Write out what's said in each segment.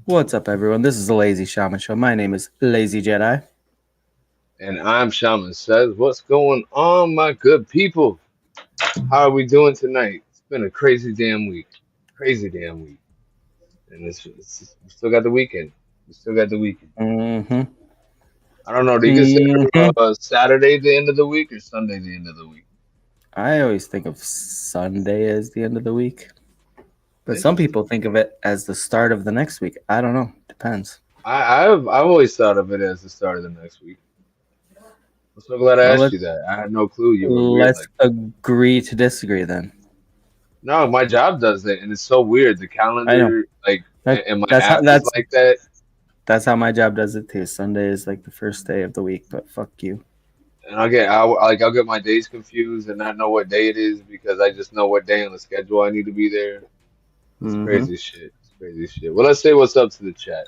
What's up, everyone? This is the Lazy Shaman Show. My name is Lazy Jedi. And I'm Shaman Says. What's going on, my good people? How are we doing tonight? It's been a crazy damn week. Crazy damn week. And we still got the weekend. We still got the weekend. Mm-hmm. I don't know. Do you consider Mm-hmm. Saturday the end of the week or Sunday the end of the week? I always think of Sunday as the end of the week, but some Interesting. people think of it as the start of the next week. I don't know. Depends. I've always thought of it as the start of the next week. I'm so glad I Well, asked you that. I had no clue you were weird let's like that. agree to disagree then. No, my job does it, and it's so weird. The I know. calendar, like, That, and my that's how app is like that. that's how my job does it too. Sunday is like the first day of the week, but fuck you. And I'll get my days confused and not know what day it is because I just know what day on the schedule I need to be there. It's Mm-hmm. crazy shit. It's crazy shit. Well, let's say what's up to the chat.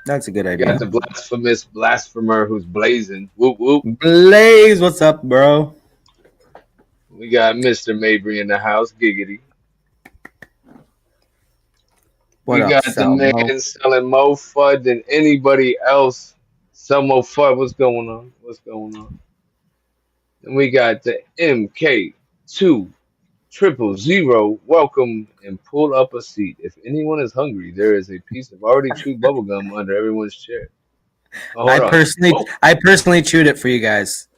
That's a good We got idea. the blasphemous blasphemer who's blazing. Whoop whoop. Blaze, what's up, bro? We got Mr. Mabry in the house. Giggity. What We up, got the Salmo? man selling more FUD than anybody else. Some more FUD. What's going on? What's going on? And we got the MK2000. Welcome and pull up a seat. If anyone is hungry, there is a piece of already chewed bubblegum under everyone's chair. Oh, I hold on. personally, Whoa. I personally chewed it for you guys,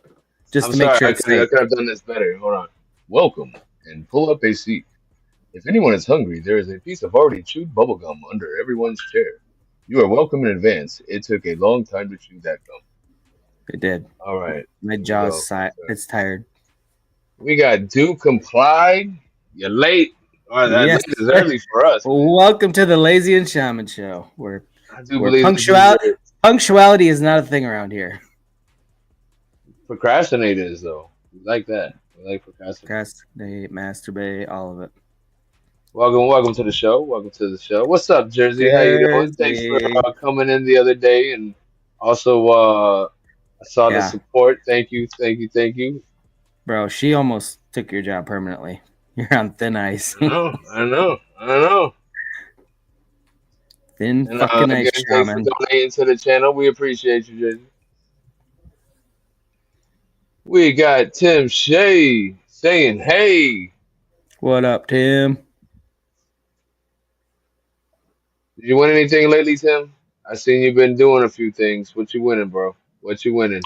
just I'm to make sorry. sure I it's could, I safe. could have done this better. Hold on. Welcome and pull up a seat. If anyone is hungry, there is a piece of already chewed bubblegum under everyone's chair. You are welcome in advance. It took a long time to chew that gum. It did. All right. My Here we jaw's go. it's tired. We got Do Complied. You're late. All right, that Yes, late is sir. early for us, man. Welcome to the Lazy and Shaman Show, where I do where believe this is your punctuality is not a thing around here. procrastinators, though. We like that. We like procrastinators. Procrastinate, masturbate, all of it. Welcome to the show. Welcome to the show. What's up, Jersey? How you doing? Thanks for Jersey. coming in the other day, and also I saw the Yeah, support. Thank you, thank you, thank you. bro, she almost took your job permanently. You're on thin ice. I know. Thin And fucking ice, again, thanks for shaman. donating to the channel. We appreciate you, Jersey. We got Tim Shea saying, "Hey, What up, Tim? did you win anything lately, Tim? I seen you been doing a few things. What you winning, bro? What you winning?"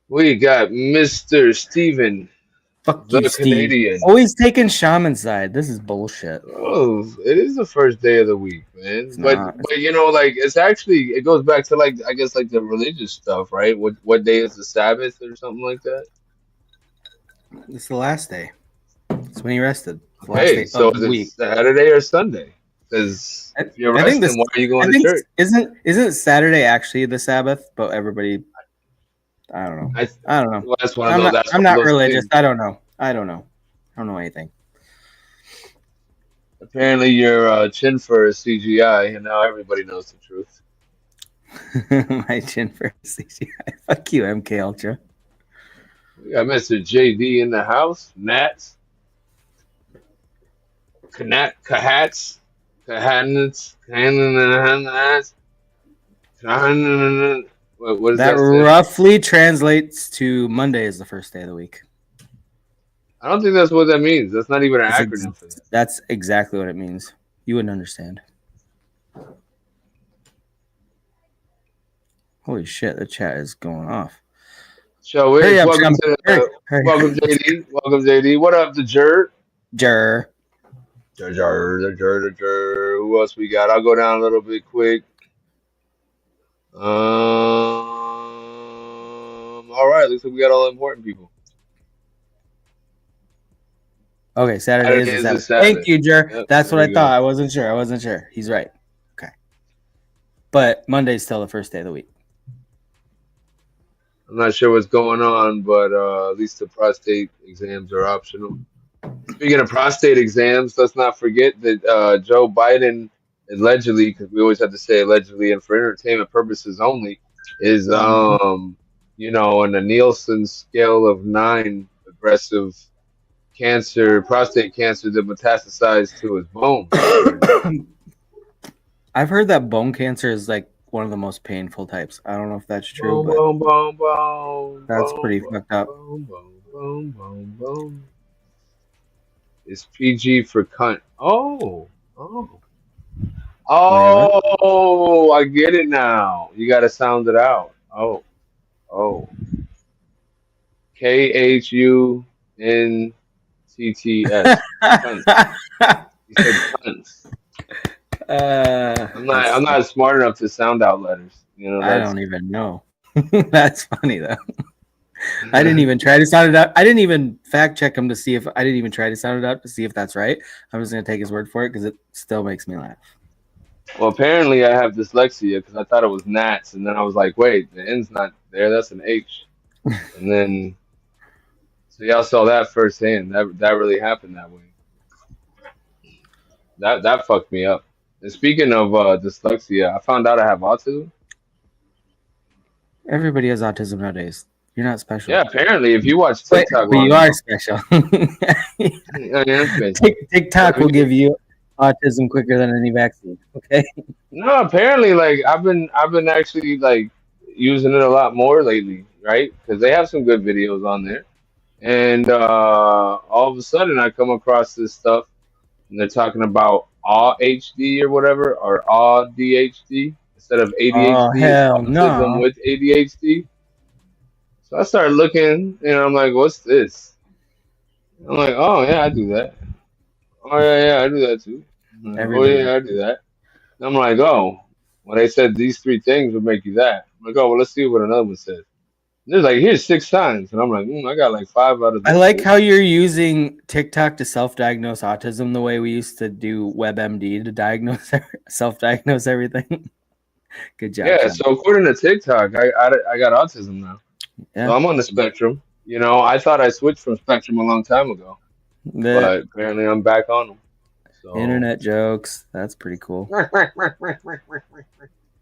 We got Mr. Steven, Fuck the you, Steve. Canadian. Always taking shaman side. This is bullshit. Oh, it is the first day of the week, man. It's But not. but you know, like it's actually it goes back to like I guess like the religious stuff, right? What day is the Sabbath or something like that? It's the last day. It's when he rested. It's the last Okay, day so of the is it week. Saturday or Sunday? Because I, if you're I think this. resting, why are you I going to think church? isn't Saturday actually the Sabbath? But everybody, I don't know. I I don't know. well, that's one of I'm those. not. That's I'm one of not those religious. things. I don't know. I don't know anything. Apparently, your chin fur is CGI, and now everybody knows the truth. My chin for CGI. Fuck you, MK Ultra. We got Mr. JD in the house. Nats, Kahats, Kahanats, Kahanats. What does That that stand for? roughly translates to Monday is the first day of the week. I don't think that's what that means. That's not even an acronym for that. That's exactly what it means. You wouldn't understand. Holy shit, the chat is going off. Shall we? Hurry up, Shum. Hurry. Welcome JD. Welcome JD. What up, the Jerd? Jur. Jerd. Who else we got? I'll go down a little bit quick. All right. Looks like we got all the important people. Okay, Saturday Saturday is the is the Sabbath. Thank Sabbath. you, Jer. Yep. That's There what I we thought. go. I wasn't sure. He's right. Okay. But Monday's still the first day of the week. I'm not sure what's going on, but at least the prostate exams are optional. Speaking of prostate exams, let's not forget that Joe Biden allegedly, because we always have to say allegedly, and for entertainment purposes only, is on a Nielsen scale of 9, aggressive cancer, prostate cancer that metastasized to his bones. I've heard that bone cancer is like one of the most painful types. I don't know if that's true, Boom, but boom, boom, boom, that's boom, pretty boom, fucked up. boom, boom, boom, boom, boom. It's PG for cunt. Oh. Wait, what? Oh, I get it now. You got to sound it out. Oh. KHUNTTS. Cunts. He said cunts. I'm That's not smart enough to sound out letters. You know, I that's don't even know. That's funny though. I didn't even try to sound it out. I didn't even fact check him to see if I didn't even try to sound it out to see if that's right. I'm just gonna take his word for it because it still makes me laugh. well, apparently I have dyslexia because I thought it was gnats, and then I was like, wait, the N's not there. That's an H. And then so y'all saw that firsthand. That really happened that way. That fucked me up. And speaking of dyslexia, I found out I have autism. Everybody has autism nowadays. You're not special. Yeah, apparently, if you watch But TikTok but long you are enough, special. I am special. But TikTok will give you autism quicker than any vaccine. Okay. no, apparently, like I've been actually like using it a lot more lately, right? Because they have some good videos on there, and all of a sudden I come across this stuff, and they're talking about ADHD or whatever, or ADHD instead of Oh ADHD. It's hell autism no! with ADHD. So I started looking, and I'm like, what's this? I'm like, oh yeah, I do that. Oh yeah, I do that too. I'm like, oh Everybody does. yeah, I do that. And I'm like, oh, well they said these three things would make you that. I'm like, oh well, let's see what another one says. And there's like here's six signs, and I'm like, I got like five out of I this like shit. how you're using TikTok to self-diagnose autism the way we used to do WebMD to diagnose self-diagnose everything. Good job, Yeah, Sean. so according to TikTok, I got autism now, so Yeah. I'm on the spectrum. You know, I thought I switched from spectrum a long time ago, The but apparently I'm back on them. So internet jokes. That's pretty cool.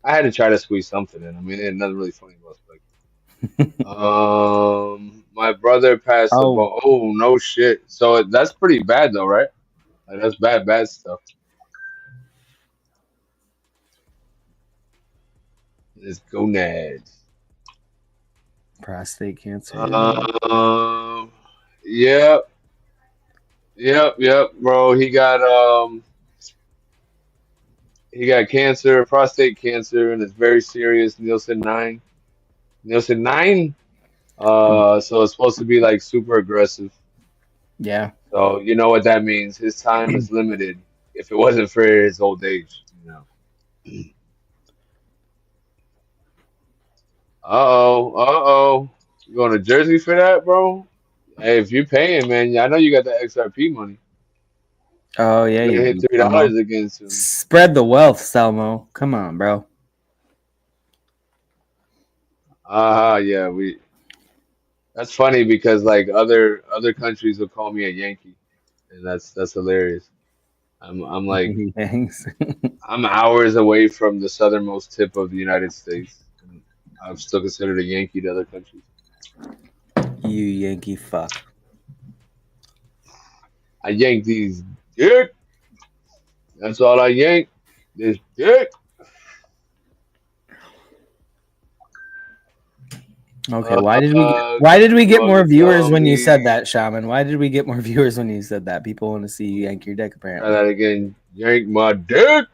I had to try to squeeze something in. I mean, there's nothing really funny about spectrum. My brother passed the Oh, ball. Oh no shit. So that's pretty bad though, right? Like that's bad stuff. It's gonads. prostate cancer. Um, yep, bro. He got cancer, prostate cancer, and it's very serious. Nielsen 9. Nielsen 9. So it's supposed to be like super aggressive. Yeah. So you know what that means. His time is limited. If it wasn't for his old age, you know. Uh-oh. You going to Jersey for that, bro? Hey, if you're paying, man, I know you got the XRP money. Oh yeah, You're you gonna hit do, $3 Selmo. again soon. Spread the wealth, Selmo. Come on, bro. Yeah, we that's funny because like other countries will call me a Yankee, and that's hilarious. I'm like Thanks. I'm hours away from the southernmost tip of the United States, and I'm still considered a Yankee to other countries. You Yankee fuck. I yank these dick. That's all I yank. This dick. Okay, Uh, why did we get going more to viewers tell when you said me. that, Shaman? Why did we get more viewers when you said that? People want to see you yank your dick, Try apparently. that again. Yank my dick.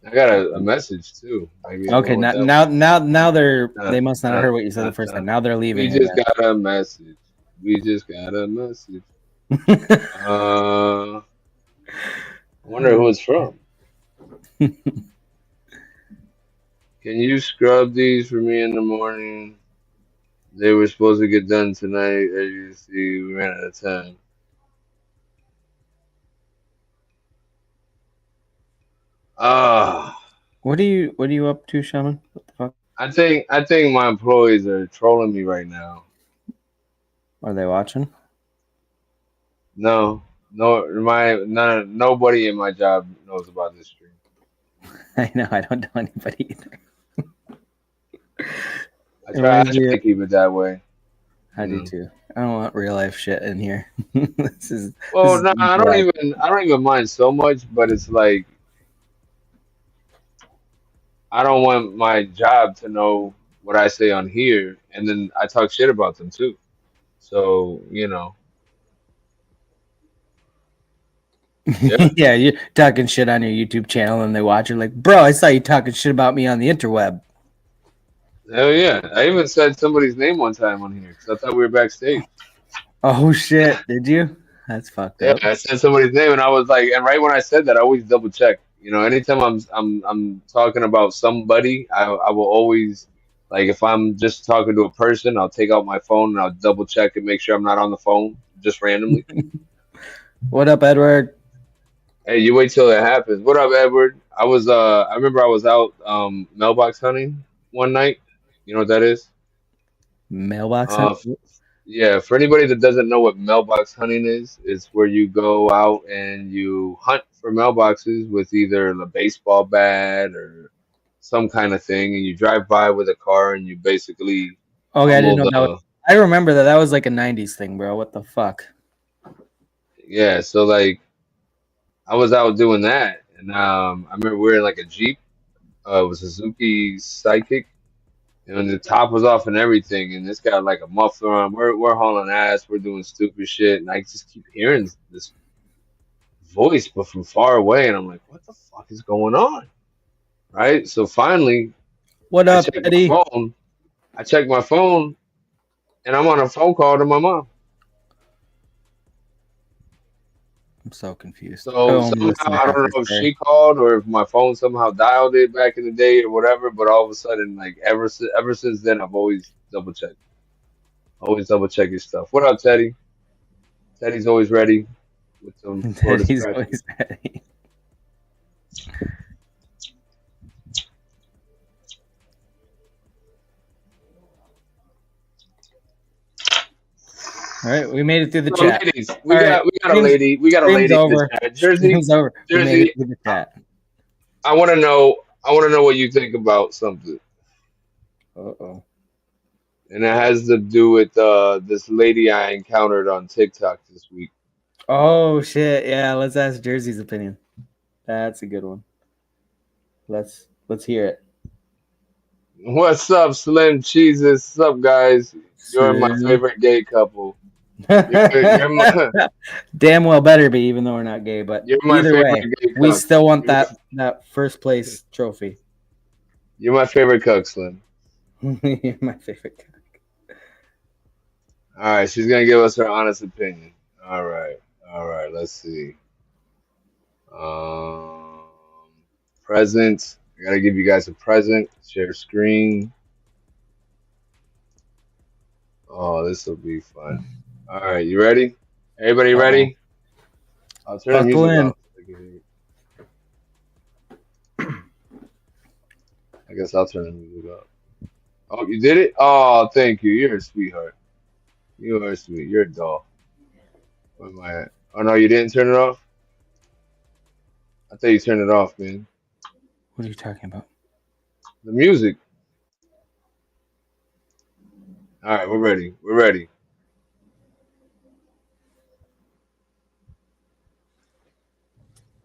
I got a message too. Maybe they Okay, went with now that one. now now now Nah, they must not have nah, heard what you said the first nah. time. Now they're We leaving just again. got a message. We just got a message. I wonder who it's from. Can you scrub these for me in the morning? They were supposed to get done tonight. As you see, we ran out of time. Ah, What are you up to, Shaman? What the fuck? I think my employees are trolling me right now. Are they watching? No, nobody in my job knows about this stream. I know I don't know anybody either. I It reminds me try of, to keep it that way. I You do know. too. I don't want real life shit in here. This Well, is no, easy life. I don't even mind so much, but it's like I don't want my job to know what I say on here, and then I talk shit about them too. So, yeah, Yeah, you're talking shit on your YouTube channel and they watch it like, bro, I saw you talking shit about me on the interweb. hell yeah. I even said somebody's name one time on here because I thought we were backstage. Oh shit, did you? That's fucked Yeah, up. I said somebody's name, and I was like, and right when I said that, I always double check. Anytime I'm talking about somebody, I will always like if I'm just talking to a person, I'll take out my phone and I'll double check and make sure I'm not on the phone just randomly. What up, Edward? Hey, you wait till it happens. What up, Edward? I remember I was out mailbox hunting one night. You know what that is? Mailbox hunt? Uh, Yeah, for anybody that doesn't know what mailbox hunting is, it's where you go out and you hunt for mailboxes with either a baseball bat or some kind of thing, and you drive by with a car and you basically Okay, I didn't pummel know that was. the. I remember that. That was like a '90s thing, bro. What the fuck? Yeah, so like I was out doing that, and I remember we were in like a Jeep. It was a Suzuki Sidekick, and the top was off and everything, and it's got like a muffler on. We're hauling ass, we're doing stupid shit, and I just keep hearing this voice, but from far away, and I'm like, what the fuck is going on? Right? So finally, What I up, check my Eddie? phone. I check my phone, and I'm on a phone call to my mom. I'm so confused. I So only somehow listened to I half don't your know if story. she called or if my phone somehow dialed it back in the day or whatever. But all of a sudden, like ever since then, I've always double checked. Always double check your stuff. What up, Teddy? Teddy's always ready with some Florida He's scratches. always ready. All right, we made it through the So, chat. ladies, All right, we got a stream's lady in the over. chat. Stream's over. We made it Jersey. through the chat. I want to know. I want to know what you think about something, Uh oh. and it has to do with this lady I encountered on TikTok this week. Oh shit! Yeah, let's ask Jersey's opinion. That's a good one. Let's hear it. What's up, Slim Jesus? What's up, guys? You're my Slim. favorite gay couple. You're my Damn well better be, even though we're not gay. But you're my either favorite way, gay we cuck. still want that first place trophy. You're my favorite cuck, Slim. You're my favorite. All right, she's gonna give us her honest opinion. All right, all right. Let's see. Um, present. I gotta give you guys a present. Share screen. Oh, this will be fun. All right, you ready? Everybody Uh-oh. ready? I'll turn the Buckle music in. off. I guess I'll turn the music off. Oh, you did it? Oh, thank you. You're a sweetheart. You are sweet. You're a doll. Where am I at? Oh no, you didn't turn it off? I thought you turned it off, man. What are you talking about? The music. All right, we're ready. We're ready.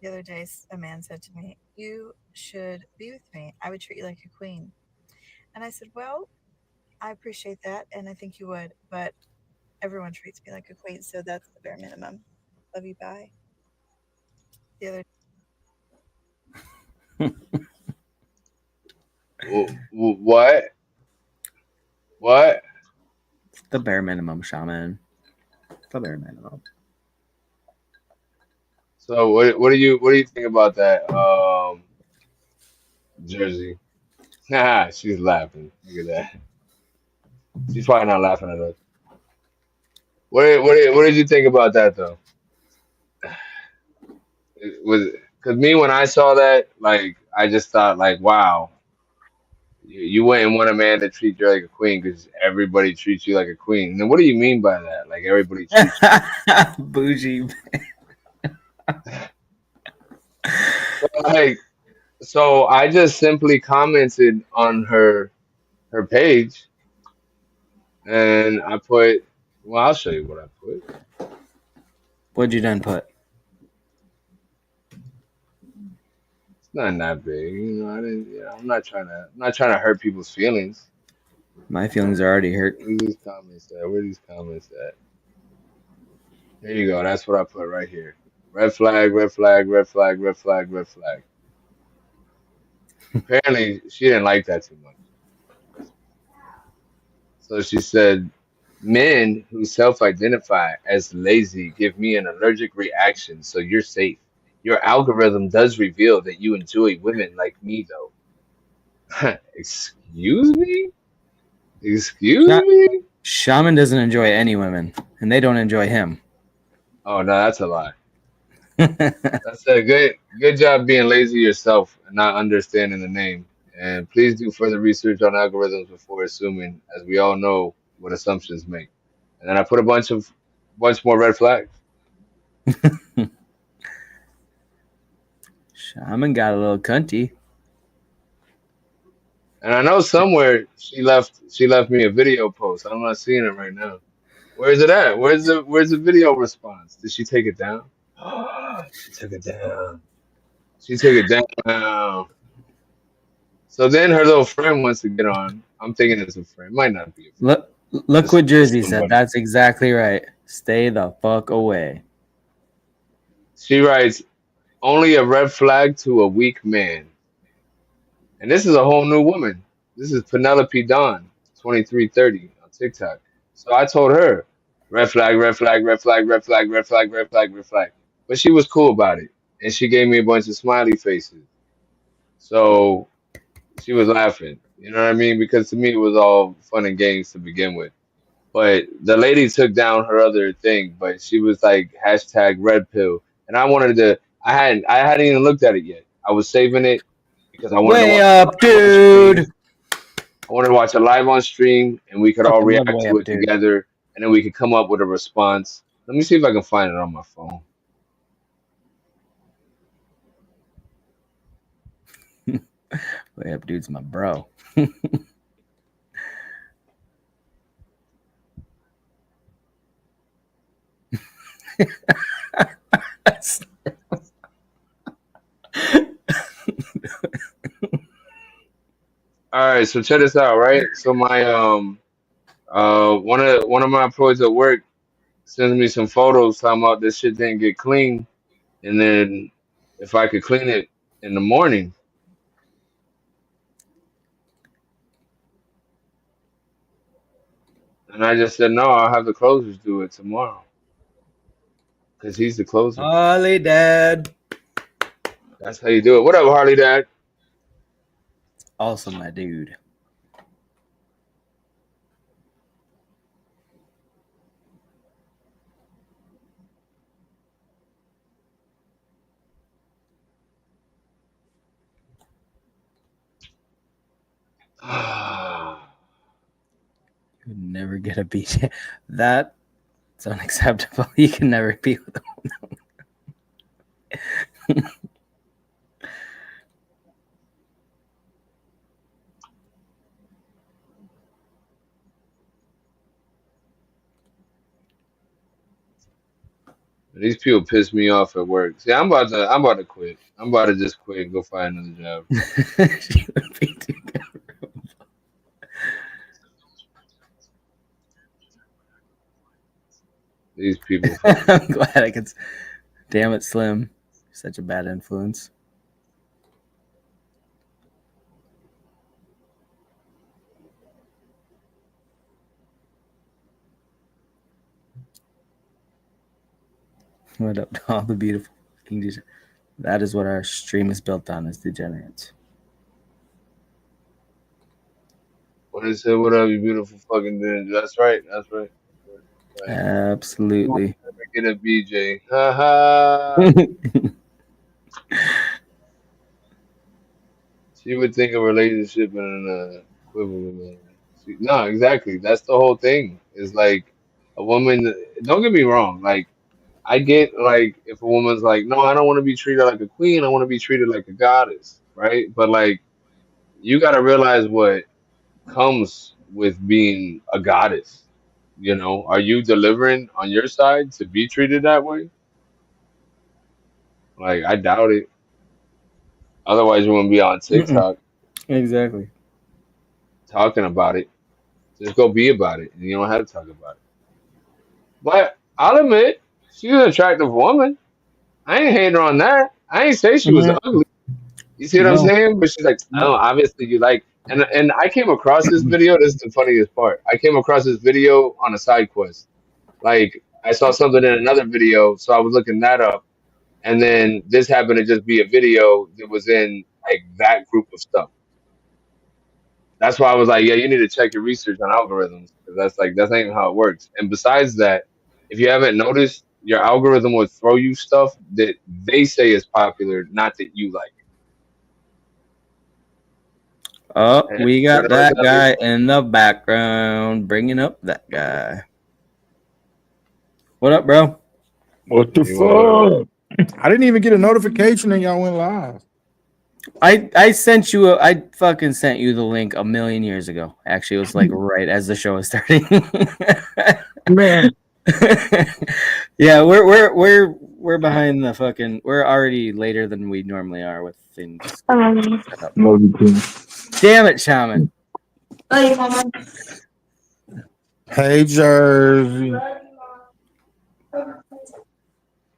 The other day, a man said to me, "You should be with me. I would treat you like a queen." And I said, "Well, I appreciate that, and I think you would, but everyone treats me like a queen, so that's the bare minimum. Love you, bye." The other What? What? The bare minimum, shaman. The bare minimum. So what do you think about that, Jersey? Haha, she's laughing. Look at that. She's probably not laughing at us. What did you think about that though? It was because me when I saw that, like I just thought like, wow, you wouldn't want a man to treat you like a queen because everybody treats you like a queen. And then what do you mean by that? Like everybody treats you Bougie. like so I just simply commented on her page and I put well I'll show you what I put. What'd you done put? It's not that big. You know, I didn't. You know, I'm not trying to hurt people's feelings. My feelings are already hurt. Where these comments at? Where these comments at? There you go. That's what I put right here. Red flag, red flag, red flag, red flag, red flag. Apparently, she didn't like that too much. So she said, men who self identify as lazy give me an allergic reaction, so you're safe. Your algorithm does reveal that you enjoy women like me, though. Excuse me? Excuse Sha- me? Shaman doesn't enjoy any women, and they don't enjoy him. Oh, no, that's a lie. That's a good job being lazy yourself and not understanding the name. And please do further research on algorithms before assuming, as we all know what assumptions make. And then I put a bunch more red flags. Shaman got a little cunty. And I know somewhere she left me a video post. I'm not seeing it right now. Where's it at? Where's the video response? Did she take it down? She took it down. She took it down. So then her little friend wants to get on. I'm thinking it's a friend. Might not be a friend. Look what Just Jersey said. somebody. That's exactly right. Stay the fuck away. She writes, only a red flag to a weak man. And this is a whole new woman. This is Penelope Dawn, 2330 on TikTok. So I told her, red flag, red flag, red flag, red flag, red flag, red flag, red flag. But she was cool about it. And she gave me a bunch of smiley faces. So she was laughing. You know what I mean? Because to me, it was all fun and games to begin with. But the lady took down her other thing, but she was like hashtag red pill. And I wanted to, I hadn't even looked at it yet. I was saving it because I wanted to Way watch it up, live on stream. dude. I wanted to watch it live on stream and we could all Fucking love react way to up, it dude. together and then we could come up with a response. Let me see if I can find it on my phone. Way up, dude's my bro. All right, so check this out, right? So my one of my employees at work sends me some photos talking about this shit didn't get clean and then if I could clean it in the morning. And I just said, no, I'll have the closers do it tomorrow because he's the closer. Holly, dad. That's how you do it. What up, Harley Dad? Also my dude. You would never get a BJ. That's unacceptable. You can never be with them. These people piss me off at work. See, I'm about to quit. I'm about to just quit and go find another job. She would be too good. These people fucking. I'm glad I could. Damn it, Slim. Such a bad influence. What up to all the beautiful fucking degenerates? That is what our stream is built on, is degenerates. What is it? What up, you beautiful fucking dude? That's right. That's right. That's right. You will Absolutely. never get a BJ. Ha ha. She would think a relationship in an equivalent. No, exactly. That's the whole thing. Is like a woman. Don't get me wrong. Like I get like if a woman's like, no, I don't want to be treated like a queen. I want to be treated like a goddess, right? But like you got to realize what comes with being a goddess. You know, are you delivering on your side to be treated that way? Like I doubt it. Otherwise, you wouldn't be on Mm-mm. TikTok Exactly. talking about it. Just go be about it, and you don't have to talk about it. But I'll admit, she's an attractive woman. I ain't hating her on that. I ain't say she was Mhm. ugly. You see what I'm No. saying? But she's like, No. oh, obviously you like. And I came across this video. This is the funniest part. I came across this video on a side quest. Like I saw something in another video, so I was looking that up, and then this happened to just be a video that was in like that group of stuff. That's why I was like, yeah, you need to check your research on algorithms because that's not even how it works. And besides that, if you haven't noticed, your algorithm will throw you stuff that they say is popular, not that you like. Oh, And we you got notice that that, guy Lee? in the background, bringing up that guy. What up, bro? What the You want fuck? I didn't even get a notification and y'all went live. I sent you I fucking sent you the link a million years ago. Actually, it was like right as the show was starting. Man, Yeah, we're behind the fucking. We're already later than we normally are with things set up. love you too. Damn it, Shaman. Hey, Jersey.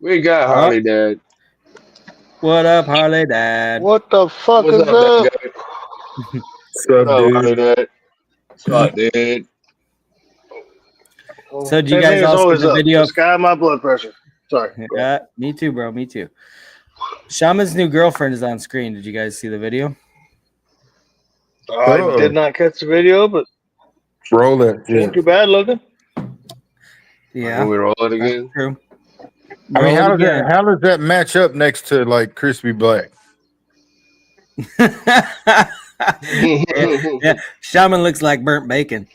we got Oh, Harley Dad. what up, Harley Dad? What the fuck What's is up, Dad up? guy? What's What up, up, Harley dude? Dad? What's up, dude? So, do you Same thing guys is all see always the up. video? Just got my blood pressure. Sorry. Go ahead. Me too, bro. Me too. Shaman's new girlfriend is on screen. Did you guys see the video? I did not catch the video, but Roll that she ain't shit. too bad looking. Like, when Yeah, we roll it that's again? true. I mean, Roll it again. how does that match up next to like Crispy Black? Yeah, yeah. Shaman looks like burnt bacon.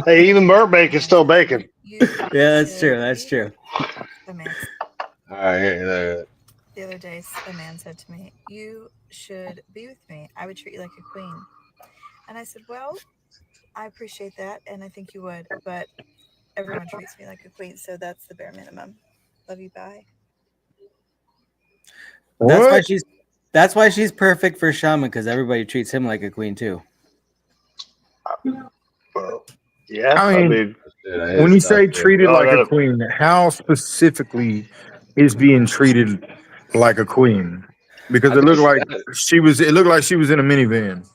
Hey, even burnt bacon's still bacon. You Yeah, that's true. should That's be true. a man. All right, here, The other day, a man said to me, "You should be with me. I would treat you like a queen." And I said, "Well, I appreciate that, and I think you would, but everyone treats me like a queen, so that's the bare minimum. Love you, bye." That's why What? she's. That's why she's perfect for Shaman because everybody treats him like a queen too. Well, yeah, I I mean, mean, shit, I hit when you stop say share. treated y'all like a gotta queen, how specifically is being treated like a queen? Because I it think looked she like she was. It looked like she was in a minivan.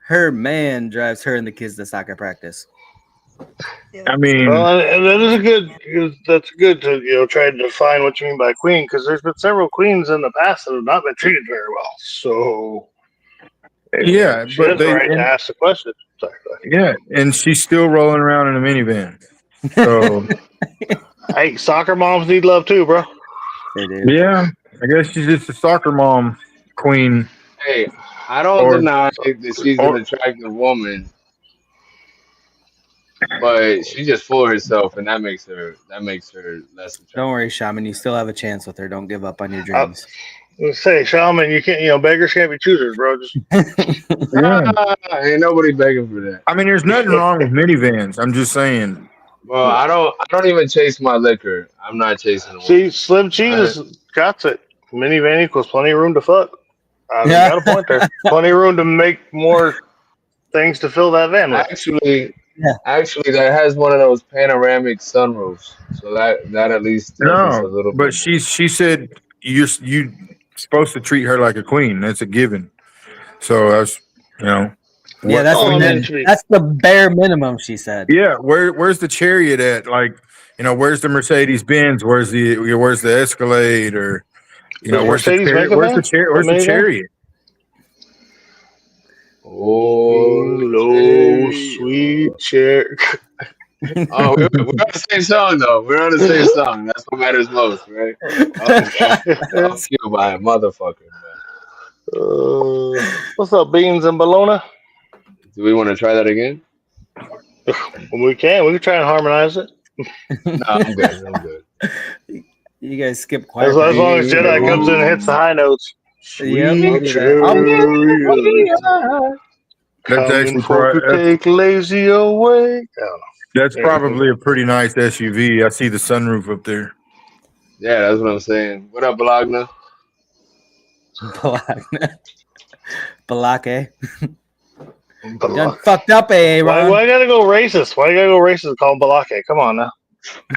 Her man drives her and the kids to soccer practice. I mean, well, and that is a good. That's good to try to define what you mean by queen, because there's been several queens in the past that have not been treated very well. So yeah, she but has the right to ask the question. Sorry, go yeah, and she's still rolling around in a minivan. So ahead. Hey, soccer moms need love too, bro. They do. yeah, I guess she's just a soccer mom queen, Hey, I don't or deny that she's an or attractive woman, but she just full of herself, and that makes her less Don't attractive. worry, Shaman. You still have a chance with her. Don't give up on your I, dreams. say, Shaman, you can't. Beggars can't be choosers, bro. Just yeah. Ain't nobody begging for that. I mean, there's nothing wrong with minivans. I'm just saying. Well, I don't even chase my liquor. I'm not chasing a woman. see, Slim I, Jesus got it. Minivan equals plenty of room to fuck. I mean, Yeah. got a point there. Plenty of room to make more things to fill that van with. actually, Yeah. actually, that has one of those panoramic sunroofs, so that at least tells us a No, little but bit more. she said you supposed to treat her like a queen. That's a given. So that's you know Yeah, what that's Oh, the I queen. mean, to be that's the bare minimum, she said. Yeah, where's the chariot at? Like where's the Mercedes Benz? Where's the Escalade? Or does where's the Mercedes make chariot? a van? A Where's the minivan? chariot? Oh, Low, sweet chair. oh, we're on the same song though. We're on the same song. That's what matters most, right? Off cue by a motherfucker. What's up, beans and bologna? Do we want to try that again? When we can try and harmonize it. No, I'm good. I'm good. You guys skip As choir long as practice. Jedi comes in and hits the high notes. Yep, I'll Sweet do that. chariot, That's coming actually for to take lazy away. I don't know. that's Anyway, probably a pretty nice SUV. I see the sunroof up there. Yeah, that's what I'm saying. What up, Bologna? Balake. You done fucked up, Aaron. Why gotta go racist? Why you gotta go racist and call him Balake? Come on now.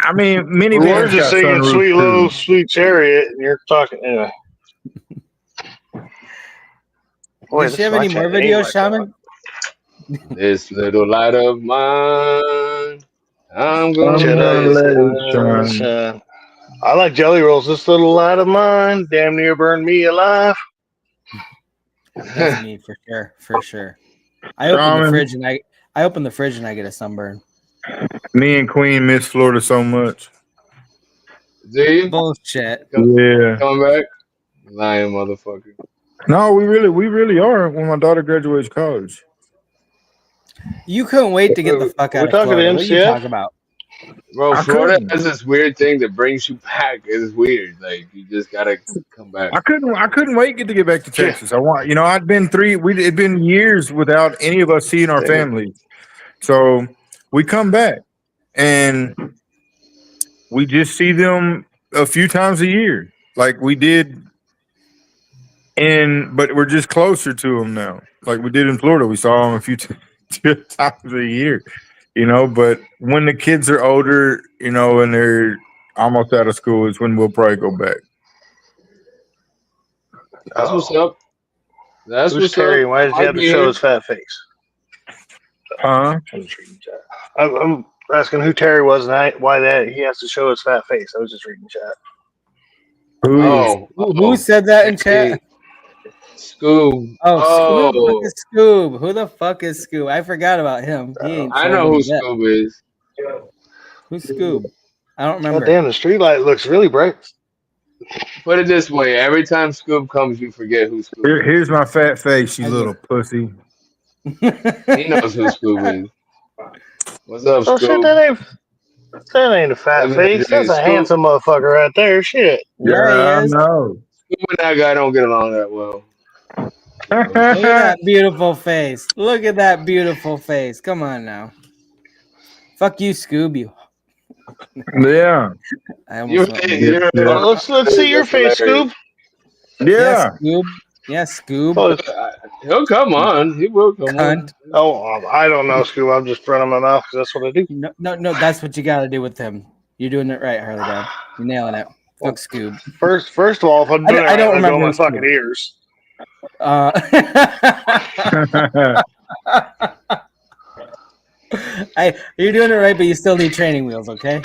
I mean, We're minivans just got singing sunroofs Sweet Low, too. Sweet Chariot, and you're talking anyway. Boy, Does this she have is my any more chat. It ain't videos, my Shaman? This little light of mine, I'm I'm gonna let gonna it let it shine. shine. I like Jelly Rolls. This little light of mine damn near burned me alive. That's me for sure. For sure. I open the fridge and I open the fridge and I get a sunburn. Me and Queen miss Florida so much. Do you? Bullshit. Yeah. Coming back? Lying motherfucker. No, we really are. When my daughter graduates college. You couldn't wait to get the fuck We're out of talking to Florida. What are you MCF. talking about? Bro, I Florida couldn't. has this weird thing that brings you back. It's weird. Like, you just gotta come back. I couldn't wait to get back to Yeah. Texas. I'd been it'd been years without any of us seeing our family. So we come back and we just see them a few times a year. Like we did but we're just closer to them now. Like we did in Florida. We saw them a few times a year, but when the kids are older, and they're almost out of school is when we'll probably go back. That's what's up. That's Who's what's up. Terry? Why does he I'll have to be show here. his fat face? Huh? I'm asking who Terry was and why he has to show his fat face. I was just reading chat. Who said that in chat? Hey, Scoob. Oh, who the fuck Oh, is Scoob? Who the fuck is Scoob? I forgot about him. He ain't I showing know him who yet. Scoob is. Who's Scoob? I don't God remember. damn, the street light looks really bright. Put it this way: every time Scoob comes, you forget who Scoob is. Here's my fat face, you I little pussy. He knows who Scoob is. What's up, Oh shit, Scoob? that ain't a fat face. That's a Scoob, handsome motherfucker right there. Shit. Yeah, he Yeah, I is. know. Scoob and that guy don't get along that well. Look at that beautiful face. Look at that beautiful face. Come on now. Fuck you, Scoob. You. Yeah. I almost went. You're Yeah. Let's see your that's face, hilarious. Scoob. Yes, Yeah. Scoob. Yes, Scoob. Oh, He'll come on. He will come on. Cunt. I don't know, Scoob. I'm just running my mouth because that's what I do. No. That's what you got to do with him. You're doing it right, Harley Dad. You're nailing it. Fuck Scoob. First of all, if I'm doing it I don't right, I'm doing remember my who fucking Scoob. ears. You're doing it right, but you still need training wheels, okay?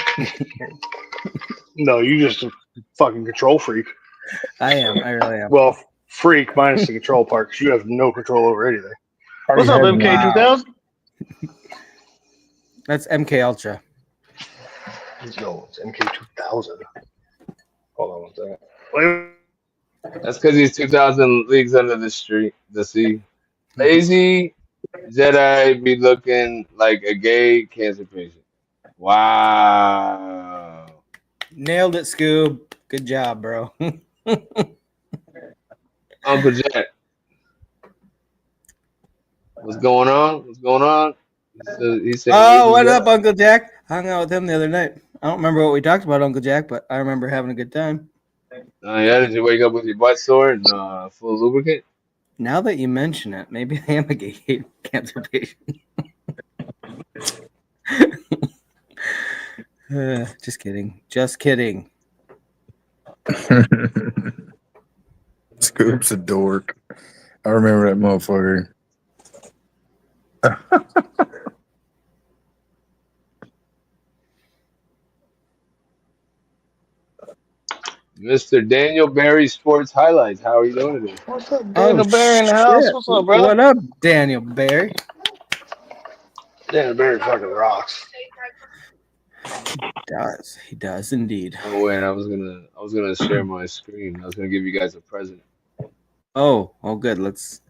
No, you just a fucking control freak. I am. I really am. Well, freak minus the control part because you have no control over anything. What's up, Wow. MK2000? That's MK Ultra. No, it's MK2000. Hold on one second. Wait. That's because he's 2,000 leagues under the sea. Lazy Jedi be looking like a gay cancer patient. Wow. Nailed it, Scoob. Good job, bro. Uncle Jack. What's going on? What's going on? He said Oh, Lazy what Jedi. up, Uncle Jack? Hung out with him the other night. I don't remember what we talked about, Uncle Jack, but I remember having a good time. Yeah, did you wake up with your butt sore and full of lubricant? Now that you mention it, maybe I am a gay cancer patient. Just kidding. Just kidding. Scoop's a dork. I remember that motherfucker. Mr. Daniel Barry Sports Highlights. How are you doing today? What's up, Daniel Barry in the shit. house? What's up, brother? What up, Daniel Barry? Daniel Barry fucking rocks. He does indeed. Oh wait, I was gonna share my screen. I was gonna give you guys a present. Oh, good. Let's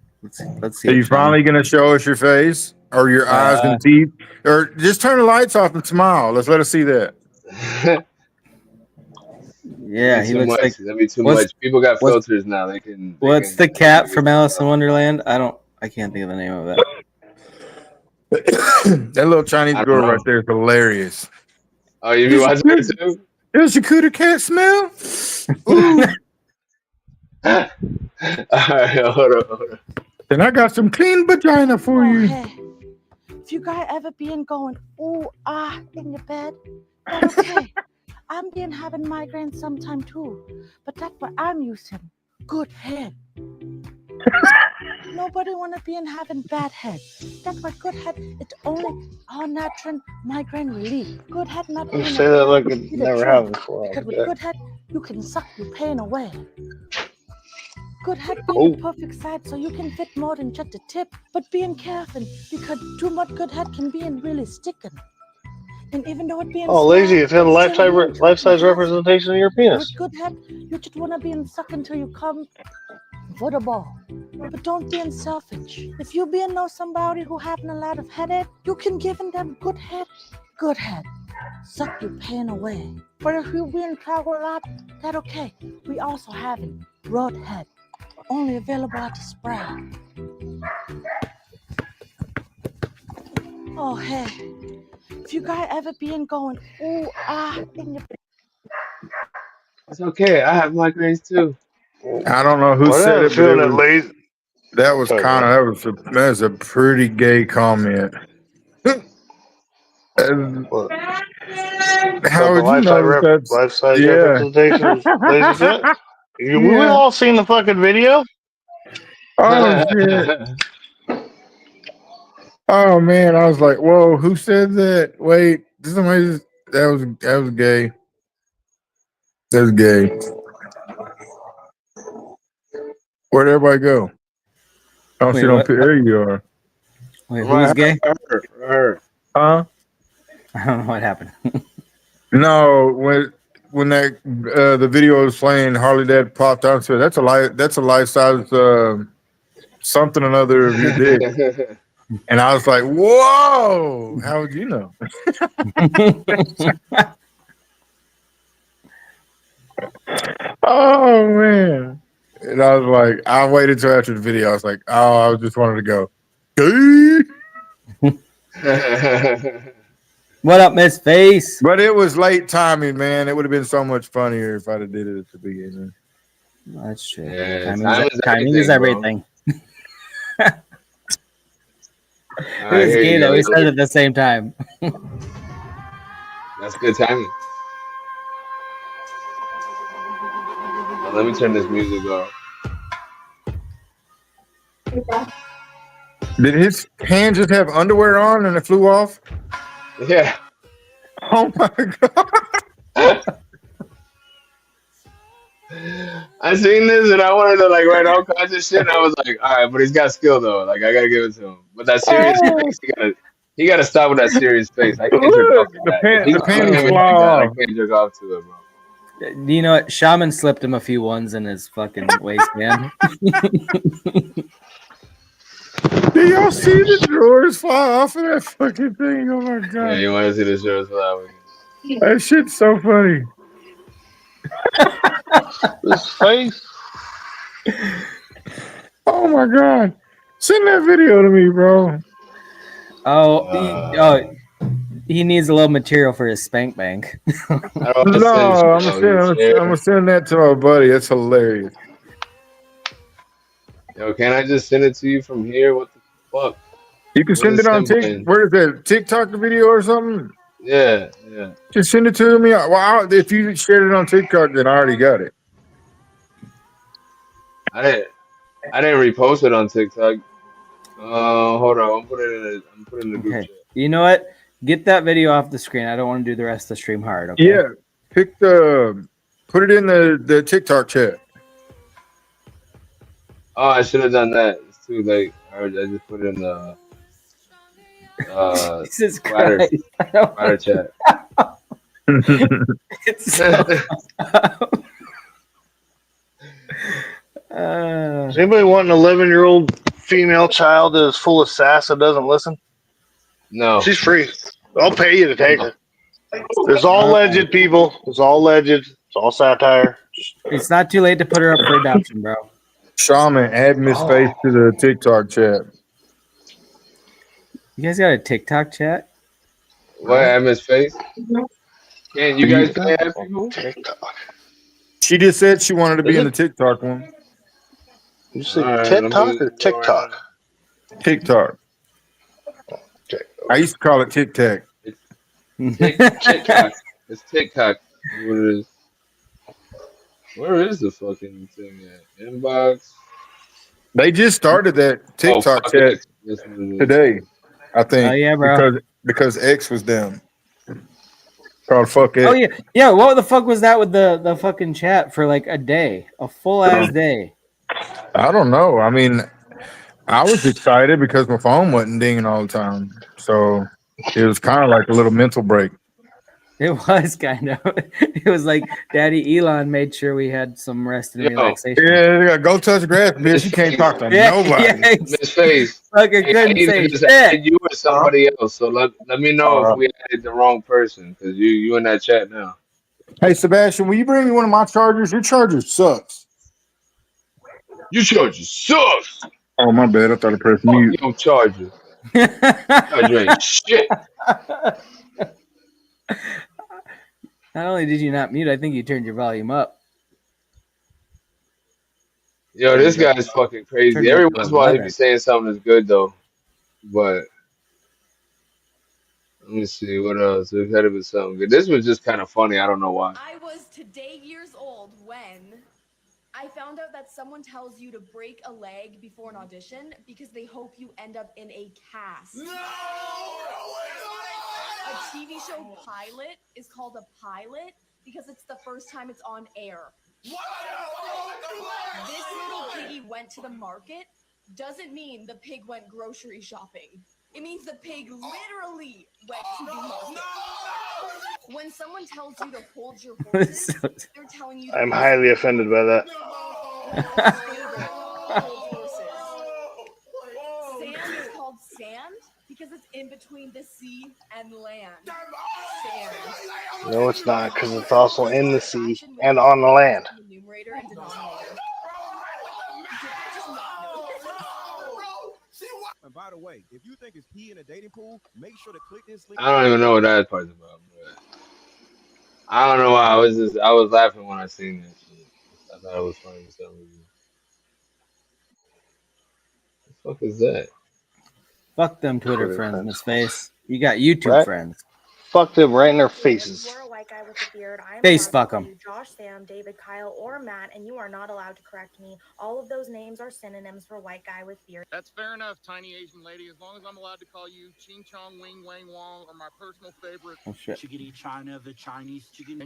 see. Are you finally gonna show us your face or your eyes and teeth? Or just turn the lights off and smile. Let's let us see that. Yeah, he looks like. That'd be too much. People got filters now. They can. What's the cat from Alice in Wonderland? I can't think of the name of it. That little Chinese girl right there is hilarious. Oh, you be watching it too? Does your cooter cat smell? Ooh. Alright, hold on. And I got some clean vagina for you. Hey, if you guys ever been going ooh ah in your bed, that's okay. I'm been having migraines sometime too, but that's what I'm using. Good head. Nobody wanna be in having bad head. That's why good head it's only all natural migraine relief. Good head not being Say that like it never happened before. because with good head you can suck your pain away. Good head being the perfect side so you can fit more than just the tip, but being careful because too much good head can be in really sticking. And even though it being Lazy, it's had a still life-size representation of your penis. with good head, you just wanna be in suck until you come for the ball. But don't be selfish. If you being know somebody who having a lot of headache, you can give them good head. Good head. Suck your pain away. But if you being travel a lot, that okay. We also having broad head. Only available at the Sprout. Oh hey. If you guys ever been going ooh ah in your It's okay. I have migraines too. I don't know who said it, but it was, lazy. that was Sorry, kind of that was a pretty gay comment. And What? how would you know that that's Life-size yeah? representation of Lazy Jet? We Yeah. all seen the fucking video. Oh shit! Oh man, I was like, whoa, who said that? Wait, did somebody just, that was gay. That was gay. Where'd everybody go? I don't Wait, see no what? there you are. Wait, who's gay? Her. Huh? I don't know what happened. No, when that the video was playing, Harley Dad popped out and said, that's a life size something or another of your dick. And I was like, whoa, how would you know? Oh man. And I was like, I waited till after the video. I was like, oh, I just wanted to go. What up, Miss Face? But it was late timing, man. It would have been so much funnier if I'd have did it at the beginning. That's true. Yeah, timing is everything. It was gay that we said it at the same time. That's good timing. Well, let me turn this music off. Did his hand just have underwear on and it flew off? Yeah. Oh my god. I seen this and I wanted to like write all kinds of shit. And I was like, all right, but he's got skill though. Like I gotta give it to him. But that serious face, he gotta stop with that serious face. I can't jerk off to that. If he's panties with fly like that, I off. can't jerk off to it, bro. Do you know what? Shaman slipped him a few ones in his fucking waistband. Do y'all see the drawers fly off of that fucking thing? Oh my god. Yeah, you want to see the shows for that? That shit's so funny. This face. Oh my god. Send that video to me, bro. He needs a little material for his spank bank. I'm gonna send that to my buddy. That's hilarious. Yo, can I just send it to you from here? What the fuck? You can send it on TikTok. Where is that? TikTok video or something? Yeah. Just send it to me. Well, if you shared it on TikTok, then I already got it. I didn't repost it on TikTok. Hold on. I'm putting it in the group chat. You know what? Get that video off the screen. I don't want to do the rest of the stream hard. Okay. Yeah. Put it in the TikTok chat. Oh, I should have done that. It's too late. I just put it in the Jesus Splatter chat. It's so Does anybody want an 11-year-old female child that is full of sass that doesn't listen? No. She's free. I'll pay you to take her. It's all legend, people. It's all legend. It's all satire. It's not too late to put her up for adoption, bro. Shaman, add Miss Face to the TikTok chat. You guys got a TikTok chat? What? Add Miss Face? Can't you guys play add people? TikTok. She just said she wanted to be Is in it? the TikTok one. You All say right, let TikTok me or go right TikTok? now. TikTok. Okay. I used to call it Tic Tac. It's TikTok. It's TikTok. Is what it is. Where is the fucking thing at? Inbox. They just started that Oh TikTok fuck chat X. That's what it is. today, I Oh think, yeah, bro. because X was down. Called fuck Oh X. yeah, yeah. What the fuck was that with the fucking chat for like a day, a full ass day? I don't know. I mean, I was excited because my phone wasn't dinging all the time, so it was kind of like a little mental break. It was kind of. It was like Daddy Elon made sure we had some rest and Yo, relaxation. Yeah, go touch grass, bitch. Miss You can't Face. talk to Yeah, yeah. nobody. Miss Face. Fucking Hey, I couldn't either say just shit. added you or somebody else. So let me know if we added the wrong person because you in that chat now. Hey, Sebastian, will you bring me one of my chargers? Your charger sucks. You charge sucks. Oh, my bad. I thought I pressed Fuck mute. your charger. Charger ain't shit. Not only did you not mute, I think you turned your volume up. Yo, Turned this it up. guy's fucking crazy. Turned it up Every to once in a while he be 11. saying something that's good though. But let me see what else. We've had it with something good. This was just kind of funny. I don't know why. I was today years old when I found out that someone tells you to break a leg before an audition because they hope you end up in a cast. No! A TV show pilot is called a pilot because it's the first time it's on air. This little piggy went to the market doesn't mean the pig went grocery shopping. It means the pig literally went to the market. When someone tells you to hold your horses, they're telling you. I'm highly offended by that. Sand is called sand because it's in between the sea and land. Sand. No, it's not, because it's also in the sea and on the land. The numerator and denominator. Did I just not know this? And by the way, if you think it's pee in a dating pool, make sure to click this link. I don't even know what that part's about. But I don't know why. I was laughing when I seen that shit. I thought it was funny for some reason. What the fuck is that? Fuck them Twitter Twitter friends, friends. Miss Face. You got YouTube Right? friends. Fuck them right in their faces. You're a white guy with a beard. I'm Face allowed fuck to call 'em. you Josh, Sam, David, Kyle, or Matt, and you are not allowed to correct me. All of those names are synonyms for white guy with beard. That's fair enough, tiny Asian lady, as long as I'm allowed to call you Ching Chong Wing Wang Wong or my personal favorite, Oh shit. Chickadee China, the Chinese chicken.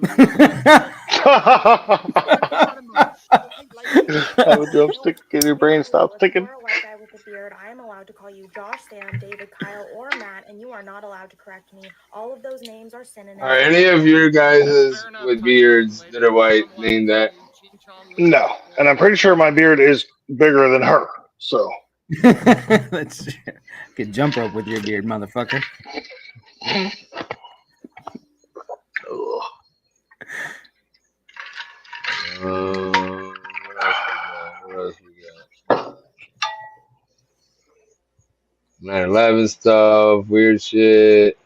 Have a drumstick in your brain stop ticking. You're a white guy with a beard. I am allowed to call you Josh, Sam, David, Kyle, or Matt, and you are not allowed to correct me. All of those names are synonyms. Are any of your guys with beards that are white named that? No, and I'm pretty sure my beard is bigger than her. So That's could jump rope with your beard, motherfucker. What else we got? 9/11 stuff, weird shit.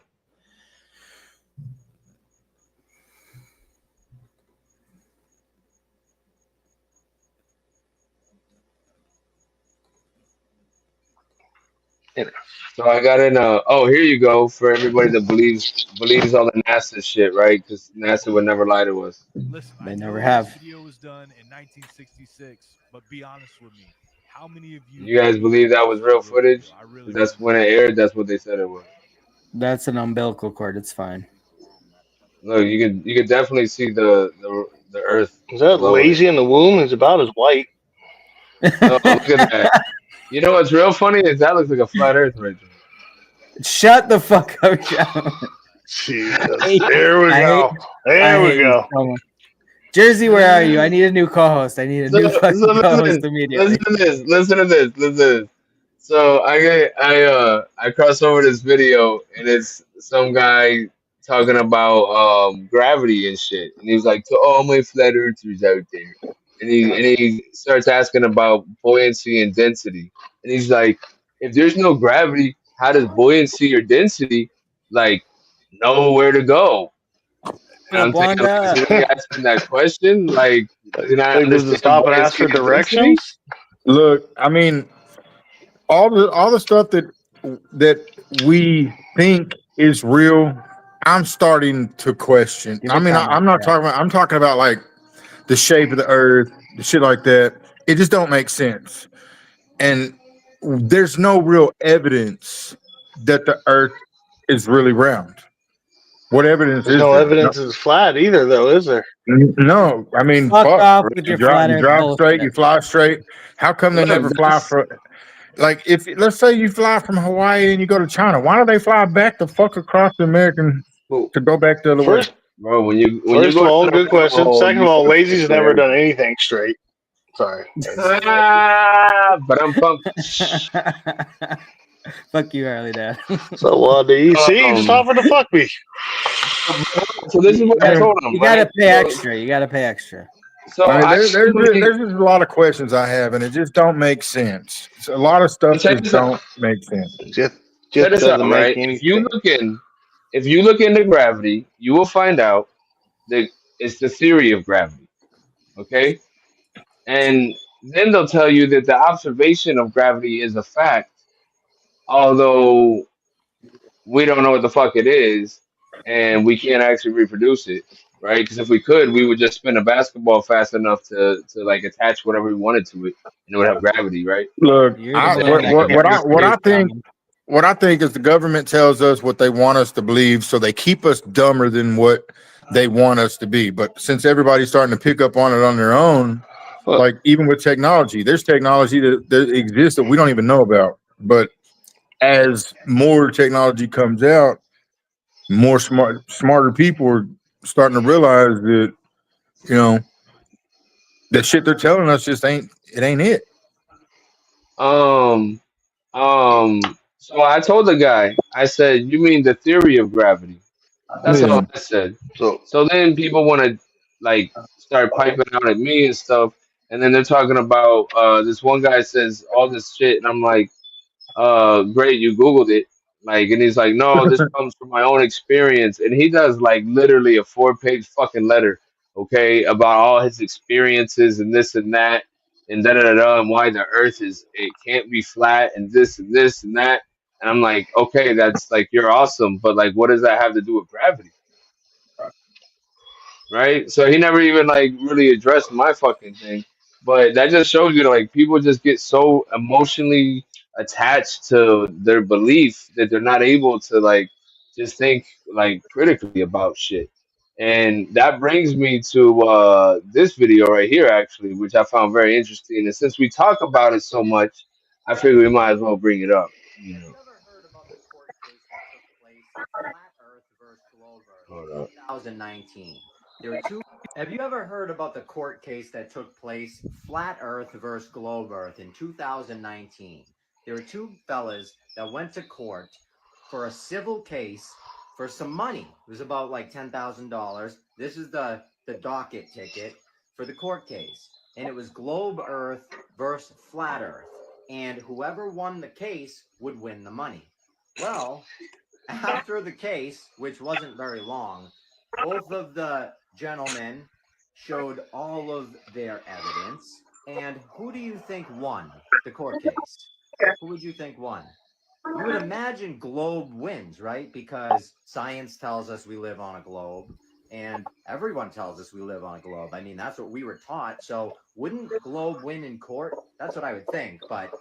So I got in oh, here you go for everybody that believes all the NASA shit, right? Because NASA would never lie to us. Listen, They I know never have. This video was done in 1966, but be honest with me. How many of you? You guys believe that was real footage? I really That's when it aired. That's what they said it was. That's an umbilical cord. It's fine. Look, you could definitely see the Earth is that below it. lazy in the womb? Is about as white. No, look at that. You know what's real funny is that looks like a flat Earth right there. Shut the fuck up, John. Jesus. There we go. There we go. Jersey, where are you? I need a new co-host. I need a new fucking co-host immediately. Listen to this. So I cross over this video and it's some guy talking about gravity and shit, and he's like, to all my flat earthers out there, and he starts asking about buoyancy and density, and he's like, if there's no gravity, how does buoyancy or density like know where to go? I'm thinking, like, Wanda. is this guy asking that question? Like, does he not Like, does it understand stop and why it's ask for being sent to me? directions? Look, I mean, all the stuff that we think is real, I'm starting to question. Give I it mean, time, I'm not yeah. talking about. I'm talking about like the shape of the Earth, the shit like that. It just don't make sense, and there's no real evidence that the Earth is really round. What evidence There's is no there? No, evidence it's flat either, though, is there? no. I mean, Fuck fuck. off with your flat You earth drive straight, you bullshit. fly straight. How come they Look, never fly that's from? Like, if let's say you fly from Hawaii and you go to China, why do they fly back the fuck across the American well, to go back the other way? First, bro. When you first of go to all, the good North question. Pole, Second of you all, fucking Lazy's get never done everything. anything straight. Sorry. But I'm pumped. Fuck you, Harley Dad. So, do you see? He just Um, offered to fuck me. so this is what I told him, You right? gotta pay extra. You gotta pay extra. So I mean, I there's just a lot of questions I have, and it just don't make sense. So a lot of stuff check just this out. don't make sense. Just Check this out, doesn't make right? any sense. If you look into gravity, you will find out that it's the theory of gravity. Okay, and then they'll tell you that the observation of gravity is a fact, although we don't know what the fuck it is, and we can't actually reproduce it, right? Because if we could, we would just spin a basketball fast enough to like attach whatever we wanted to it, and it would have gravity, right? Look, You're saying that can't what I reproduce, think Tom. what I think is the government tells us what they want us to believe, so they keep us dumber than what they want us to be. But since everybody's starting to pick up on it on their own, Well, like even with technology, there's technology that exists that we don't even know about. But as more technology comes out, more smarter people are starting to realize that, you know, the shit they're telling us just ain't it. Um, so I told the guy, I said, "You mean the theory of gravity?" That's all Yeah. I said. so So then people want to like start piping out at me and stuff, and then they're talking about this one guy says all this shit, and I'm like, great, you Googled it. Like, and he's like, no, this comes from my own experience. And he does like literally a 4-page fucking letter, okay, about all his experiences and this and that and da da da da and why the earth it can't be flat and this and that. And I'm like, okay, that's like you're awesome, but like what does that have to do with gravity? Right? So he never even like really addressed my fucking thing. But that just shows you like people just get so emotionally attached to their belief that they're not able to like just think like critically about shit. And that brings me to this video right here actually, which I found very interesting. And since we talk about it so much, I figure we might as well bring it up, you Have know. you ever heard about the court case that took place, Flat Earth versus Globe Earth, Hold in up. 2019? There were two. Have you ever heard about the court case that took place, Flat Earth versus Globe Earth, in 2019? There were two fellas that went to court for a civil case for some money. It was about like $10,000. This is the docket ticket for the court case, and it was Globe Earth versus Flat Earth, and whoever won the case would win the money. Well, after the case, which wasn't very long, both of the gentlemen showed all of their evidence. And who do you think won the court case? Who would you think won? You would imagine Globe wins, right? Because science tells us we live on a globe, and everyone tells us we live on a globe. I mean, that's what we were taught. So wouldn't Globe win in court? That's what I would think, but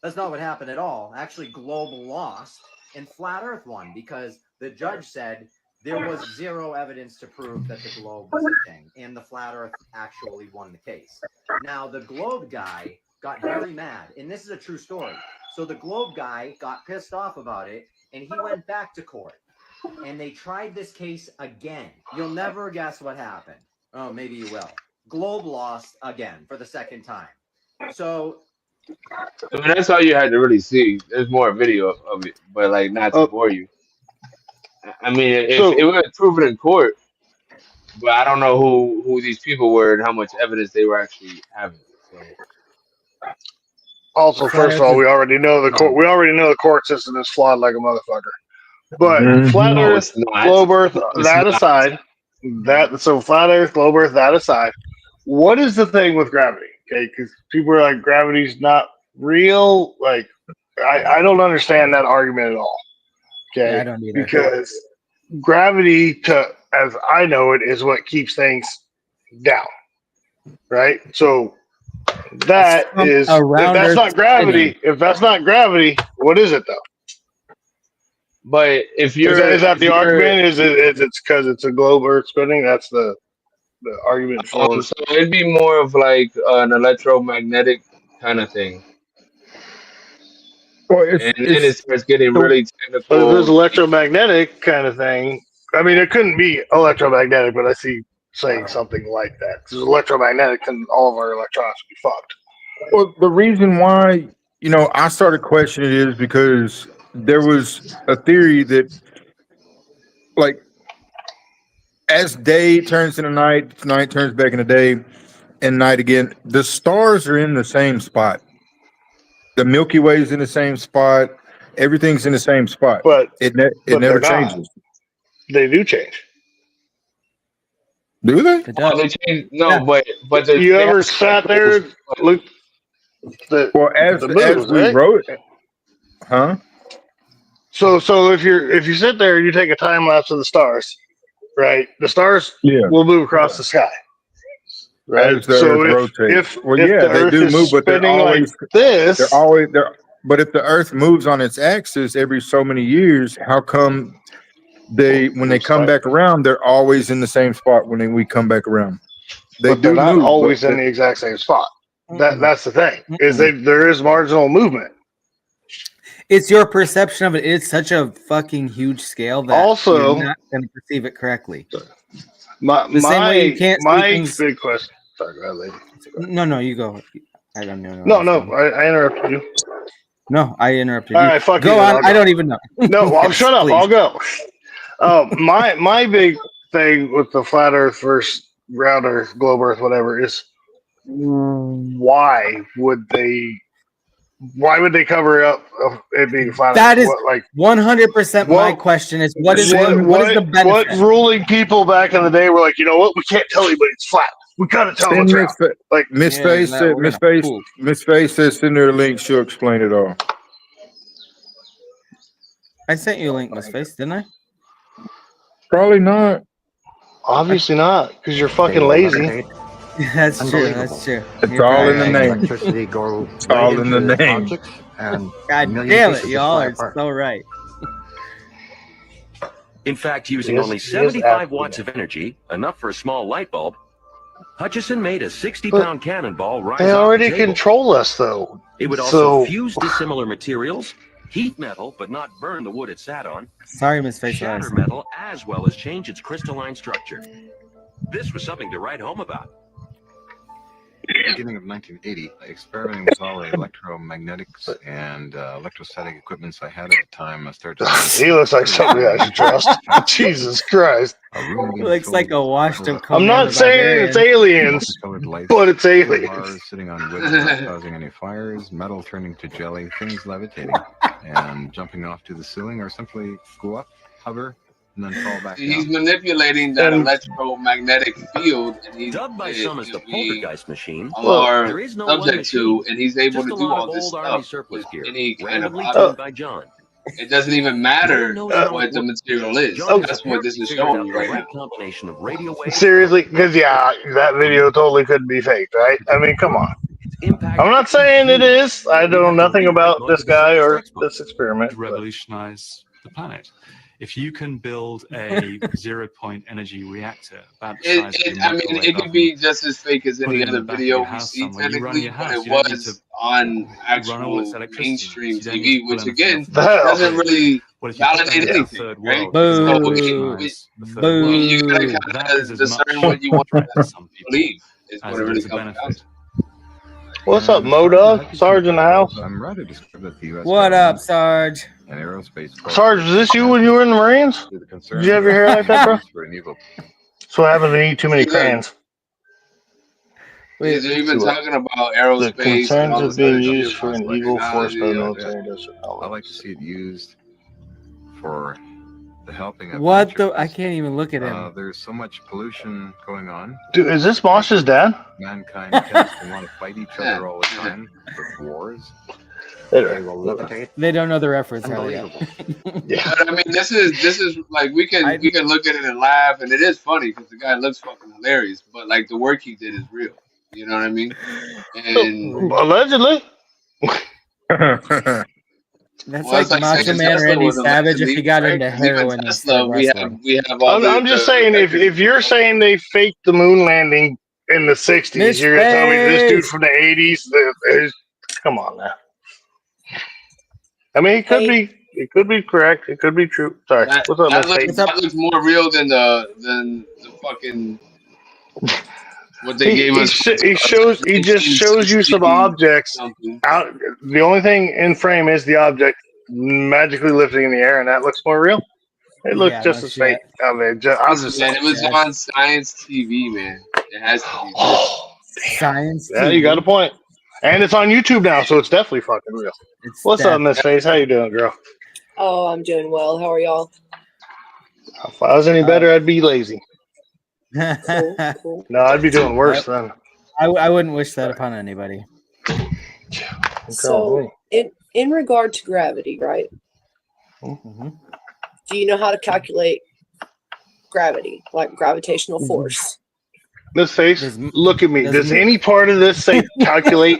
that's not what happened at all. Actually, Globe lost and Flat Earth won because the judge said there was zero evidence to prove that the globe was a thing, and the Flat Earth actually won the case. Now, the Globe guy got very mad, and this is a true story. So the Globe guy got pissed off about it, and he went back to court. And they tried this case again. You'll never guess what happened. Oh, maybe you will. Globe lost again for the second time. So I mean, that's all you had to really see. There's more video of it, but like not to bore you. I mean, if it so was proven in court, but I don't know who these people were and how much evidence they were actually having. So But also, flat first of Earth all, is we already know the court. wrong. We already know the court system is flawed like a motherfucker. But Mhm. Flat no, Earth, it's not. Globe Earth, It's that not. aside, So flat Earth, globe Earth, that aside, what is the thing with gravity? Okay, because people are like, gravity's not real. Like, I don't understand that argument at all. Okay, Yeah, I don't either. Because gravity, as I know it, is what keeps things down. Right. So that is, if that's not gravity, what is it though? But if you're, is that the argument? Is it's because it's a globe Earth spinning? That's the argument for. so it'd be more of like an electromagnetic kind of thing. Well, And then it starts getting really But if technical. there's electromagnetic kind of thing, I mean, it couldn't be electromagnetic, but I see saying something like that. Because electromagnetic, and all of our electrons would be fucked. Well, the reason why, I started questioning it is because there was a theory that, like, as day turns into night, night turns back into day, and night again, the stars are in the same spot. The Milky Way is in the same spot. Everything's in the same spot. But it never changes. They do change. Do they? Oh, they change. No, but you ever sat there, look? Well, as we wrote, huh? So if you sit there and you take a time lapse of the stars, right? The stars will move across the sky. Right. As the Earth rotates. If the Earth do is move, but they're spinning always like this. They're always there. But if the Earth moves on its axis every so many years, how come when they come back around, they're always in the same spot when we come back around? They're not always in the exact same spot. That's the thing. Is there is marginal movement. It's your perception of it. It's such a fucking huge scale that also you're not going to perceive it correctly. The same way you can't see things. Big question. Sorry, go ahead, lady. No, you go. I don't know. No, I interrupted you. No, I interrupted you. All right, fuck go you. on. I don't even know. No, well, shut up. I'll go. My big thing with the flat Earth versus round Earth, globe Earth, whatever, is why would they cover up it being flat? That is 100% my question. Is what is the benefit? What ruling people back in the day were like? You know what? We can't tell anybody it's flat. We gotta tell them it's round. Like Miss Face says send her a link. She'll explain it all. I sent you a link, Miss Face, didn't I? Probably not. Obviously not, because you're fucking lazy. That's true. That's true. It's all in the name. Electricity go it's all in the name. Objects and God damn it, y'all are so right. In fact, using only 75 watts of energy, enough for a small light bulb, Hutchison made a 60-pound cannonball rise They off already the table. control us, though. It would also fuse dissimilar materials, heat metal but not burn the wood it sat on, Sorry, Miss Face. shatter metal, as well as change its crystalline structure. This was something to write home about. At the beginning of 1980, I experimented with all the electromagnetics and electrostatic equipments I had at the time. I started to he looks like somebody I should trust. Jesus Christ. Looks like a washed up. I'm not saying it's aliens, but it's aliens. Bars sitting on wood not causing any fires, metal turning to jelly, things levitating and jumping off to the ceiling, or simply go up, hover, and then fall back He's down. manipulating that electromagnetic field, and he's dubbed by some as the poltergeist machine. There is no subject to, and he's able to do all this stuff with any kind of object. By John. It doesn't even matter what the material is. That's what this is showing you right now. Combination of radio waves. Seriously, because that video totally couldn't be faked, right? I mean, come on. I'm not saying it is. I know nothing about this guy or this experiment. Revolutionize the planet. If you can build a 0-point energy reactor, about the size of your microwave it could oven, be just as fake as any other video we see technically, but it was on actual mainstream TV, which again doesn't really validate anything, right? So you gotta kind of discern what you want to believe is what it really comes down to. What's up, Mo-Dog? Sarge in the house? I'm rather described that the U.S. What up, Sarge? And aerospace. Sarge, was this you when you were in the Marines? Did you have your hair like that, bro? So what happens when you eat too many crayons? Wait, they're even talking about aerospace. The concerns of being used for an evil force by the military. I like to see it used for the helping of What nature the? I is, can't even look at him. there's so much pollution going on. Dude, is this Mosh's dad? Mankind tends to want to fight each other all the time with wars. They will levitate. They don't know the reference. Unbelievable. Yeah. But I mean, this is like we can look at it and laugh, and it is funny because the guy looks fucking hilarious. But like the work he did is real. You know what I mean? And Allegedly. That's well, like it's like Macho saying Man Tesla Randy was Savage if he allegedly got right. into 'Cause even heroin instead of Tesla, we wrestling. have all I'm just saying, if you're saying they faked the moon landing in the 60s, Miss you're gonna tell me this dude Face! from the 80s is, come on now. I mean, it could be correct, it could be true. Sorry, that what's up, Miss Face? that looks more real than the fucking what they gave us. He just shows you some 1960 objects something. out. The only thing in frame is the object magically lifting in the air, and that looks more real. It looks Yeah, just no as shit. fake. I mean, I'm just Man, saying. it was on Science TV, man. It has to be real. Science Yeah, TV. you got a point. And it's on YouTube now, so it's definitely fucking real. What's up, Miss Face? How you doing, girl? Oh, I'm doing well. How are y'all? If I was any better, I'd be lazy. Cool. No, I'd be doing worse then. I wouldn't wish that upon anybody. So, in regard to gravity, right? Mm-hmm. Do you know how to calculate gravity, like gravitational force? Miss Face, look at me. Does any part of this say calculate?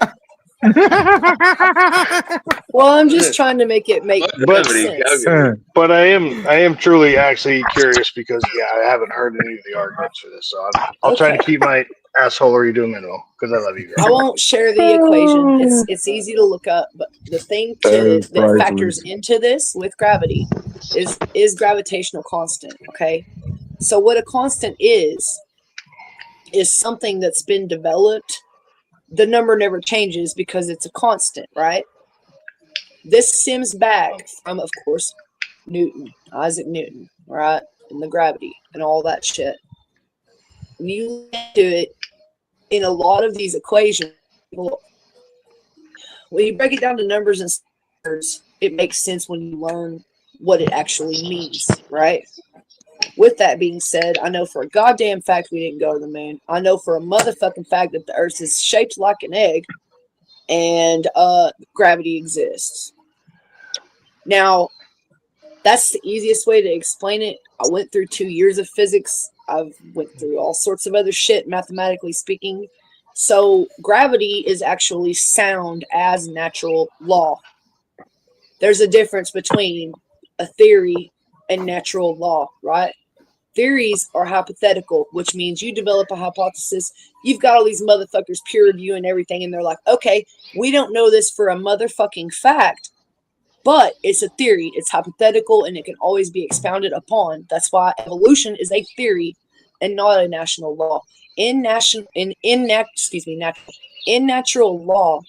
Well, I'm just trying to make it make sense. But I am truly actually curious because I haven't heard any of the arguments for this, so I'll try to keep my assholery to a minimum because I love you guys. I won't share the equation. It's easy to look up, but the thing that factors into this with gravity is gravitational constant. Okay, so what a constant is something that's been developed. The number never changes because it's a constant, right? This stems back from, of course, Isaac Newton, right? And the gravity and all that shit. When you do it in a lot of these equations, when you break it down to numbers and words, it makes sense when you learn what it actually means, right? With that being said, I know for a goddamn fact we didn't go to the moon. I know for a motherfucking fact that the Earth is shaped like an egg and gravity exists. Now, that's the easiest way to explain it. I went through 2 years of physics. I've went through all sorts of other shit, mathematically speaking. So gravity is actually sound as natural law. There's a difference between a theory and natural law, right? Theories are hypothetical, which means you develop a hypothesis. You've got all these motherfuckers peer reviewing everything, and they're like, okay, we don't know this for a motherfucking fact, but it's a theory. It's hypothetical, and it can always be expounded upon. That's why evolution is a theory and not a national law. In natural law,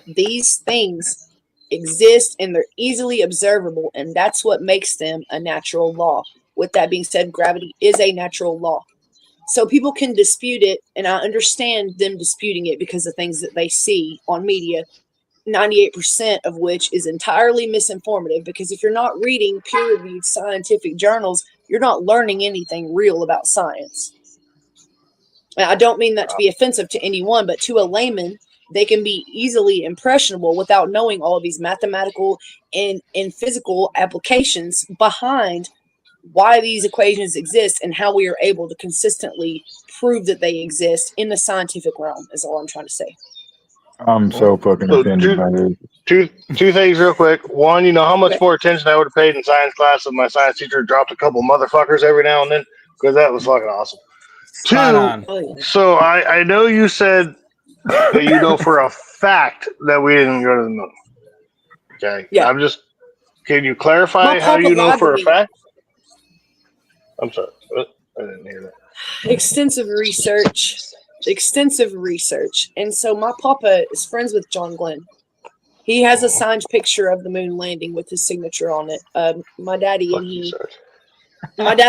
these things exist and they're easily observable, and that's what makes them a natural law. With that being said, gravity is a natural law. So people can dispute it, and I understand them disputing it because of things that they see on media, 98% of which is entirely misinformative, because if you're not reading peer-reviewed scientific journals, you're not learning anything real about science. And I don't mean that to be offensive to anyone, but to a layman, they can be easily impressionable without knowing all of these mathematical and physical applications behind why these equations exist and how we are able to consistently prove that they exist in the scientific realm, is all I'm trying to say. I'm so fucking offended by this. Two things real quick. One, you know how much more attention I would have paid in science class if my science teacher dropped a couple motherfuckers every now and then, because that was fucking awesome. Two, so I know you said that you know for a fact that we didn't go to the moon. Okay. Yeah. Can you clarify how you know for a fact? I'm sorry. I didn't hear that. Extensive research. And so my papa is friends with John Glenn. He has a signed picture of the moon landing with his signature on it. My dad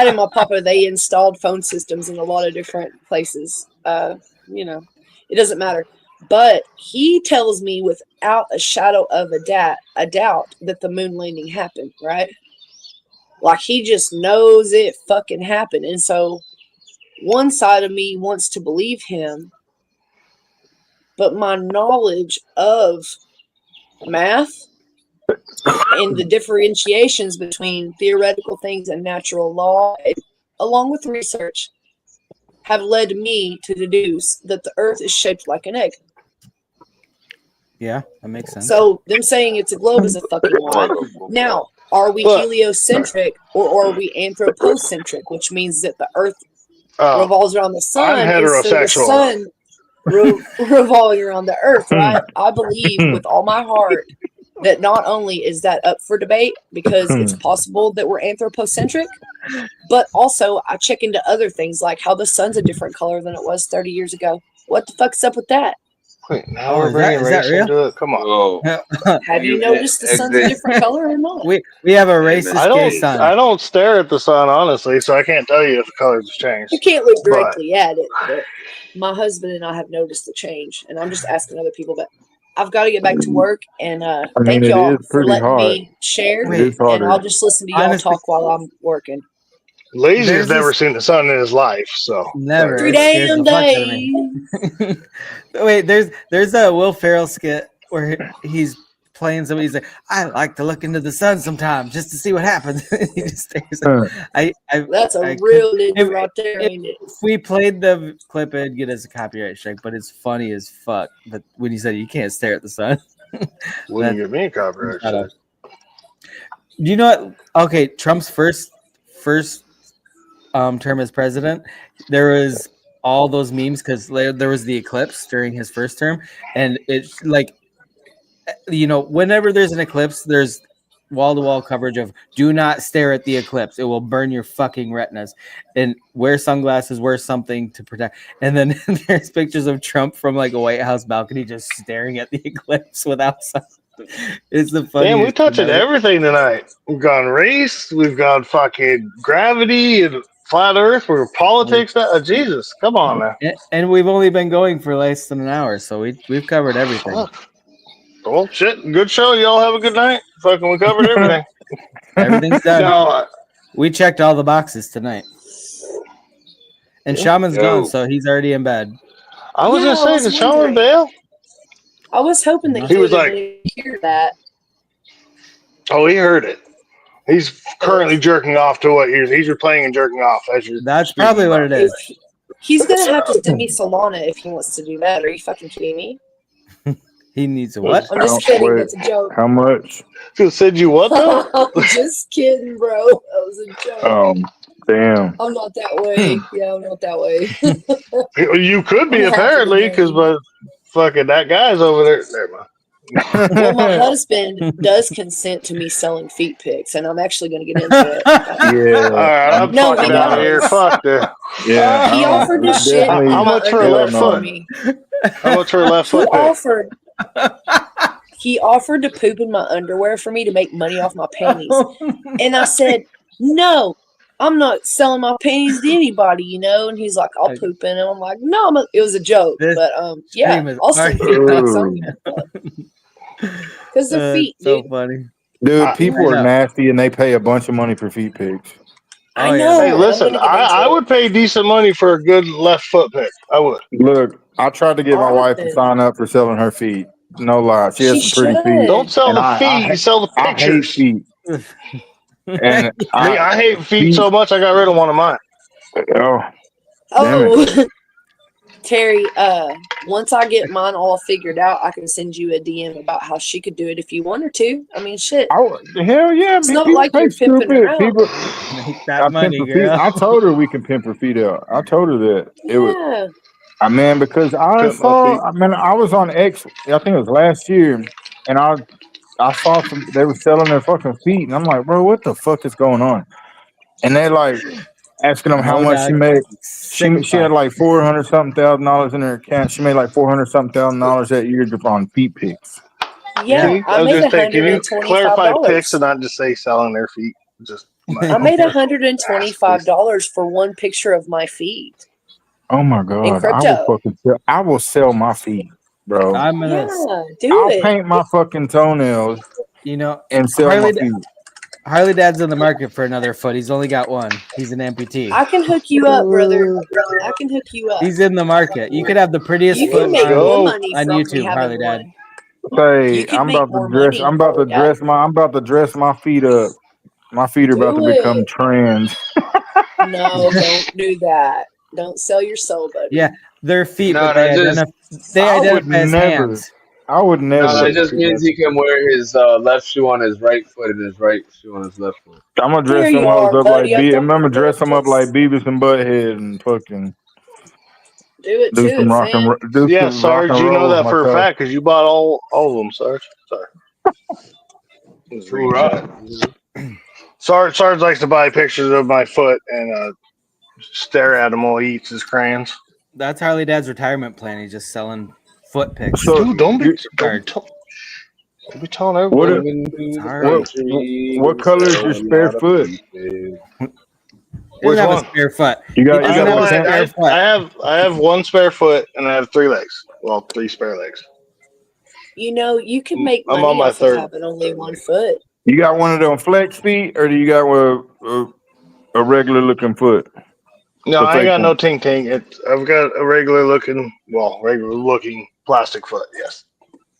and my papa, they installed phone systems in a lot of different places. It doesn't matter. But he tells me without a shadow of a doubt that the moon landing happened, right? Like he just knows it fucking happened. And so one side of me wants to believe him, but my knowledge of math and the differentiations between theoretical things and natural law, along with research, have led me to deduce that the earth is shaped like an egg. Yeah, that makes sense. So them saying it's a globe is a fucking lie. Now, are we heliocentric or are we anthropocentric, which means that the earth revolves around the sun I'm instead of the heterosexual. sun revolving around the earth, right? I believe with all my heart that not only is that up for debate because it's possible that we're anthropocentric, but also I check into other things like how the sun's a different color than it was 30 years ago. What the fuck's up with that? Wait, now we're bringing race into it. Come on. Have you noticed the sun's a different color or not? We have a racist gay sun. I don't stare at the sun honestly, so I can't tell you if the colors have changed. You can't look directly at it, but my husband and I have noticed the change, and I'm just asking other people. But I've got to get back to work, and thank y'all for letting me share. And I'll just listen to y'all talk while I'm working. Lazy has never seen the sun in his life, so never 3 damn days. Wait, there's a Will Ferrell skit where he's playing somebody. He's like, I like to look into the sun sometimes just to see what happens. He just stares at That's a real ninja right there, ain't it? If we played the clip, it'd get us a copyright strike, but it's funny as fuck. But when you said you can't stare at the sun, wouldn't give me a copyright strike. Do you know what? Okay, Trump's first term as president, there was all those memes because there was the eclipse during his first term, and it's like, you know, whenever there's an eclipse, there's wall-to-wall coverage of do not stare at the eclipse, it will burn your fucking retinas, and wear sunglasses, wear something to protect. And then there's pictures of Trump from like a White House balcony just staring at the eclipse without something. It's the funniest. Damn, we touched everything tonight. We've gone race, we've gone fucking gravity and flat earth, we're politics. Jesus, come on now. And we've only been going for less than an hour, so we've covered everything. Well, shit, good show. Y'all have a good night. Fucking, we covered everything. Everything's done. No, we checked all the boxes tonight. And Shaman's gone, so he's already in bed. I was gonna say, did Shaman bail? I was hoping that he was like, hear that. Oh, he heard it. He's currently jerking off to what he's replaying and jerking off as you're. That's probably what it is. He's gonna have to send me Solana if he wants to do that. Are you fucking kidding me? He needs a what? I'm just kidding. That's a joke. How much? Gonna send you what though? I'm just kidding, bro. That was a joke. Damn. I'm not that way. Yeah, I'm not that way. You could be apparently, because fucking that guy's over there. Never mind. Well, my husband does consent to me selling feet pics, and I'm actually going to get into it. Yeah. All right, I'm fucking out of here. Fuck that. Yeah. He offered to shit. How much for a left foot? How much for a left foot? He offered to poop in my underwear for me to make money off my panties, and I said no. I'm not selling my panties to anybody, you know. And he's like, "I'll poop in them." I'm like, "No, it was a joke." But yeah, I'll sell feet pics on you because the feet, so funny, dude. People are nasty, and they pay a bunch of money for feet pics. I know. Hey, listen, I would pay decent money for a good left foot pic. I would. Look, I tried to get my wife to sign up for selling her feet. No lie, she has some pretty feet. Don't sell the feet; you sell the pictures. I hate feet. And I hate feet so much I got rid of one of mine. Oh, Terry, once I get mine all figured out, I can send you a DM about how she could do it if you want her to. I mean, shit. Hell yeah. It's not like you're pimping her out. Make that money, girl. I told her we can pimp her feet out. I told her that. It was, because I was on X, I think it was last year, and I saw they were selling their fucking feet, and I'm like, bro, what the fuck is going on? And they're like asking them how much she made. She had like $400,000 in her account. She made like $400,000 that year just on feet pics. Yeah, I was just saying, can you clarify pics and not just say selling their feet? I made $125 for one picture of my feet. Oh my god! I will sell my feet, bro. I'll paint my fucking toenails, you know, and sell my feet. Harley Dad's in the market for another foot. He's only got one. He's an amputee. I can hook you up, brother. I can hook you up. He's in the market. You could have the prettiest You foot can make more money on from me YouTube, having Harley Dad. one. You Say, can I'm make about to more dress. money. I'm about to dress my. I'm about to dress my feet up. My feet are about to Do become it. trans. No, don't do that. Don't sell your soul, buddy. Yeah, they're feet, No, but they that just identify as hands. I would no, never. that just means he can wear his left shoe on his right foot and his right shoe on his left foot. I'm gonna dress There them you up are, like buddy. I I'm thought gonna dress them up like just Beavis and Butthead and fucking do it do to some it, rock fam. and do Yeah, some rock Sarge, and you know roll with that for a myself. fact because you bought all of them, Sarge. Sorry. Just reading that. Sarge likes to buy pictures of my foot and stare at him while he eats his crayons. That's Harley Dad's retirement plan. He's just selling foot pics. So Dude, don't be Sarge. telling everybody. Moving through the Sorry. country, What color is your selling a spare lot of foot? pieces. He doesn't Which have one? a spare foot. You got- He you doesn't got have a the spare foot. I have one spare foot and I have 3 legs. Well, 3 spare legs. You know, you can make I'm money on my off of third having only one foot. You got one of them flex feet, or do you got a regular looking foot? No, The I ain't fake got no one. ting ting. I've got a regular looking plastic foot, yes.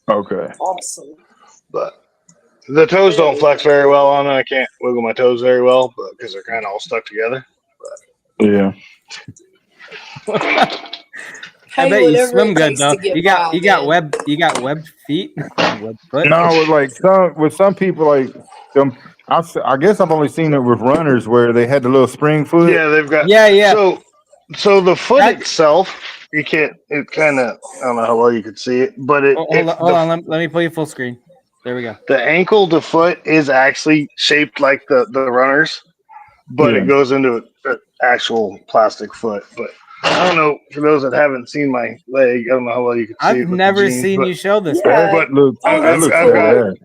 Okay. Awesome. But the toes don't flex very well on it. I can't wiggle my toes very well, but because they're kind of all stuck together. Yeah. I Hey, bet you whatever swim it good takes though. to get You got by, you got webbed feet, webbed foot. No, with some people like them. I guess I've only seen it with runners where they had the little spring foot. Yeah, they've got. Yeah. So the foot itself, you can't. It kind of. I don't know how well you could see it, but Hold on. Let me pull you full screen. There we go. the ankle to foot is actually shaped like the runners, but Yeah. it goes into an actual plastic foot. But I don't know, for those that haven't seen my leg, I don't know how well you can see I've it with never the jeans, seen but, you show this. Yeah. but that's I've cool. got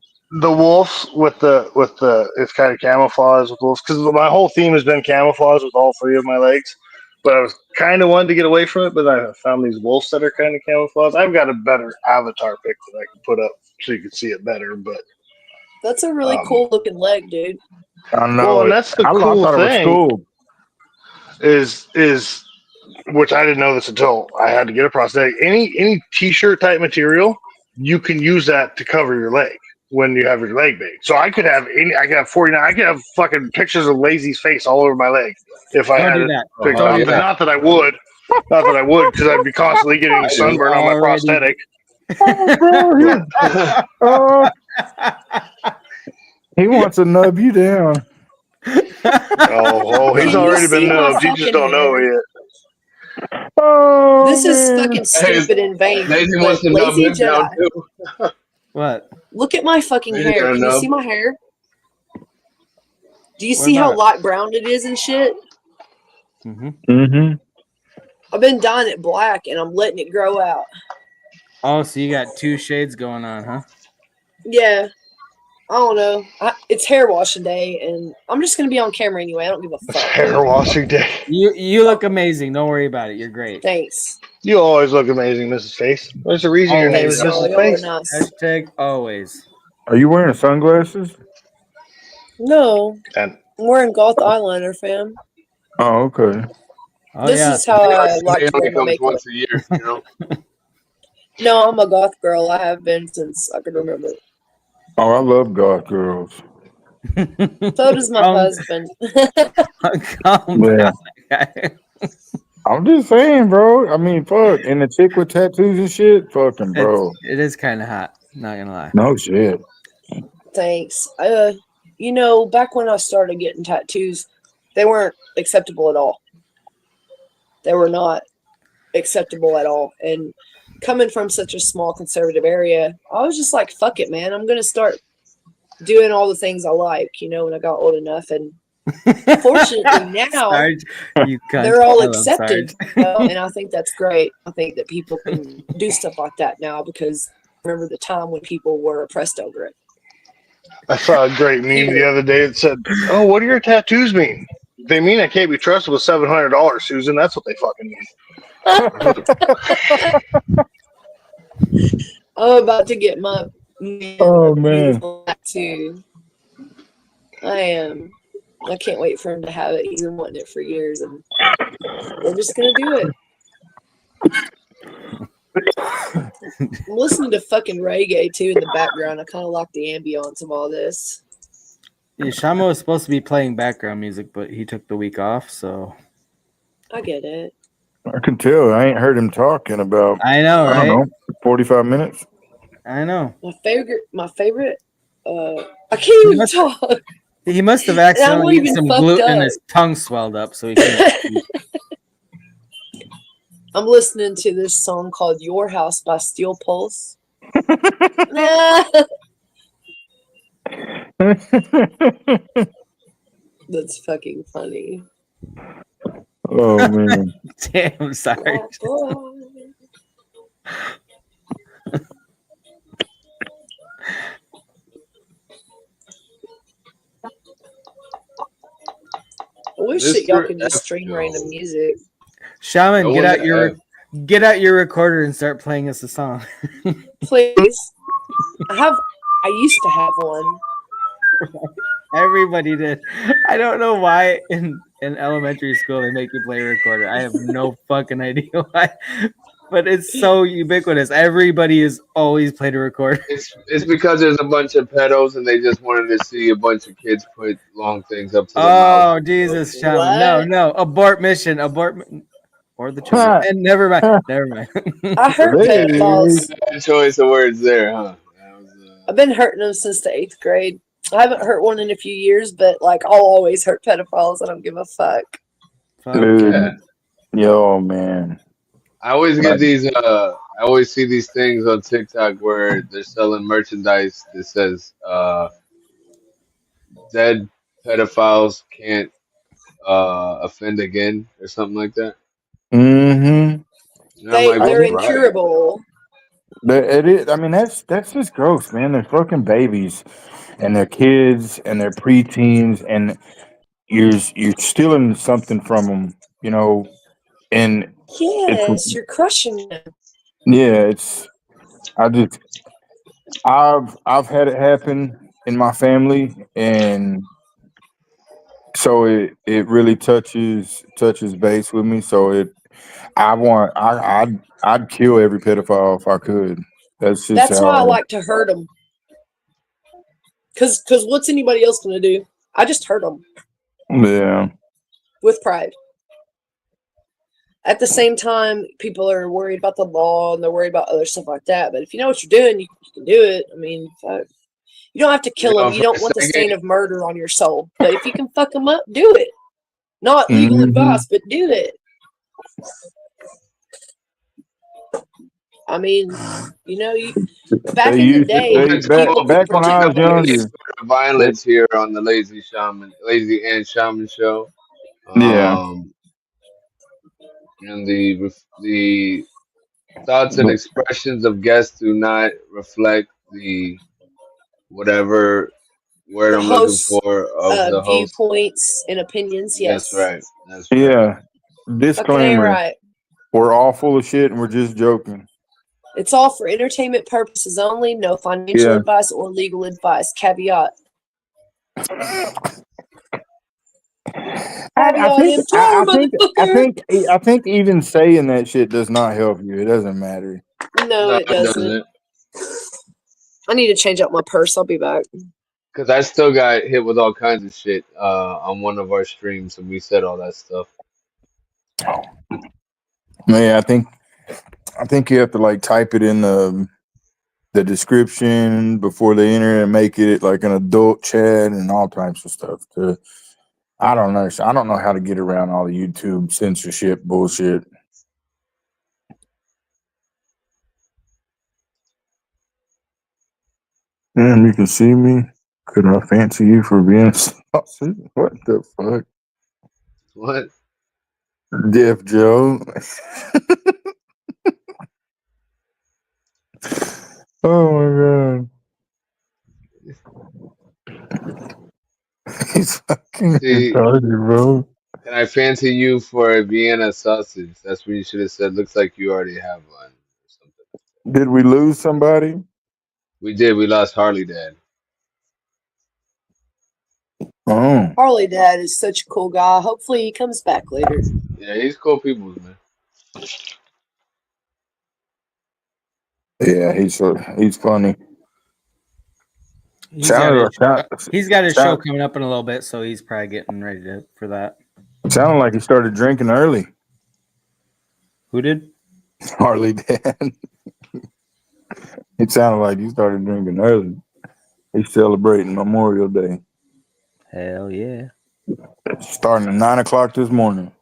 the wolves with the it's kind of camouflage with wolves because my whole theme has been camouflage with all 3 of my legs. But I was kind of wanting to get away from it, but I found these wolves that are kind of camouflage. I've got a better avatar pic that I can put up so you can see it better. But That's a really cool looking leg, dude. I know. well, and that's the I cool thought it was thing cool. is which I didn't know this until I had to get a prosthetic. Any t-shirt type material, you can use that to cover your leg when you have your leg big. So I could have 49. I could have fucking pictures of Lazy's face all over my leg if I Don't had do it that. picked Don't out. do But that. not that I would, because I'd be constantly getting sunburn on my prosthetic. Oh, he wants to nub you down. Oh, he's Can you already been see my nubbed. You just fucking don't know hair? yet. Oh, This is man. fucking stupid in vain. Lazy But wants to nub Lazy him down Jedi, too. What? look at my fucking Lazy hair. got a Can you nub. see my hair? Do you What see how about it? light brown it is and shit? Mm-hmm. I've been dyeing it black and I'm letting it grow out. Oh, so you got 2 shades going on, huh? Yeah. I don't know. It's hair washing day, and I'm just gonna be on camera anyway. I don't give a fuck. Hair washing day. You look amazing. Don't worry about it. You're great. Thanks. You always look amazing, Mrs. Face. There's a reason your name is Thanks, y'all. Mrs. Y'all are Face. nice. Hashtag always. Are you wearing sunglasses? No, And I'm wearing goth eyeliner, fam. Oh, okay. Oh, This yeah. is how I like It to wear only my comes makeup. once a year, you know. No, I'm a goth girl. I have been since I can remember. Oh, I love goth girls. So does my husband. Calm Yeah. down. I'm just saying, bro. I mean, fuck. And the chick with tattoos and shit, fucking bro. It is kind of hot. Not gonna lie. No shit. Thanks. You know, back when I started getting tattoos, they weren't acceptable at all. They were not acceptable at all. And coming from such a small conservative area, I was just like, fuck it, man. I'm going to start doing all the things I like, you know, when I got old enough. And fortunately now Sarge, you cunt. they're all I love accepted. Sarge. You know, and I think that's great. I think that people can do stuff like that now because I remember the time when people were oppressed over it. I saw a great meme the other day that said, "Oh, what do your tattoos mean? They mean I can't be trusted with $700, Susan. That's what they fucking mean." I'm about to get my Oh man. tattoo. I am. I can't wait for him to have it. He's been wanting it for years, and we're just gonna do it. I'm listening to fucking reggae too in the background. I kind of like the ambiance of all this. Yeah, Shama was supposed to be playing background music, but he took the week off, so I get it. I can tell. I ain't heard him talk in about, I know, I don't right? know, 45 minutes. I know. My favorite. I can't even talk. He must have And I'm accidentally not eaten even some fucked gluten and up. his tongue swelled up, so he couldn't speak. I'm listening to this song called "Your House" by Steel Pulse. That's fucking funny. Oh man. Damn, sorry. I wish that y'all could just stream random music. Shaman, No get one's out your recorder and start playing us a song. Please. I used to have one. Everybody did. I don't know why in elementary school they make you play a recorder. I have no fucking idea why. But it's so ubiquitous. Everybody has always played a recorder. It's because there's a bunch of pedos and they just wanted to see a bunch of kids put long things up to their mouths. Oh, Jesus, Shaman. No. Abort mission. Or the children. And never mind. I heard pedophiles. Choice of words there, huh? I've been hurting them since the 8th grade. I haven't hurt one in a few years, but like I'll always hurt pedophiles. I don't give a fuck. Yeah. Yo, man. I always get these. I always see these things on TikTok where they're selling merchandise that says "dead pedophiles can't offend again" or something like that. Mm-hmm. And I'm like, They're well, right. incurable. It is. I mean, that's just gross, man. They're fucking babies, and they're kids, and they're preteens, and you're stealing something from them, you know. And Yes, you're crushing them. yeah, I've had it happen in my family, and so it really touches base with me. So I'd kill every pedophile if I could. That's just That's why I how. like to hurt them. Cause what's anybody else gonna do? I just hurt them Yeah. with pride. At the same time, people are worried about the law and they're worried about other stuff like that. But if you know what you're doing, you can do it. I mean, fuck. You don't have to kill them. You For a don't want the second, stain of murder on your soul. But if you can fuck them up, do it. Not legal advice, but do it. I mean, back in the day, people back when I was younger. Violence here on the Lazy and Shaman Show. Yeah. And the thoughts and expressions of guests do not reflect the whatever word the I'm looking hosts' for of the host. viewpoints and opinions. Yes, That's right. That's right. Yeah. Fucking Disclaimer. right. We're all full of shit and we're just joking. It's all for entertainment purposes only. No financial Yeah. advice or legal advice. Caveat. I think even saying that shit does not help you. It doesn't matter. No, it doesn't. I need to change out my purse. I'll be back. Because I still got hit with all kinds of shit on one of our streams, and we said all that stuff. Man, I think you have to like type it in the description before they enter and make it like an adult chat and all types of stuff. I don't know. I don't know how to get around all the YouTube censorship bullshit. And you can see me. Could I fancy you for being sausage? What the fuck? What? Deaf Joe. Oh my god. He's fucking retarded, bro. Can I fancy you for a Vienna sausage? That's what you should have said. Looks like you already have one. Did we lose somebody? We did. We lost Harley Dad. Oh. Harley Dad is such a cool guy. Hopefully he comes back later. Yeah, he's cool people, man. Yeah, he's funny. He's got his show coming up in a little bit, so he's probably getting ready for that. Sounded like he started drinking early. Who did? Harley Dad. It sounded like he started drinking early. He's celebrating Memorial Day. Hell yeah. Starting at 9 o'clock this morning.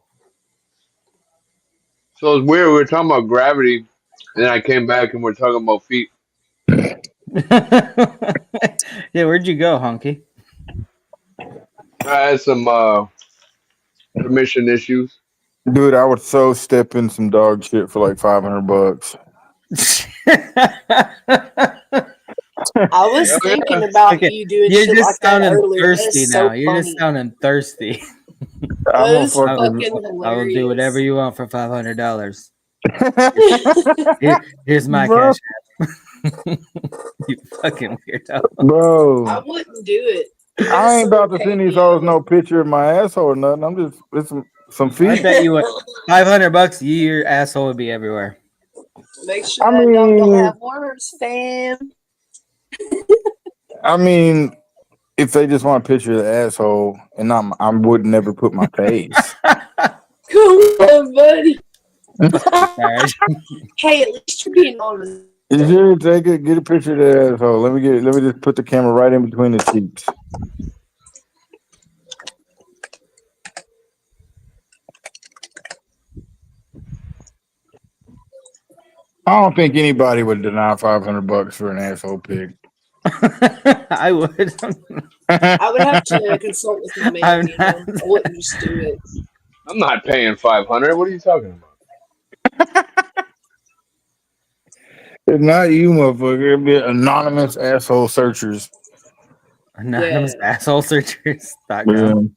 So it's weird. We were talking about gravity, and then I came back and we're talking about feet. Yeah, where'd you go, Honky? I had some permission issues. Dude, I would so step in some dog shit for like $500. I was thinking about you doing You're shit just like that sounding earlier. That thirsty is now. so You're funny. just sounding thirsty. That is fucking I will do whatever hilarious. you want for $500. Here's my Bro. cash app. You fucking weirdo. Bro. I wouldn't do it. I ain't about to send these hoes no picture of my asshole or nothing. I'm just it's some feet. I bet you would. $500, your asshole would be everywhere. Make sure that dog don't have worms, fam. I mean, if they just want a picture of the asshole, and I would never put my face. Come on, buddy. Hey, at least you're being honest. You should take it, get a picture of the asshole. Let me just put the camera right in between the cheeks. I don't think anybody would deny $500 for an asshole pig. I would. I would have to consult with my man. You know, I wouldn't just do it. I'm not paying $500. What are you talking about? It's not you, motherfucker. It'd be anonymous asshole searchers. Anonymous asshole searchers. .com.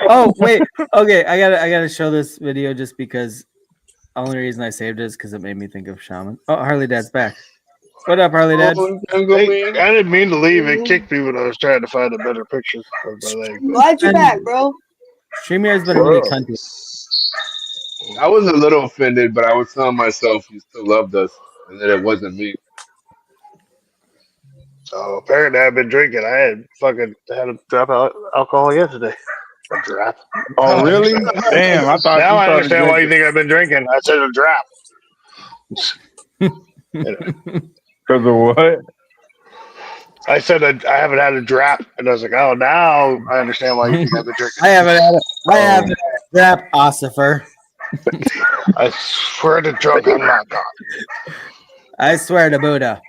Oh wait, okay. I gotta show this video just because. Only reason I saved it is because it made me think of Shaman. Oh, Harley Dad's back. What up, Harley Dad? I didn't mean to leave. It kicked me when I was trying to find a better picture of my leg. Glad you're back, bro. StreamYard's been really cunty. I was a little offended, but I was telling myself you still loved us and that it wasn't me. So apparently I've been drinking. I had a drop alcohol yesterday. A drop. Oh, really? Damn, I thought now you I started understand why you drinking. think I've been drinking. I said a drop. Because of what? I said I haven't had a drop, and I was like, oh, now I understand why you think I've been drinking. I haven't had it. I haven't had a drop, Ossifer. I swear to drunk, I'm not God. I swear to Buddha.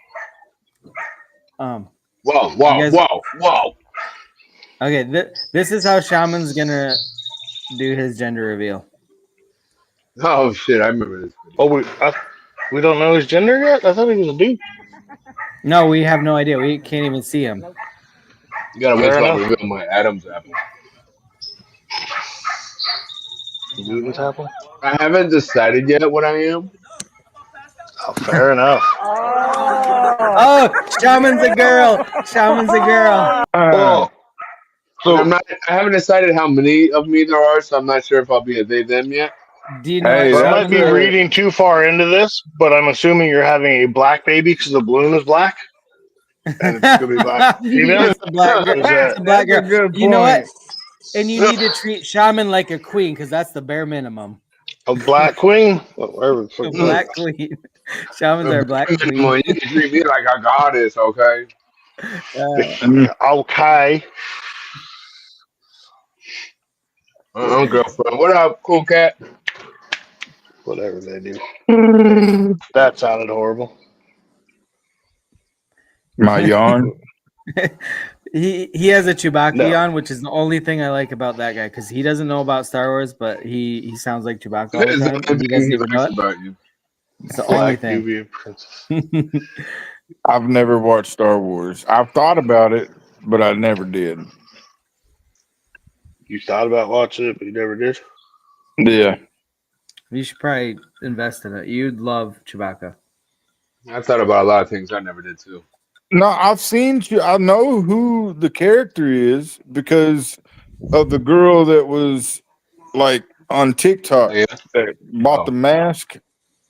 Whoa. Okay, this is how Shaman's gonna do his gender reveal. Oh shit, I remember this. Oh, we don't know his gender yet? I thought he was a dude. No, we have no idea. We can't even see him. You gotta wait till I reveal my Adam's apple. Newton's apple? I haven't decided yet what I am. Oh, fair enough. Oh, Shaman's a girl. Shaman's a girl. So I haven't decided how many of me there are, so I'm not sure if I'll be a they them yet. Do you know? I might be reading too far into this, but I'm assuming you're having a black baby because the balloon is black, and it's gonna be black female. It's a black girl. It's a black girl. You know what? And you need to treat Shaman like a queen because that's the bare minimum. A black queen? A black queen. Shaman's our black queen. You can treat me like a goddess, okay? Okay. Girlfriend. What up, cool cat? Whatever they do. That sounded horrible. My yawn. He has a Chewbacca yawn, which is the only thing I like about that guy because he doesn't know about Star Wars, but he sounds like Chewbacca all the time. And he doesn't even know it. About you. It's the only thing. I've never watched Star Wars. I've thought about it, but I never did. You thought about watching it, but you never did? Yeah. You should probably invest in it. You'd love Chewbacca. I thought about a lot of things I never did too. No, I've seen you. I know who the character is because of the girl that was like on TikTok Oh, yeah. that bought the mask,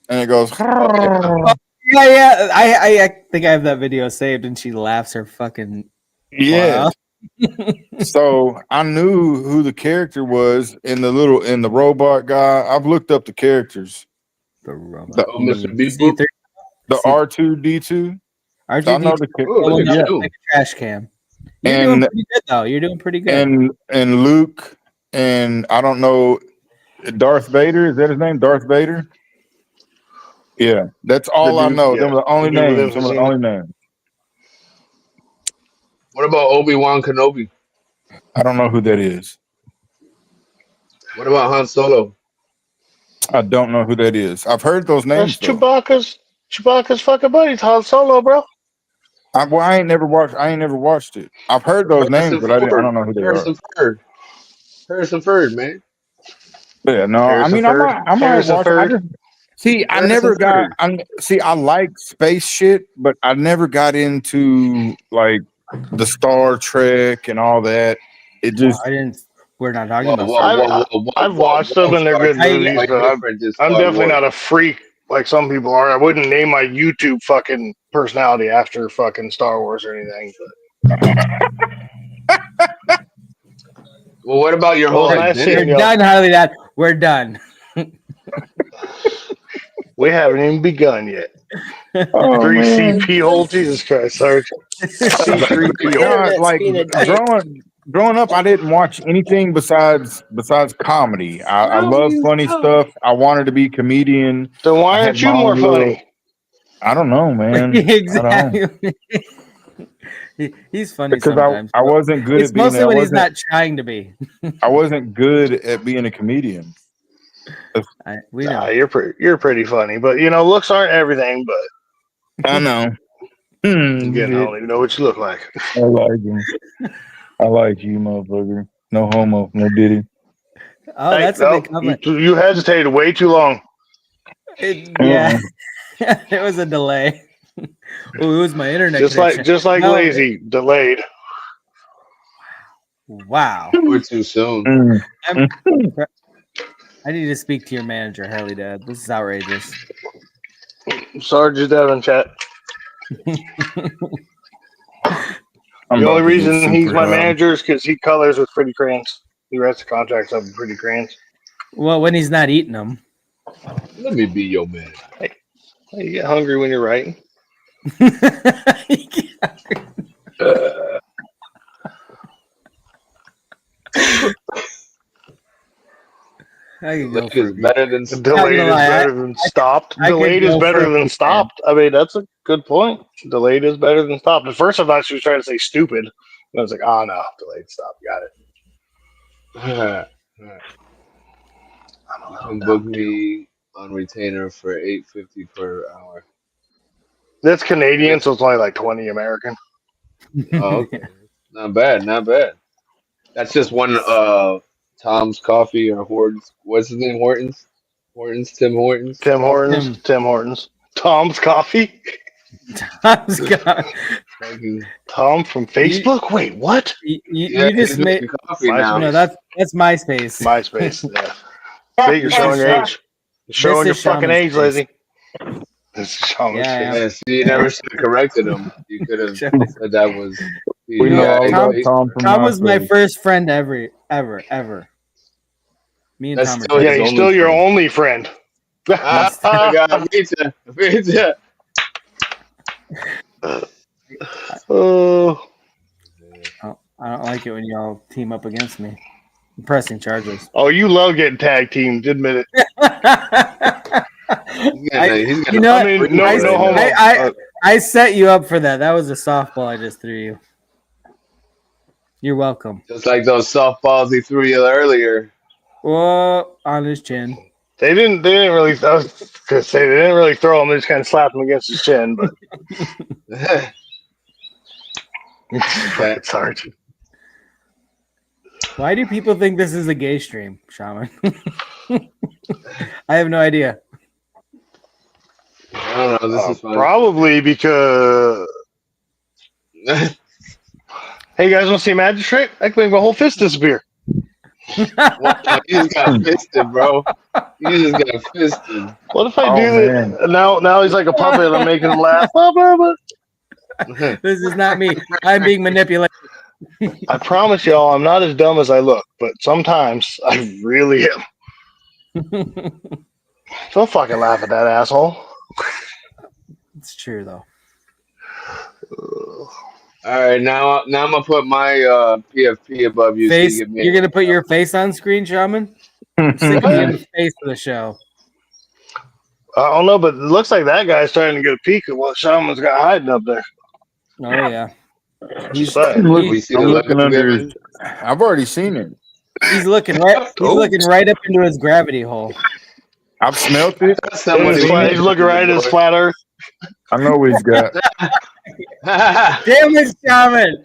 and it goes. Oh, yeah. Yeah. I think I have that video saved, and she laughs her fucking Yes. So I knew who the character was in the robot guy. I've looked up the characters. The robot. Oh, Mr. Beep Boop. The R2D2. I know R2D2 the rolling up yeah. like a trash can. You're doing pretty good though. You're doing pretty good. And Luke and I don't know Darth Vader. Is that his name? Darth Vader. Yeah, that's all I know. Them are the only names. Some of the only names. What about Obi-Wan Kenobi? I don't know who that is. What about Han Solo? I don't know who that is. I've heard those names. That's Chewbacca's fucking buddy, Han Solo, bro. I ain't never watched it. I've heard those names, but I don't know who they are. Harrison Ford, man. Yeah, no. I mean, I might watch. I just see. I never got. I like space shit, but I never got into like the Star Trek and all that. It just. I didn't. We're not talking about. I've watched them and they're good movies, but I'm definitely not a freak like some people are. I wouldn't name my YouTube fucking personality after fucking Star Wars or anything. Well, what about your whole identity? We're done, Harley Dad. We're done. We haven't even begun yet. Oh, 3CP hole, Jesus Christ, Sarge. C3PO. Like growing up, I didn't watch anything besides comedy. I love funny stuff. I wanted to be a comedian. Then why aren't you more funny? I don't know, man. Exactly. He's funny because sometimes. I wasn't good it's at being. Mostly when he's not trying to be. I wasn't good at being a comedian. We know. You're pretty funny, but looks aren't everything. But I know. Again, I don't even know what you look like. I like you. I like you, motherfucker. No homo, no diddy. Oh, that's a big comment. You hesitated way too long. Yeah, it was a delay. Oh, it was my internet. Just like Lazy delayed. Wow. We're too soon. I need to speak to your manager, Harley Dad. This is outrageous. Sarge is dead in chat. The only reason he's my manager is because he colors with pretty crayons. He writes the contracts up with pretty crayons. Well, when he's not eating them. Let me be your man. Hey, you get hungry when you're writing. Delayed is better than stopped. Delayed is better than stopped. I mean, that's a good point. Delayed is better than stopped. At first, I thought she was trying to say stupid. And I was like, oh, no. Delayed, stop. Got it. You can book me on retainer for $8.50 per hour. That's Canadian, so it's only like 20 American. Oh, okay. Not bad. That's just one Tom's Coffee or Hortons. What's his name? Hortons? Tim Hortons. Tom's Coffee? Tom's Coffee. Tom from Facebook? Wait, what? You just made coffee now. No, that's MySpace. MySpace, yeah. See, you're showing your age. You're showing your fucking age, Lazy. This is Shaman Says. See, you never should have corrected him. You could have said that was. Tom was my first friend ever. Me and Tom. He's still your only friend. God, me too. Oh. I don't like it when y'all team up against me. I'm pressing charges. Oh, you love getting tag teamed. Admit it. I set you up for that. That was a softball I just threw you. You're welcome. Just like those softballs he threw you earlier. Well, on his chin. They didn't really. I was gonna say they didn't really throw him. They just kind of slapped him against his chin. But it's hard. Why do people think this is a gay stream, Shaman? I have no idea. I don't know. This is fun. Probably because Hey, you guys want to see a magic trick? I can make my whole fist disappear. Wow, you just got fisted, bro. You just got fisted. What if I Oh do man. that? Now he's like a puppet. I'm making him laugh. This is not me. I'm being manipulated. I promise y'all, I'm not as dumb as I look, but sometimes I really am. Don't fucking laugh at that asshole. It's true though. All right, now I'm gonna put my PFP above you. Face. So you You're gonna put your face on screen, Shaman. I'm sick of being the face of the show. I don't know, but it looks like that guy's trying to get a peek at what Shaman's got hiding up there. Oh yeah. I'm looking under his. I've already seen it. He's looking right. He's looking right up into his gravity hole. I've smelt it. He's looking right at his flat Earth. I know what he's got. Damn it, Shaman!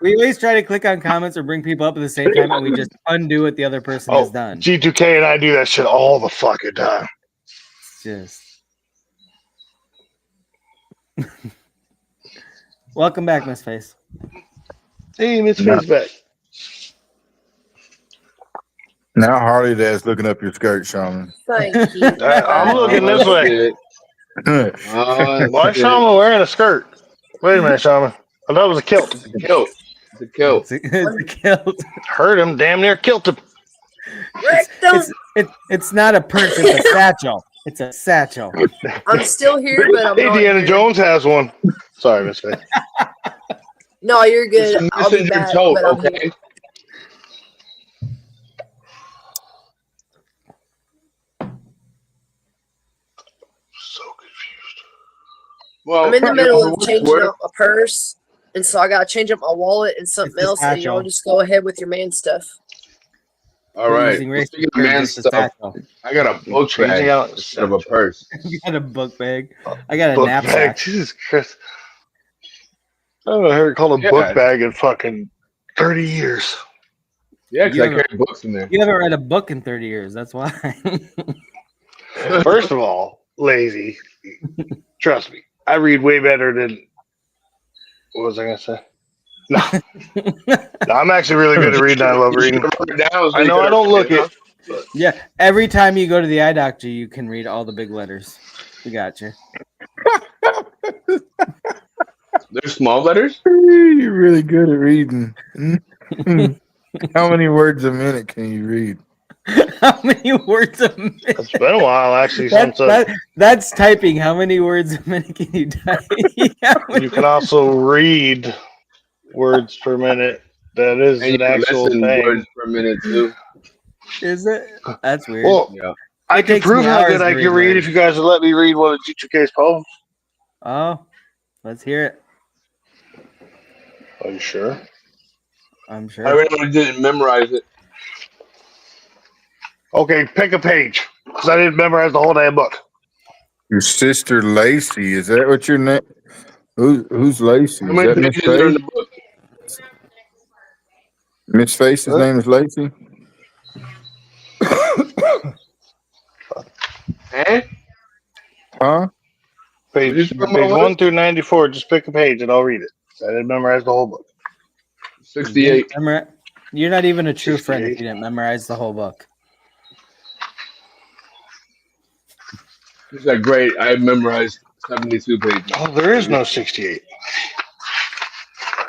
we always try to click on comments or bring people up at the same time, and we just undo what the other person has done. G2K and I do that shit all the fucking time. It's just. Welcome back, Miss Face. Hey, Miss Face back. Now Harley Dad's looking up your skirt, Shaman. Thank you. I'm looking this way. Why is Shaman wearing a skirt? Wait a minute, Shaman. I thought it was a kilt. It's a kilt. It's a kilt. It's a kilt. Heard him. Damn near killed him. It's not a purse. It's a satchel. It's a satchel. I'm still here, but I'm not Indiana here. Jones has one. Sorry, Miss Faye. No, you're good. It's a I'll be messenger back, tote, but I'm okay? here. Well, I'm in the middle of what's changing work? up a purse, and so I gotta change up my wallet and something else, and y'all just go ahead with your man stuff. All right. Speaking of man stuff, I got a book bag instead of a purse. You got a book bag. I got a Book knapsack. bag. Jesus Christ. I haven't heard it called a book bag in fucking 30 years. Yeah, because I carry books in there. You haven't read a book in 30 years. That's why. First of all, lazy. Trust me. I read way better than. What was I going to say? No. No, I'm actually really good at reading. I love reading. I know I don't look it. Yeah, every time you go to the eye doctor, you can read all the big letters. We got you. There's small letters? You're really good at reading. How many words a minute can you read? How many words a minute? It's been a while, actually. That's typing. How many words a minute can you type? You can also read words per minute. That is And you an can actual listen thing. words per minute, too. Is it? That's weird. Well, Yeah. I It can takes prove me how hours good to I can read words. if you guys would let me read one of G2K's poems. Oh, let's hear it. Are you sure? I'm sure. I really didn't memorize it. Okay, pick a page. Because I didn't memorize the whole damn book. Your sister Lacey, is that what your name? Who's Lacey? How Is many that Miss pages are in the Face? book? Miss Face's name is Lacey? Eh? Huh? Page 1 through 94. Just pick a page and I'll read it. I didn't memorize the whole book. 68. You're not even a true friend if you didn't memorize the whole book. It's like, great. I memorized 72 pages. Oh, there is no 68.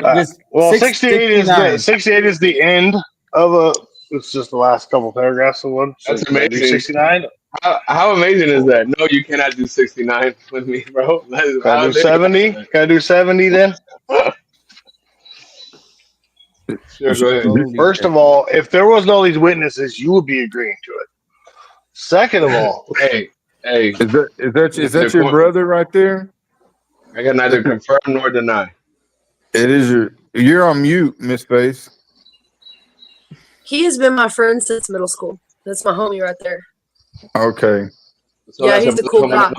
Just Well, 69. 68 is the end of a. It's just the last couple paragraphs of one. So That's can I do amazing. 69. How amazing is that? No, you cannot do 69 with me, bro. Can I do 70? Can I do 70 then? Sure, go ahead. First of all, if there wasn't all these witnesses, you would be agreeing to it. Second of all, hey, is that your brother right there? I can neither confirm nor deny. It is you're on mute, Miss Face. He has been my friend since middle school. That's my homie right there. Okay. So yeah, he's a cool guy.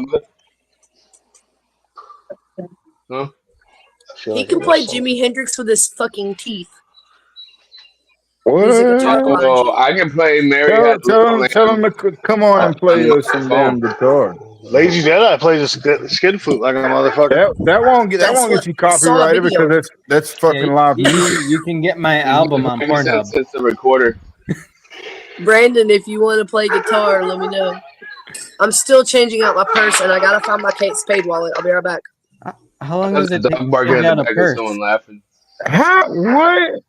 Huh? He can play Jimi Hendrix with his fucking teeth. What? He's a guitar Oh, I can play Mary Had Tell him to come on and play us some damn guitar. Lazy Jedi plays a skin flute like a motherfucker. That won't get That's what you I saw a copyrighted video. because that's fucking live music. You can get my He's been album on doing Pornhub. since the recorder. Brandon, if you want to play guitar, let me know. I'm still changing out my purse, and I gotta find my Kate Spade wallet. I'll be right back. How long That's does the it take dog to barking change in the out a back of purse? someone laughing. How? What?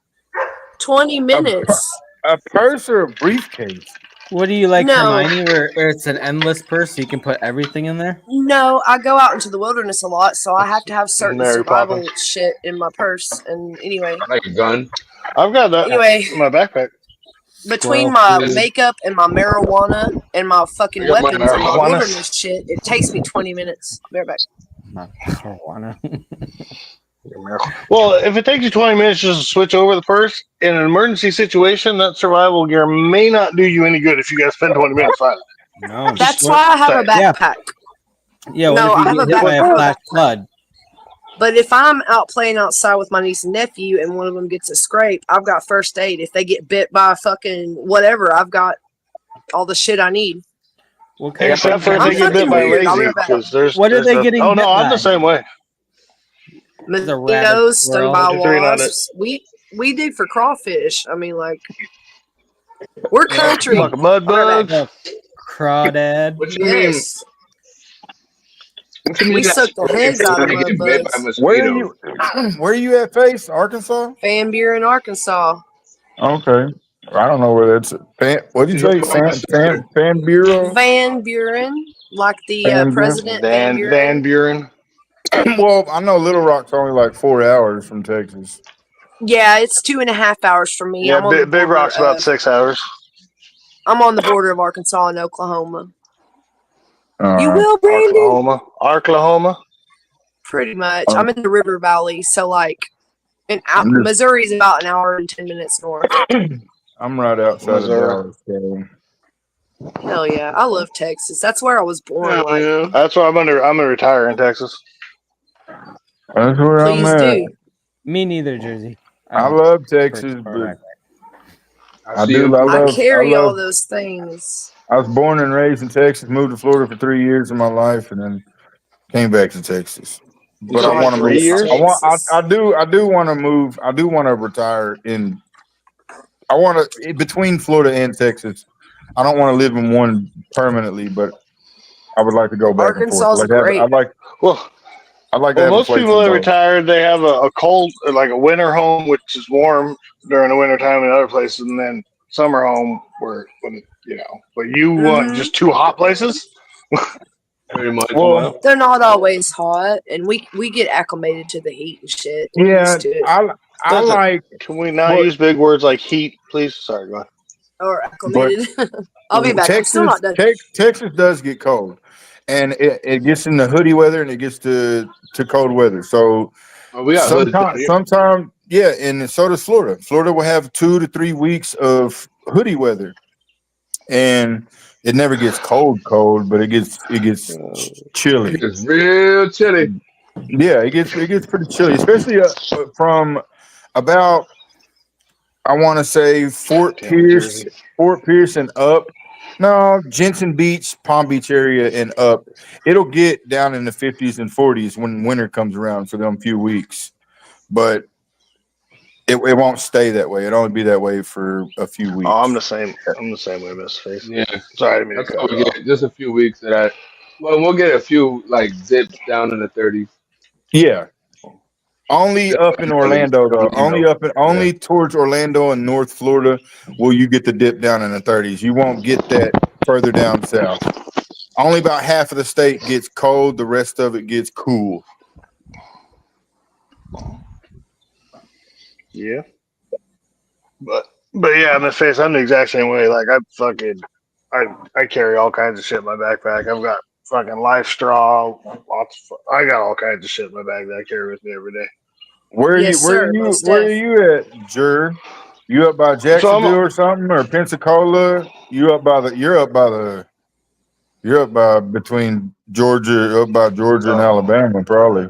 20 minutes. A purse or a briefcase? What do you like, No. Hermione, where it's an endless purse so you can put everything in there? No, I go out into the wilderness a lot, so I have to have certain Mary survival Poppins. shit in my purse. And anyway, Like a gun. I've got that Anyway. in my backpack. between Squirrel my food. makeup and my marijuana and my fucking I got my weapons and my marijuana. wilderness shit, it takes me 20 minutes. Be right back. My marijuana. Well, if it takes you 20 minutes just to switch over the purse, in an emergency situation, that survival gear may not do you any good if you guys spend 20 minutes fighting. No. That's why I have a backpack. Yeah, what No, if I you have get a hit by a backpack. flash flood? But if I'm out playing outside with my niece and nephew and one of them gets a scrape, I've got first aid. If they get bit by a fucking whatever, I've got all the shit I need. What kind Except of for if I'm they get bit fucking by weird. I'll be lazy, right back. because there's. What are they a- getting Oh no, bit I'm by? the same way. The rabbit Mosquitoes, stung squirrel. by 53 wasps. We dig for crawfish. I mean, like, we're country. Fucking mud I'll be right back. bugs. Crawdad. What you mean? Yes. What you mean We that suck the heads out of they mud get bit by bugs. Where are mosquitoes? you? Where are you at? Face Arkansas? Van Buren, Arkansas. Okay. I don't know where that's. What did you say? Fan Bureau. Van Buren, like the Van Buren? president Van Buren. Van Buren. Well, I know Little Rock's only like 4 hours from Texas. Yeah, it's 2.5 hours from me. Yeah, I'm on the Big border Rock's about of, 6 hours. I'm on the border of Arkansas and Oklahoma. All You right. will, Brandon? Oklahoma. Pretty much. I'm in the River Valley, so like, Missouri's about an hour and 10 minutes north. I'm right outside Missouri. of Dallas. So. Hell yeah, I love Texas. That's where I was born. Like, Yeah. That's why I'm gonna retire in Texas. That's where please I'm at. do. Me neither, Jersey. I love Texas, but I carry all love. those things. I was born and raised in Texas. Moved to Florida for 3 years of my life, and then came back to Texas. But I want to move. I do want to move. I do want to retire in. I want to between Florida and Texas. I don't want to live in one permanently, but I would like to go back and forth. Arkansas's great. I'd like to have most a place people to that go. retired, they have a cold, like a winter home, which is warm during the winter time in other places, and then summer home where, but you want just two hot places? Pretty much. Well, they're not always hot, and we get acclimated to the heat and shit. We're Yeah, used to it. I like. Can we not use big words like heat, please? Sorry, go ahead. Or acclimated. I'll be back. Texas, I'm still not done. Texas does get cold, and it gets in the hoodie weather, and it gets to cold weather. So we got hoods down here. sometimes, yeah, and so does Florida. Florida will have 2 to 3 weeks of hoodie weather, and it never gets cold, but it gets chilly. It gets real chilly. Yeah, it gets pretty chilly, especially from about, I want to say Fort Pierce and up. No, Jensen Beach, Palm Beach area and up. It'll get down in the 50s and 40s when winter comes around for them few weeks, but it won't stay that way. It'll only be that way for a few weeks. Oh, I'm the same way, Miss Face. Yeah. Sorry, I didn't mean That's to how cut we it off. get just a few weeks of that. Well, we'll get a few like zips down in the 30s. Yeah. Only up in Orlando though. Only towards Orlando and North Florida will you get the dip down in the 30s. You won't get that further down south. Only about half of the state gets cold, the rest of it gets cool. Yeah. But yeah, Miss Face, I'm the exact same way. Like I carry all kinds of shit in my backpack. I've got fucking life straw, I got all kinds of shit in my bag that I carry with me every day. Where are you at, Jer? You up by Jacksonville or something, or Pensacola? You're up by between Georgia, and Alabama, probably.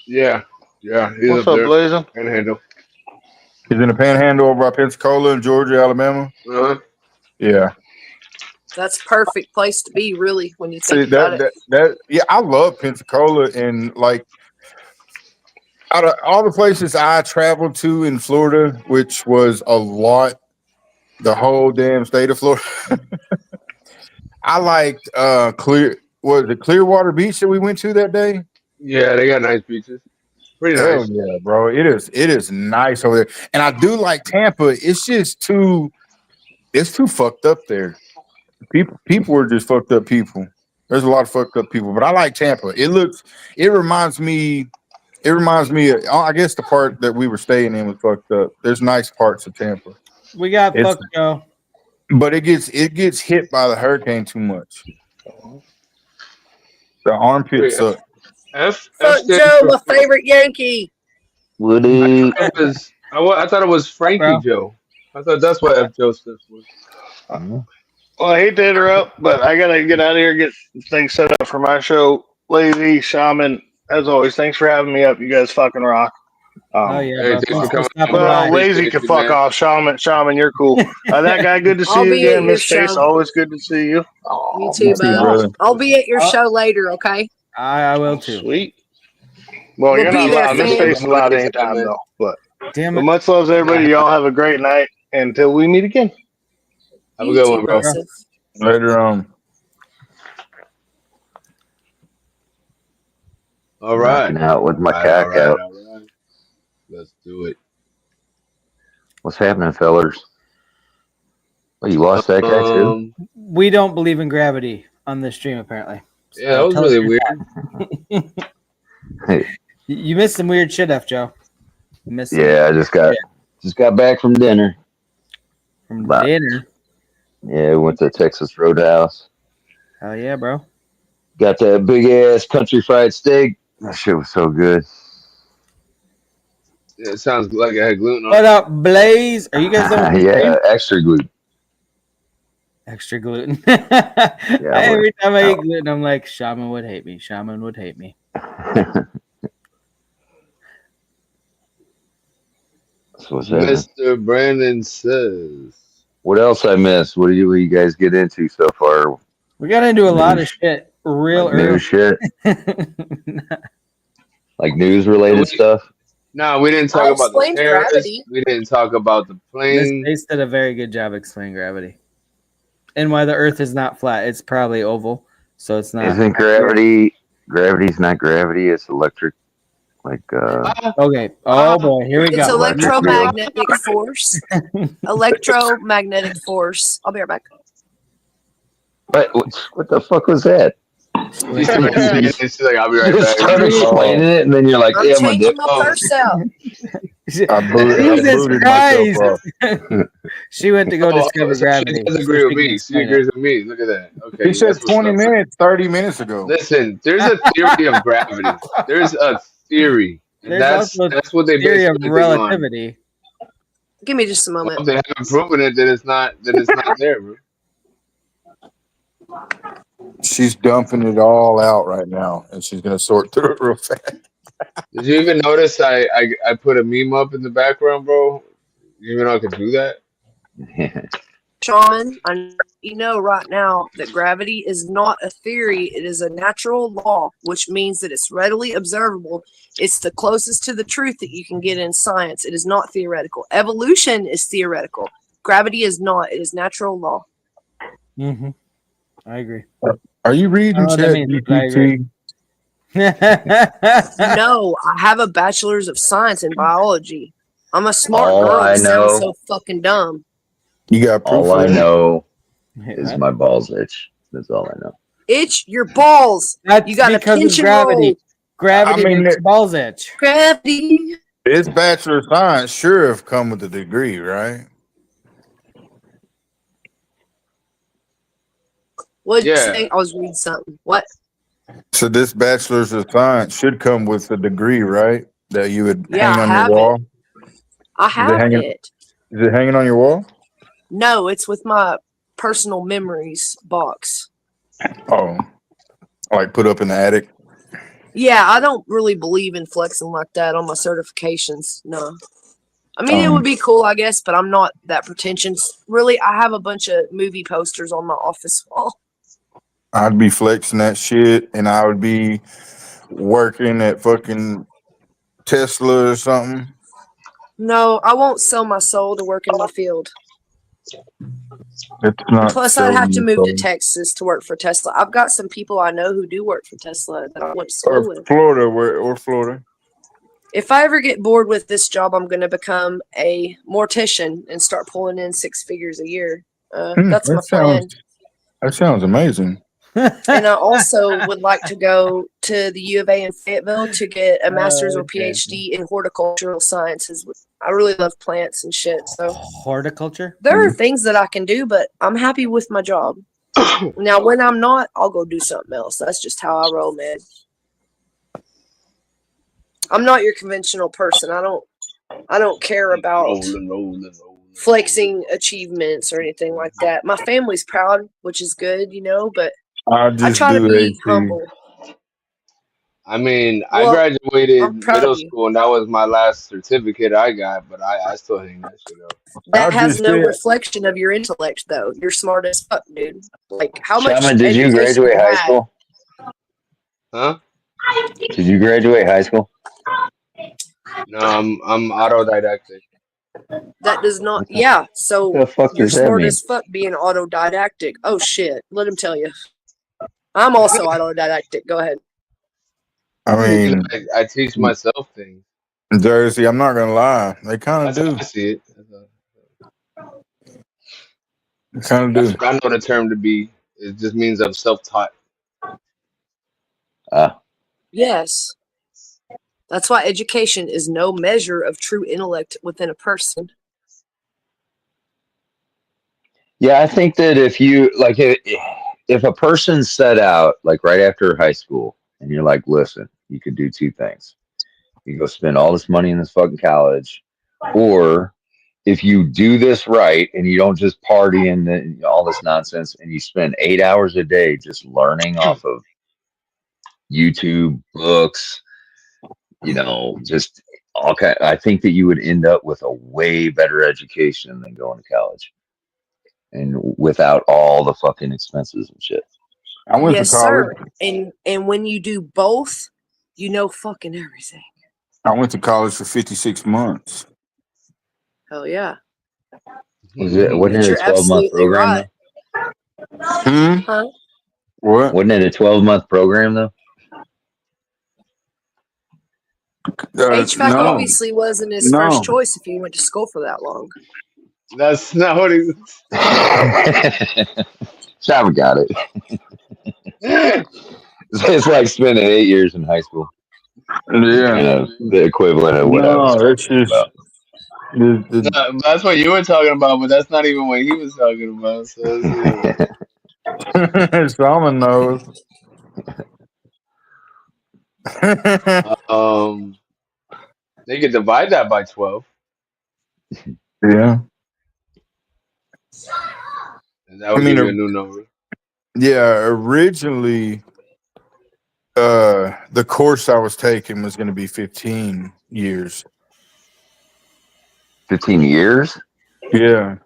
Yeah. He's What's up up, there. Blazing? Panhandle. He's in the Panhandle over by Pensacola and Georgia, Alabama. Uh-huh. Yeah. That's perfect place to be, really, when you See think about it. yeah, I love Pensacola, and like out of all the places I traveled to in Florida, which was a lot, the whole damn state of Florida, I liked Clearwater Beach that we went to that day? Yeah, they got nice beaches. Pretty Hell nice. yeah, bro. It is nice over there. And I do like Tampa. It's just too fucked up there. People are just fucked up people. There's a lot of fucked up people, but I like Tampa. It reminds me of, I guess the part that we were staying in was fucked up. There's nice parts of Tampa. We got fucked, Joe. But it gets hit by the hurricane too much. The armpits suck. F Fuck stands Joe, for my favorite Yankee. Woody. I thought it was Frankie Joe. I thought that's what F Joe stood for. Well, I hate to interrupt, but I gotta get out of here and get things set up for my show. Lazy Shaman, as always, thanks for having me up. You guys fucking rock. Oh yeah, bro. Thanks for coming. Well, Lazy can fuck off. Shaman, you're cool. That guy, good to see I'll you be at again. your Miss Face, show. always good to see you. You too, bud. I'll be at your show later, okay? I will too. Sweet. Well, We'll you're be not there, allowed. Miss fam. Face is allowed anytime, though. But damn but it. much love to everybody. Y'all have a great night. Until we meet again. Have a good one, bro. Later on. All right. Rocking out with my All cack right. out. All right. Let's do it. What's happening, fellers? Well, you lost that guy too? We don't believe in gravity on this stream, apparently. Yeah, that was tell us really your weird. Hey, You missed some weird shit, F Joe. You missed some yeah, I weird just got back from dinner. from But- dinner. Yeah, we went to Texas Roadhouse. Hell yeah, bro. Got that big ass country fried steak. That shit was so good. Yeah, it sounds like I had gluten on What it. up, Blaze? Are you guys done with the Yeah, stream? extra gluten. Extra gluten. Every time I we're- eat gluten, I'm like, Shaman would hate me. Shaman would hate me. So what's happening? Mr. Brandon says. What else I missed? What do you guys get into so far? We got into a lot of shit real Like early. news shit? Like news related stuff? No, we didn't I talk about the explained terrorists. gravity. We didn't talk about the Miss plane. Space did a very good job explaining gravity. And why the Earth is not flat. It's probably oval. So it's not. Isn't gravity's not gravity, it's electric. Like Okay. Oh boy, here we It's go. electromagnetic force. Electromagnetic force. I'll be right back. what the fuck was that? She's like, I'll be right Just back. start explaining it, and then you're like, I'm "Yeah, I'm a changing dip." my purse out. I booted Christ. myself up. She went to go discover so gravity. She does so agree she with can me. She explain agrees it. with me. Look at that. Okay, He said that's what's 20 up. minutes, 30 minutes ago. Listen, there's a theory of gravity. There's a theory. And There's that's also that's what they theory base of everything on. relativity. Give me just a Well, moment. if they haven't proven it, then it's not there, bro. She's dumping it all out right now, and she's going to sort through it real fast. Did you even notice I put a meme up in the background, bro? You even know I could do that? Sean, you know right now that gravity is not a theory. It is a natural law, which means that it's readily observable. It's the closest to the truth that you can get in science. It is not theoretical. Evolution is theoretical. Gravity is not. It is natural law. Mm-hmm. I agree. Are you reading that Chat means I agree. GPT? No, I have a bachelor's of science in biology. I'm a smart All girl I that sounds know- so fucking dumb. You got proof All of I that? know Wait, is what? my balls itch. That's all I know. Itch your balls. That's You got to because pinch of and gravity. roll. Gravity I mean, makes balls itch. Gravity. This Bachelor of Science sure have come with a degree, right? What'd you Yeah. say? I was reading something. What? So this Bachelor's of Science should come with a degree, right? That you would Yeah, hang I on have your wall. I have hanging- it. Is it hanging on your wall? No, it's with my personal memories box. Oh, like put up in the attic. Yeah, I don't really believe in flexing like that on my certifications. No. I mean, it would be cool, I guess, but I'm not that pretentious. Really, I have a bunch of movie posters on my office wall. I'd be flexing that shit, and I would be working at fucking Tesla or something. No, I won't sell my soul to work in my field. It's not. Plus, I'd have to move to Texas to work for Tesla. I've got some people I know who do work for Tesla that I went to school with. Florida, or Florida. If I ever get bored with this job, I'm going to become a mortician and start pulling in 6 figures a year. That's my plan. That sounds amazing. And I also would like to go to the U of A in Fayetteville to get a master's or PhD in horticultural sciences. I really love plants and shit. So horticulture? There are things that I can do, but I'm happy with my job. Now, when I'm not, I'll go do something else. That's just how I roll, man. I'm not your conventional person. I don't care about flexing achievements or anything like that. My family's proud, which is good, but I try to be humble. I mean, Well, I graduated proud middle of you. school, and that was my last certificate I got, but I still hang that shit up. That has no reflection of your intellect, though. You're smart as fuck, dude. Like, how much Shaman, did you education graduate you high had? school? Huh? Did you graduate high school? No, I'm autodidactic. That does not. Yeah, so What the fuck you're does that smart mean? as fuck being autodidactic. Oh shit! Let him tell you. I'm also autodidactic. Go ahead. I mean, I teach myself things. Jersey, I'm not gonna lie, they kind of That's how do. I see it. Kind of That's do. what I know the term to be. It just means I'm self-taught. Yes. That's why education is no measure of true intellect within a person. Yeah, I think that if a person set out like right after high school, and you're like, listen, you could do 2 things. You go spend all this money in this fucking college, or if you do this right and you don't just party and all this nonsense, and you spend 8 hours a day just learning off of YouTube, books, just all kind. I think that you would end up with a way better education than going to college, and without all the fucking expenses and shit. I went to college. Sir. And when you do both, you know fucking everything. I went to college for 56 months. Hell yeah. Wasn't it a 12-month program? Right. Huh? What? Wasn't it a 12-month program though? HVAC obviously wasn't his first choice if you went to school for that long. That's not what he was. Shaman got it. It's like spending 8 years in high school. Yeah. The equivalent of what I was talking about. No, that's what you were talking about, but that's not even what he was talking about. So Shaman knows. They could divide that by 12. Yeah. And that would give you a new number. Yeah, originally, the course I was taking was going to be 15 years. 15 years? Yeah.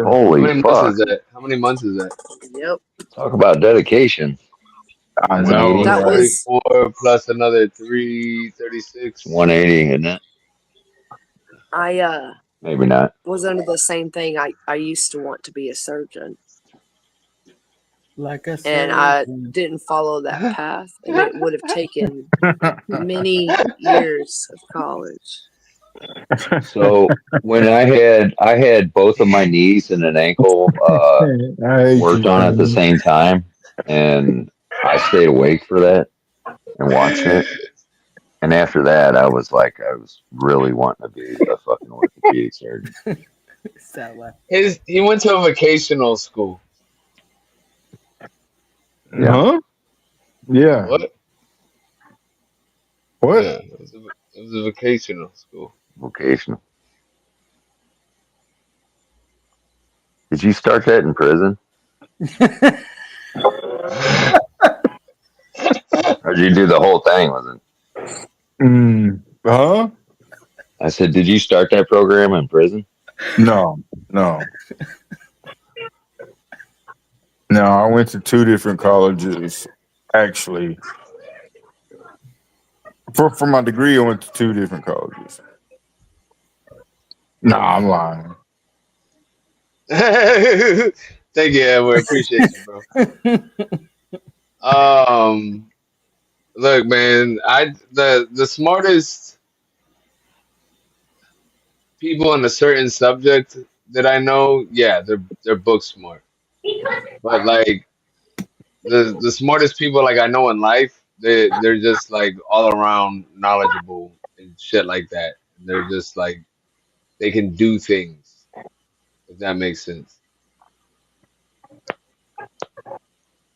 Holy fuck. How many months is that? Yep. Talk about dedication. I know. That was 34 plus another 3, 36. 180, isn't it? I Maybe not. was under the same thing. I used to want to be a surgeon. Like I said. And I didn't follow that path, and it would have taken many years of college. So when I had both of my knees and an ankle worked on at the same time, and I stayed awake for that and watched it. And after that, I was really wanting to be a fucking orthopedic surgeon. He went to a vocational school. Yeah. Huh? Yeah. What? What? Yeah, it was a vocational school. Vocational. Did you start that in prison? Or did you do the whole thing? Was it? Huh? I said, did you start that program in prison? No. I went to 2 different colleges, actually. For my degree, I went to 2 different colleges. Nah, I'm lying. Thank you, Edward. Appreciate you, bro. Look, man, the smartest people in a certain subject that I know, yeah, they're book smart. But like the smartest people like I know in life, they're just like all around knowledgeable and shit like that. They're just like they can do things, if that makes sense.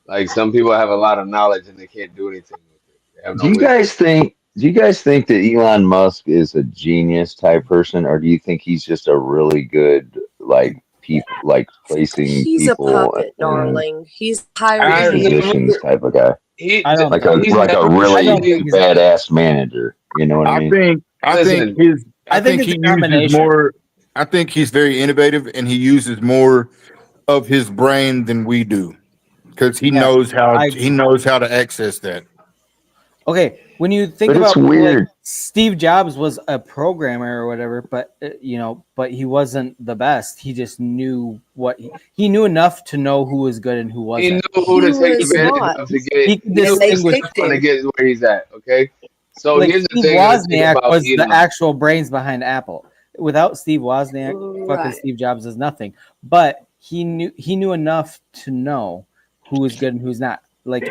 Like some people have a lot of knowledge and they can't do anything with it. They have Do no you wisdom. guys think? Do you guys think that Elon Musk is a genius type person, or do you think he's just a really good like placing He's a people puppet, in darling. He's hired He's hand. positions type of guy? I don't Like think a he's like a never I really don't think really he's badass manager. You know what I mean? listen. I I think think it's he a uses combination. more. I think he's very innovative, and he uses more of his brain than we do, because Yes, I he knows how to access that. okay. When you think But it's about people like weird. Steve Jobs was a programmer or whatever, but but he wasn't the best. He just knew he knew enough to know who was good and who He wasn't. knew who He to take was advantage not. of to get. He could He knew And they who to distinguish. pick picked on to him. get where he's at. Okay, so Like here's the Steve thing. Here's the thing Wozniak about was the Elon. actual brains behind Apple. Without Steve Wozniak, fucking Right. Steve Jobs is nothing. But he knew enough to know who is good and who's not. Like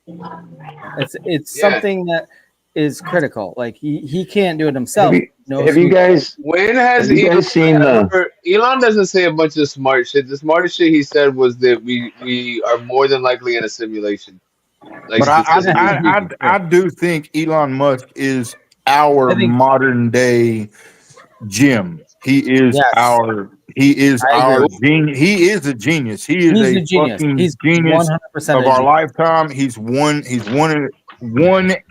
it's Yeah. something that is critical. Like he can't do it Have himself. you He knows have you who. guys When has have you Elon guys seen the? ever? Elon doesn't say a bunch of smart shit. The smartest shit he said was that we are more than likely in a simulation, like But statistically speaking. I do think Elon Musk is our I think modern day Jim. yes, He is I our agree. genius. He is a genius. He is He's a a genius. fucking He's genius 100% of a our genius. lifetime. He's one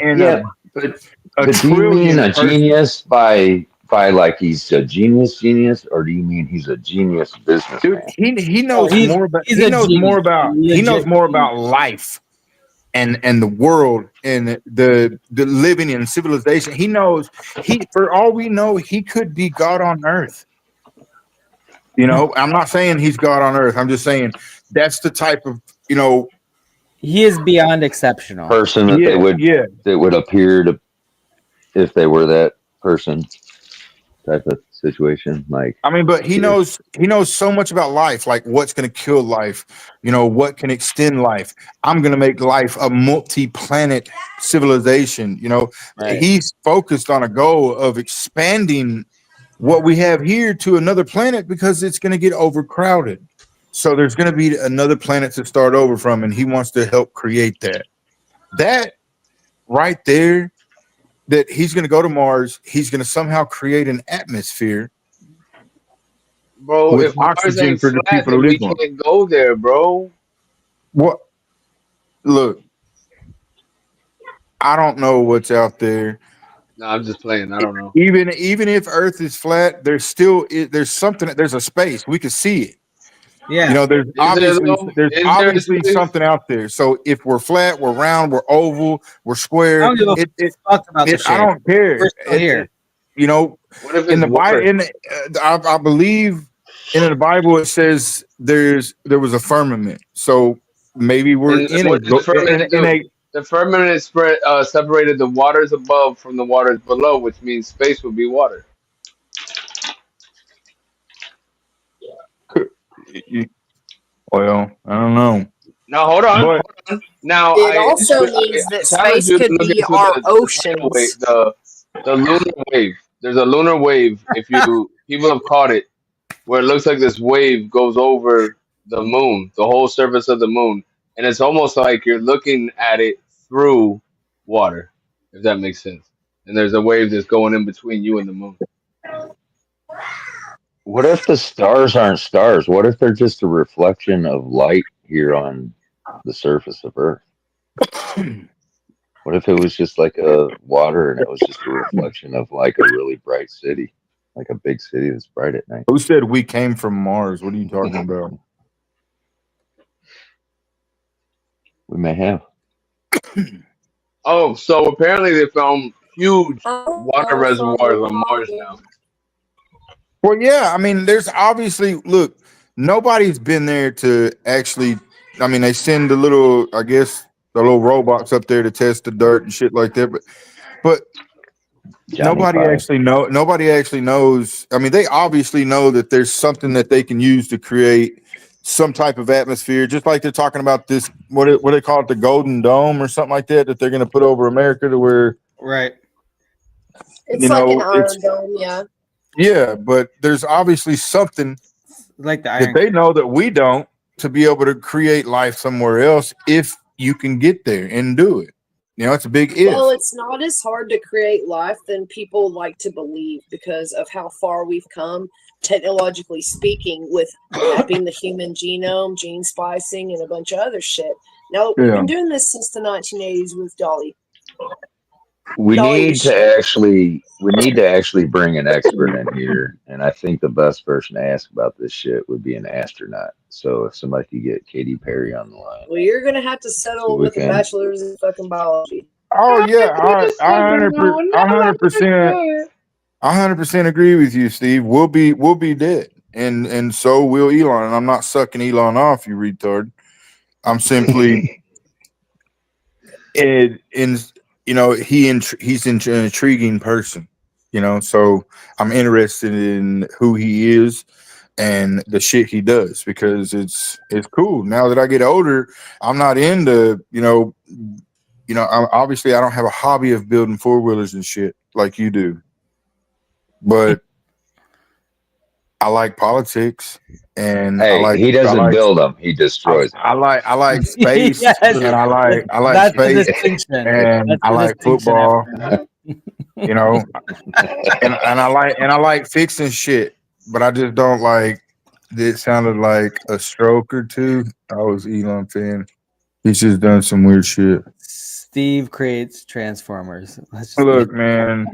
in Yeah, but a but do you mean trillion a person. genius by like he's a genius, or do you mean he's a genius Dude, businessman? he Oh, knows more about he's a genius, he knows legit more genius. about life and the world and the living in civilization. He knows for all we know, he could be God on earth. I'm not saying he's God on earth. I'm just saying that's the type of He is beyond exceptional. Person that yeah, yeah. that would appear to if they were that person type of situation. Like I mean, but appear. he knows so much about life, like what's going to kill life, what can extend life. I'm going to make life a multi-planet civilization. Right. He's focused on a goal of expanding what we have here to another planet because it's going to get overcrowded. So there's going to be another planet to start over from, and he wants to help create that. That right there, that he's going to go to Mars. He's going to somehow create an atmosphere Bro, with if Mars oxygen ain't for the flat, people to then we live on. can't go there, bro. What? Look, I don't know what's out there. No, I'm just playing. I don't know. Even if Earth is flat, there's something. There's a space we can see it. Yeah. There's Is there though? there's Is there a obviously space? something out there. So if we're flat, we're round, we're oval, we're I square. don't give a fuck about the I shape. don't care. We're still here. What if In it's the Bible, water? I believe in the Bible it says there was a firmament. So maybe we're And in what did the firmament in do? a The firmament separated the waters above from the waters below, which means space would be water. well, I don't know. Now hold on, But hold on. Now It also means I that challenge space you to could look be into our the tidal wave, oceans. the lunar wave. There's a lunar wave. If you people have caught it, where it looks like this wave goes over the moon, the whole surface of the moon, and it's almost like you're looking at it through water, if that makes sense. And there's a wave that's going in between you and the moon. What if the stars aren't stars? What if they're just a reflection of light here on the surface of Earth? What if it was just like a water and it was just a reflection of like a really bright city, like a big city that's bright at night? Who said we came from Mars? What are you talking about? We may have. Oh, so apparently they found huge water Oh, from reservoirs on Mars now. Well, yeah. I mean, there's obviously look. Nobody's been there to actually. I mean, they send the little, I guess, the little robots up there to test the dirt and shit like that. But Johnny Five. Nobody actually knows. I mean, they obviously know that there's something that they can use to create some type of atmosphere, just like they're talking about this. What they call it, the Golden Dome or something like that they're going to put over America to where, right? It's like an Iron Dome, yeah. Yeah, but there's obviously something like the that Iron they know that we don't to be able to create life somewhere else if you can get there and do it. You know, it's a big if. Well, it's not as hard to create life than people like to believe because of how far we've come, technologically speaking, with mapping the human genome, gene splicing, and a bunch of other shit. Now, we've been doing this since the 1980s with Dolly. We need to actually bring an expert in here, and I think the best person to ask about this shit would be an astronaut. So if somebody could get Katy Perry on the line, Well, you're going to have to settle with a bachelor's in fucking biology. Oh yeah, I 100% agree with you, Steve. We'll be dead, and so will Elon. And I'm not sucking Elon off, you retard. I'm simply he's an intriguing person, you know. So I'm interested in who he is and the shit he does because it's cool. Now that I get older, I'm not into obviously I don't have a hobby of building 4-wheelers and shit like you do, but I like politics and he doesn't build them; he destroys them. I like space Yes. and I like That's space the distinction. and That's I the like distinction football. after. You know, and I like fixing shit, but I just don't like. It sounded like a stroke or two. I was Elon fan. He's just done some weird shit. Steve creates Transformers. Look, man,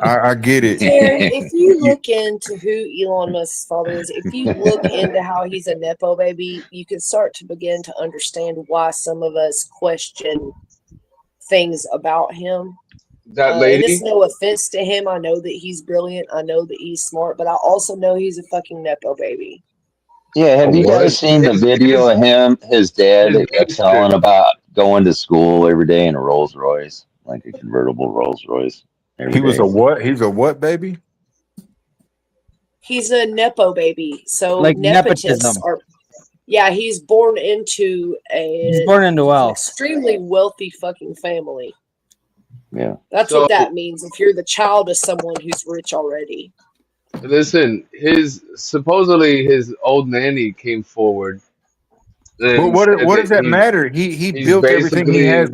I get it. Terry, if you look into who Elon Musk's father is, if you look into how he's a Nepo baby, you can start to begin to understand why some of us question things about him. That lady? And it's no offense to him. I know that he's brilliant. I know that he's smart, but I also know he's a fucking Nepo baby. Yeah, have you guys seen the video of him, his dad, telling about going to school every day in a Rolls Royce, like a convertible Rolls Royce? He was a what? He's a what baby? He's a Nepo baby. So like nepotists nepotism. are. Yeah, he's born into wealth. Extremely wealthy fucking family. Yeah, that's what that means. If you're the child of someone who's rich already. Listen, supposedly his old nanny came forward. But what does that matter? He built everything he has.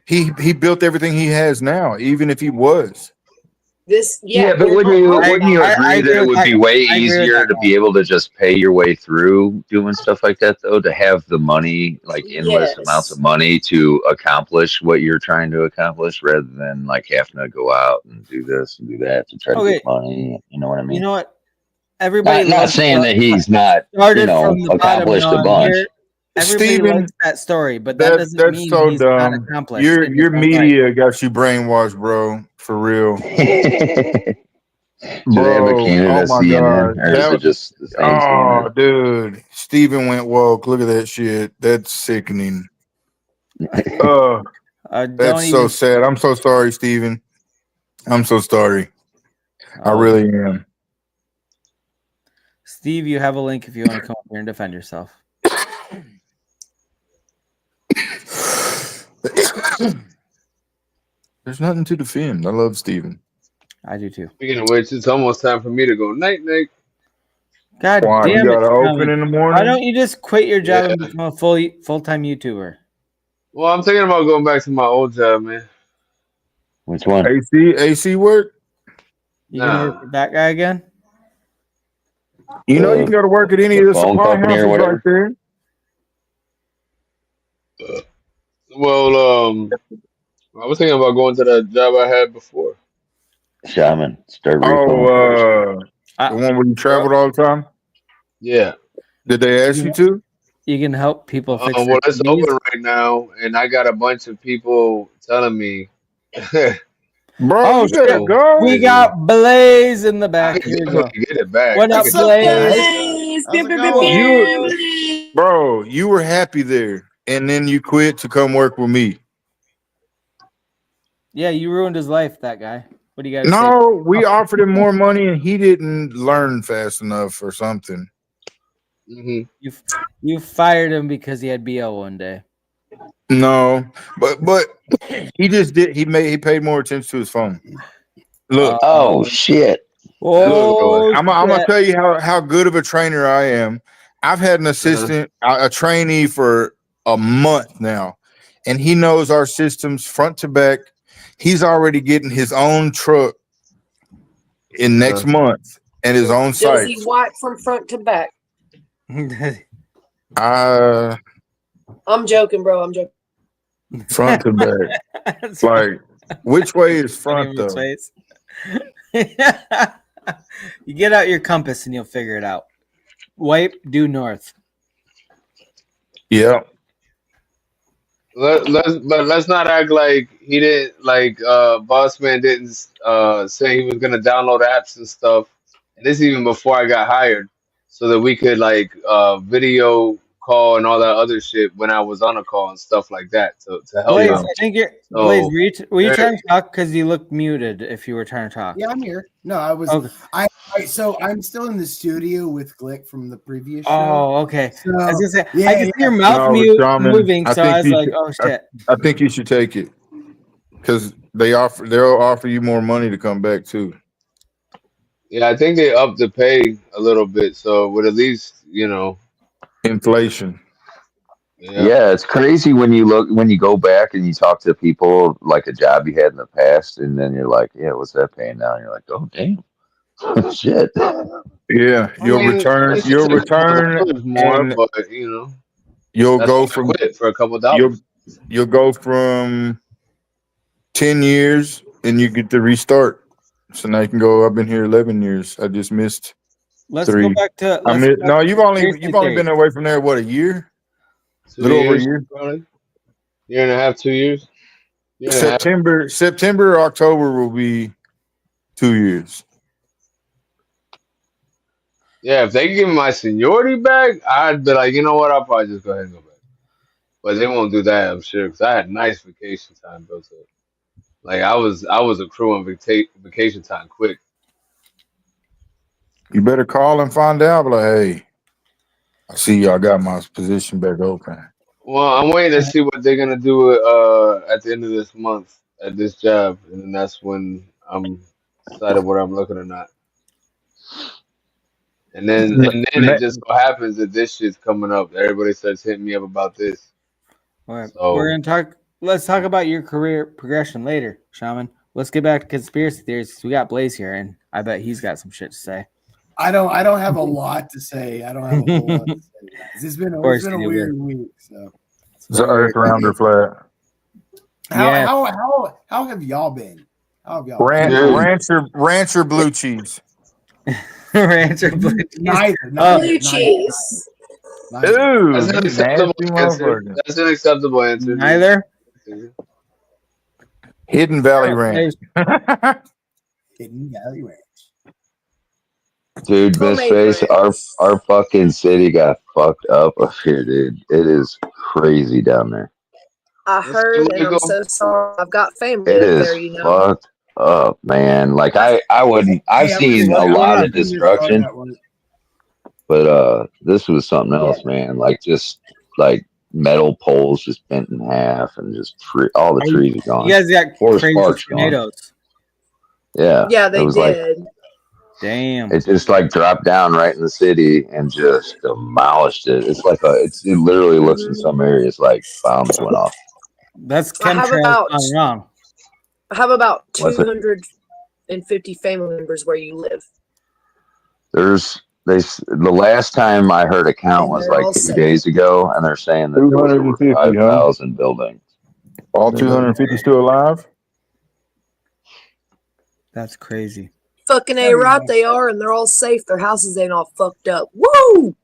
He built everything he has now, even if he was. But wouldn't you agree that it would be way easier to be able to just pay your way through doing stuff like that, though, to have the money, like endless amounts of money to accomplish what you're trying to accomplish, rather than like having to go out and do this and do that to try to get money. You know what I mean? You know what? Everybody not saying that he's not accomplished a bunch. Everybody likes that story, but that doesn't mean so he's dumb. not accomplished. Your media got you brainwashed, bro. For real. Do they have a Canada CNN, or is it just the same CNN? Dude, Steven went woke. Look at that shit. That's sickening. That's so sad. I'm so sorry, Steven. I'm so sorry. I really am. Steve, you have a link if you want to come up here and defend yourself. There's nothing to defend. I love Steven. I do too. Speaking of which, it's almost time for me to go night night. God damn it! You gotta open in the morning. Why don't you just quit your job and become a full-time YouTuber? Well, I'm thinking about going back to my old job, man. Which one? AC work? You gonna work with that guy again? You know you can go to work at any of the supply houses right there. Well, I was thinking about going to the job I had before. Shaman, start refilling quarters. Oh, the one where you traveled all the time? Yeah. Did they ask you to? You can help people fix their Well, it's TVs. open right now, and I got a bunch of people telling me. Bro, Oh you better shit! go. We got Blaze in the I back. can Here we go. definitely get it back. What I up, can What's up, definitely Blaze? Blaze? How's it You, going? bro, you were happy there, and then you quit to come work with me. Yeah, you ruined his life, that guy. What do you got to say? No, we offered him more money, and he didn't learn fast enough or something. You fired him because he had BO one day. No, but he just did. He paid more attention to his phone. Look. Oh shit. Oh, I'm gonna tell you how good of a trainer I am. I've had an assistant, a trainee for a month now, and he knows our systems front to back. He's already getting his own truck in next month and his own Does he sites. wipe from front to back? I'm joking, bro. I'm joking. Front to back. Like, which way is front though? You get out your compass and you'll figure it out. Wipe due north. Yeah. Let's not act like he didn't Boss Man didn't say he was gonna download apps and stuff. And this even before I got hired, so that we could video call and all that other shit when I was on a call and stuff like that to help Blaze, out. I think you're So, Blaze. Were you trying to talk? Because you looked muted. If you were trying to talk. Yeah, I'm here. No, I was. Okay. So I'm still in the studio with Glick from the previous show. Oh, okay. So, I was gonna say yeah, I can see your mouth moving, so I was like, "Oh shit!" I think you should take it because they'll offer you more money to come back too. yeah, I think they upped the pay a little bit, so with at least inflation. Yeah, it's crazy when you go back and you talk to people like a job you had in the past, and then you're like, yeah, what's that paying now? And you're like, oh damn, shit. Yeah, you'll return, more, and but you'll that's go why I from quit for a couple dollars. You'll go from 10 years and you get to restart. So now you can go. I've been here 11 years. I just missed Let's 3. go back to. No, you've only been away from there. What, a year? 2 little over a years, year. probably. Year and a half, 2 years. Year and a half. September, October will be 2 years. Yeah, if they give me my seniority back, I'd be like, you know what? I'll probably just go ahead and go back. But they won't do that, I'm sure, because I had nice vacation time built up. Like I was accruing vacation time quick. You better call and find out. Like, hey, I see y'all got my position back open. Well, I'm waiting to see what they're gonna do at the end of this month at this job, and then that's when I'm decided what I'm looking or not. And then it just so happens that this shit's coming up. Everybody starts hitting me up about this. All right. So, We're gonna talk. Let's talk about your career progression later, Shaman. Let's get back to conspiracy theories. We got Blaze here, and I bet he's got some shit to say. I don't have a lot to say. I don't have a whole lot to say. It's been a weird week. So it's an earth rounder flat. How have y'all been? How have y'all been? Rancher blue cheese. Rancher blue cheese. Neither blue cheese. Ooh, that's an acceptable answer. That's an acceptable answer. Neither. Hidden Valley Ranch. Hidden Valley Ranch. Dude, Miss our fucking city got fucked up here, dude. It is crazy down there. I heard, and I'm so sorry. I've got family It up is there, you know. fucked up, man. Like I've seen a lot of destruction, but this was something else, man. Like just like metal poles just bent in half, and just all the trees are gone. You guys got Forest crazy Park's tornadoes. Gone. Yeah, they did. Damn. It just like dropped down right in the city and just demolished it. It's like it literally looks in some areas like bombs went off. That's chemtrails gone wrong. I have about 250 family members where you live. The last time I heard a count was like 2 days ago, and they're saying that there was over 5,000 buildings. All 250 still alive? That's crazy. Fucking A right they are, and they're all safe. Their houses ain't all fucked up. Woo!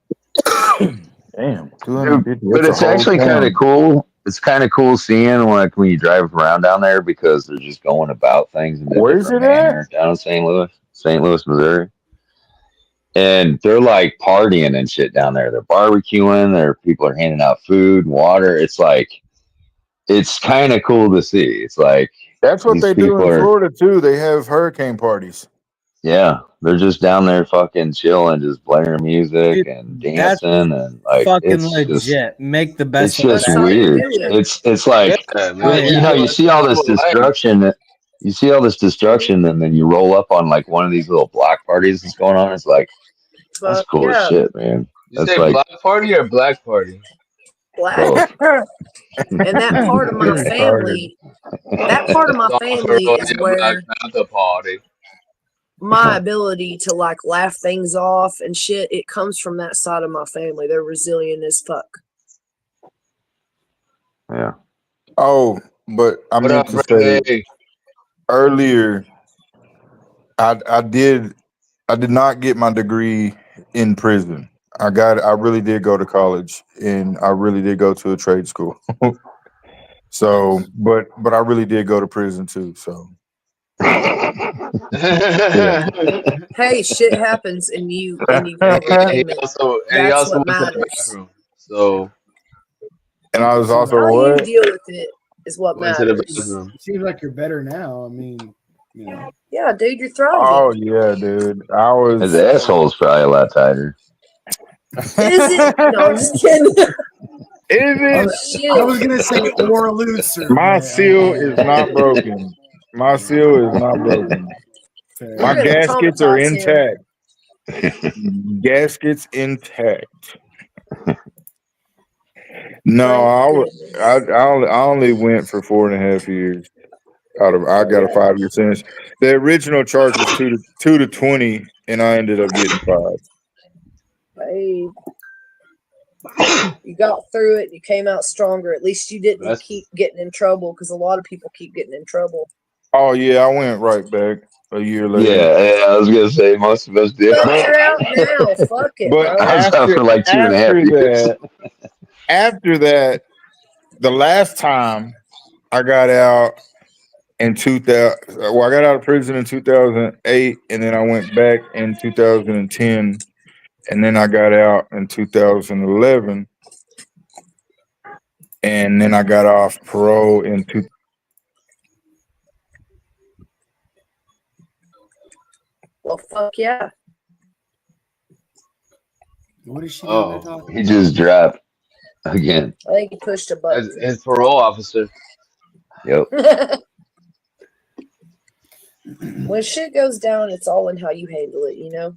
Damn, Dude, 250. but That's a it's whole actually kind of town. cool. It's kind of cool seeing like when you drive around down there because they're just going about things in a Where's different it at? manner down in St. Louis, Missouri. And they're like partying and shit down there. They're barbecuing. People are handing out food, water. It's like it's kind of cool to see. It's like That's what these they do people in are, Florida too. They have hurricane parties. yeah, they're just down there fucking chilling, just blaring music Dude, and that's dancing, and like fucking legit. Make the best it's of just that. weird. It's Yeah, like Oh man. yeah. you see all this People like destruction. You see all this destruction, and then you roll up on like one of these little block parties that's going on. It's like that's Fuck cool as yeah. shit, man. you That's say like block party or black party? Black. both. And that part of my family, is Black where Panther party. my ability to like laugh things off and shit, it comes from that side of my family. They're resilient as fuck. Yeah. Oh, but I What meant up, to say Renee? earlier, I did not get my degree in prison. I really did go to college, and I really did go to a trade school. So, but I really did go to prison too. So, yeah. Hey, shit happens, and you and he overcame it. also That's what went to the matters. bathroom. So And I was also How you what? deal with it is what went to the matters. bathroom. It seems like you're better now. I mean, you know. Yeah, dude, you're thriving. Oh yeah, dude. I was. His asshole's probably a lot tighter. Is it? No, I'm just kidding. I was gonna say or looser. My but, seal is not broken. My seal is not broken. My You're gonna gaskets are traumatize him. intact. Gaskets intact. No, I only went for 4.5 years. I got a 5-year sentence. The original charge was 2 to 20, and I ended up getting 5. Hey, you got through it. You came out stronger. At least you didn't keep getting in trouble, because a lot of people keep getting in trouble. Oh yeah, I went right back a year later. Yeah, I was gonna say most of us did. But you're out now. Fuck it, But bro. I was out for like 2.5 years. After that, the last time I got out in 2000, well, I got out of prison in 2008, and then I went back in 2010, and then I got out in 2011, and then I got off parole in Well, fuck yeah. What is she Oh, talking he just dropped again. I think he pushed a button. his parole officer. Yep. When shit goes down, it's all in how you handle it, you know?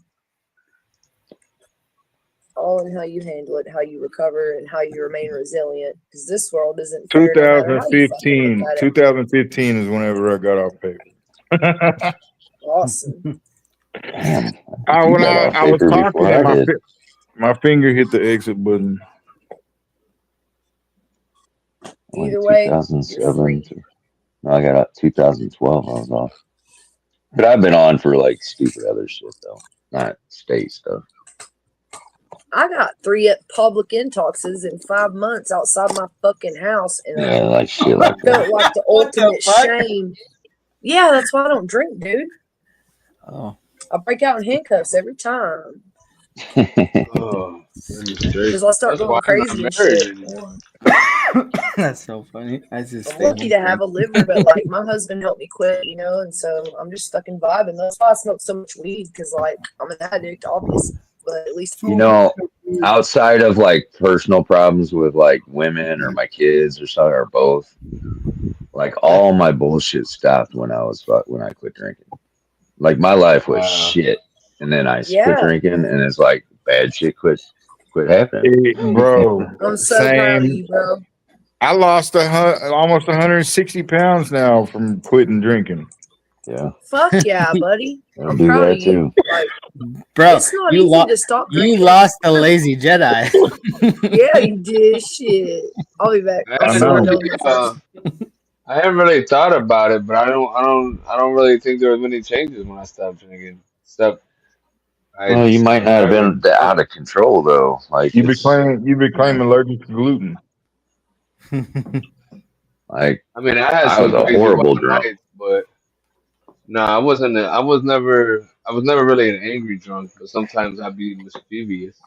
All in how you handle it, how you recover, and how you remain resilient. Because this world isn't fair no matter how you fucking look at it. 2015 is whenever I got off paper. Awesome. Damn. When I was talking before and I did. my finger hit the exit button. Either way, 2007. No, I got out 2012. I was off. But I've been on for like stupid other shit though, not state stuff. I got 3 public intoxes in 5 months outside my fucking house, and Yeah, like shit like I felt that. like the ultimate shame. Yeah, that's why I don't drink, dude. Oh. I break out in handcuffs every time. Oh, because I start going crazy and shit. That's so funny. I just I'm lucky to have a liver, but like my husband helped me quit, you know, and so I'm just fucking vibing. That's why I smoke so much weed, because like I'm an addict, obviously, but at least You know, outside of like personal problems with like women or my kids or something or both, like all my bullshit stopped when I quit drinking. Like my life was shit, and then I quit drinking, and it's like bad shit quit happening. Bro, I'm so proud of you, bro. I lost almost 160 pounds now from quitting drinking. Yeah. Fuck yeah, buddy. I'm do proud that of you. too. Like, bro, it's not easy to stop drinking. You lost the Lazy Jedi. Yeah, you did. Shit. I'll be back. I'll I know. I haven't really thought about it, but I don't really think there was many changes when I stopped drinking. Except I Well, you just might not have never been out of control though. Like You it's became allergic to gluten. like I mean, I had I was some a crazy horrible wild drunk. nights, but no, I wasn't. I was never really an angry drunk, but sometimes I'd be mischievous.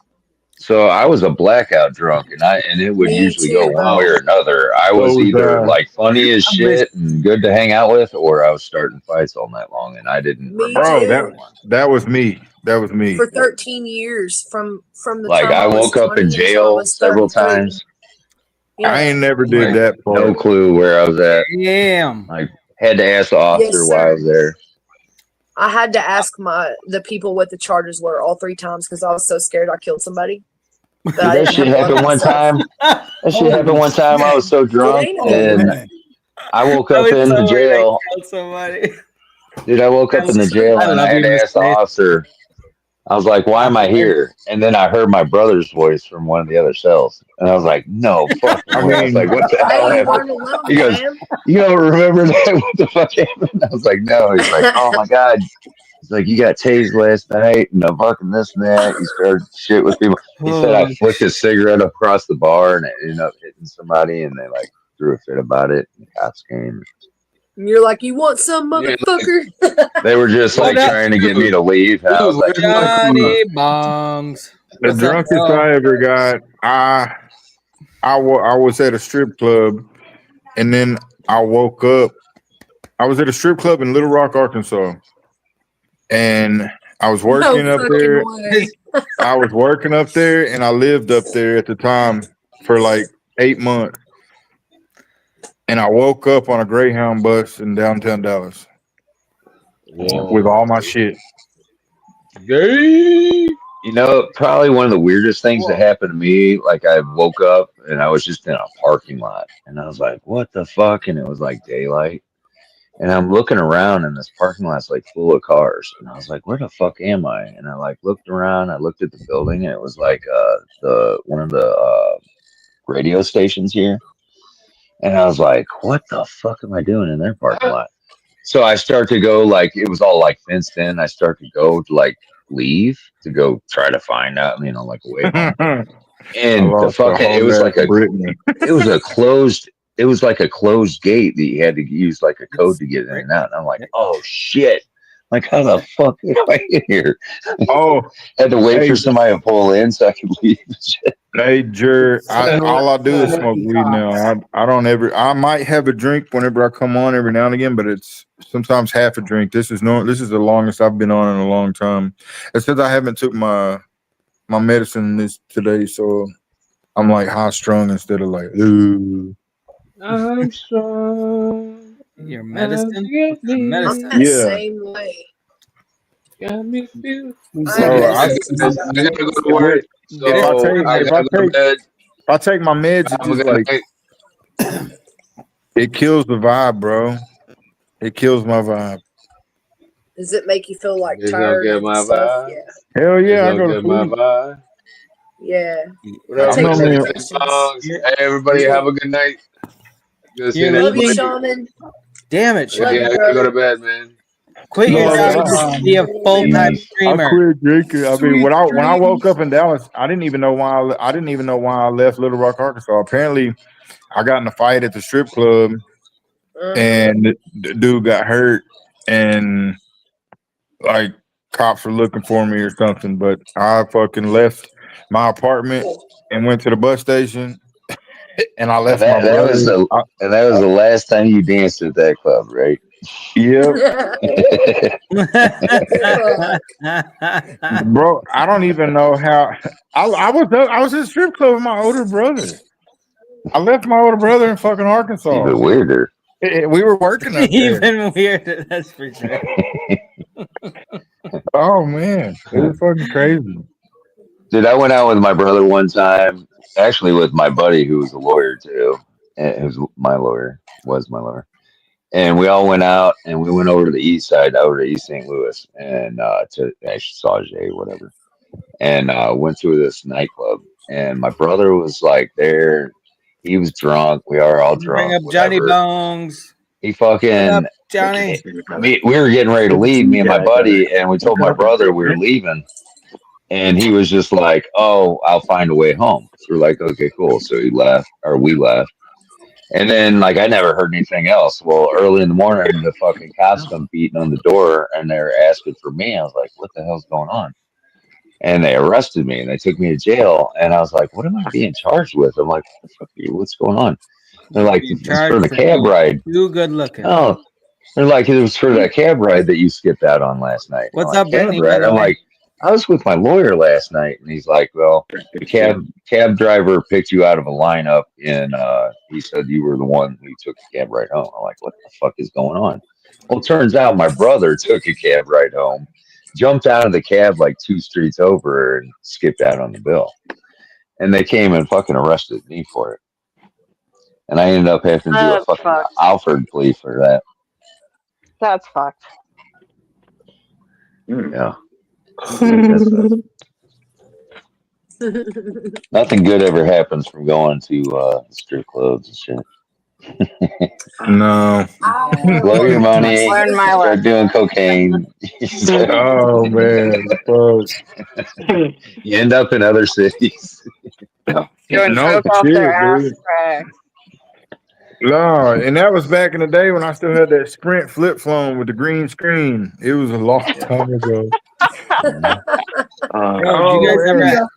So I was a blackout drunk, and it would Me usually go too, one way bro. or another. I So was was either like funny as I miss shit and good to hang out with, or I was starting fights all night long, and I didn't Me remember bro. which too. one. That was me. That was me. For 13 years, from the Like time I I was woke up 20 in until I jail was several 33. times. I Yeah. ain't never did Like that no part. clue where I was at. Damn. Like had to ask the Yes, officer why I sir. was there. I had to ask the people what the charges were all 3 times because I was so scared I killed somebody that Dude, I that didn't shit have a gun happened one myself. time. That shit happened Holy one time. I shit! was so It drunk ain't a Oh and gun. man! I woke I up was in so the worried I jail. killed somebody. Dude, I woke up in the jail I and I love had you, to Miss ask the Grace. officer. I was like, "Why am I Officer. here?" And then I heard my brother's voice from one of the other cells, and I was like, "No fucking I way!" I was like, mean, "What the Hey, hell you happened?" weren't alone, He goes, fam. "You don't remember that? What the fuck happened?" I was like, "No." He's like, "Oh my god." He's like, "You got tased last night, and the fucking this and that." He started shit with people. He said I Holy flicked a cigarette across the bar, and it ended up hitting somebody, and they like threw a fit about it. And the cops came. And you're like, you want some, Yeah, like, motherfucker? They were just what like up, trying to get me dude, to leave, and I was like, where's my "Fuck you." Johnny Bongs? the What's up, drunkest bro? I ever got, I was at a strip club, and then I woke up. I was at a strip club in Little Rock, Arkansas, and I was No working up fucking there. way. I was working up there, and I lived up there at the time for like 8 months. And I woke up on a Greyhound bus in downtown Dallas with Whoa, all my shit. gay? You know, probably one of the weirdest things that Whoa. happened to me, like I woke up and I was just in a parking lot and I was like, what the fuck? And it was like daylight. And I'm looking around and this parking lot's like full of cars. And I was like, where the fuck am I? And I like looked around, I looked at the building and it was like the one of the radio stations here. And I was like, what the fuck am I doing in their parking lot? So I start to go like it was all like fenced in. I start to go to like leave to go try to find out, like a way home. I And the lost the fucking whole ass Brittany. it was a closed it was like a closed gate that you had to use like a code to get in and out. And I'm like, oh shit. Like how the fuck am I in here? Oh, Had to wait hey, for somebody to pull in so I could leave. hey, Jer, So all I do is smoke fucking weed now. cops. I don't ever. I might have a drink whenever I come on every now and again, but it's sometimes half a drink. This is the longest I've been on in a long time. It's because I haven't took my medicine this today, so I'm like high strung instead of like, ooh. I'm strong. Your Enough to medicine? get What kind of I'm medicine? me. that Yeah, same way. Got me feel. I ain't bro. gonna Hey lie. guys, I gotta go to If work, Get it? so I if gotta go to bed. I take my meds, it Have a just good like night. it kills the vibe, bro. It kills my vibe. Does it make you feel like This don't tired get and my stuff? vibe. Yeah. Hell This yeah, I don't go to get my sleep. vibe. Yeah. What I up, I'm take Mr. normally Big medications. Bongs? You're, Hey, everybody, you're, have Cool. a good night. Good you're seeing Love you, leaving? everybody. Shaman. Damn it, Love Yeah, you, Sean. I gotta go brother. to bed, man. Quit your no, job Later, to Sean. be a full-time Peace. I streamer. quit drinking. I mean, Sweet when I woke dreams. up in Dallas, I didn't even know why I didn't even know why I left Little Rock, Arkansas. Apparently, I got in a fight at the strip club, Uh-huh. and the dude got hurt, and like cops were looking for me or something. But I fucking left my apartment and went to the bus station, and I And left my brother. that was the last time you danced at that club, right? Yep, Fuck. bro. I don't even know how. I was in a strip club with my older brother. I left my older brother in fucking It's Arkansas. even weirder. We were working up there. Even weirder, that's for sure. Oh man, it was fucking crazy. Dude, I went out with my brother one time, actually with my buddy who was a lawyer too, and who's my lawyer, was my lawyer. And we all went out and we went over to the east side, over to East St. Louis, and to actually Sauget, whatever, and went to this nightclub. And my brother was like there. He was drunk. We are all drunk. Bring up Johnny Whatever. Bones. He What up, fucking. Johnny? We were getting ready to leave, me and my buddy, and we told my brother we were leaving, and he was just like, "Oh, I'll find a way home." So we're like, "Okay, cool." So he left, or we left, and then like I never heard anything else. Well, early in the morning, the fucking cops come beating on the door, and they're asking for me. I was like, "What the hell's going on?" And they arrested me, and they took me to jail. And I was like, "What am I being charged with?" I'm like, "What the fuck are you? What's going on?" They're You're like, being "It's for charged the for cab being ride." too good looking. Oh, they're like, "It was for that cab ride that you skipped out on last night." And I'm What's like, up, "Cab Brittany, by ride?" the I'm way? like, "I was with my lawyer last night." And he's like, "Well, the cab driver picked you out of a lineup, and he said you were the one who took the cab ride home." I'm like, "What the fuck is going on?" Well, it turns out my brother took a cab ride home, jumped out of the cab like 2 streets over, and skipped out on the bill. And they came and fucking arrested me for it. And I ended up having to do a That's fucking fucked. Alford plea for that. That's fucked. Yeah. Nothing good ever happens from going to strip clubs and shit. No. Blow your money, Learn my start doing lesson. cocaine. Oh man. Fuck. You end up in other cities. Go and No choke off their shit, ass dude. cracks. No, and that was back in the day when I still had that Sprint flip phone with the green screen. It was a long time ago. Yo, did you guys ever man.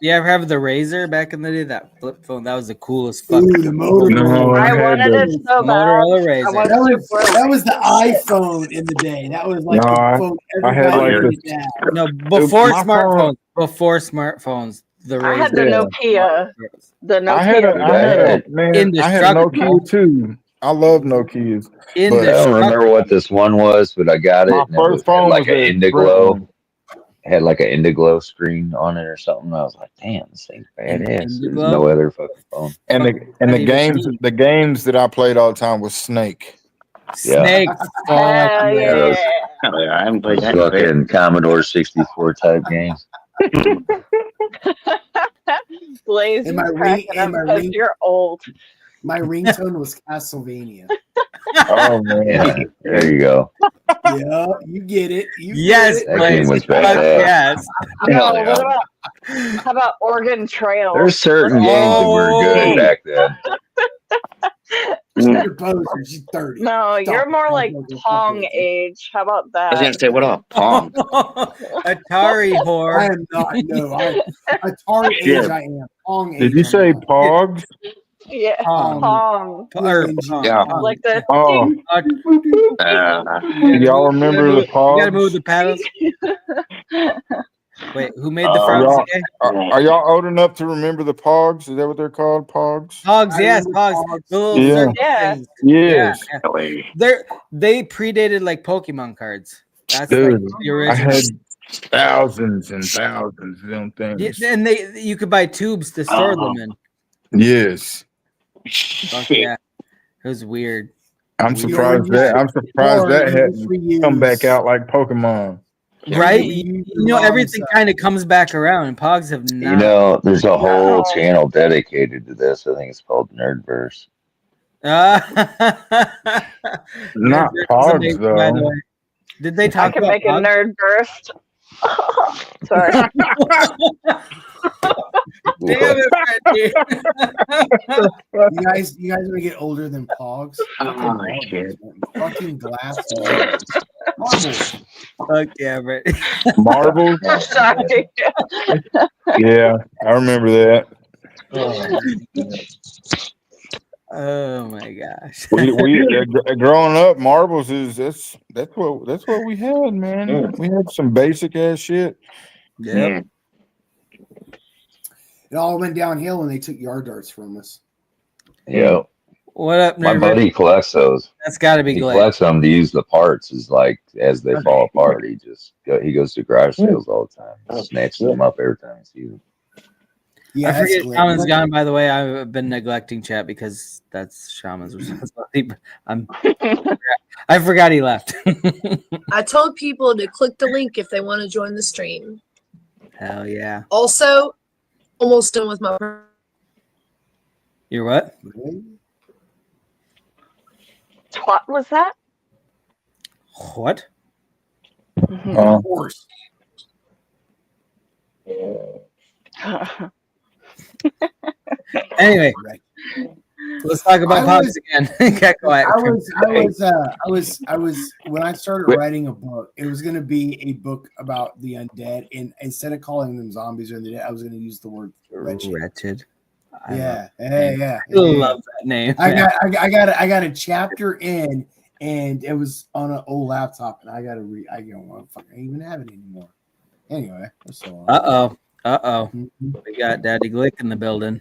you ever have the Razor back in the day? That flip phone, that was the coolest Ooh, fucking the phone. No, Motorola. I I had wanted it the so bad. Motorola Razor. I was That was super the iPhone in the day. That was like no, the phone I had everybody like needed the to have. No, before my phone. smartphones, the I had the Razor. Yeah, Nokia. The I had Nokia a, Dude, I I had a had, phone. man, I had a Indestructible. Nokia too. I love Nokias, I but don't remember Indestructible. what this one was, but I got my it and it first had phone was like an that Sprint Indiglo. one. It had like an Indiglo screen on it or something. I was like, damn, this thing's badass. There's no Indiglo. other fucking phone. And Fuck the that even games mean? that I played all the time was Snake. Yeah. Snake. Fuck Hell yeah. yeah. Oh, yeah, I haven't played Those that in a bit. fucking Commodore 64 type games. And Lazy's cracking up because you're old. my ringtone was Castlevania. Oh man. Yeah, there you go. Yeah, you get it. You Yes, get That it. game Lazy. was Fuck badass. yes. No, what about how about Oregon Trail? There's certain games that were good Oh, back then. She's a poser. She's 30. No, Stop you're it. more Don't like go to Pong fuck age. How about I was that? gonna say, what up, Pong? Atari I whore. am not. No, Atari Shit. age I am. Pong age Did you I'm say not. Pogs? Yeah, Pong. Pong. Or PONG. Yeah. Pong. Like the Oh, ding. You gotta y'all move, remember the you gotta move Pogs? the paddles. Wait, who made the Are frogs y'all again? are y'all old enough to remember the Pogs? Is that what they're called? Pogs? Pogs, I yes, remember Pogs. Pogs. The little Yeah. circle Yeah. things. Yes. Yeah. They predated like Pokemon cards. That's like Dude, the I original. had thousands and thousands of them Yeah, things. and you could buy tubes to store them in. Yes. Fuck yeah. It was weird. I'm The surprised oranges that you hadn't reuse. come back out like Pokemon. Right? You You reuse your know, mom's, everything kind of comes back around, and Pogs have You not. know, there's a whole No. channel dedicated to this. I think it's called Nerdverse. Not Nerdverse is Pogs amazing, by the though. way. Did they I talk can about make a Pogs? nerd burst. Sorry. Damn it, Brandy. You guys want to get older than Pogs? Oh, shit. Fucking glass marbles. Fuck yeah, Brandy. Marbles? Sorry. Yeah, I remember that. Oh my gosh. We growing up, marbles is that's what we had, man. We had some basic ass shit. Yep. It all went downhill when they took yard darts from us. Yeah. What up, My Nerd? buddy collects those. That's got to be He Glade. collects them to use the parts. Is like as they fall apart. He goes to garage sales all the time. Snatches them up every time he sees them. Yeah, I forget that's Shaman's gone, by the way. I've been neglecting chat because that's Shaman's responsibility. But I forgot he left. I told people to click the link if they want to join the stream. Hell yeah. Also, almost done with my. You're what? What was that? What? Of course. Anyway, let's talk about pops again. Get quiet. I was when I started writing a book, it was going to be a book about the undead, and instead of calling them zombies or the dead, I was going to use the word wretched. Yeah, I love that name. I got a chapter in, and it was on an old laptop, and I got to read. I don't want to fucking even have it anymore. Anyway, so we got Daddy Glick in the building.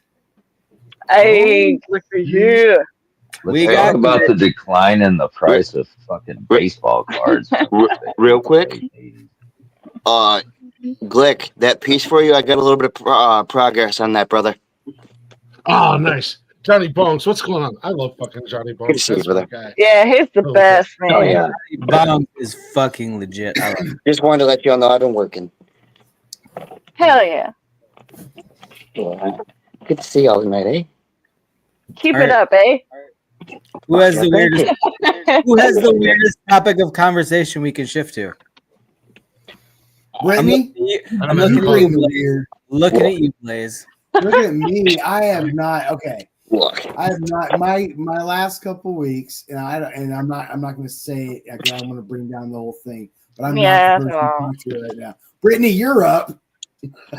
Hey, look at you. Let's talk about the decline in the price of fucking baseball cards. Real quick, Glick, that piece for you. I got a little bit of progress on that, brother. Oh, nice. Johnny Bones, what's going on? I love fucking Johnny Bones. Good to see you, That's my brother. guy. Yeah, he's the best, man. Oh, yeah. Bounce is fucking legit. I love it. Just wanted to let you all know I've been working. Hell yeah. Yeah. Good to see y'all tonight, eh? Keep it up, eh? Who has the weirdest? Who has the weirdest topic of conversation we can shift to? Brittany, I'm looking at you, Blaze. Looking at you, Blaze. Look at me. I have not. Okay. Look, I have not. My last couple weeks, and I'm not going to say it. Okay, I'm going to bring down the whole thing, but I'm not the person to talk to right now. Brittany, you're up.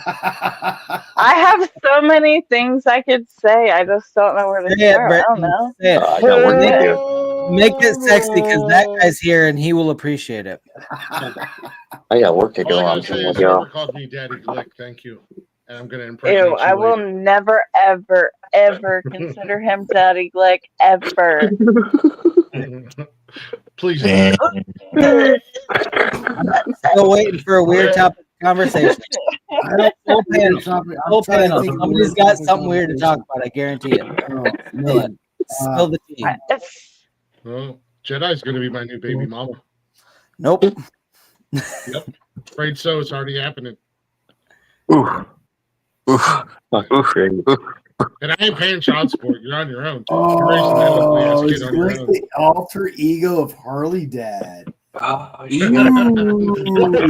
I have so many things I could say. I just don't know where to start. I don't know. Say it. Make it sexy because that guy's here and he will appreciate it. I got work to do. All I I'm gotta say with is y'all. whoever called me Daddy Glick, thank you. And I'm gonna impregnate Ew, you I will later. never, ever, ever consider him Daddy Glick ever. Please. Still waiting for a weird topic conversation. Full panel. Somebody's got something weird to talk about. I guarantee it. Spill the tea. Well, Jedi's gonna be my new baby mama. Nope. Yep. Afraid so. It's already happening. And I ain't paying child support. You're on your own. You're raising that ugly ass Oh, kid it's on your like own. the alter ego of Harley Dad.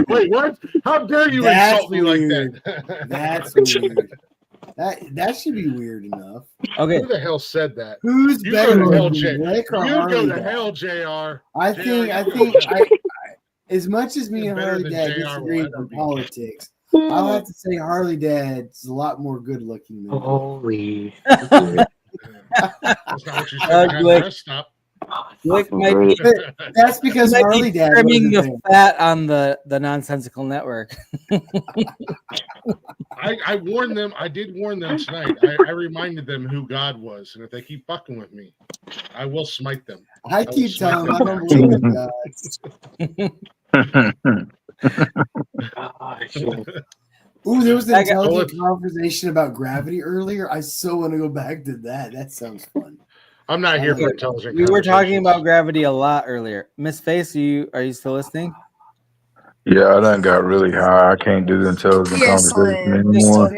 Wait, what? How dare you insult me like that? That's weird. That should be weird enough. Okay. Who the hell said that? Who's You better go to hell, looking, J. Glick or You Harley go to Dad? hell, JR. I think as much as me and better Harley than Dad JR disagree will ever on be. politics, I'll have to say Harley Dad's a lot more good looking than Holy. That's not what you said behind the rest stop. Glick might be, That's because might be Harley Dad trimming wasn't the fat on the nonsensical network. I warned them. I did warn them tonight. I reminded them who God was, and if they keep fucking with me, I will smite them. I will keep smite telling them them I don't believe in God. Ooh, there was an intelligent conversation about gravity earlier. I so want to go back to that. That sounds fun. I'm not here for intelligent. We were talking about gravity a lot earlier. Miss Face, are you still listening? Yeah, I done got really high. I can't do the intelligent conversation anymore.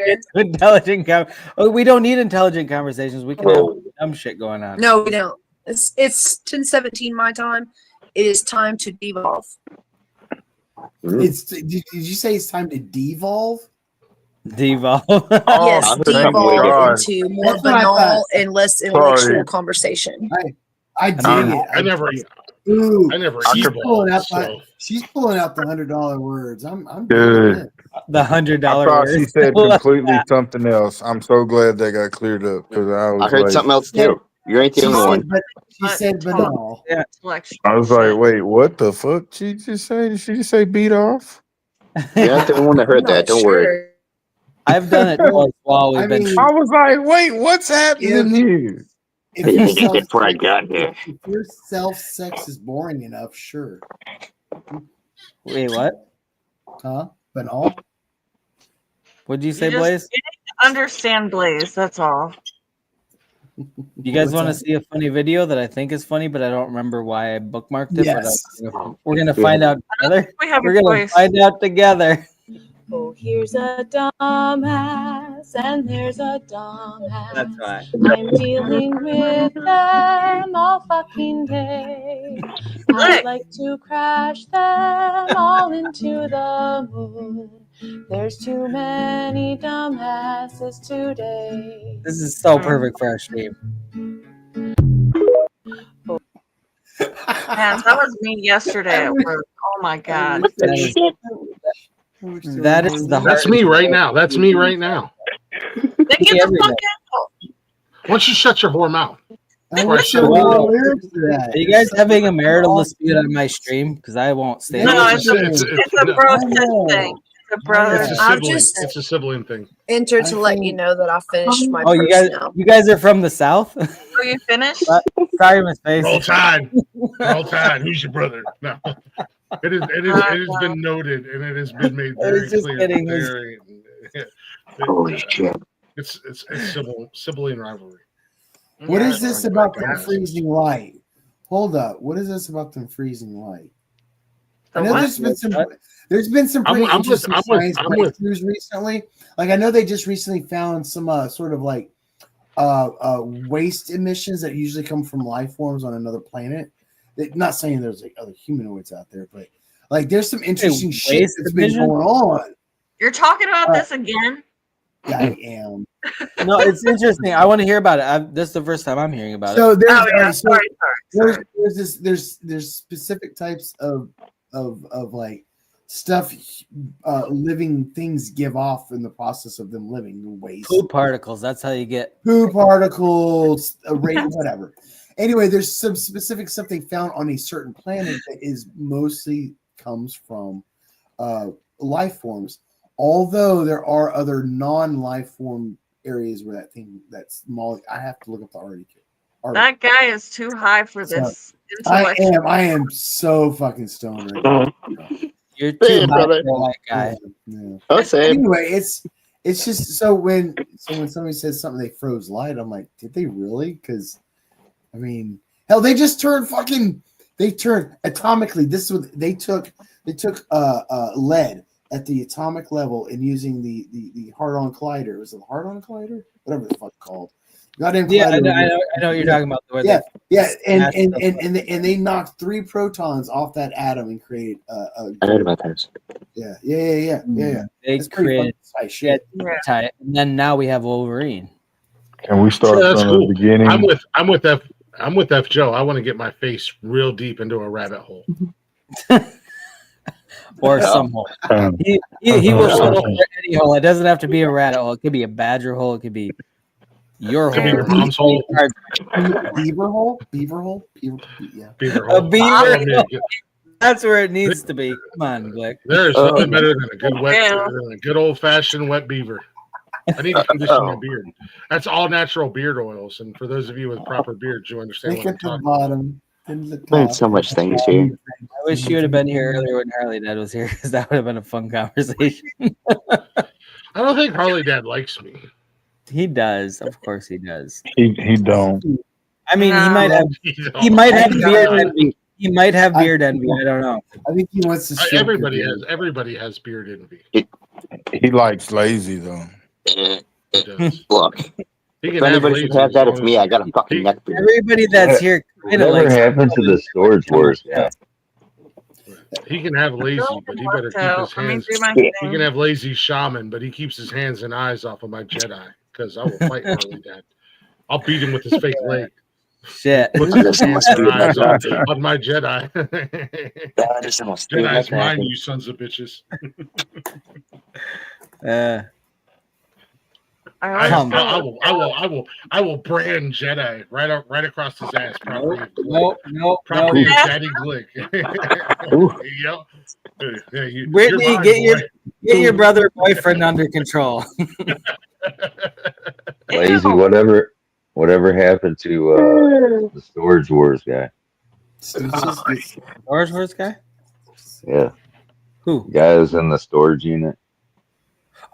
We don't need intelligent conversations. We can have dumb shit going on. No, we don't. It's 10:17 my time. It is time to devolve. Did you say it's time to devolve? Devolve. Yes, devolve into more That's what I banal thought. and less intellectual conversation. I dig it. I never she's evolved, pulling out so. she's pulling out the $100 words. I'm Good. The $100 I thought she words. said completely something else. I'm so glad they got cleared up because I was I heard like, something else too. You ain't the only one. She said banal. I was like, wait, what the fuck? She just say? Did she just say beat off? You're not the only one that heard that. Don't worry. I've done it twice while we've been. I was like, wait, what's happening here? If what I got here. If your self-sex is boring enough, sure. Wait, what? Huh? Banal? What'd you say, You Blaze? need to understand Blaze. That's all. You guys What's want to that? see a funny video that I think is funny, but I don't remember why I bookmarked it. Yes. But we're gonna find out together. We have We're a gonna choice. find out together. Oh, here's a dumbass ass and there's a dumbass. That's right. I'm dealing with them all fucking day. I'd like to crash them all into the moon. There's too many dumbasses today. This is so perfect for our stream. Man, that was me yesterday at work. Oh my god. That is the That's me right now. That's me right now. Then get the fuck out. Why don't you shut your whore mouth? Are you guys having a marital dispute on my stream? Because I won't stay. No, it's a bro thing. It's a brother. It's a sibling thing. Enter to let you know that I finished my Oh, you guys are from the South? Oh, you finished? Sorry, Miss Face. Roll Tide. Roll Tide. Who's your brother? No. It has been noted, and it has been made very clear. Holy shit. It's sibling rivalry. What is this about them freezing light? Hold up. What is this about them freezing light? I know there's been some pretty interesting science breakthroughs recently. Like I know they just recently found some sort of like waste emissions that usually come from life forms on another planet. Not saying there's like other humanoids out there, but like there's some interesting shit that's been going on. You're talking about this again? I am. No, it's interesting. I want to hear about it. This is the first time I'm hearing about So it. there's specific types of like stuff living things give off in the process of them living. Waste, poop particles. That's how you get poop particles, whatever. Anyway, there's some specific stuff they found on a certain planet that is mostly comes from life forms. Although there are other non-life form areas where that's small. I have to look up the article. That guy is too high for this. I am so fucking stoned right now. You're too high for that guy. Yeah. Oh, same. Anyway, it's just so when somebody says something they froze light, I'm like, did they really? Because I mean, hell, they just turned atomically. This is what they took lead at the atomic level and using the hard-on collider. Was it the hard-on collider? Whatever the fuck it's called. Goddamn yeah, I collider. know what you're talking about. And they knocked 3 protons off that atom and created I heard about this. Yeah. They created shit, and then now we have Wolverine. Can we start from the beginning? I'm with F Joe. I want to get my face real deep into a rabbit hole. Or some hole. He will show up for any hole. It doesn't have to be a rabbit hole. It could be a badger hole. It could be your hole. Your mom's hole. Beaver hole. Beaver hole. Yeah. Beaver hole. A beaver hole. That's where it needs to be. Come on, Glick. There's nothing better than a good old fashioned wet beaver. I need to condition my beard. That's all natural beard oils, and for those of you with proper beards, you understand what I'm talking about. Learned so much things here. I wish you would have been here earlier when Harley Dad was here, because that would have been a fun conversation. I don't think Harley Dad likes me. He does, of course he does. He don't. I mean, he might have beard envy. He might have beard envy. I don't know. I think he wants to. Everybody has beard envy. He likes lazy though. Look, if anybody should have that, it's me. I got a fucking neck beard. Everybody that's here kind of Whatever happened to the Storage Wars guy? He can have lazy, but he better keep his hands. He can have lazy shaman, but he keeps his hands and eyes off of my Jedi, because I will fight Harley Dad. I'll beat him with his fake leg. Shit. Puts his hands and eyes on my Jedi. Jedi's mine, you sons of bitches. I will brand Jedi right across his ass. Property of Daddy Glick. Brittany, get your brother boyfriend under control. Lazy, whatever happened to the Storage Wars guy? Storage Wars guy? Yeah. Who? Guy was in the storage unit.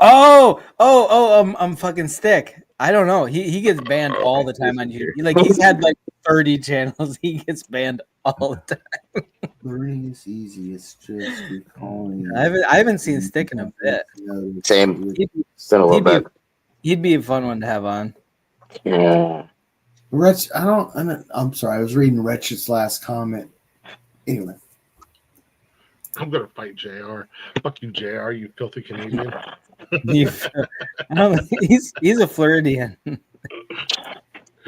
I'm fucking Stick. I don't know. He gets banned all the time on YouTube. Like, he's had like 30 channels. He gets banned all the time. Learning is easy. It's just recalling. I haven't seen Stick in a bit. Same. It's been a little bit. He'd be a fun one to have on. Yeah. Wretch, I'm sorry. I was reading Wretched's last comment. Anyway. I'm gonna fight JR. Fuck you, JR, you filthy Canadian. He's a Floridian.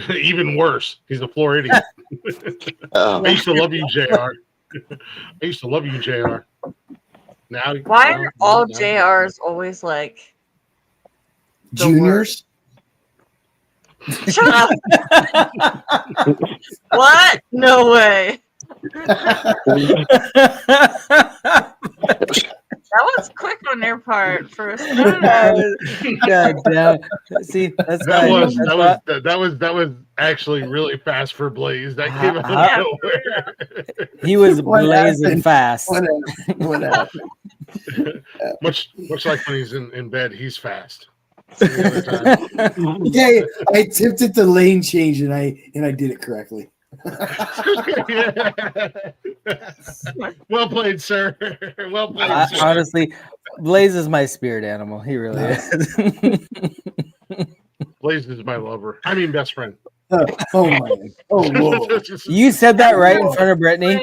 Even worse, he's a Floridian. I used to love you, JR. I used to love you, JR. Now, why are all JRs always like juniors? Shut up! What? No way. That was quick on their part for a start. God damn. See, that's that was actually really fast for Blaze. That came out of nowhere. He was blazing fast. What happened? much like when he's in bed, he's fast. Yeah, I attempted the lane change and I did it correctly. Well played, sir. Well played, sir. Honestly, Blaze is my spirit animal. He really is. Blaze is my lover. I mean, best friend. Oh my! Oh whoa! You said that right in front of Brittany.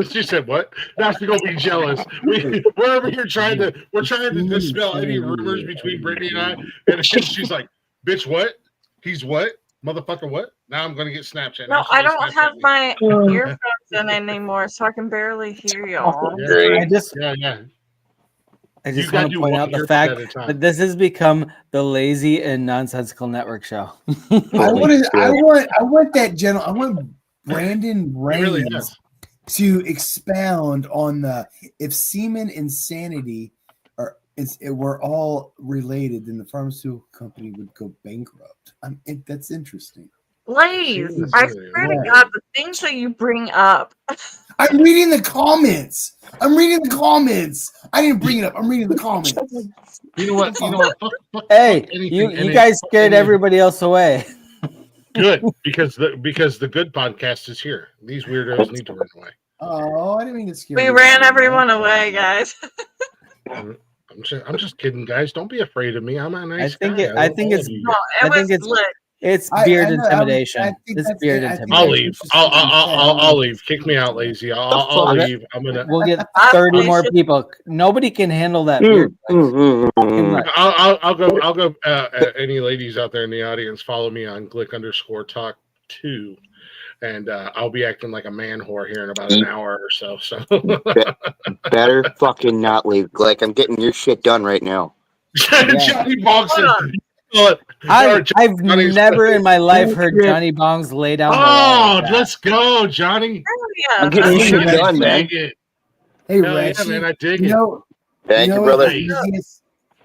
She said what? Not to go be jealous. We're over here trying to dispel any rumors between Brittany and I, and she's like, "Bitch, what? He's what? Motherfucker, what?" Now I'm gonna get Snapchat. No, I don't have my earphones in anymore, so I can barely hear y'all. I just want to point out the fact that this has become the Lazy and Nonsensical Network show. I want Brandon Reigns to expound on the if semen insanity were all related, then the pharmaceutical company would go bankrupt. That's interesting. Blaze, I swear to God, the things that you bring up. I'm reading the comments. I didn't bring it up. I'm reading the comments. You know what? Hey, you guys scared everybody else away. Good, because the good podcast is here. These weirdos need to run away. Oh, I didn't mean to scare We ran everyone away, guys. I'm just kidding, guys. Don't be afraid of me. I'm a nice guy. I think it's beard intimidation. It's beard intimidation. I'll leave. I'll leave. Kick me out, Lazy. I'll leave. We'll get 30 more people. Nobody can handle that beard. I'll go. Any ladies out there in the audience, follow me on glick_talk2, and I'll be acting like a man whore here in about an hour or so. So better fucking not leave, Glick. I'm getting your shit done right now. Johnny Bogson. I've never in my life heard Johnny Bongs lay down. Let's go, Johnny! I'm getting your shit done, man. Hey, Rich, man, I dig it. Thank you, brother. You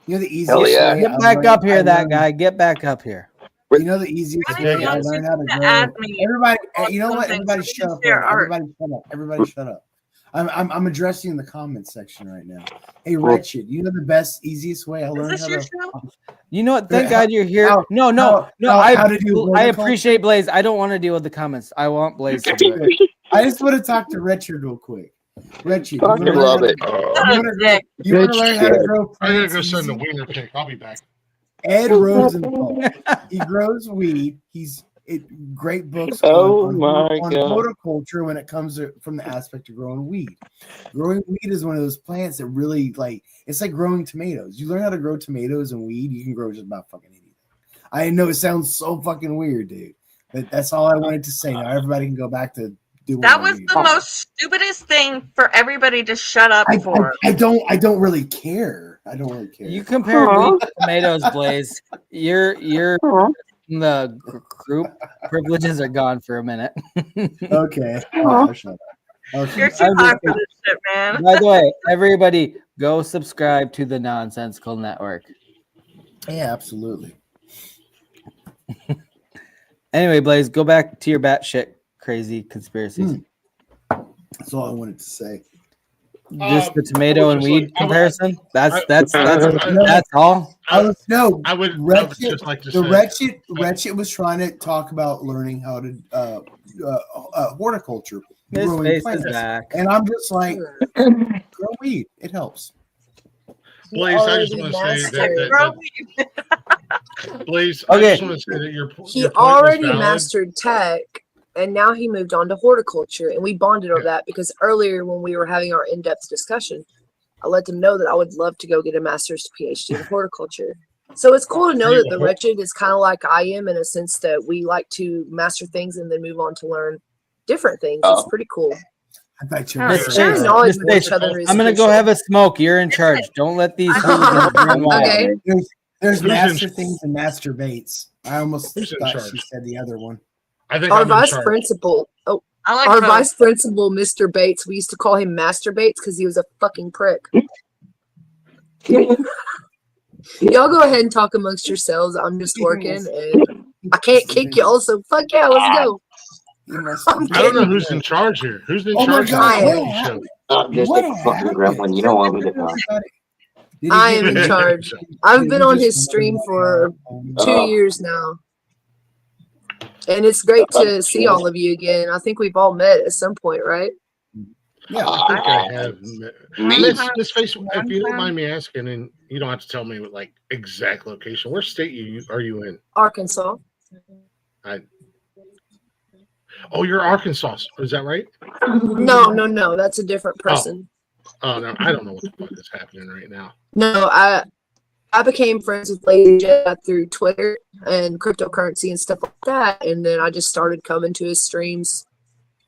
know the easiest way. Get back up here, that guy. Get back up here. You know the easiest way I learned how to grow. Everybody, you know what? Everybody shut up. Everybody shut up. I'm addressing the comments section right now. Hey, Wretched, you know the best, easiest way I learned how to. You know what? Thank God you're here. I appreciate Blaze. I don't want to deal with the comments. I want Blaze to do it. I just want to talk to Wretched real quick. Wretched, I love it. You want to learn how to grow? I'm gonna go send the wiener pic. I'll be back. Ed Rosenthal. He grows weed. Great books on horticulture when it comes from the aspect of growing weed. Growing weed is one of those plants that really it's like growing tomatoes. You learn how to grow tomatoes and weed, you can grow just about fucking anything. I know it sounds so fucking weird, dude, but that's all I wanted to say. Now everybody can go back to do what that was the most stupidest thing for everybody to shut up for. I don't really care. You compare weed to tomatoes, Blaze. You're the group privileges are gone for a minute. Okay. You're too hot for this shit, man. By the way, everybody go subscribe to the Nonsensical Network. Yeah, absolutely. Anyway, Blaze, go back to your batshit crazy conspiracies. That's all I wanted to say. Just the tomato and weed comparison. That's all. Wretched was trying to talk about learning how to horticulture, His growing face plants, is back. and I'm just like, grow weed. It helps. Blaze, I just want to say that Blaze, I just want to say that your He point already was valid. mastered tech, and now he moved on to horticulture, and we bonded over that because earlier when we were having our in-depth discussion, I let them know that I would love to go get a master's PhD in horticulture. So it's cool to know that the Wretched is kind of like I am in a sense that we like to master things and then move on to learn different things. It's pretty cool. I bet you. Sharing knowledge with each other is I'm gonna go have a smoke. You're in charge. Don't let these fools know why. Okay. There's master things and master baits. I almost thought she said the other one. I think our vice principal. Oh, I like our both. vice principal, Mr. Bates. We used to call him Master Bates because he was a fucking prick. Y'all go ahead and talk amongst yourselves. I'm just working and I can't kick y'all, so fuck yeah, let's go. I don't know who's in charge here. Who's in charge of God, the Lazy Show? I'm just a fucking gremlin. You don't want me to talk. I am in charge. I've been on his stream for 2 years now. And it's great to see all of you again. I think we've all met at some point, right? Yeah, I think I have. Miss Face, if you don't mind me asking, and you don't have to tell me like exact location. Where state are you in? Arkansas. Oh, you're Arkansas. Is that right? No. That's a different person. Oh no, I don't know what the fuck is happening right now. No, I became friends with Lazy Jedi through Twitter and cryptocurrency and stuff like that, and then I just started coming to his streams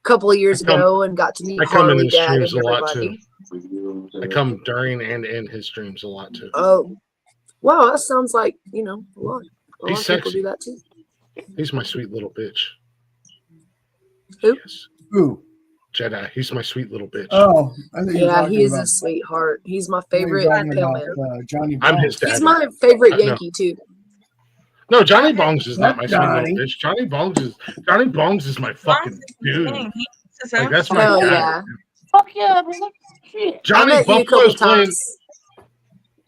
a couple of years ago and got to meet Harley Dad and everybody. I come during and in his streams a lot too. Oh, wow, that sounds like a lot. A He's lot of people sexy. do that too. He's my sweet little bitch. Who? Yes. Who? Jedi. He's my sweet little bitch. Oh, I think Yeah, he is a sweetheart. He's my favorite pale man. Johnny. I'm his dad. He's my favorite Yankee too. No, Johnny Bongs is not my sweet Johnny. little bitch. Johnny Bongs is my fucking dude. Like that's my Oh guy. yeah. Fuck yeah, man. Shit. Johnny I met you a Buffalo's couple playing. times.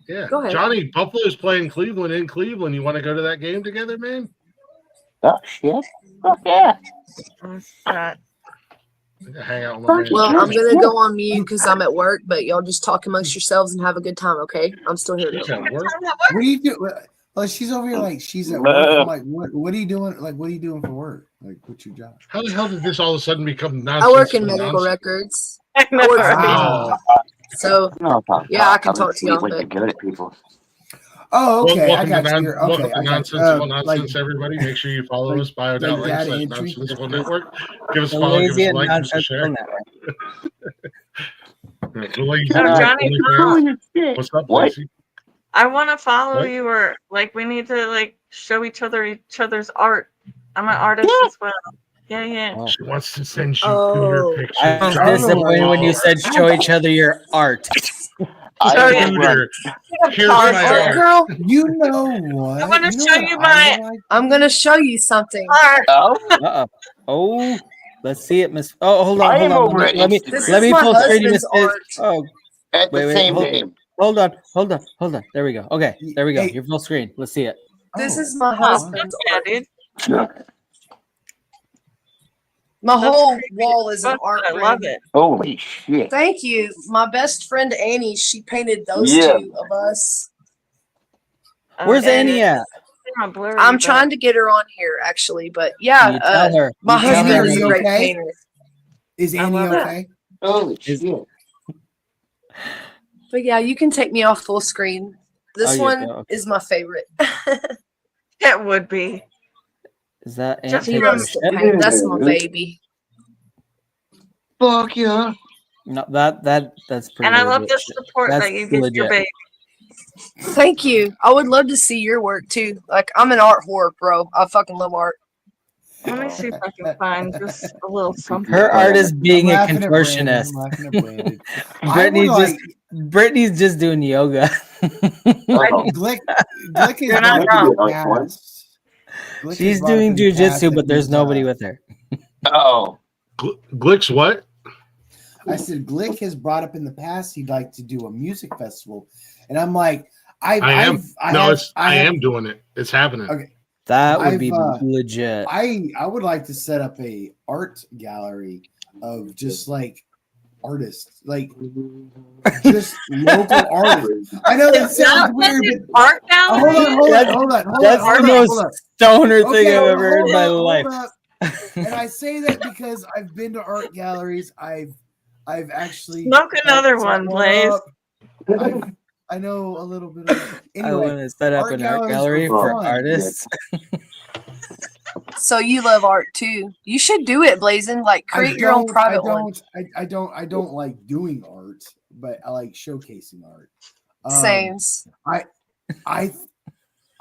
Yeah, Go ahead. Johnny Buffalo's playing Cleveland in Cleveland. You want to go to that game together, man? Oh shit. Fuck yeah. Hang out with my man. Well, I'm gonna go on mute because I'm at work, but y'all just talk amongst yourselves and have a good time, okay? I'm still here. She's at work. What do you do? Well, she's over here like she's at work. I'm like, what are you doing? Like, what are you doing for work? Like, what's your job? How the hell did this all of a sudden become I nonsense? work in medical records. I work for so yeah, I can talk to y'all. Like But you're good at people. Oh, okay. Welcome I got to you. welcome Okay, to I got Nonsensical you. Nonsense, everybody. Make sure you follow us, bio.link data / entry. Nonsensical Network. Give us a The follow, give us Lazy a and like, give us a share. Nonsensical Network. What's up, What? Lacey? I want to follow What? you, or like we need to like show each other's art. I'm an artist as well. Yeah. She wants to send you Oh. your picture. I was disappointed when you said show each other your art. Shooter. Here's my art art. girl, You know what? I'm gonna You know show what you I my like? I'm gonna show you something. art. Uh-oh. Oh, let's see it, Miss. Oh, hold on, I hold am on. over at Let me Instagram. full screen you, Miss. art. Oh, At the same hold, name. hold on. There we go. Okay, there we go. Hey. You're full screen. Let's see it. This is my husband's art. Dude. My That's whole creepy. wall is an art I room. love it. Holy shit. Thank you. My best friend Annie, she painted those Yeah. two of us. Where's Annie at? I'm trying to get her on here actually, but yeah, You tell her. my You tell husband her. is a great Okay. painter. Is Annie love it. okay? Holy shit. But yeah, you can take me off full screen. This Oh, you one go, okay. is my favorite. It would be. Is that Aunt Just He taking from- a loves to shit? paint. That's my baby. Fuck yeah. No, that's pretty. And I love legit the shit. support That's that you give your legit. baby. Thank you. I would love to see your work too. Like I'm an art whore, bro. I fucking love art. Let me see if I can find just a little something. Her art is being a I'm laughing at Brandon. contortionist. I'm laughing at Brandon. I Brittany's would just Brittany's just doing yoga. Glick is You're not brought up in wrong. the past. Glick is She's brought up doing in the past jujitsu, that but there's he's, nobody with her. Oh. Glitch what? I said Glick has brought up in the past he'd like to do a music festival, and I'm like, I am doing it. It's happening. Okay. That would I've, be legit. I would like to set up a art gallery of just like artists, like just local artists. I know that sounds weird, but art gallery. Hold on. That's the most stoner thing I've ever heard in my life. And I say that because I've been to art galleries. I've actually Smoke another one, Blaze. I know a little bit of I want to set up an art gallery for artists. So you love art too. You should do it, Blazing. Like create your own private one. I don't like doing art, but I like showcasing art. Sames.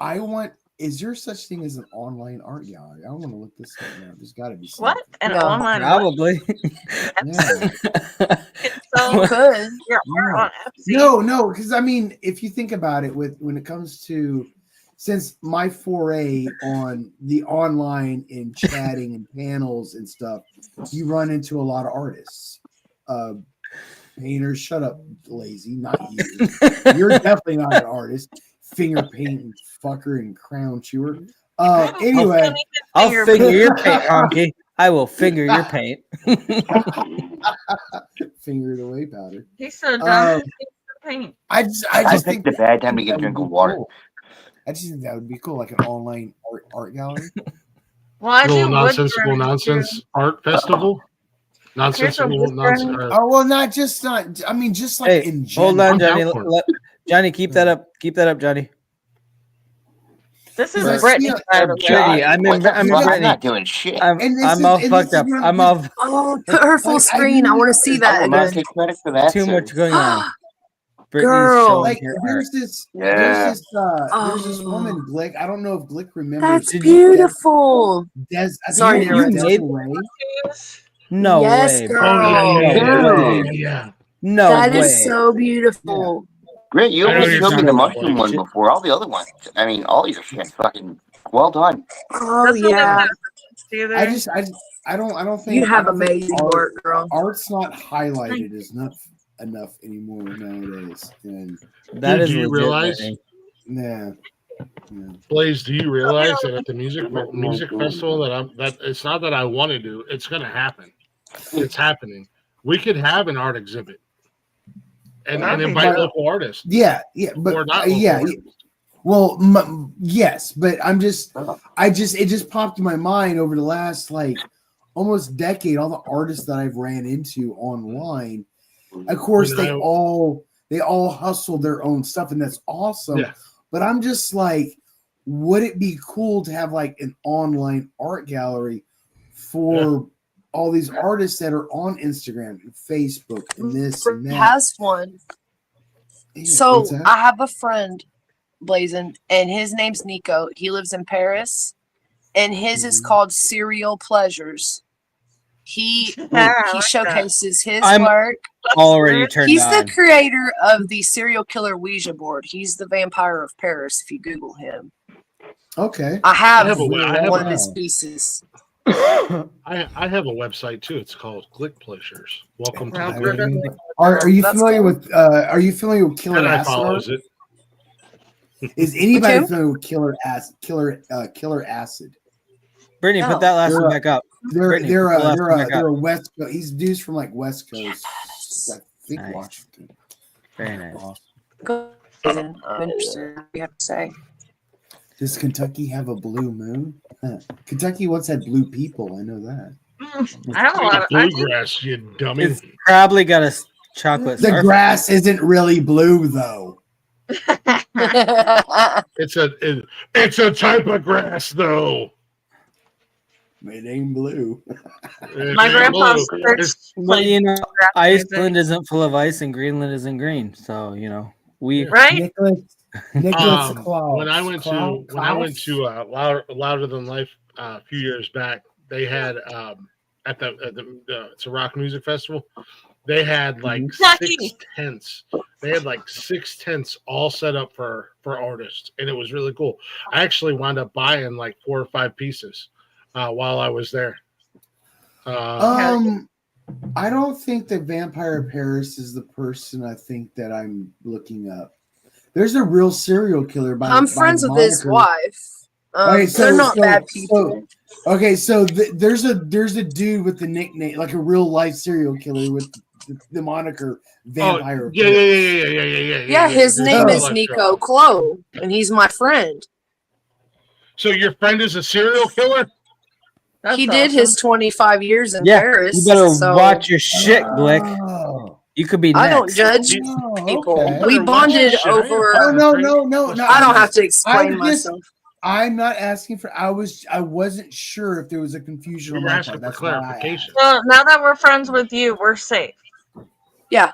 I want. Is there such thing as an online art gallery? I want to look this up now. There's got to be something. What? An online Probably. Yeah. So you could. Your art on No, because I mean, if you think about it, when it comes to, since my foray on the online and chatting and panels and stuff, you run into a lot of artists, painters. Shut up, Lazy, not you. You're definitely not an artist. Finger painting fucker and crown chewer. Anyway, I'll finger your paint, Honky. I will finger your paint. Finger it away, powder. He's so done. Paint. I just think the bad time to get a drink of water. Cool. I just think that would be cool, like an online art gallery. Well, I do nonsensical nonsense art festival. Nonsensical nonsense. Oh well, just like in general. Hold on, Johnny. Johnny, keep that up. Keep that up, Johnny. This is Brittany. I'm not doing shit. I'm all fucked up. I'm all. Oh, put her full screen. I want to see that. I will not take credit for that. Too much going on. Girl, like there's this woman, Glick. I don't know if Glick remembers. That's beautiful. Sorry, you made no yes, way. Girl. Yeah. No that way. Is so beautiful. Great, you almost showed me the mushroom one before all the other ones. I mean, all your shit fucking well done. Oh yeah. I don't think you have amazing work, girl. Art's not highlighted as enough anymore nowadays. And that is do you realize? Yeah. Blaze, do you realize that at the music festival that it's not that I want to do, it's going to happen. It's happening. We could have an art exhibit and invite local artists. Yeah, but well, yes, but it just popped in my mind over the last almost decade. All the artists that I've ran into online, of course, they all hustle their own stuff, and that's awesome. Yeah. But I'm just like, would it be cool to have an online art gallery for all these artists that are on Instagram and Facebook and this and that? Has one. So I have a friend, Blazin, and his name's Nico. He lives in Paris, and his is called Serial Pleasures. He showcases his work. Already turned He's on. the creator of the serial killer Ouija board. He's the vampire of Paris. If you Google him, okay, I have one of his pieces. I have a website too. It's called Glick Pleasures. Welcome to the Are you familiar with Killer and I Acid? follows it. Is anybody familiar with Killer Acid? Brittany, put that last one back up. They're Brittany, a West Coast. He's dudes from West Coast. I think Washington. Very nice. I'm interested. You have to say. Does Kentucky have a blue moon? Kentucky once had blue people. I know that. I have a lot of bluegrass, you dummy. It's probably got a chocolate. The grass isn't really blue though. It's a type of grass though. It ain't blue. My grandpa's well, Iceland isn't full of ice and Greenland isn't green. So we right. Nicholas Klaus. When I went to Louder Than Life a few years back, they had at the it's a rock music festival. They had 6 tents. They had 6 tents all set up for artists, and it was really cool. I actually wound up buying 4 or 5 pieces while I was there. I don't think that Vampire Paris is the person I think that I'm looking up. There's a real serial killer I'm friends with his wife. They're not bad people. So there's a dude with the nickname, like a real life serial killer with the moniker vampire. Yeah. His name is Nico Clo, and he's my friend. So your friend is a serial killer? He did his 25 years in Paris. You better so watch your shit, Glick. You could be next. I don't judge people. okay. We bonded over. Oh no! I don't have to explain myself. I'm not asking for. I wasn't sure if there was a confusion on my part. That's clarification. Well, now that we're friends with you, we're safe. Yeah.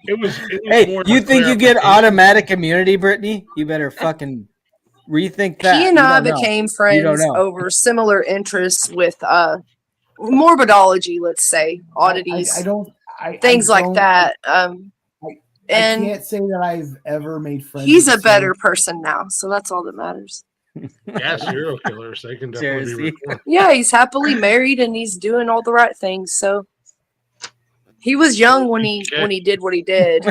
It was Hey, more you of a think you get clarification. automatic immunity, Brittany? You better fucking rethink that. He and You I don't know. became You don't friends know. over similar interests with morbidology, let's say, oddities, things like that. I And can't say that I've ever made friends. he's with a better someone- person now, so that's all that matters. Yeah, serial killers. They can definitely be reformed. Yeah, he's happily married and he's doing all the right things. So he was young when he did what he did.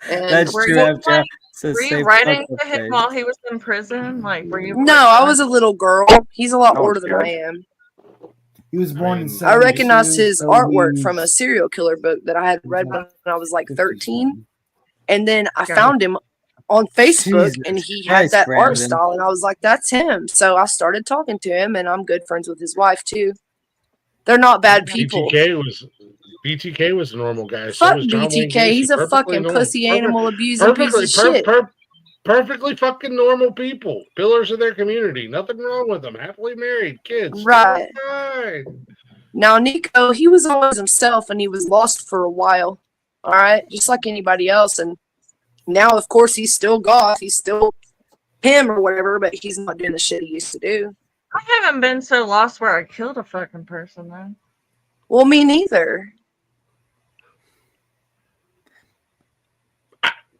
And That's Were true. you, Jeff. like, Says were you safe writing fuck to him face. while he was in prison? Like, were you? No, I was a little girl. He's a lot older than I am. He was born in. I recognized 72, his so artwork he's- from a serial killer book that I had read when I was like 13. And then I found him on Facebook Jesus and he Christ, had that art Brandon. style. And I was like, that's him. So I started talking to him and I'm good friends with his wife too. They're not bad people. BTK was a normal guy. Fuck So was John Wayne BTK. Gacy. He's a Perfectly fucking normal. pussy animal abusing piece of shit. Perfectly fucking normal people. Pillars of their community. Nothing wrong with them. Happily married. Kids. Right. Fine. Now, Nico, he was always himself and he was lost for a while. All right. Just like anybody else. And now, of course, he's still goth. He's still him or whatever, but he's not doing the shit he used to do. I haven't been so lost where I killed a fucking person, though. Well, me neither.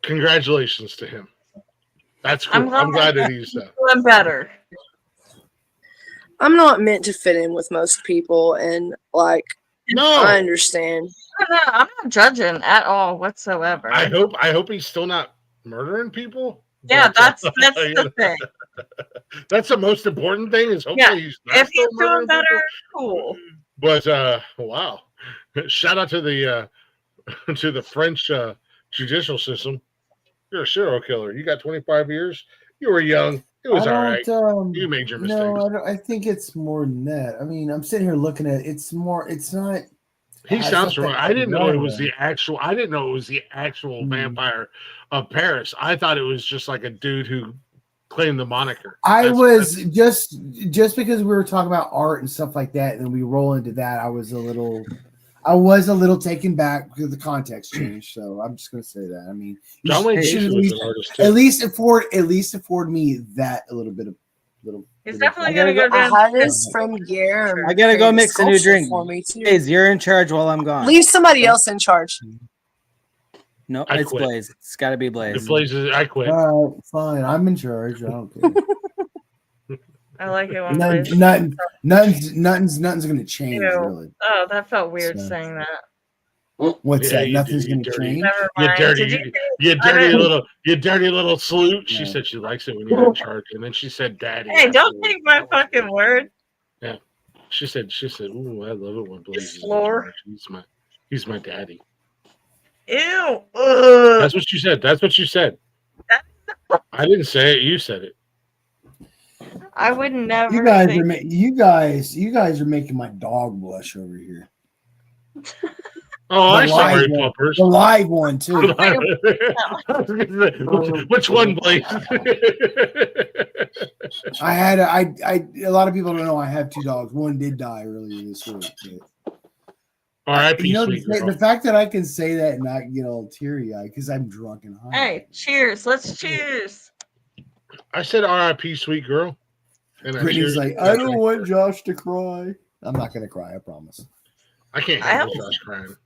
Congratulations to him. That's cool. I'm glad that he's doing better. I'm not meant to fit in with most people, and like, no, I understand. I'm not judging at all whatsoever. I hope he's still not murdering people. Yeah, But, that's the thing. That's the most important thing. Is hopefully he's not If still he's doing murdering better, people. cool. But wow, shout out to the French judicial system. You're a serial killer. You got 25 years. You were young. It was all right. You made your mistakes. No, I think it's more than that. I mean, I'm sitting here looking at it's more. It's not. He sounds like familiar. I didn't know it was the. the actual. I didn't know it was the actual vampire of Paris. I thought it was just like a dude who claimed the moniker. I was just because we were talking about art and stuff like that, and then we roll into that. I was a little taken back because the context changed. So I'm just going to say that. I mean, John Wayne Gacy was an artist too. at least afford me that a little bit of little. He's definitely I going to go down. had this from Guillermo. I gotta go mix a new drink. For me too. Blaze, you're in charge while I'm gone. Leave somebody else in charge. No, I it's quit. Blaze. It's got to be Blaze. The Blaze is. I quit. All right, fine. I'm in charge. I don't care. I like it when Nothing's going to change. Ew. Really. Oh, that felt weird So- saying that. What's Yeah, that? you Nothing's did, you going to dirty- change. Never You mind. dirty, Did you you dirty little salute. She said she likes it when you're in charge, and then she said, "Daddy." Hey, don't take my fucking word. Yeah, she said, "Ooh, I love it when Blaze is in Floor. charge. He's my daddy." Ew. Ugh. That's what you said. That's what you said. I didn't say it. You said it. I would never. You guys think- are you guys are making my dog blush over here. Oh, I The saw live Mary one- Poppers. The live one too. Which one, Blaze? I had a lot of people don't know I have two dogs. One did die earlier this week. R.I.P. You know, sweet the girl. fact that I can say that and not get all teary eyed because I'm drunk and high. Hey, cheers. Let's cheers. I said R.I.P. sweet girl. And I Brittany's cheered. like, I don't want Josh to cry. I'm not gonna cry, I promise. I can't handle Josh crying.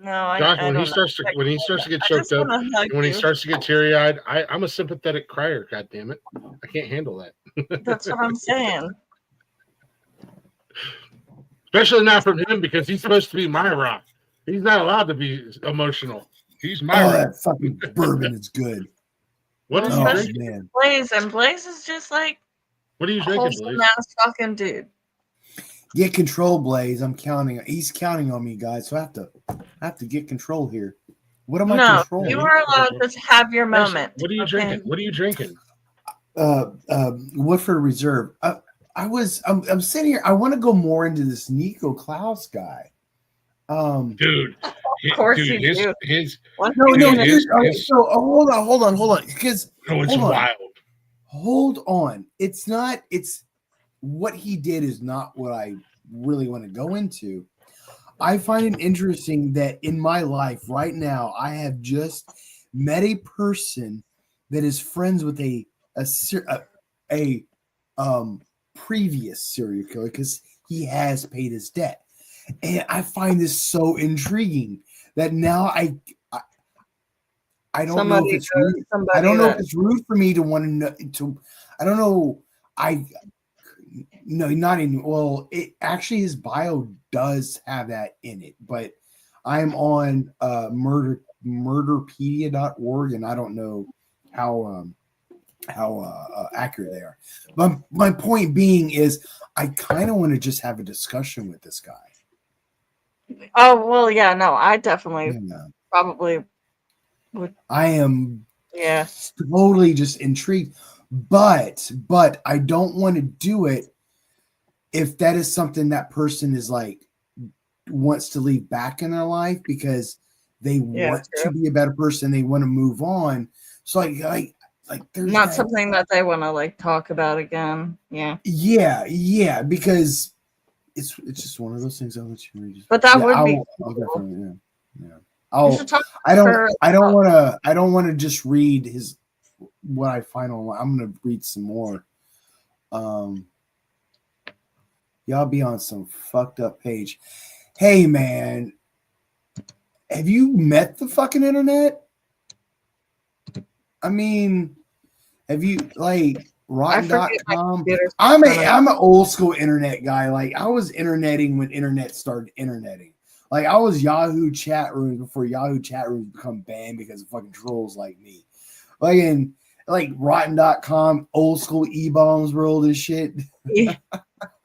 No, I Josh, I when don't he know. starts to get I choked just up, wanna hug and when he you. starts to get teary eyed, I'm a sympathetic crier. God damn it, I can't handle that. That's what I'm saying. Especially not from him because he's supposed to be my rock. He's not allowed to be emotional. He's my Oh, rock. that fucking bourbon is good. What are you Oh drinking? man. Blaze, and Blaze is just like What are you a drinking, wholesome Blaze? ass fucking dude. Get control, Blaze. I'm counting. He's counting on me, guys. So I have to get control here. What am I No, controlling? you are allowed to have your moment. What are you drinking? What are you drinking? Woodford Reserve. I'm sitting here. I want to go more into this Nico Klaus guy. Dude, of course you do. So hold on. Because it's wild. Hold on. It's not. It's what he did is not what I really want to go into. I find it interesting that in my life right now, I have just met a person that is friends with a previous serial killer because he has paid his debt, and I find this so intriguing that now I don't know if it's rude. I don't know if it's rude for me to want to know. I don't know. No, not in. Well, it actually his bio does have that in it, but I'm on murderpedia.org, and I don't know how accurate they are. But my point being is, I kind of want to just have a discussion with this guy. Oh well, yeah, no, I definitely probably would. I am Yes, totally just intrigued, but I don't want to do it if that is something that person is like wants to leave back in their life because they want to be a better person, they want to move on. So like there's not something that they want to like talk about again. Yeah, because it's just one of those things. I'll let you read. But that would be I'll cool. definitely, yeah. I don't want to just read his what I find online. I'm gonna read some more. Y'all be on some fucked up page. Hey man, have you met the fucking internet? I mean, have you like rotten.com? I'm an old school internet guy. Like I was interneting when internet started interneting. Like I was Yahoo chat rooms before Yahoo chat rooms become banned because of fucking trolls like me. Like rotten.com, old school E-bombs world and shit.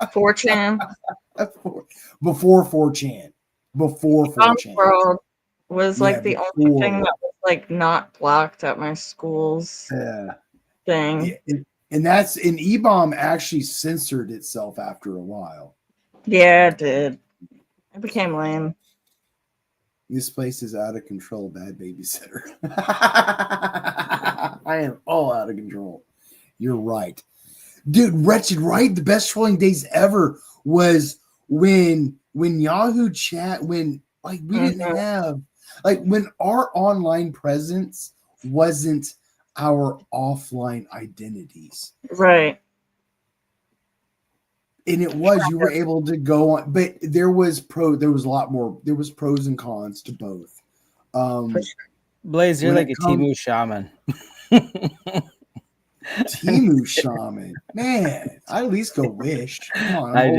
4chan. Before 4chan. Before 4chan. World was like the only thing that was like not blocked at my school's thing. Yeah, and E-bomb actually censored itself after a while. Yeah, it did. It became lame. This place is out of control, bad babysitter. I am all out of control. You're right. Dude, wretched, right? The best trolling days ever was when Yahoo chat, when like we didn't have like when our online presence wasn't our offline identities. Right. And it was, you were able to go on, but there was a lot more, there was pros and cons to both. Blaze, you're like a Temu shaman. Temu shaman, man. I at least go Wish. Come on, I'm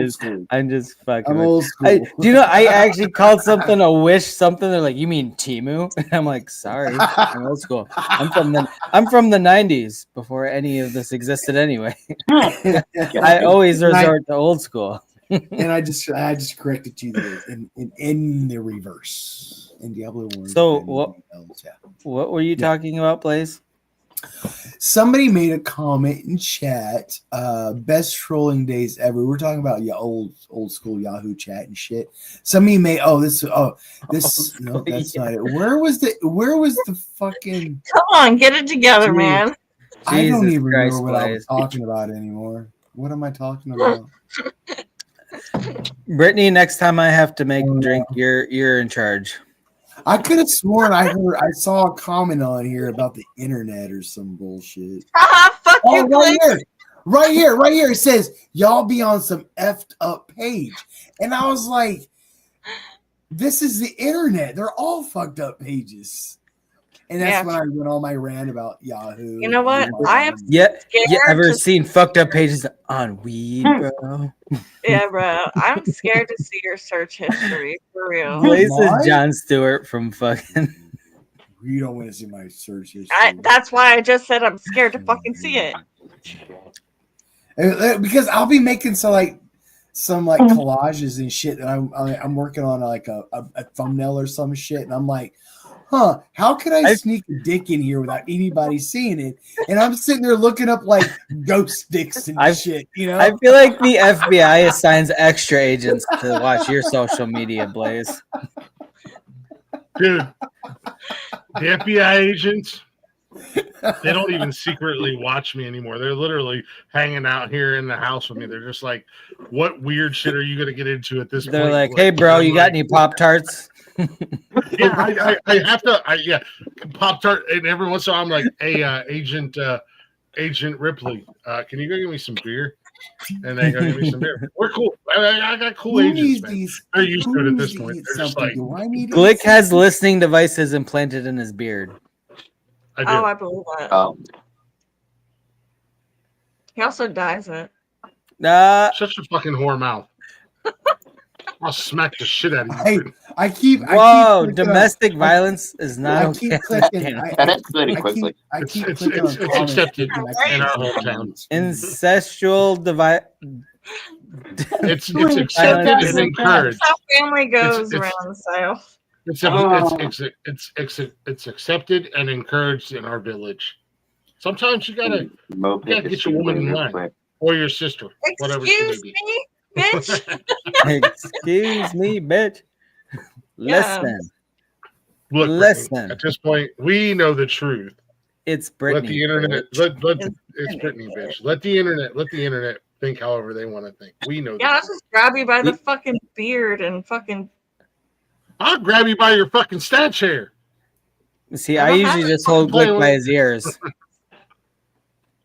just fucking. I'm old school. Do you know I actually called something a Wish something? They're like, you mean Temu? And I'm like, sorry, I'm old school. I'm from the 90s before any of this existed anyway. I always resort to old school. And I just corrected you there in the reverse in Diablo 1. So what were you talking about, Blaze? Somebody made a comment in chat. Best trolling days ever. We're talking about old school Yahoo chat and shit. Somebody made no, that's not it. Where was the fucking? Come on, get it together, man. I don't even remember what I was talking about anymore. What am I talking about? Brittany, next time I have to make a drink, you're in charge. I could have sworn I saw a comment on here about the internet or some bullshit. Fuck you, right here. It says y'all be on some effed up page, and I was like, "This is the internet. They're all fucked up pages." And that's when I went on my rant about Yahoo. You know what? I am scared. You ever seen fucked up pages on weed, bro? Yeah, bro. I'm scared to see your search history for real. Blaze is Jon Stewart from fucking. You don't want to see my search history. That's why I just said I'm scared to fucking see it. Because I'll be making some like collages and shit that I'm working on like a thumbnail or some shit, and I'm like, huh, how could I sneak a dick in here without anybody seeing it? And I'm sitting there looking up like ghost dicks and shit, you know? I feel like the FBI assigns extra agents to watch your social media, Blaze. Dude, the FBI agents, they don't even secretly watch me anymore. They're literally hanging out here in the house with me. They're just like, what weird shit are you going to get into at this point? They're like, hey, bro, you got any Pop-Tarts? Yeah, I have to, Pop-Tart. And every once in a while, I'm like, hey, Agent Ripley, can you go get me some beer? And they go give me some beer. We're cool. I got cool agents, man. They're used to it at this point. They're just like, Glick has listening devices implanted in his beard. I do. Oh, I believe that. He also dyes it. Shut your fucking whore mouth. I'll smack the shit out of you. I keep domestic violence is not okay. That escalated quickly. It's accepted in our hometown. Incestual device. It's accepted and encouraged. That's how family goes around the South. It's accepted and encouraged in our village. Sometimes you gotta get your woman in line or your sister, whatever she may be. Bitch. Excuse me, bitch. Listen. Look, listen. Brittany, at this point, we know the truth. It's Brittany. Let the internet. It's Brittany, bitch. Let the internet think however they want to think. We know. Yeah, I'll just grab you by the fucking beard and fucking. I'll grab you by your fucking stat chair. See, I usually just hold Glick by his ears.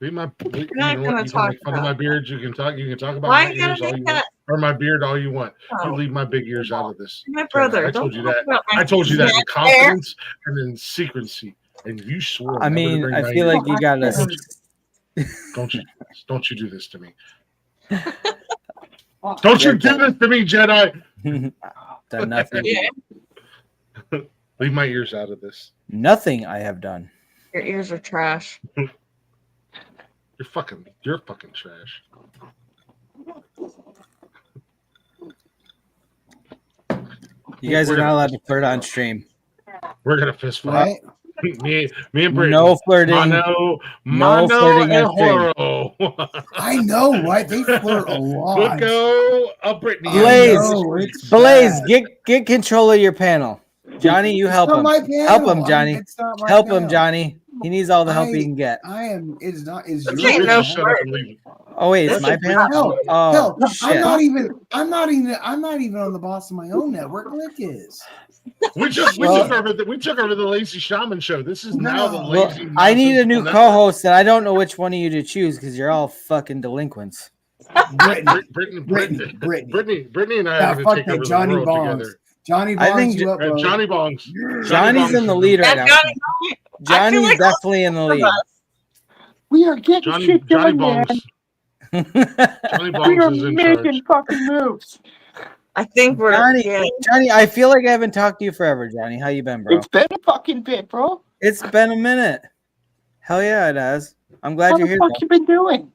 You not can gonna make talk fun of my beard. You can talk about Why my you gotta ears all make you that? want, or my beard all you want. Oh. You leave my big ears out of this. My brother. I told you Don't that. talk about my I told you that in neck confidence and in secrecy, and you swore. I never to mean, bring I my feel ears. like you gotta. Don't you do this to me. Don't you do this to me, Jedi. Done nothing. Leave my ears out of this. Nothing I have done. Your ears are trash. You're fucking trash. You guys are not allowed to flirt on stream. We're gonna fist fight. Me and Brittany. No flirting. Mano flirting and on stream. Horo. I know, right? They flirt a lot. Look go up Brittany. Blaze, get control of your panel. Johnny, you help him. Help him, Johnny. Help him, Johnny. He needs all the help he can get. I am. It's not. Is Shut up and leave. Oh wait, it's my panel. Hell, Shit. I'm not even on the boss of my own network. Glick is. We took over the Lazy Shaman Show. This is now the Lazy. I need a new co-host, and I don't know which one of you to choose because you're all fucking delinquents. Brittany and I are going to take over Johnny the world Bongs. together. Johnny Bongs, I think you up, bro. Johnny Bongs. Johnny's in the lead right now. Johnny's definitely in the lead. We are getting shit done, man. Johnny We Bongs are is in making charge. fucking moves. I think we're Johnny, I feel like I haven't talked to you forever, Johnny. How you been, bro? It's been a fucking bit, bro. It's been a minute. Hell yeah, it has. I'm glad you're here. What the fuck you been doing?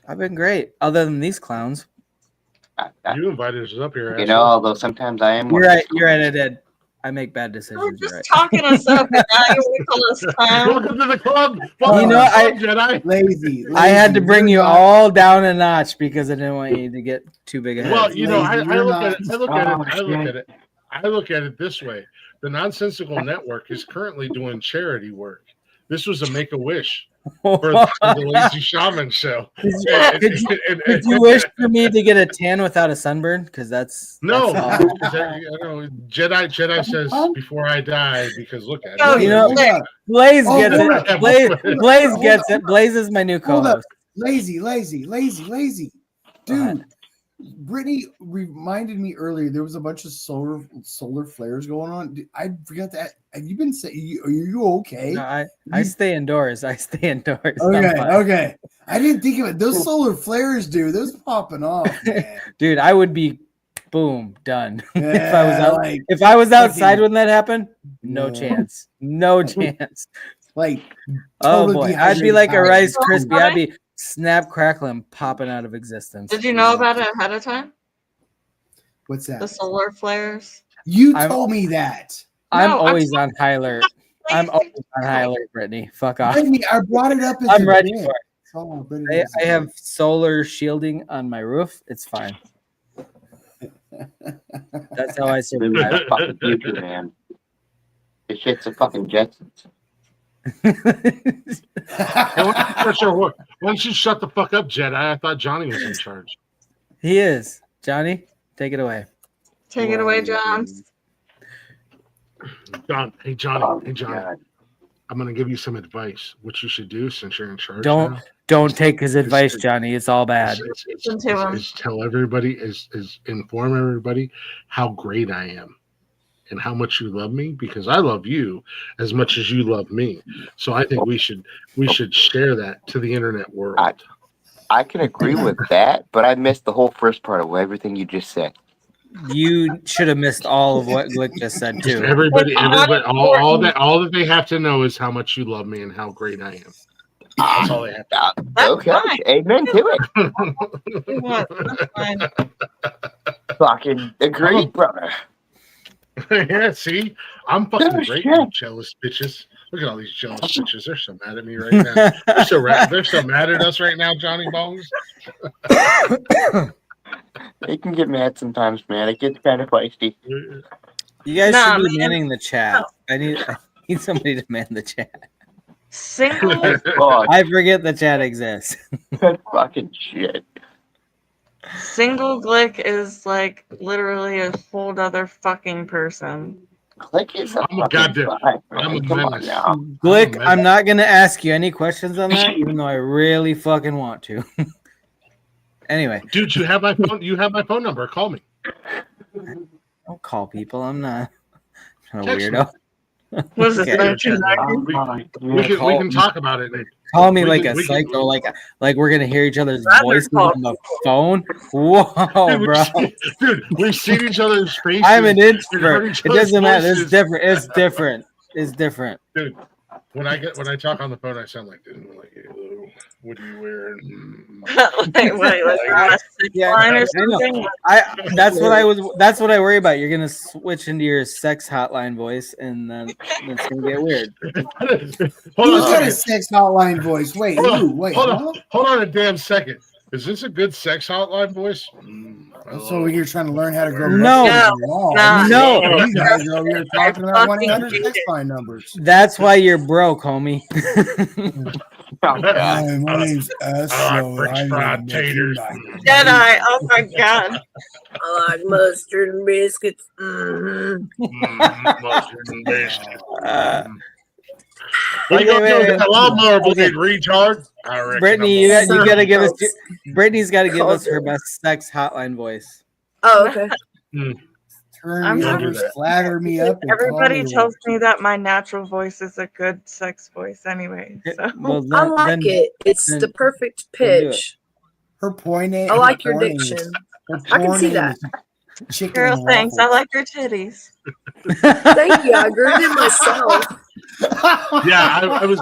I've been great, other than these clowns. You invited us up here. You know, although sometimes I am. You're right. You're right. I did. I make bad decisions. We're just right. talking us up, and now you want to call us clowns. Welcome to the club. You know, Lazy. I had to bring you all down a notch because I didn't want you to get too big a head. Well, you know, I look at it this way. The Nonsensical Network is currently doing charity work. This was a Make-A-Wish for the Lazy Shaman Show. Could you wish for me to get a tan without a sunburn? Because that's no. that's Jedi says before I die because look at it. You know, Blaze gets it. Blaze gets it. Blaze is my new co-host. Lazy. Dude, Brittany reminded me earlier there was a bunch of solar flares going on. I forgot that. Have you been saying? Are you okay? No, I stay indoors. Okay. I didn't think of it. Those solar flares, dude. Those popping off, man. Dude, I would be boom done Yeah, if I was outside when that happened. No chance. No chance. Like, oh boy, I'd be like a Rice Krispie. I'd be snap, crackling, popping out of existence. Did you know about it ahead of time? What's that? The solar flares. You told me that. I'm always on high alert. I'm always on high alert, Brittany. Fuck off. Brittany, I brought it up as I'm a ready bit. for it. Oh, Brittany, I have solar shielding on my roof. It's fine. That's how I Living in survive. the fucking future, man. This shit's a fucking Jetsons. Hey, why don't you shut the fuck up, Jedi? I thought Johnny was in charge. He is. Johnny, take it away. Take it away, John. Hey, Johnny. I'm gonna give you some advice. What you should do since you're in charge. Don't take his advice, Johnny. It's all bad. Is tell everybody, is inform everybody how great I am and how much you love me, because I love you as much as you love me. So I think we should share that to the internet world. I can agree with that, but I missed the whole first part of everything you just said. You should have missed all of what Glick just said too. Everybody, all that they have to know is how much you love me and how great I am. That's all they have to know. Okay, amen to it. Fucking agree, brother. Yeah, see, I'm fucking great, you jealous bitches. Look at all these jealous bitches. They're so mad at me right now. They're so mad at us right now, Johnny Bones. They can get mad sometimes, man. It gets kind of feisty. You guys should be manning the chat. I need somebody to man the chat. Single. I forget the chat exists. That fucking shit. Single Glick is like literally a whole other fucking person. Glick is a Glick, I'm not gonna ask you any questions on that, even though I really fucking want to. Anyway, dude, you have my phone. You have my phone number. Call me. Don't call people. I'm not a Text weirdo. What is this? We can talk about it. Call me like a psycho, like we're gonna hear each other's voices on the phone. Whoa, bro! Dude, we've seen each other's faces. I'm an introvert. It doesn't matter. It's different. It's different. It's different. Dude, when I talk on the phone, I sound like, dude, like, hey, hello, what are you wearing? That's what I worry about. You're gonna switch into your sex hotline voice, and then it's gonna get weird. Who's got a sex hotline voice? Wait, hold on a damn second. Is this a good sex hotline voice? So you're trying to learn how to grow? No. You guys are over here talking about 1-800 sex line numbers. That's why you're broke, homie. Hi, my name's Esso. French fried taters. Jedi. Oh my god. I like mustard and biscuits. Mustard and biscuits. Wait, a lawnmower blade, retard. Brittany, you gotta give us. Brittany's got to give us her best sex hotline voice. Oh, okay. Turn me over, flatter me up. Everybody tells me that my natural voice is a good sex voice anyway. So. Well, I like it. It's the perfect pitch. Her point is. I like your diction. I can see that. Girl, thanks. I like your titties. Thank you. I agree with myself. Yeah, I was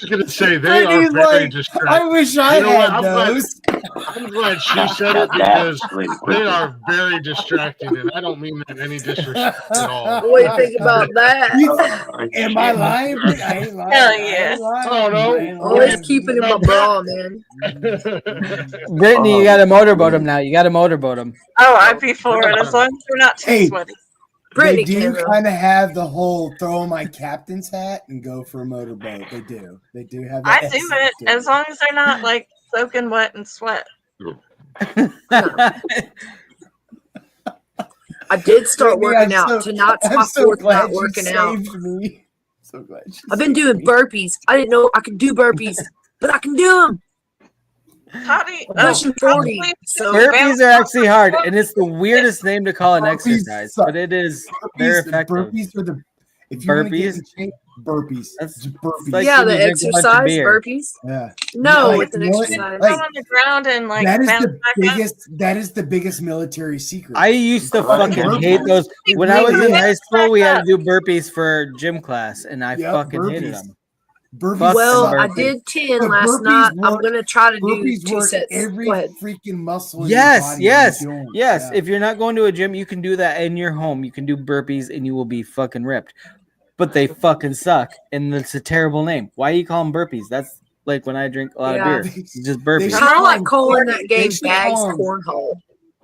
gonna say they are very distracting. I wish I had those. I'm glad she said it because they are very distracting, and I don't mean that in any disrespect at all. What do you think about that? Am I lying? I ain't lying. Hell yeah. Oh no. Always keep it in my bra, man. Brittany, you got to motorboat him now. You got to motorboat him. Oh, I'd be for it as long as they're not too sweaty. They do kind of have the whole throw on my captain's hat and go for a motorboat. They do. They do have that. I do it as long as they're not like soaking wet and sweat. I did start working out. Tonight's my fourth night working out. So glad I've been doing burpees. I didn't know I could do burpees, but I can do them. How do you? Pushing 40. So Burpees are actually hard, and it's the weirdest name to call an exercise, but it is very effective. Burpees are the if you want to get in shape, burpees. That's burpees. Like yeah, the exercise burpees. Yeah. No, it's an exercise. Go on the ground and like that is bounce the back biggest. That is the biggest military secret. I used to fucking hate those. When I was in high school, we had to do burpees for gym class, and I fucking hated them. Burpees I did 10 last night. I'm gonna try to do 2 sets. Every Go ahead. freaking muscle in your body. Yes. Yeah. If you're not going to a gym, you can do that in your home. You can do burpees and you will be fucking ripped. But they fucking suck, and it's a terrible name. Why do you call them burpees? That's like when I drink a lot of beer. It's just burpees. Kind of like calling that game bags cornhole.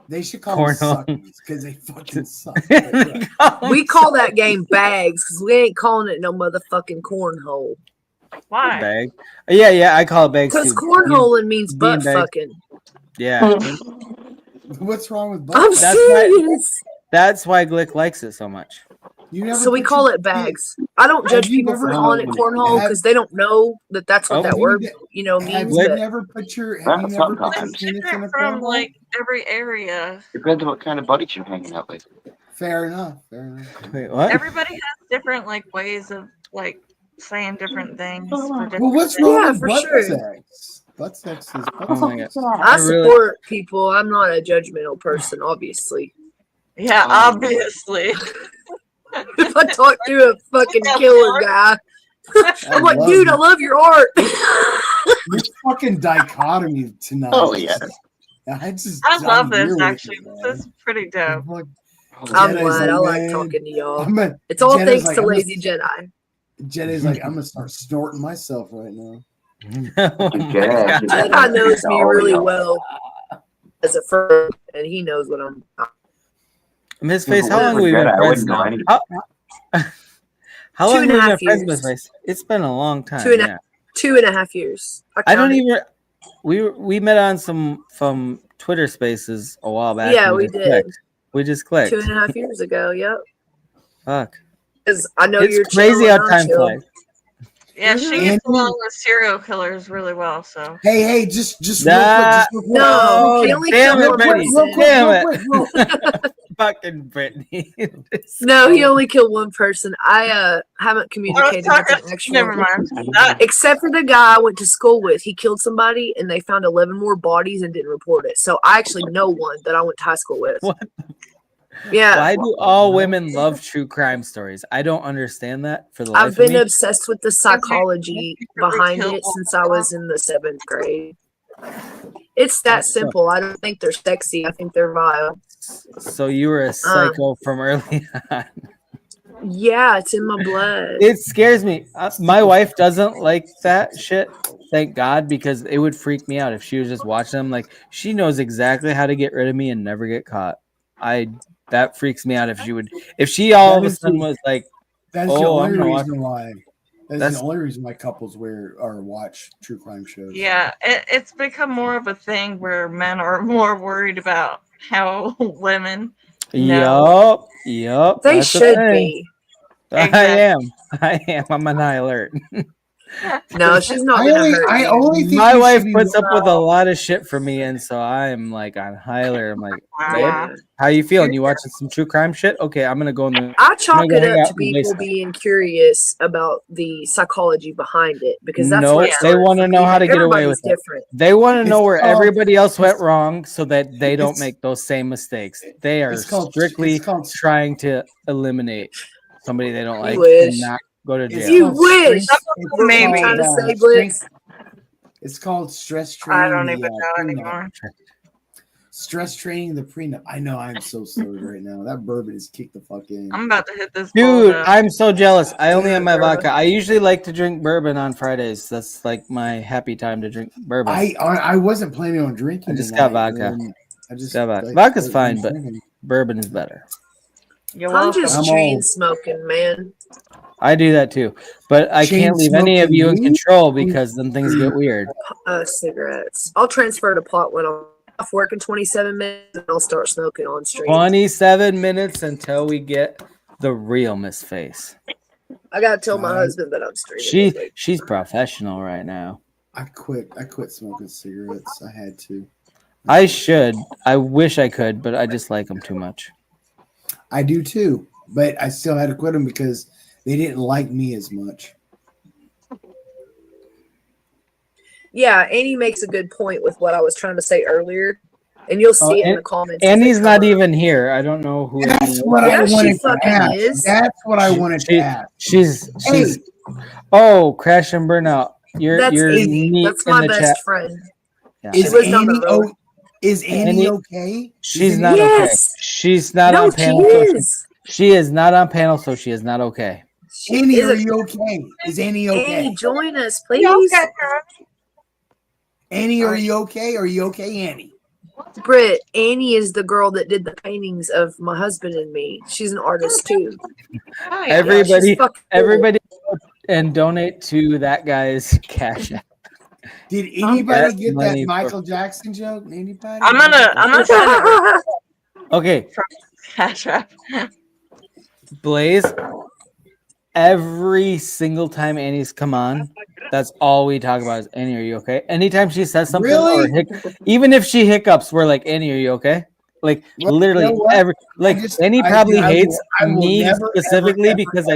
They should call them suckies because they fucking suck. We call that game bags because we ain't calling it no motherfucking cornhole. Why? Bag. Yeah, I call it bags Because too. cornholing means butt beanbag. fucking. Yeah. What's wrong with butt? I'm serious. That's why Glick likes it so much. So we call it bags. I don't judge people for calling it cornhole because they don't know that that's what that word means. Have you never put your penis in a From cornhole? like every area. Depends on what kind of buddies you're hanging out with. Fair enough. Wait, what? Everybody has different like ways of like saying different things. For different Well, what's things. wrong with butt sex? Butt sex is Oh my God. I support people. I'm not a judgmental person, obviously. Yeah, obviously. If I talk to a fucking killer guy, I'm like, dude, I love your art. This fucking dichotomy tonight. Oh, yeah. I love this actually. This is pretty dope. I'm glad. I like talking to y'all. It's all thanks to Lazy Jedi. Jedi's like, I'm gonna start snorting myself right now. Jedi knows me really well as a friend, and he knows what I'm. Miss Face, how long have we been friends now? How long have we been friends, Miss Face? It's been a long time. 2.5 years. I don't even. We met on some Twitter Spaces a while back. Yeah, we did. Clicked. We just clicked 2.5 years ago. Yep. Fuck. Because I know It's you're crazy how time chill. flies. Yeah, she gets along with serial killers really well. So Hey, just That- real quick. No, he only damn killed it, one Brittany. person. Damn it. Fucking Brittany. No, he only killed one person. I haven't communicated with the actual. Never mind. Except for the guy I went to school with. He killed somebody and they found 11 more bodies and didn't report it. So I actually know one that I went to high school with. What? Yeah. Why do all women love true crime stories? I don't understand that for the life I've of been me. obsessed with the psychology behind it since I was in the 7th grade. It's that simple. I don't think they're sexy. I think they're vile. So you were a psycho from early on. Yeah, it's in my blood. It scares me. My wife doesn't like that shit. Thank God, because it would freak me out if she was just watching them. Like, she knows exactly how to get rid of me and never get caught. That freaks me out if she all of a sudden was like, That's the "Oh, I'm only gonna watch." reason why. That's the only reason why couples watch true crime shows. yeah, it's become more of a thing where men are more worried about how women. know. Yup. They that's the should thing. be. I am. I'm on high alert. No, she's not gonna hurt you. only think My you wife should be- puts up with a lot of shit from me, and so I'm like on high alert. I'm like, Yeah. babe, how you feeling? You watching some true crime shit? Okay, I'm gonna go in the. I chalk I'm gonna it go hang up out to in the people basement. being curious about the psychology behind it because that's No, what they want to know how to get away with Everybody's it. different. They want to know where called- everybody else went wrong, so that they don't it's- make those same mistakes. They are it's strictly called- trying to eliminate somebody they don't like wish. and not go to It's jail. You called wish. stress- What are you Maybe. trying to called, say, Blitz? It's called stress training. I don't even know prenup. anymore. Stress training the prenup. I know I'm so slurred right now. That bourbon has kicked the fuck in. I'm about to hit this. Dude, boulder. I'm so jealous. I only have my vodka. I usually like to drink bourbon on Fridays. That's like my happy time to drink bourbon. I wasn't planning on drinking. I just tonight, got vodka. and I just Got vodka. like, Vodka's started fine, but drinking. bourbon is better. You're I'm welcome. just I'm chain old. smoking, man. I do that too, but I Chain can't leave any of smoking you in weed? control because then things get weird. Cigarettes. I'll transfer to pot when I'm off work in 27 minutes and I'll start smoking on stream. 27 minutes until we get the real Miss Face. I gotta tell my husband that I'm streaming. She's professional right now. I quit smoking cigarettes. I had to. I should. I wish I could, but I just like them too much. I do too, but I still had to quit them because they didn't like me as much. Yeah, Annie makes a good point with what I was trying to say earlier, and you'll see it in the comments. as Annie's they not come up. even here. I don't know who. That's what I Yeah, she wanted to fucking ask. is. That's what I wanted to ask. She's Oh, Crash and Burnout. You're easy. neat That's in my the best chat. friend. Yeah. She lives down the road. Is Annie okay? She's not okay. Yes. She's not No, on she panel. So is. she is not on panel, so she is not okay. Annie, are you okay? Is Annie okay? Annie, join us, please. Annie, are you okay? Are you okay, Annie? Britt, Annie is the girl that did the paintings of my husband and me. She's an artist too. Everybody, fucking cool. everybody, and donate to that guy's cash app. Did anybody Get get that money Michael Jackson joke? Anybody? I'm gonna send it Okay, from Cash App. Blaze. Every single time Annie's come on, that's all we talk about is Annie, are you okay? Anytime she says something, or even if she hiccups, we're like, Annie, are you okay? Like literally, Annie probably hates me specifically because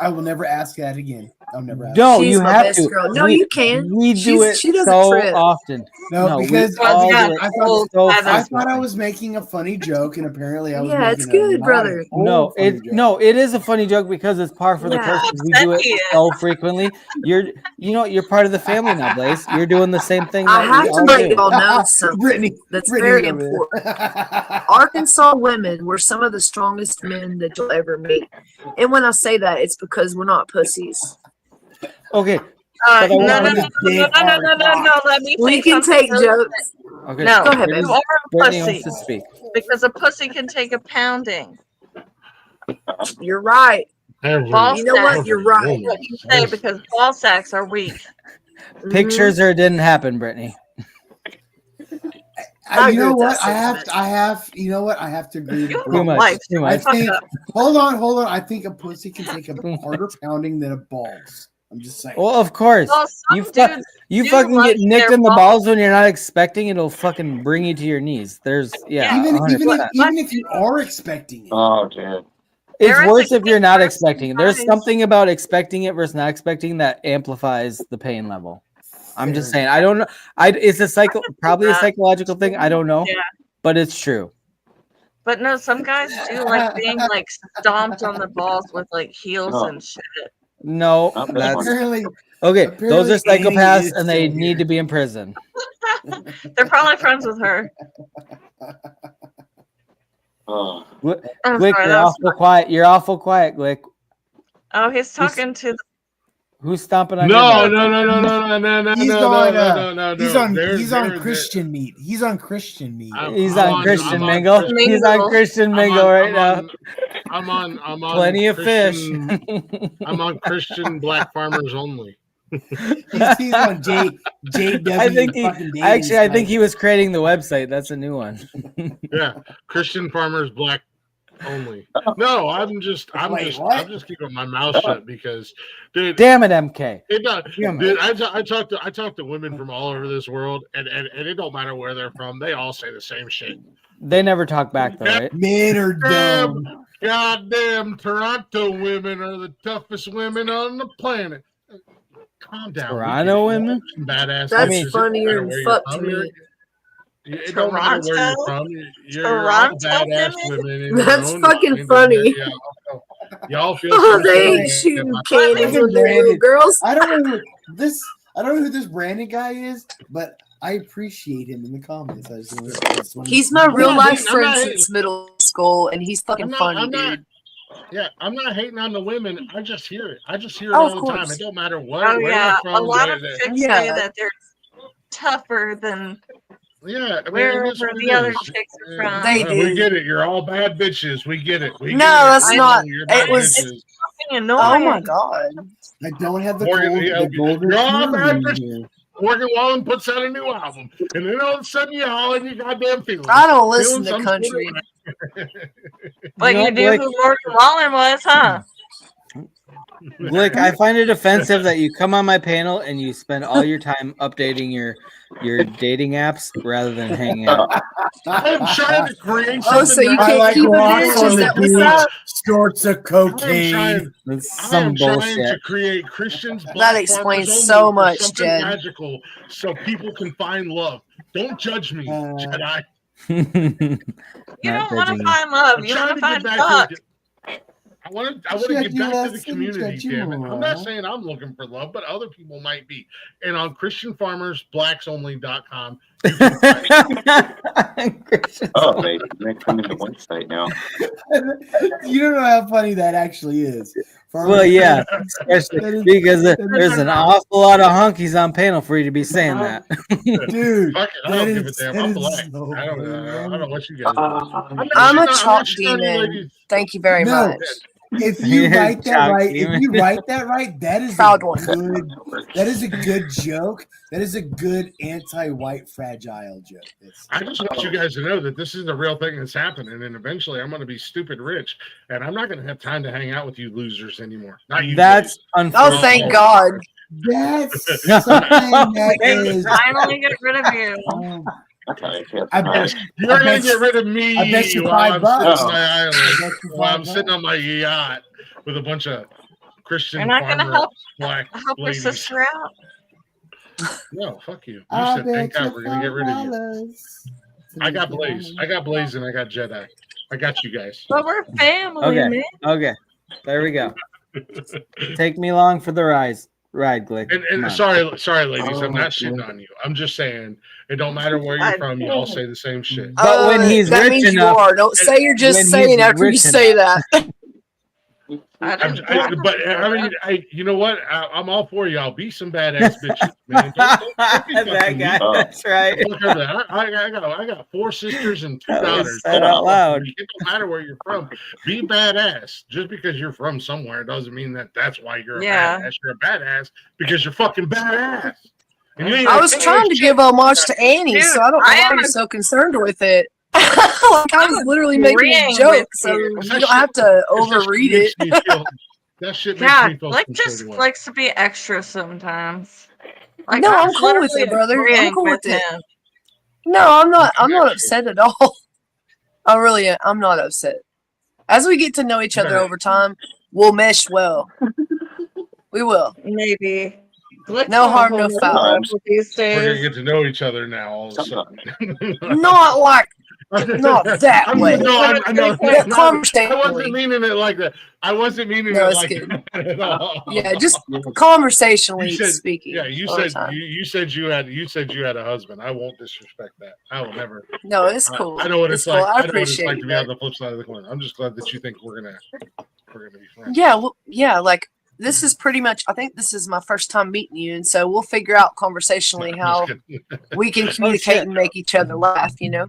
I will never ask that again. I'll never ask. No, She's you my have best to. girl. No, you can. We do it She doesn't so trip. often. No, because we all do it I so thought I was making a funny joke, and apparently I was. Yeah, it's making good, brother. It is a funny joke because it's par for the course. We do it so frequently. You're part of the family now, Blaze. You're doing the same thing. I that we have to all let do. y'all know something that's very important. Arkansas women were some of the strongest men that you'll ever meet. And when I say that, it's because we're not pussies. Okay. No. Let me We say can something take jokes. Okay. No, Go ahead, you baby. are a Brittany pussy wants to speak. because a pussy can take a pounding. You're right. Ball You know what? sacks- You're right. What you say because ball sacks are weak. Pictures or it didn't happen, Brittany. You know what? I have. You know what? I have to agree. With Too much. Too I much. think. Hold on. I think a pussy can take a harder pounding than a balls. I'm just saying. Well, of course. Well, you dudes do fucking like get nicked their in the balls when you're not expecting. It'll fucking bring you to your knees. There's even 100%. if you are expecting it. Oh, dude. It's worse if you're not expecting it. There's something about expecting it versus not expecting that amplifies the pain level. I'm just saying. I don't know. It's probably a psychological thing. I don't know, but it's true. But no, some guys do like being like stomped on the balls with like heels and shit. No, that's okay. Those are psychopaths, and they need to be in prison. They're probably friends with her. Glick, sorry, you're awful quiet. You're awful quiet, Glick. Oh, he's talking to the Who's stomping on No. He's on Christian meat. He's on Christian meat. He's on Christian Mingle. He's on Christian Mingle right now. I'm on Plenty of fish. I'm on Christian Black Farmers Only. He's on JW. I think he was creating the website. That's a new one. Yeah, Christian Farmers Black Only. No, I'm just keeping my mouth shut because, dude. Damn it, MK. Dude, I talk to women from all over this world, and it don't matter where they're from. They all say the same shit. They never talk back though, right? Men are dumb. Goddamn Toronto women are the toughest women on the planet. Calm down. Toronto women? Badass. That's funnier than fuck to me. It don't matter where you're from. You're all badass women. In That's your own fucking mind. funny. Y'all feel Oh, so they sorry ain't shooting about cannons that. with their little girls. I don't know who this Brandon guy is, but I appreciate him in the comments. He's my real life friend since middle school, and he's fucking funny, dude. Yeah, I'm not hating on the women. I just hear it. I just hear it Oh, all of the time. course. It don't matter what. Oh where yeah, they're from, a lot where of they- chicks say that they're tougher than Yeah, I mean, wherever it is what the it other is. chicks are from. We get it. You're all bad bitches. We get it. We No, get it. that's not. You're bad It was. bitches. Fucking annoying. Oh my god. I don't have the Morgan, golden you're all shoe bad in bitches. here. Morgan Wallen puts out a new album, and then all of a sudden you all in your goddamn feelings. I don't listen Feeling to some country. But You know, you knew like- who Morgan Wallen was, huh? Glick, I find it offensive that you come on my panel and you spend all your time updating your dating apps rather than hanging out. I'm trying to create Oh, so you can't keep a bitch? Is that what's up? Sorts of cocaine. That's I am some trying bullshit. to create Christians. That Black explains farmers so only for much, something Jed. magical, so people can find love. Don't judge me, Jedi. You don't want to find love. You want to find fuck. I want to get back to the community, damn it. I'm not saying I'm looking for love, but other people might be. And on ChristianFarmersBlacksOnly.com, Oh, baby, you're coming to one site now. You don't know how funny that actually is. Well, yeah, especially because there's an awful lot of honkies on panel for you to be saying that. Dude, Fuck it, I don't give a damn. I'm black. I don't know what you guys do. I'm a chalk demon. Thank you very much. If you write that right, that is Proud a one. good. That is a good joke. That is a good anti-white fragile joke. I just want you guys to know that this is a real thing that's happening, and eventually I'm going to be stupid rich, and I'm not going to have time to hang out with you losers anymore. Not you. That's unfortunate. Oh, thank God. That's something that is. Finally get rid of you. I bet You're going to get rid of me I bet you while $5. I'm sitting on my island, while I'm sitting on my yacht with a bunch of Christian You're not going to help black your ladies. sister out? No, fuck you. You I said, thank God we're going to get rid of you. $5. I got Blaze. I got Blaze and I got Jedi. I got you guys. But we're family, Okay. man. Okay. There we go. Take me along for the ride, Glick. And sorry, ladies, I'm not shitting on you. I'm just saying it don't matter where you're from. You all say the same shit. But when he's that rich means enough, you are. Don't say you're just when saying he's after you rich say enough. that. You know what? I'm all for y'all. Be some badass bitches, man. Don't be That guy. That's right. I got 4 sisters and 2 That was daughters. said out loud. It don't matter where you're from. Be badass. Just because you're from somewhere doesn't mean that's why you're a badass. You're a badass because you're fucking badass. And I was trying to give homage to Annie, so I don't know why you're so concerned with it. Like I was literally making a joke, so you don't have to overread it. That shit makes Yeah, me feel Blake some just sort of way. likes to be extra sometimes. Like, No, I I'm was cool with literally it, brother. I'm agreeing cool with it. him. No, I'm not. I'm not upset at all. I'm not upset. As we get to know each other over time, we'll mesh well. We will. Maybe. Blake's No on a harm, whole no nother foul. level these We're gonna days. get to know each other now all of a sudden. Not like, not that way. I wasn't meaning it like that. I wasn't meaning No, it it's like good. that at all. Yeah, just conversationally You said, speaking. yeah, you all the said time. you said you had a husband. I won't disrespect that. I will never. No, it's cool. I know what it's cool. like. I I know what it's appreciate like to be that. on the flip side of the coin. I'm just glad that you think we're gonna be friends. Yeah, well, yeah, like this is pretty much. I think this is my first time meeting you, and so we'll figure out conversationally how we can communicate and make each other laugh. You know.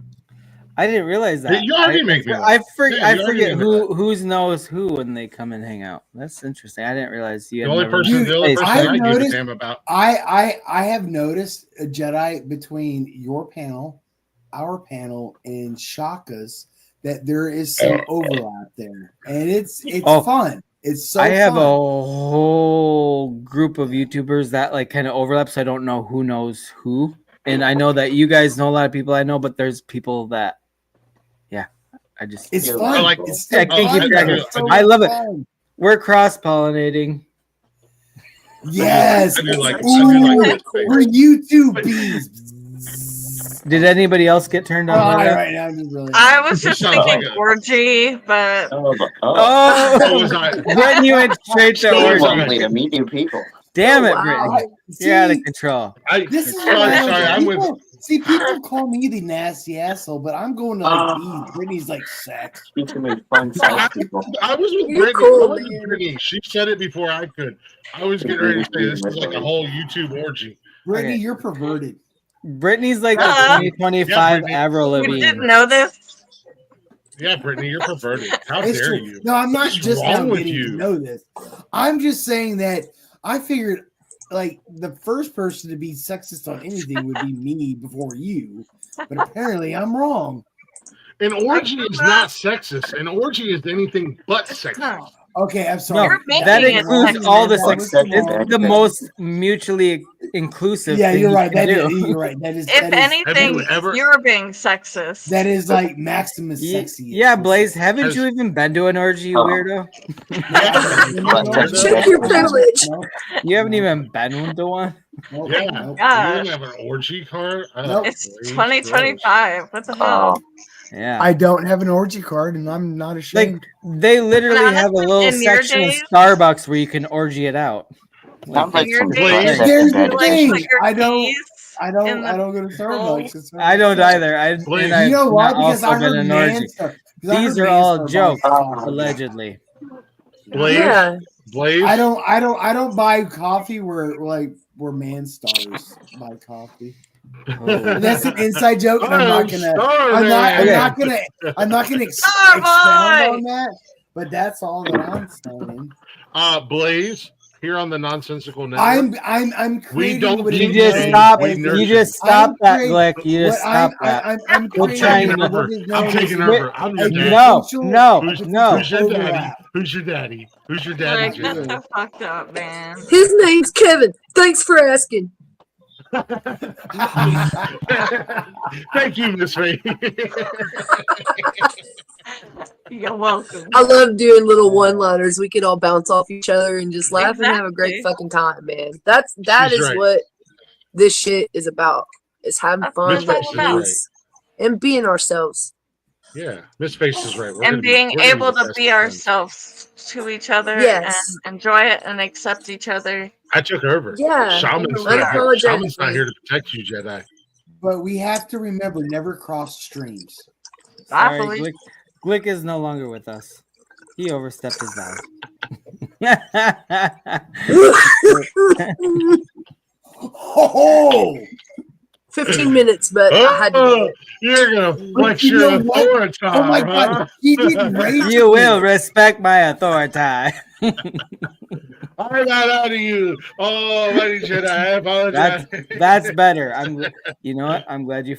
I didn't realize that. You already make me laugh. I forget who knows who when they come and hang out. That's interesting. I didn't realize you. The only person I give a damn about. I have noticed a Jedi between your panel, our panel, and Shaka's that there is some overlap there, and it's fun. It's so. I have fun. a whole group of YouTubers that like kind of overlaps. I don't know who knows who, and I know that you guys know a lot of people I know, but there's people that. It's fun. I can't keep track of it. I love it. We're cross-pollinating. Yes. We're YouTube bees. Did anybody else get turned on? Right now, really I was just thinking orgy, but Brittany went straight to orgy. To meet new people. Damn it, Brittany! You're out of control. This is sorry. See, people call me the nasty asshole, but I'm going to like bees. Brittany's like sex. You can make fun sex people. I was with Brittany. Cool, Brittany. She said it before I could. I was getting ready to say this is like a whole YouTube orgy. Brittany, you're perverted. Brittany's like the 2025 Avril Lavigne. You didn't know this? Yeah, Brittany, you're perverted. How It's dare true. you? No, I'm not What's just now wrong with getting you? to know this. I'm just saying that I figured like the first person to be sexist on anything would be me before you, but apparently I'm wrong. An orgy is not sexist. An orgy is anything but sexist. Okay, I'm sorry. No, that includes all the sex. It's the most mutually inclusive. Yeah, thing you're right. you can do. You're right. That is. If that is, anything, you're being sexist. that is like Maximus sexy. Yeah, Blaze, haven't you even been to an orgy, you weirdo? Check your privilege. You haven't even been to one? Yeah. You didn't have an orgy card? It's 2025. What the hell? Yeah. I don't have an orgy card, and I'm not ashamed. Like they literally have a little in your section of days- Starbucks where you can orgy it out. Sounds like some Here's sex the embedded in thing. it. I don't go to Starbucks. It's I don't either. And I've you know why? not Because also I been heard an man orgy. stuff. 'Cause I These heard are man all stuff jokes, buy allegedly. Blaze, Yeah. Blaze. I don't buy coffee where man stars buy coffee. And that's an inside joke, and I'm not gonna expound on that. But that's all that I'm saying. Blaze, here on the Nonsensical Network. I'm creating. You just stop. You just stop that, Glick. You just stop that. I'm creating what is known I'm taking as over. I'm your daddy. No. Who's your daddy? Who's your daddy? Who's your daddy? Like, that's so fucked up, man. His name's Kevin. Thanks for asking. Thank you, Miss Ray. You're welcome. I love doing little one-liners. We can all bounce off each other and just laugh and have a great Exactly. fucking time, man. That She's is right. what this shit is about. Is having fun Miss Face is right. and being ourselves. Yeah, Miss Face is right. And being able to be ourselves to each other Yes. and enjoy it and accept each other. I took over. Yeah. Shaman's not here. Unapologetically. Shaman's not here to protect you, Jedi. But we have to remember, never cross streams. Sorry, Glick is no longer with us. He overstepped his bounds. Oh, 15 minutes, but I had to do it. You're gonna flex your authority. Oh my god, he didn't rage. You will respect my authority. I'm not out of you. Oh, Lady Jedi, I apologize. That's better. You know what? I'm glad you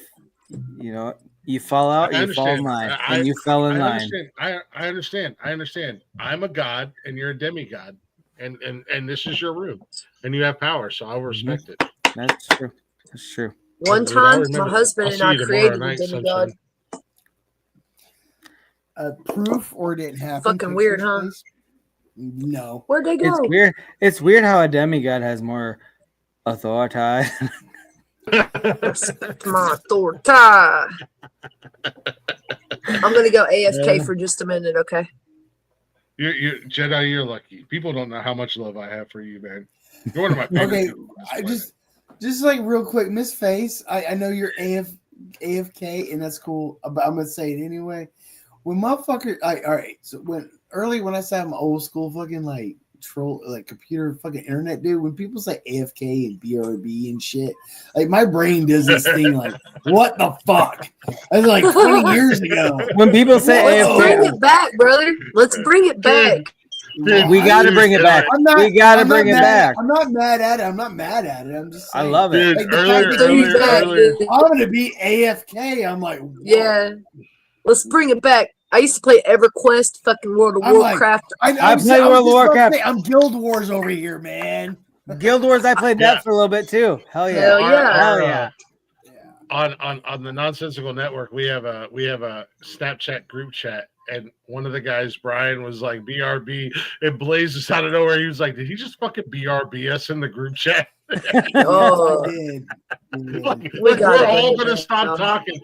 know what? You fall out, you fall in line, and you fell in line. I understand. I'm a god, and you're a demigod, and this is your room, and you have power, so I'll respect it. That's true. That's true. One time, my husband and I created a demigod. Proof or didn't happen. Fucking weird, huh? Please? No. Where'd they go? It's weird. It's weird how a demigod has more authority. Respect my authority. I'm gonna go AFK for just a minute, okay? You're Jedi. You're lucky. People don't know how much love I have for you, man. You're one of my favorite. Okay, people. I just like real quick, Miss Face. I know you're AFK, and that's cool, but I'm gonna say it anyway. When motherfucker, all right. So when I say I'm old school, fucking like troll, like computer, fucking internet dude. When people say AFK and BRB and shit, like my brain does this thing. Like, what the fuck? That's like 20 years ago. When people say Let's bring it back, brother. Let's bring it back. We got to bring it back. We got to bring it back. I'm not mad at it. I'm just saying. I love it. Like, earlier, I'm gonna be AFK. I'm like, whoa. Yeah. Let's bring it back. I used to play EverQuest, fucking World of Warcraft. I play World of Warcraft. I'm Guild Wars over here, man. Guild Wars, I played that for a little bit too. Hell yeah. Hell yeah. On the Nonsensical Network, we have a Snapchat group chat, and one of the guys, Brian, was like BRB. It blazes out of nowhere. He was like, "Did he just fucking BRB us in the group chat?" Oh, we're all gonna stop talking.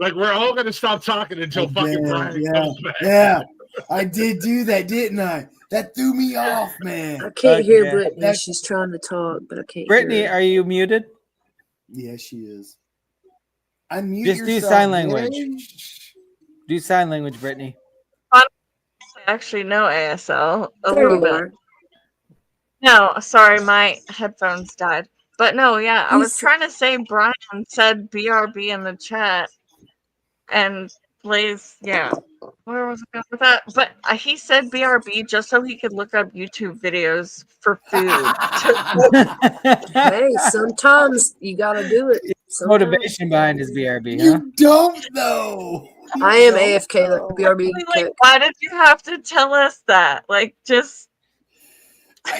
Like we're all gonna stop talking until fucking Brian comes back. Yeah, I did do that, didn't I? That threw me off, man. I can't hear Brittany. She's trying to talk, but I can't. Brittany, hear her. are you muted? Yeah, she is. Unmute Just yourself, do sign language. man. Do sign language, Brittany. Actually, no ASL. A There little you are. bit. No, sorry, my headphones died. But no, yeah, I was trying to say Brian said BRB in the chat, and Blaze, yeah, where was I going with that? But he said BRB just so he could look up YouTube videos for food. Hey, sometimes you gotta do it. Sometimes. Motivation behind his BRB, huh? You don't know. I am AFK, like BRB. Like, why did you have to tell us that? Like, just.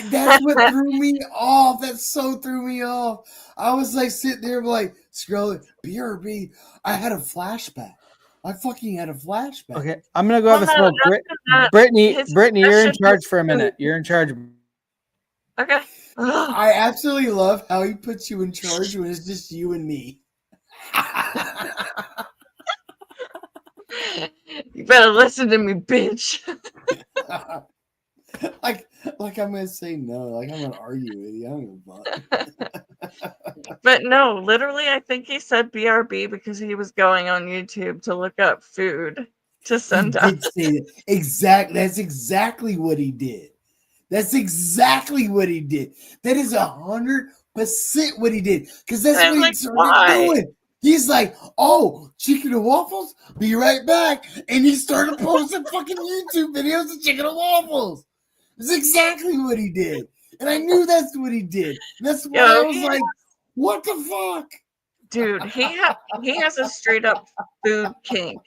That's what threw me off. That so threw me off. I was like sitting there like scrolling BRB. I had a flashback. I fucking had a flashback. Okay, I'm gonna go have a smoke. Brittany, you're in charge for a minute. You're in charge. Okay. I absolutely love how he puts you in charge when it's just you and me. You better listen to me, bitch. like I'm gonna say no. Like I'm gonna argue with you. I don't give a fuck. But no, literally, I think he said BRB because he was going on YouTube to look up food to send He out. did say that. Exactly. That's exactly what he did. That's exactly what he did. That is 100% what he did. Because that's what he started doing. He's like, oh, chicken and waffles? Be right back. And he started posting fucking YouTube videos of chicken and waffles. That's exactly what he did. And I knew that's what he did. That's why I was like, what the fuck? Dude, he has a straight up food kink.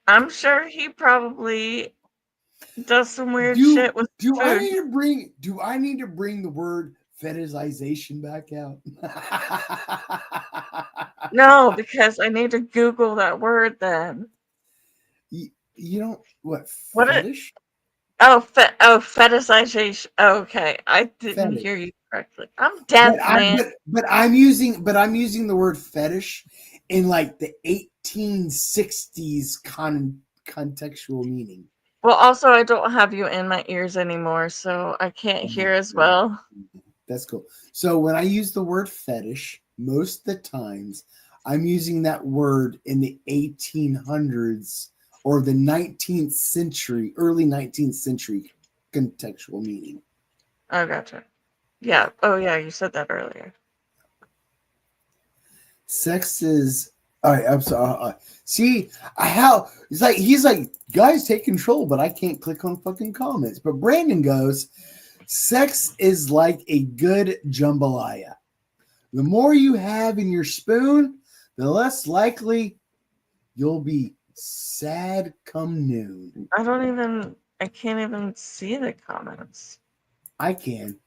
I'm sure he probably does some weird shit with do food. I need to bring the word fetishization back out? No, because I need to Google that word then. You don't what What fetish? Fetishization. Okay, I didn't hear you correctly. I'm deaf, man. But I'm using the word fetish in like the 1860s contextual meaning. Well, also, I don't have you in my ears anymore, so I can't hear as well. That's cool. So when I use the word fetish, most of the times I'm using that word in the 1800s or the 19th century, early 19th century contextual meaning. Oh, gotcha. Yeah. Oh, yeah. You said that earlier. Sex is all right. I'm sorry. See, he's like, guys, take control, but I can't click on fucking comments. But Brandon goes, sex is like a good jambalaya. The more you have in your spoon, the less likely you'll be sad come noon. I can't even see the comments. I can,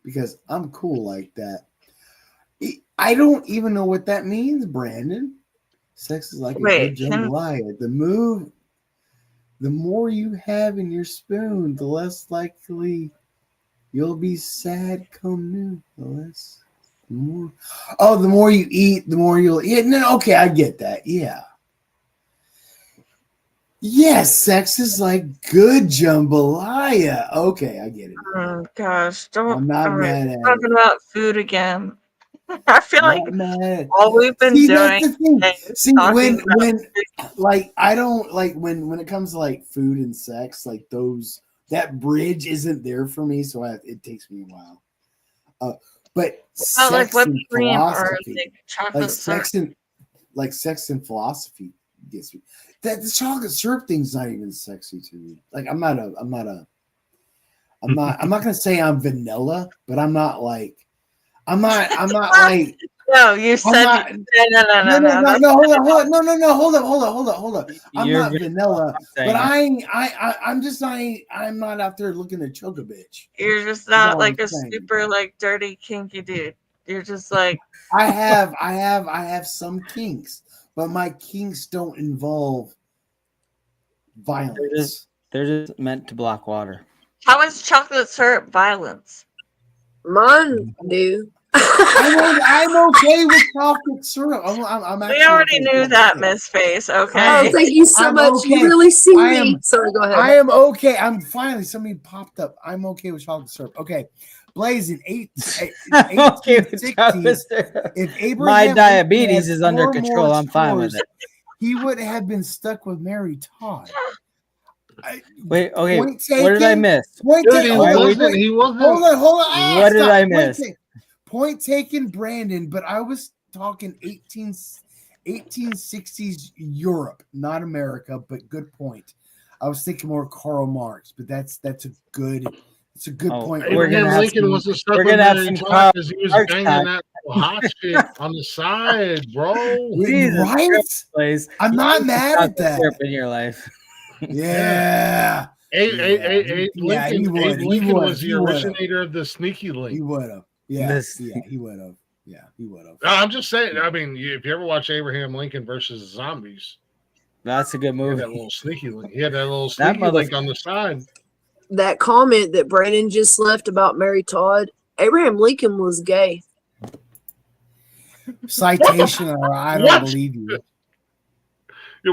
because I'm cool like that. I don't even know what that means, Brandon. Sex is like a good jambalaya. The more you have in your spoon, the less likely you'll be sad come noon. The more you eat, the more you'll eat. No, okay, I get that. Yeah. Yes, sex is like good jambalaya. Okay, I get it. Oh gosh, I'm not mad at talking about food again. I feel like mad. all we've been doing. That's the thing. Is See, talking when like I don't like when it comes to like food and sex, like that bridge isn't there for me, so it takes me a while. But sex like whipped and cream or philosophy, like chocolate sex and philosophy gets me. That the chocolate syrup thing's not even sexy to me. Like I'm not gonna say I'm vanilla, but I'm not like no, you said no, hold up. I'm not vanilla, but I'm not out there looking to choke a bitch. You're just not like a super like dirty kinky dude. You're just like I have some kinks, but my kinks don't involve violence. They're just meant to block water. How is chocolate syrup violence? Mine do. I'm okay with chocolate syrup. I'm we already knew that, Miss Face. Okay. Oh, thank you so much. Okay. You really see me. Sorry, go ahead. I am okay. I'm finally somebody popped up. I'm okay with chocolate syrup. Okay. Blazing 1860s. If Abraham my diabetes is under control, I'm fine with it. He would have been stuck with Mary Todd. Wait, okay. What did I miss? He wasn't. Hold on. What did I miss? Point taken, Brandon. But I was talking 1860s Europe, not America. But good point. I was thinking more Karl Marx, but that's a good. It's a good point. Abraham Lincoln was stuck with Mary Todd because he was banging that hot shit on the side, bro. Right? I'm not mad at that. In your life. Yeah. Abe Lincoln was the originator of the sneaky link. He would have. Yeah, he would have. Yeah, he would have. I'm just saying. I mean, if you ever watch Abraham Lincoln versus Zombies, that's a good movie. He had that little sneaky link. He had that little sneaky link on the side. That comment that Brandon just left about Mary Todd, Abraham Lincoln was gay. Citation, or I don't believe you.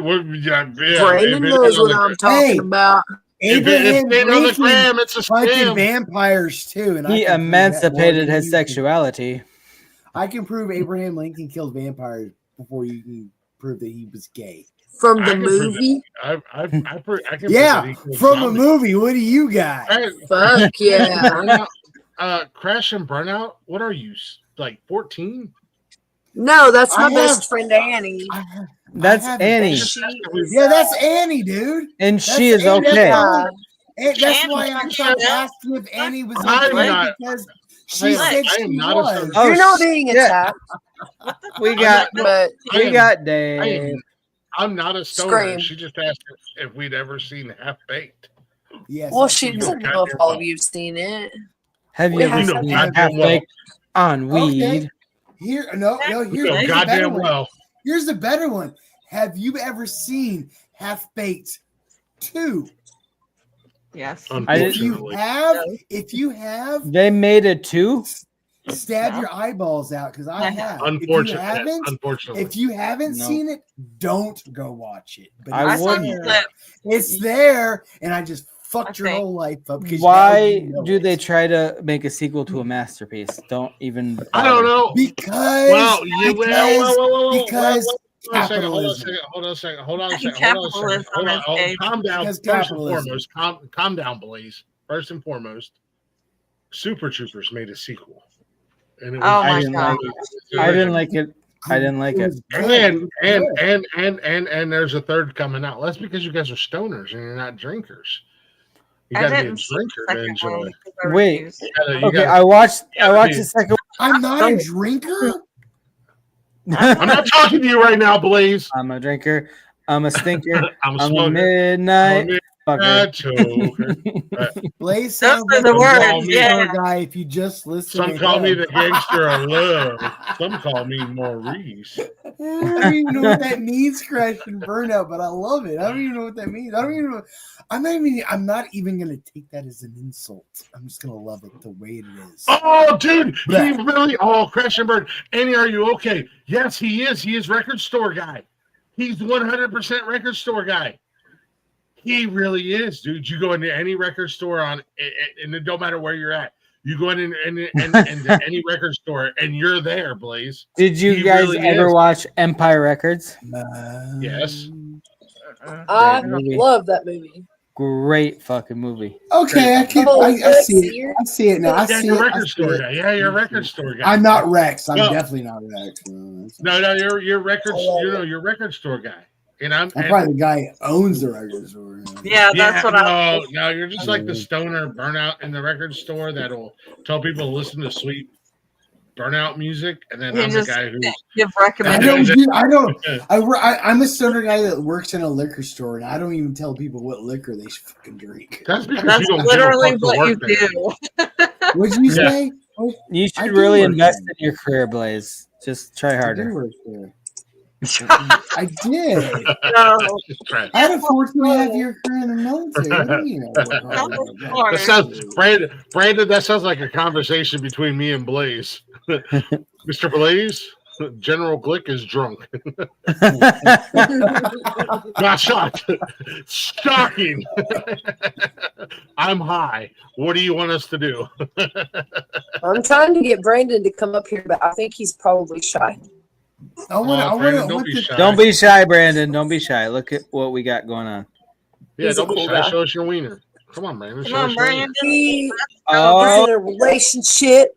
Brandon knows what I'm talking about. Abraham If on the Lincoln gram, it's a hunted scam. vampires too, and He I can prove that more emancipated than his you can. sexuality. I can prove Abraham Lincoln killed vampires before you can prove that he was gay. From the movie? I can prove that Yeah, he killed from a zombies. movie. What do you got? Fuck yeah. Crash and Burnout. What are you, like 14? No, that's my best friend Annie. That's Annie. Yeah, that's Annie, dude. And That's she is Annie. okay. That's why I stopped asking if Annie was okay because she said she was. Oh, You're not being shit. attacked. We got I'm Dave. I'm not a stoner. Scream. She just asked if we'd ever seen Half Baked. Yes. Well, she doesn't know if all of you've seen it. Have you ever seen Half Baked on weed? Here's know the goddamn better one. well. Here's the better one. Have you ever seen Half Baked 2? Yes. If you have, They made it too. Stab your eyeballs out because I have. Unfortunately. If you haven't seen it, don't go watch it. But I it's wouldn't. there. It's there, and I just fucked your whole life up. Because Why do they try to make a sequel to a masterpiece? Don't even. Bother. I don't know. Because Hold on a second. Calm down. Calm down, Blaze. First and foremost, Super Troopers made a sequel. And it was, I didn't like it. I didn't like it. And there's a third coming out. That's because you guys are stoners and you're not drinkers. You gotta be a drinker to enjoy. Wait. Okay, I watched the second. I'm not a drinker. I'm not talking to you right now, Blaze. I'm a drinker. I'm a stinker. I'm a midnight fucker. Blaze Those sounds are like the a words, stoner guy if you just listen. Some call me the gangster of love. Some call me Maurice. I don't even know what that means, Crash and Burnout, but I love it. I don't even know what that means. I don't even know. I'm not even gonna take that as an insult. I'm just gonna love it the way it is. Oh, dude, he really. Oh, Crash and Burn. Annie, are you okay? Yes, he is. He is record store guy. He's 100% record store guy. He really is, dude. You go into any record store and it don't matter where you're at. You go into any record store and you're there, Blaze. Did you guys ever watch Empire Records? Yes. I love that movie. Great fucking movie. Okay, I see it. I see it now. I see you're it. a record store guy. Yeah, you're a record store guy. I'm not Rex. I'm definitely not Rex. No, you're record. You're record store guy. And I'm probably the guy who owns the record store. Yeah, that's what I. No, you're just like the stoner burnout in the record store that'll tell people to listen to sweet burnout music, and then I'm the guy who give recommendations. I'm a stoner guy that works in a liquor store, and I don't even tell people what liquor they should fucking drink. That's because that's you don't literally what you do. What'd you say? You should really invest in your career, Blaze. Just try harder. I did. No. I had a 14.5-year career in the military. That sounds, Brandon, that sounds like a conversation between me and Blaze. Mr. Blaze, General Glick is drunk. Not shocked. Shocking. I'm high. What do you want us to do? I'm trying to get Brandon to come up here, but I think he's probably shy. Don't be shy, Brandon. Don't be shy. Look at what we got going on. Yeah, don't be shy. Show us your wiener. Come on, Brandon. Come on, Brandon. He's in a relationship.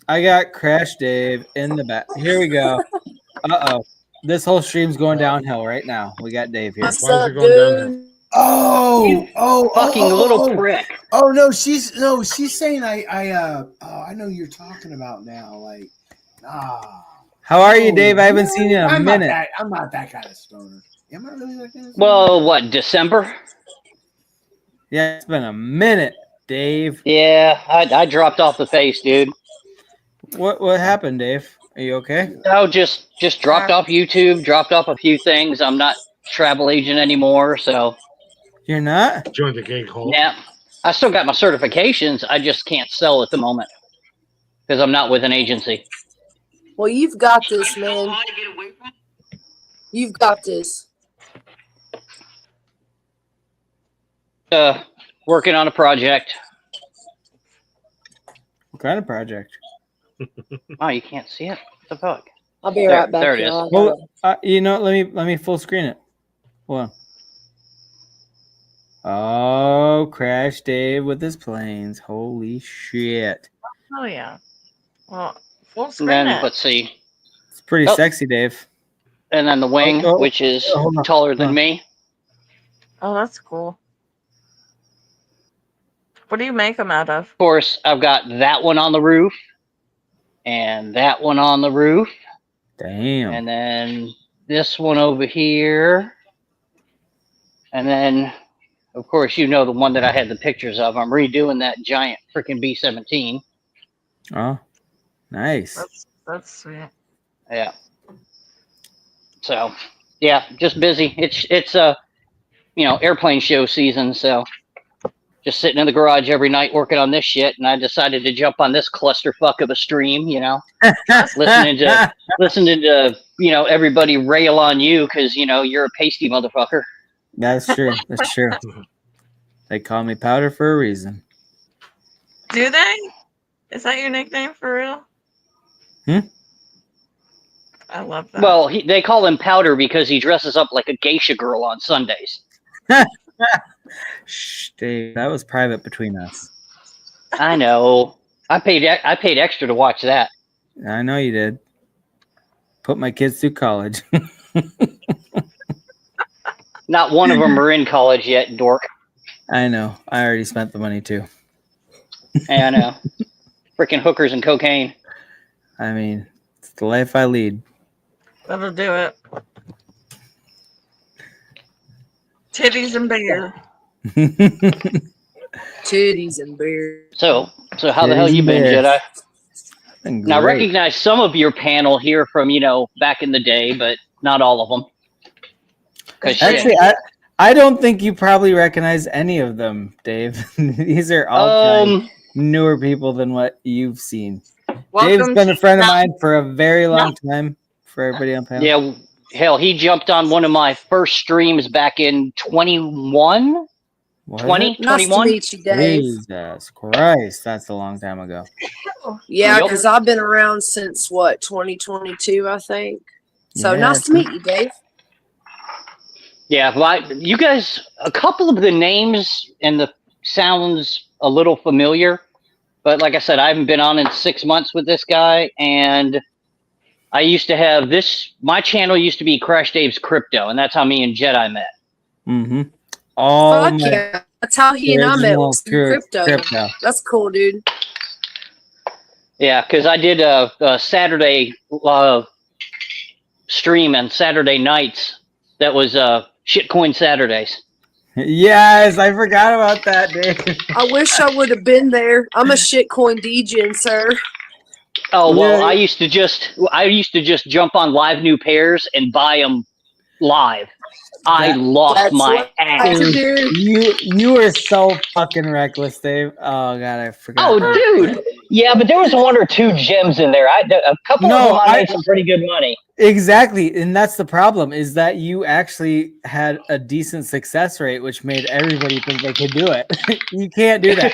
I got Crash Dave in the back. Here we go. This whole stream's going downhill right now. We got Dave here. What's up, dude? Little prick. Oh no, she's saying I know you're talking about now. Like, How are you, Dave? I haven't seen you in a minute. I'm not that kind of stoner. Am I really that kind of stoner? Well, what, December? Yeah, it's been a minute, Dave. Yeah, I dropped off the face, dude. What happened, Dave? Are you okay? No, just dropped off YouTube, dropped off a few things. I'm not travel agent anymore, so. You're not? Joined the gig hole. Yeah. I still got my certifications. I just can't sell at the moment because I'm not with an agency. Well, you've got this, man. You've got this. Working on a project. What kind of project? Oh, you can't see it? What the fuck? I'll be right back. There it is. Well, you know, let me full screen it. Hold on. Oh, Crash Dave with his planes. Holy shit. Oh yeah. Well, full And screen then it. let's see. It's pretty sexy, Dave. And then the wing, which is taller than me. Oh, that's cool. What do you make them out of? Of course, I've got that one on the roof, and that one on the roof. Damn. And then this one over here. And then, of course, you know the one that I had the pictures of. I'm redoing that giant freaking B-17. Oh, nice. That's sweet. Yeah. So, yeah, just busy. It's airplane show season, so just sitting in the garage every night working on this shit, and I decided to jump on this clusterfuck of a stream, listening to everybody rail on you because you're a pasty motherfucker. That's true. That's true. They call me Powder for a reason. Do they? Is that your nickname for real? I love that. Well, they call him Powder because he dresses up like a geisha girl on Sundays. Shh, Dave, that was private between us. I know. I paid extra to watch that. I know you did. Put my kids through college. Not one of them are in college yet, dork. I know. I already spent the money too. I know. Freaking hookers and cocaine. I mean, it's the life I lead. That'll do it. Titties and beer. Titties and beer. So how the hell you been, Jedi? Now, I great. recognize some of your panel here from, back in the day, but not all of them. Actually, I don't think you probably recognize any of them, Dave. These are all newer people than what you've seen. Dave's been a friend of mine for a very long time. For everybody on panel. Yeah, hell, he jumped on one of my first streams back in 21? 20? Nice 21? to meet you, Dave. Jesus Christ, that's a long time ago. Yeah, because I've been around since 2022, I think. So Yeah, nice to meet you, Dave. Yeah, well, you guys, a couple of the names and the sounds a little familiar, but like I said, I haven't been on in 6 months with this guy, and I used to have my channel used to be Crash Dave's Crypto, and that's how me and Jedi met. Mm-hmm. Fuck yeah. That's how he and I met with crypto. That's cool, dude. Yeah, because I did a Saturday stream on Saturday nights that was Shitcoin Saturdays. Yes, I forgot about that, Dave. I wish I would have been there. I'm a shitcoin DJ, sir. Oh well, I used to just jump on live new pairs and buy them live. I lost my ass. You were so fucking reckless, Dave. Oh god, I forgot. Oh dude, yeah, but there was one or two gems in there. A couple of them I made some pretty good money. Exactly, and that's the problem is that you actually had a decent success rate, which made everybody think they could do it. You can't do that.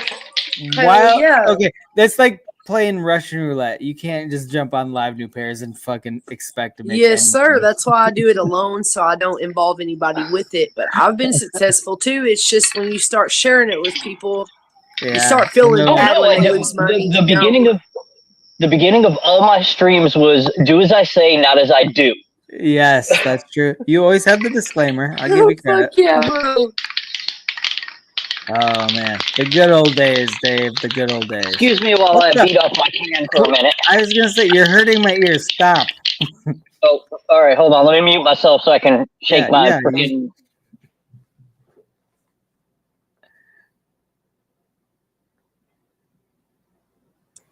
Okay, that's like playing Russian roulette. You can't just jump on live new pairs and fucking expect to make Yes, sir. That's why I do it alone, so I don't involve anybody with it. But I've been successful too. It's just when you start sharing it with people, you start feeling bad when they lose money. The beginning of all my streams was do as I say, not as I do. Yes, that's true. You always have the disclaimer. I'll give you credit. Fuck yeah, bro. Oh man, the good old days, Dave. The good old days. Excuse me while I beat off my can for a minute. I was gonna say you're hurting my ears. Stop. Oh, all right. Hold on. Let me mute myself so I can shake my freaking.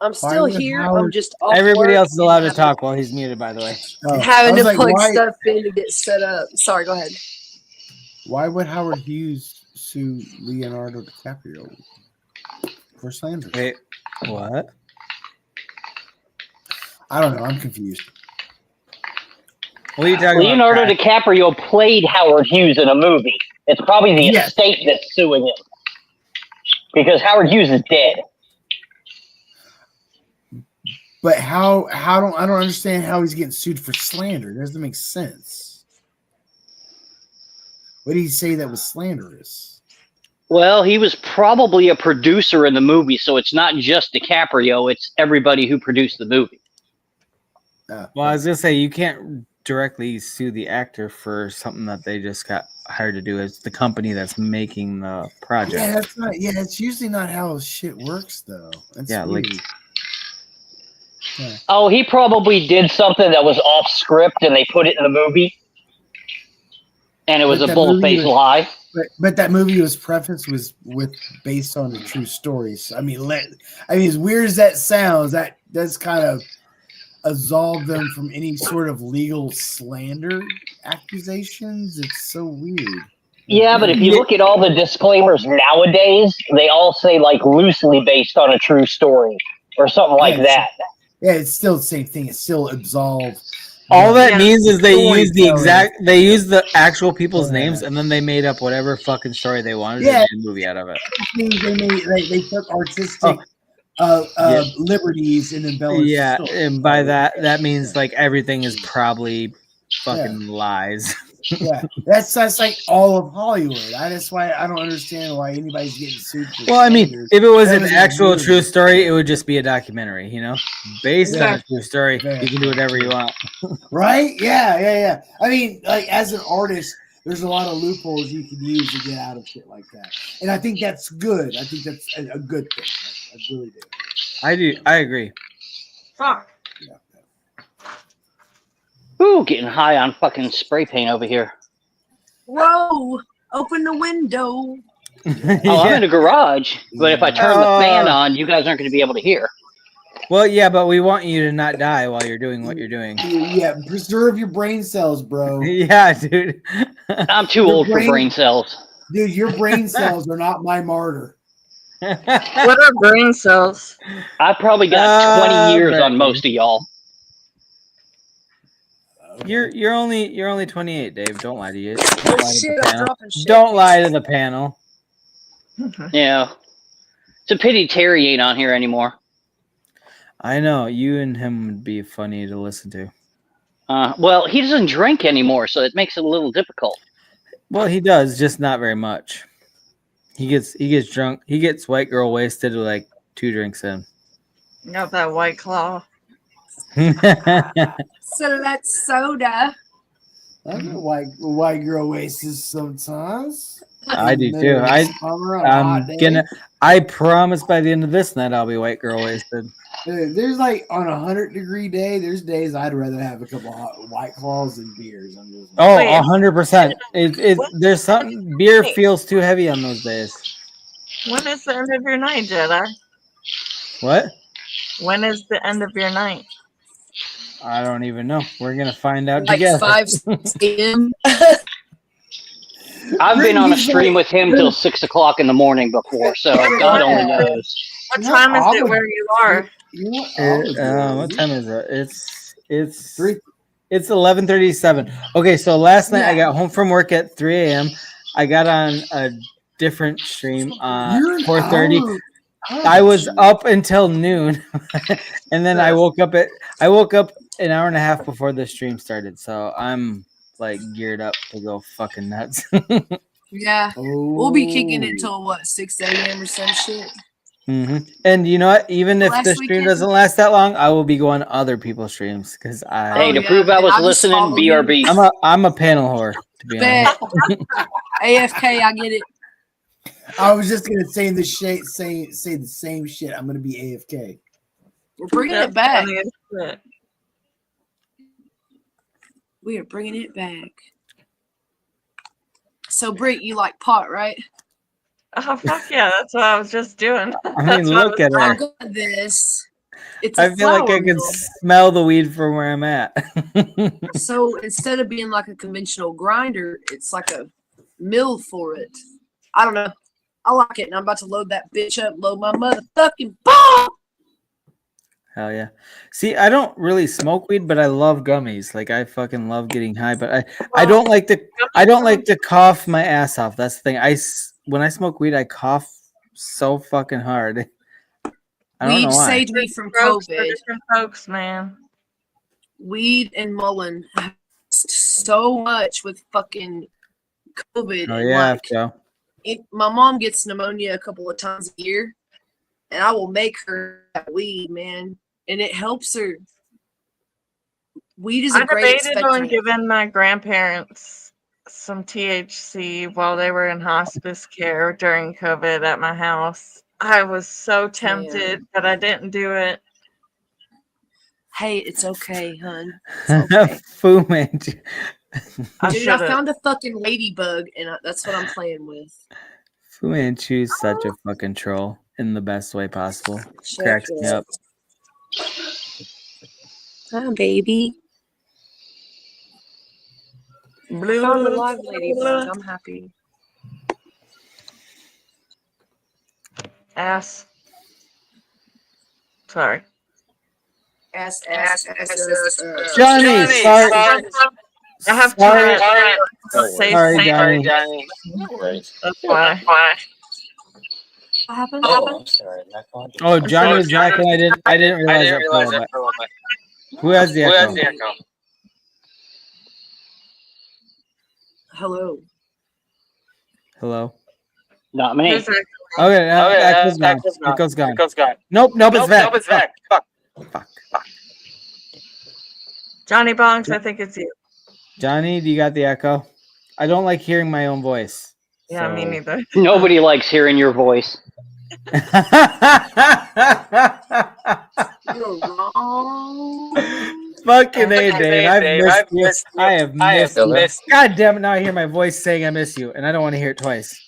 I'm still here. I'm just off Everybody work else is allowed to talk while he's muted. By the way, having to plug stuff in to get set up. Sorry, go ahead. Why would Howard Hughes sue Leonardo DiCaprio for slander? Wait, what? I don't know. I'm confused. What are you talking Leonardo about? DiCaprio played Howard Hughes in a movie. It's probably the estate that's suing him. because Howard Hughes is dead. But how I don't understand how he's getting sued for slander. It doesn't make sense. What did he say that was slanderous? Well, he was probably a producer in the movie, so it's not just DiCaprio, it's everybody who produced the movie. Well, I was gonna say you can't directly sue the actor for something that they just got hired to do. It's the company that's making the project. Yeah, that's not. Yeah, it's usually not how shit works, though. That's weird. Yeah. Oh, he probably did something that was off script, and they put it in the movie, and it was a bull-faced lie. But that movie was prefaced with based on the true stories. I mean, as weird as that sounds, that's kind of absolve them from any sort of legal slander accusations. It's so weird. Yeah, but if you look at all the disclaimers nowadays, they all say like loosely based on a true story or something like that. Yeah, it's still the same thing. It's still absolved. All that means is they use the actual people's names, and then they made up whatever fucking story they wanted and made a movie out of it. They took artistic liberties and embellished. Yeah, and by that means like everything is probably fucking lies. Yeah, that's like all of Hollywood. That's why I don't understand why anybody's getting sued for. Well, I mean, if it was an actual true story, it would just be a documentary, based on a true story. You can do whatever you want, right? Yeah. I mean, like as an artist, there's a lot of loopholes you can use to get out of shit like that, and I think that's good. I think that's a good thing. I really do. I agree. Fuck. Ooh, getting high on fucking spray paint over here. Whoa! Open the window. Oh, I'm in the garage, but if I turn the fan on, you guys aren't going to be able to hear. Well, yeah, but we want you to not die while you're doing what you're doing. Yeah, preserve your brain cells, bro. Yeah, dude. I'm too old for brain cells. Dude, your brain cells are not my martyr. What are brain cells? I probably got 20 years on most of y'all. You're only 28, Dave. Don't lie to you. Shit, Don't lie to the panel. Yeah. It's a pity Terry ain't on here anymore. I know. You and him would be funny to listen to. Well, he doesn't drink anymore, so it makes it a little difficult. Well, he does, just not very much. He gets drunk. He gets white girl wasted with like 2 drinks in. Not that White Claw. Select soda. I get white girl wasted sometimes. I do too. I promise by the end of this night I'll be white girl wasted. There's like on a 100-degree day, there's days I'd rather have a couple of White Claws than beers. 100%. There's something. Beer feels too heavy on those days. When is the end of your night, Jedi? What? When is the end of your night? I don't even know. We're gonna find out like together. 5 a.m. I've been on a stream with him till 6 o'clock in the morning before, so God only knows. What time is it where you are? What time is it? It's 11:37. Okay, so last night I got home from work at 3 a.m. I got on a different stream 4:30. I was up until noon, and then I woke up an hour and a half before the stream started. So I'm like geared up to go fucking nuts. Yeah, we'll be kicking it till what 6 a.m. or some shit. And you know what? Even if the stream doesn't last that long, I will be going to other people's streams because to prove I was listening, BRB. I'm a panel whore, to be honest. AFK, I get it. I was just gonna say the same shit. I'm gonna be AFK. We're bringing it back. We are bringing it back. So, Britt, you like pot, right? Oh, fuck yeah. That's what I was just doing. I mean, look at her. I got this. I feel like I can smell the weed from where I'm at. So, instead of being like a conventional grinder, it's like a mill for it. I don't know. I like it, and I'm about to load that bitch up, load my motherfucking bomb. Hell yeah. See, I don't really smoke weed, but I love gummies. Like I fucking love getting high, but I don't like to cough my ass off. That's the thing. When I smoke weed, I cough so fucking hard. I don't know Weed why. saved me from Strokes for COVID. different folks, man. Weed and Mullen have so much with fucking COVID. Oh And yeah, like, Joe. my mom gets pneumonia a couple of times a year, and I will make her that weed, man, and it helps her. Weed is a I great debated on expectorant. giving my grandparents some THC while they were in hospice care during COVID at my house. I was so tempted, but I didn't do it. Hey, it's okay, hun. It's okay. Fu Manchu. Dude, I found a fucking ladybug, and that's what I'm playing with. Fu Manchu's such a fucking troll in the best way possible. Check Cracks me it. up. Hi, baby. I found a live ladybug. I'm happy. Ass. Sorry. Ass. Johnny, sorry. I have Sorry. Sorry, Johnny. That's why. What happened? I'm sorry. Oh, Johnny was talking. I didn't realize that for a little bit. Who has the echo? Hello. Hello. Not me. Okay, echo's gone. Echo's gone. Nope, it's Vec. Fuck. Johnny Bongs, I think it's you. Johnny, do you got the echo? I don't like hearing my own voice. Yeah, me neither. Nobody likes hearing your voice. You're wrong. Fucking A, Dave. I've missed you. I have missed you. God damn it, now I hear my voice saying I miss you, and I don't want to hear it twice.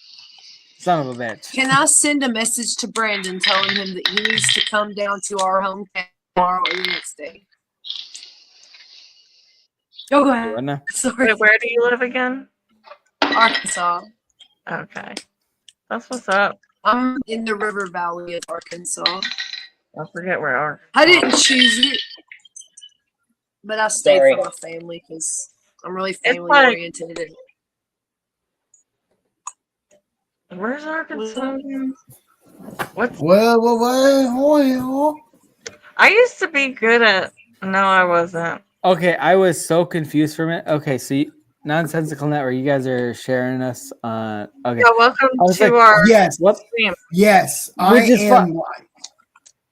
Son of a bitch. Can I send a message to Brandon telling him that he needs to come down to our hometown tomorrow or the next day? Oh, go ahead. Sorry. Wait, where do you live again? Arkansas. Okay. That's what's up. I'm in the river valley of Arkansas. I forget where Arkansas. I didn't choose it, but I stayed for my family because I'm really family oriented. Where's Arkansas again? What's Well. I used to be good at. No, I wasn't. Okay, I was so confused for a minute. Okay, so Nonsensical Network, you guys are sharing us on. Okay. Yeah, welcome to our stream. Yes, Which is fun.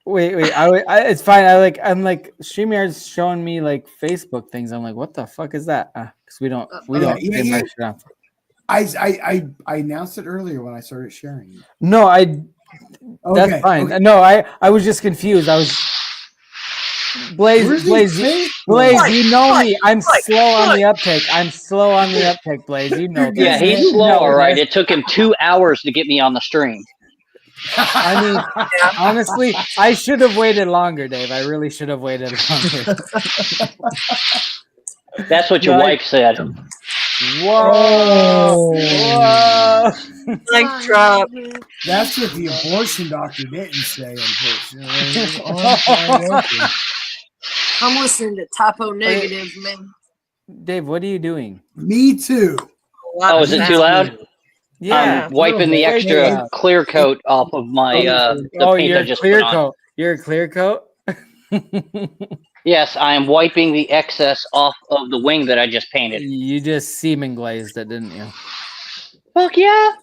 Wait. It's fine. I'm like StreamYard's showing me like Facebook things. I'm like, what the fuck is that? Because we don't. Yeah. I announced it earlier when I started sharing. No, that's fine. Okay. No, I was just confused. I was. Blaze, you know me. I'm slow on the uptake. Blaze. You know that. Yeah, he's slow, all right. It took him 2 hours to get me on the stream. I mean, honestly, I should have waited longer, Dave. I really should have waited longer. That's what your wife said. Whoa. Like drop. That's what the abortion doctor didn't say, unfortunately. I'm listening to Typo Negative, man. Dave, what are you doing? Me too. Oh, is it too loud? Yeah. I'm wiping the extra clear coat off of my the paint I just put on. You're a clear coat? Yes, I am wiping the excess off of the wing that I just painted. You just semen glazed it, didn't you? Fuck yeah.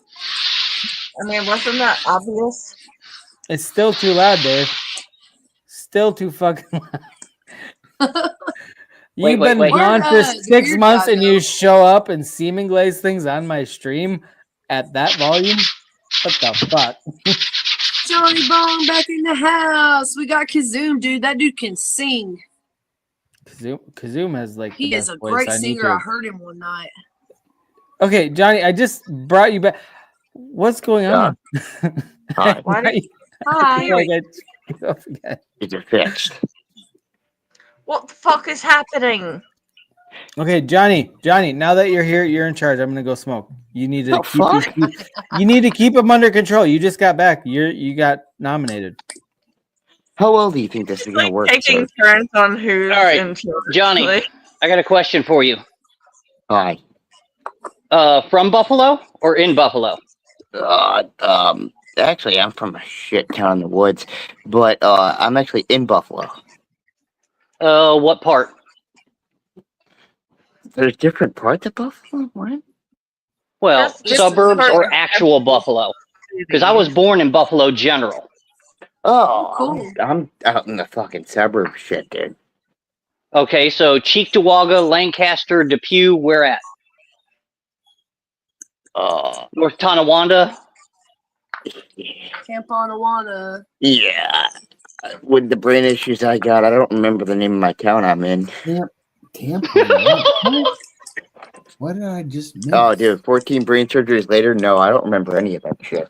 I mean, wasn't that obvious? It's still too loud, Dave. Still too fucking loud. You've been gone for 6 months and you show up and semen glaze things on my stream at that volume? What the fuck? Johnny Bone back in the house. We got Kazoom, dude. That dude can sing. Kazoom has like he is a great singer. I heard him one night. Okay, Johnny, I just brought you back. What's going on? Hi. Hi. It's fixed. What the fuck is happening? Okay, Johnny, now that you're here, you're in charge. I'm gonna go smoke. You need to you need to keep them under control. You just got back. You got nominated. How well do you think this is gonna work? Taking turns on who's all right, in charge. Johnny, I got a question for you. Hi. From Buffalo or in Buffalo? actually, I'm from a shit town in the woods, but I'm actually in Buffalo. What part? There's different parts of Buffalo. What? Well, Just suburbs part or of actual Buffalo? Because I was born in Buffalo General. Oh, cool. I'm out in the fucking suburb shit, dude. Okay, so Cheektowaga, Lancaster, Depew, where at? North Tonawanda? Camp Onawana. Yeah. With the brain issues I got, I don't remember the name of my town I'm in. Camp Onawana. What did I just miss? Oh, dude, 14 brain surgeries later? No, I don't remember any of that shit.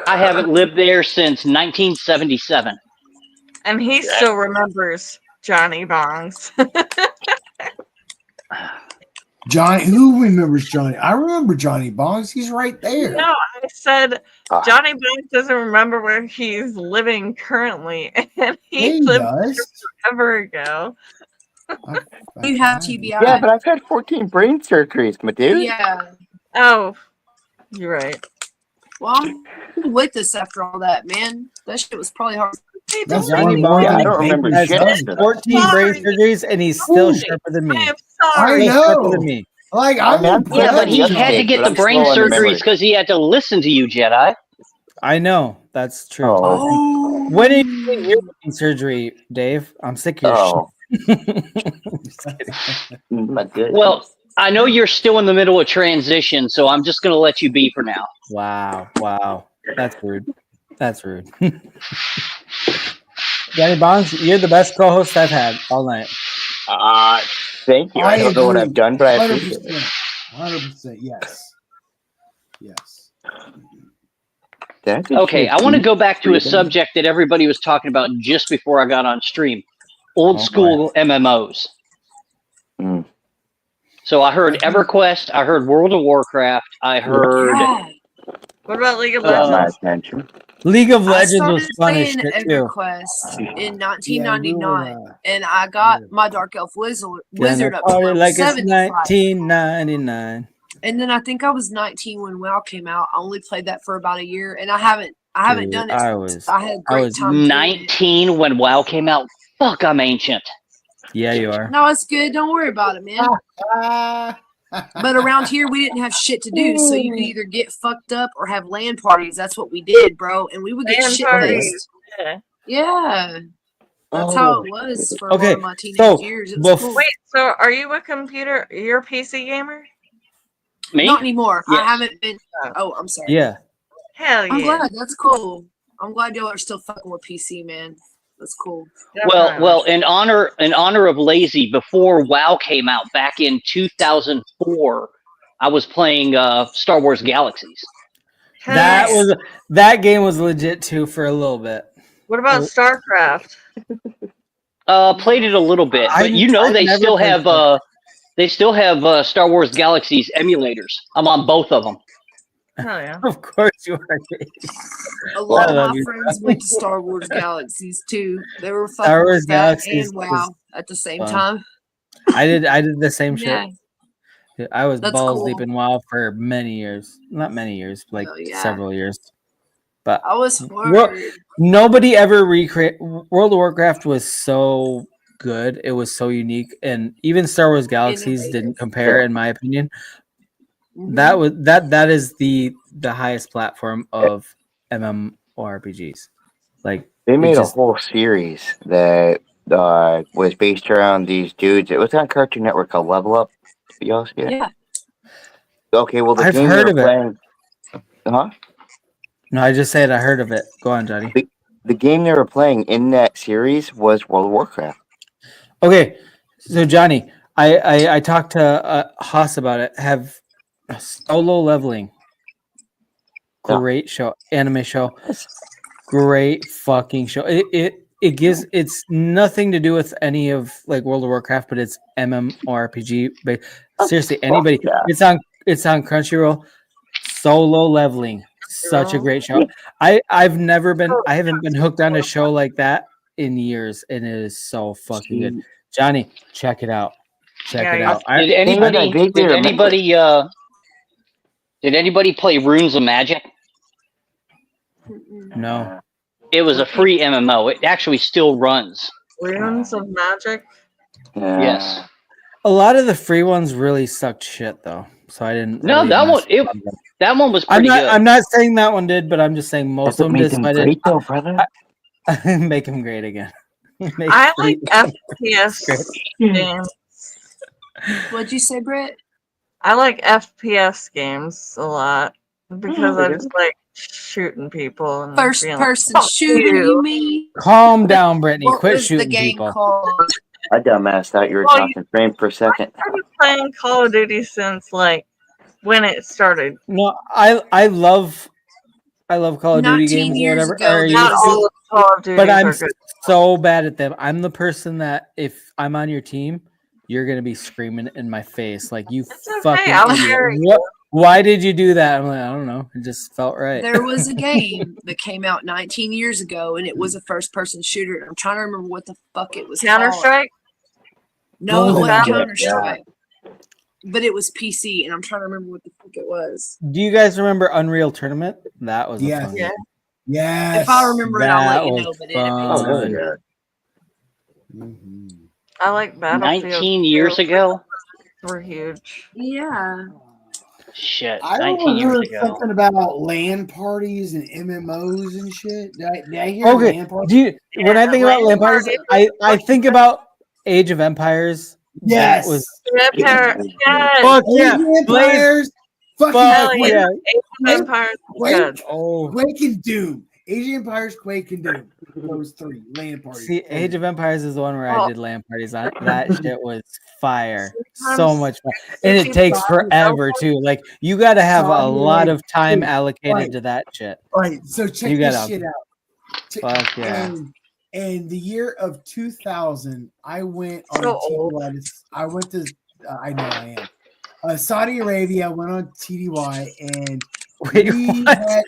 I haven't lived there since 1977. And he still remembers Johnny Bongs. Johnny, who remembers Johnny? I remember Johnny Bongs. He's right there. No, I said Johnny Bongs doesn't remember where he's living currently, and he lived forever ago. You have TBI. Yeah, but I've had 14 brain surgeries, my dude. Yeah. Oh, you're right. Well, I'm with this after all that, man. That shit was probably hard. That's Johnny Bongs. I don't remember has shit after that. 14 brain surgeries, and he's still sharper than me. I Still know. sharper than me. Like I'm Yeah, but he impressed. had to get the brain surgeries because he had to listen to you, Jedi. I know. That's true. Oh. When did you get your brain surgery, Dave? I'm sick of your shit. Well, I know you're still in the middle of transition, so I'm just going to let you be for now. Wow. That's rude. That's rude. Johnny Bongs, you're the best co-host I've had all night. Thank you. I don't know what I've done, but I appreciate it. 100%. Yes. Okay, I want to go back to a subject that everybody was talking about just before I got on stream. Old school MMOs. So I heard EverQuest, I heard World of Warcraft, I heard... What about League of Legends? League of I Legends was started fun as playing shit too. EverQuest in 1999, and I got my Dark Elf Wizard Gonna up to party level like it's 75. 1999. And then I think I was 19 when WoW came out. I only played that for about a year, and I haven't done it. I had a great time. 19 when WoW came out. Fuck, I'm ancient. Yeah, you are. No, it's good. Don't worry about it, man. But around here, we didn't have shit to do, so you could either get fucked up or have LAN parties. That's what we did, bro. And we would get shit faced. Yeah. That's how it was for a lot of my teenage years. It was cool. Wait, so are you a computer? You're a PC gamer? Me? Not anymore. Yes. I haven't been. Oh, I'm sorry. Yeah. Hell yeah. I'm glad. That's cool. I'm glad y'all are still fucking with PC, man. That's cool. Well, in honor of Lazy, before WoW came out back in 2004, I was playing Star Wars Galaxies. That game was legit too for a little bit. What about StarCraft? Played it a little bit, but they still have Star Wars Galaxies emulators. I'm on both of them. Hell yeah. Of course you are. A lot of my friends went to Star Wars Galaxies too. They were fucking with that and WoW at the same time. I did the same Yeah. shit. I was That's balls cool. deep in WoW for many years. Not many years, like several years. But I was hard. nobody ever recreate. World of Warcraft was so good. It was so unique, and even Star Wars Galaxies didn't compare, in my opinion. That was that is the highest platform of MMORPGs. Like They made a whole series that was based around these dudes. It was on Cartoon Network called Level Up. Y'all see it? Yeah. Okay, well I've heard of it. Huh? No, I just said I heard of it. Go on, Johnny. The game they were playing in that series was World of Warcraft. Okay, so Johnny, I talked to Haas about it. Have Solo Leveling. Great show, anime show. Great fucking show. It gives it's nothing to do with any of like World of Warcraft, but it's MMORPG. But seriously, anybody, it's on Crunchyroll. Solo Leveling, such a great show. I haven't been hooked on a show like that in years, and it is so fucking good. Johnny, check it out. check it out. Did anybody play Runes of Magic? No. It was a free MMO. It actually still runs. Runes of Magic. Yes. A lot of the free ones really sucked shit though, so I didn't. No, really that mess one. with them. That one was I'm pretty not. good. I'm not saying that one did, but I'm just saying most of them did. So I didn't. though, brother. Make him great again. I like FPS games. What'd you say, Britt? I like FPS games a lot because I just like shooting people and First being person like, "Fuck shooter, you." you mean? Calm down, Brittany. What Quit was the shooting game people. called? I dumbass thought you were Well, talking frame per second. I've been playing Call of Duty since like when it started. No, I love Call of Duty 19 games or years whatever. ago, Or there Not used was to, all of Call of Duties but I'm are good. so bad at them. I'm the person that if I'm on your team, you're gonna be screaming in my face like you It's okay. fucking I'll idiot. hear What? Why did you do that? I'm like, I don't know. It just felt right. There was a game that came out 19 years ago, and it was a first-person shooter. I'm trying to remember what the fuck it was Counter called. Strike. No, it wasn't GoldenEye. Counter-Strike. But it was PC, and I'm trying to remember what the fuck it was. Do you guys remember Unreal Tournament? That was a Yes. fun Yeah. game. Yes. If I remember it, I'll let That you was know. But it fun. yeah. I like Battlefield. 19 years ago. Were huge. Yeah. Shit. I 19 years overheard ago. something about LAN parties and MMOs and shit. Did I hear Okay. LAN parties? Do you, when I think about LAN LAN parties, I think about Age of Empires. Yes. That was Yes. fuck Age yeah. of Blaze. Empires. Fucking Hell Quake. yeah. yeah. Age of Empires is Quake, good. Oh. Quake and Doom. Age of Empires, Quake and Doom. Those three LAN parties. See, Age of Empires is the one where I Oh. did LAN parties on. That shit was fire. So Sometimes much fun. And it takes forever too. Like you gotta have a lot of time allocated to that shit. All right, so check You this gotta- shit out. Fuck yeah. And the year of 2000, I went on So TDY. I went to, I know I am. Saudi Arabia, went on TDY, and Wait, we what? had,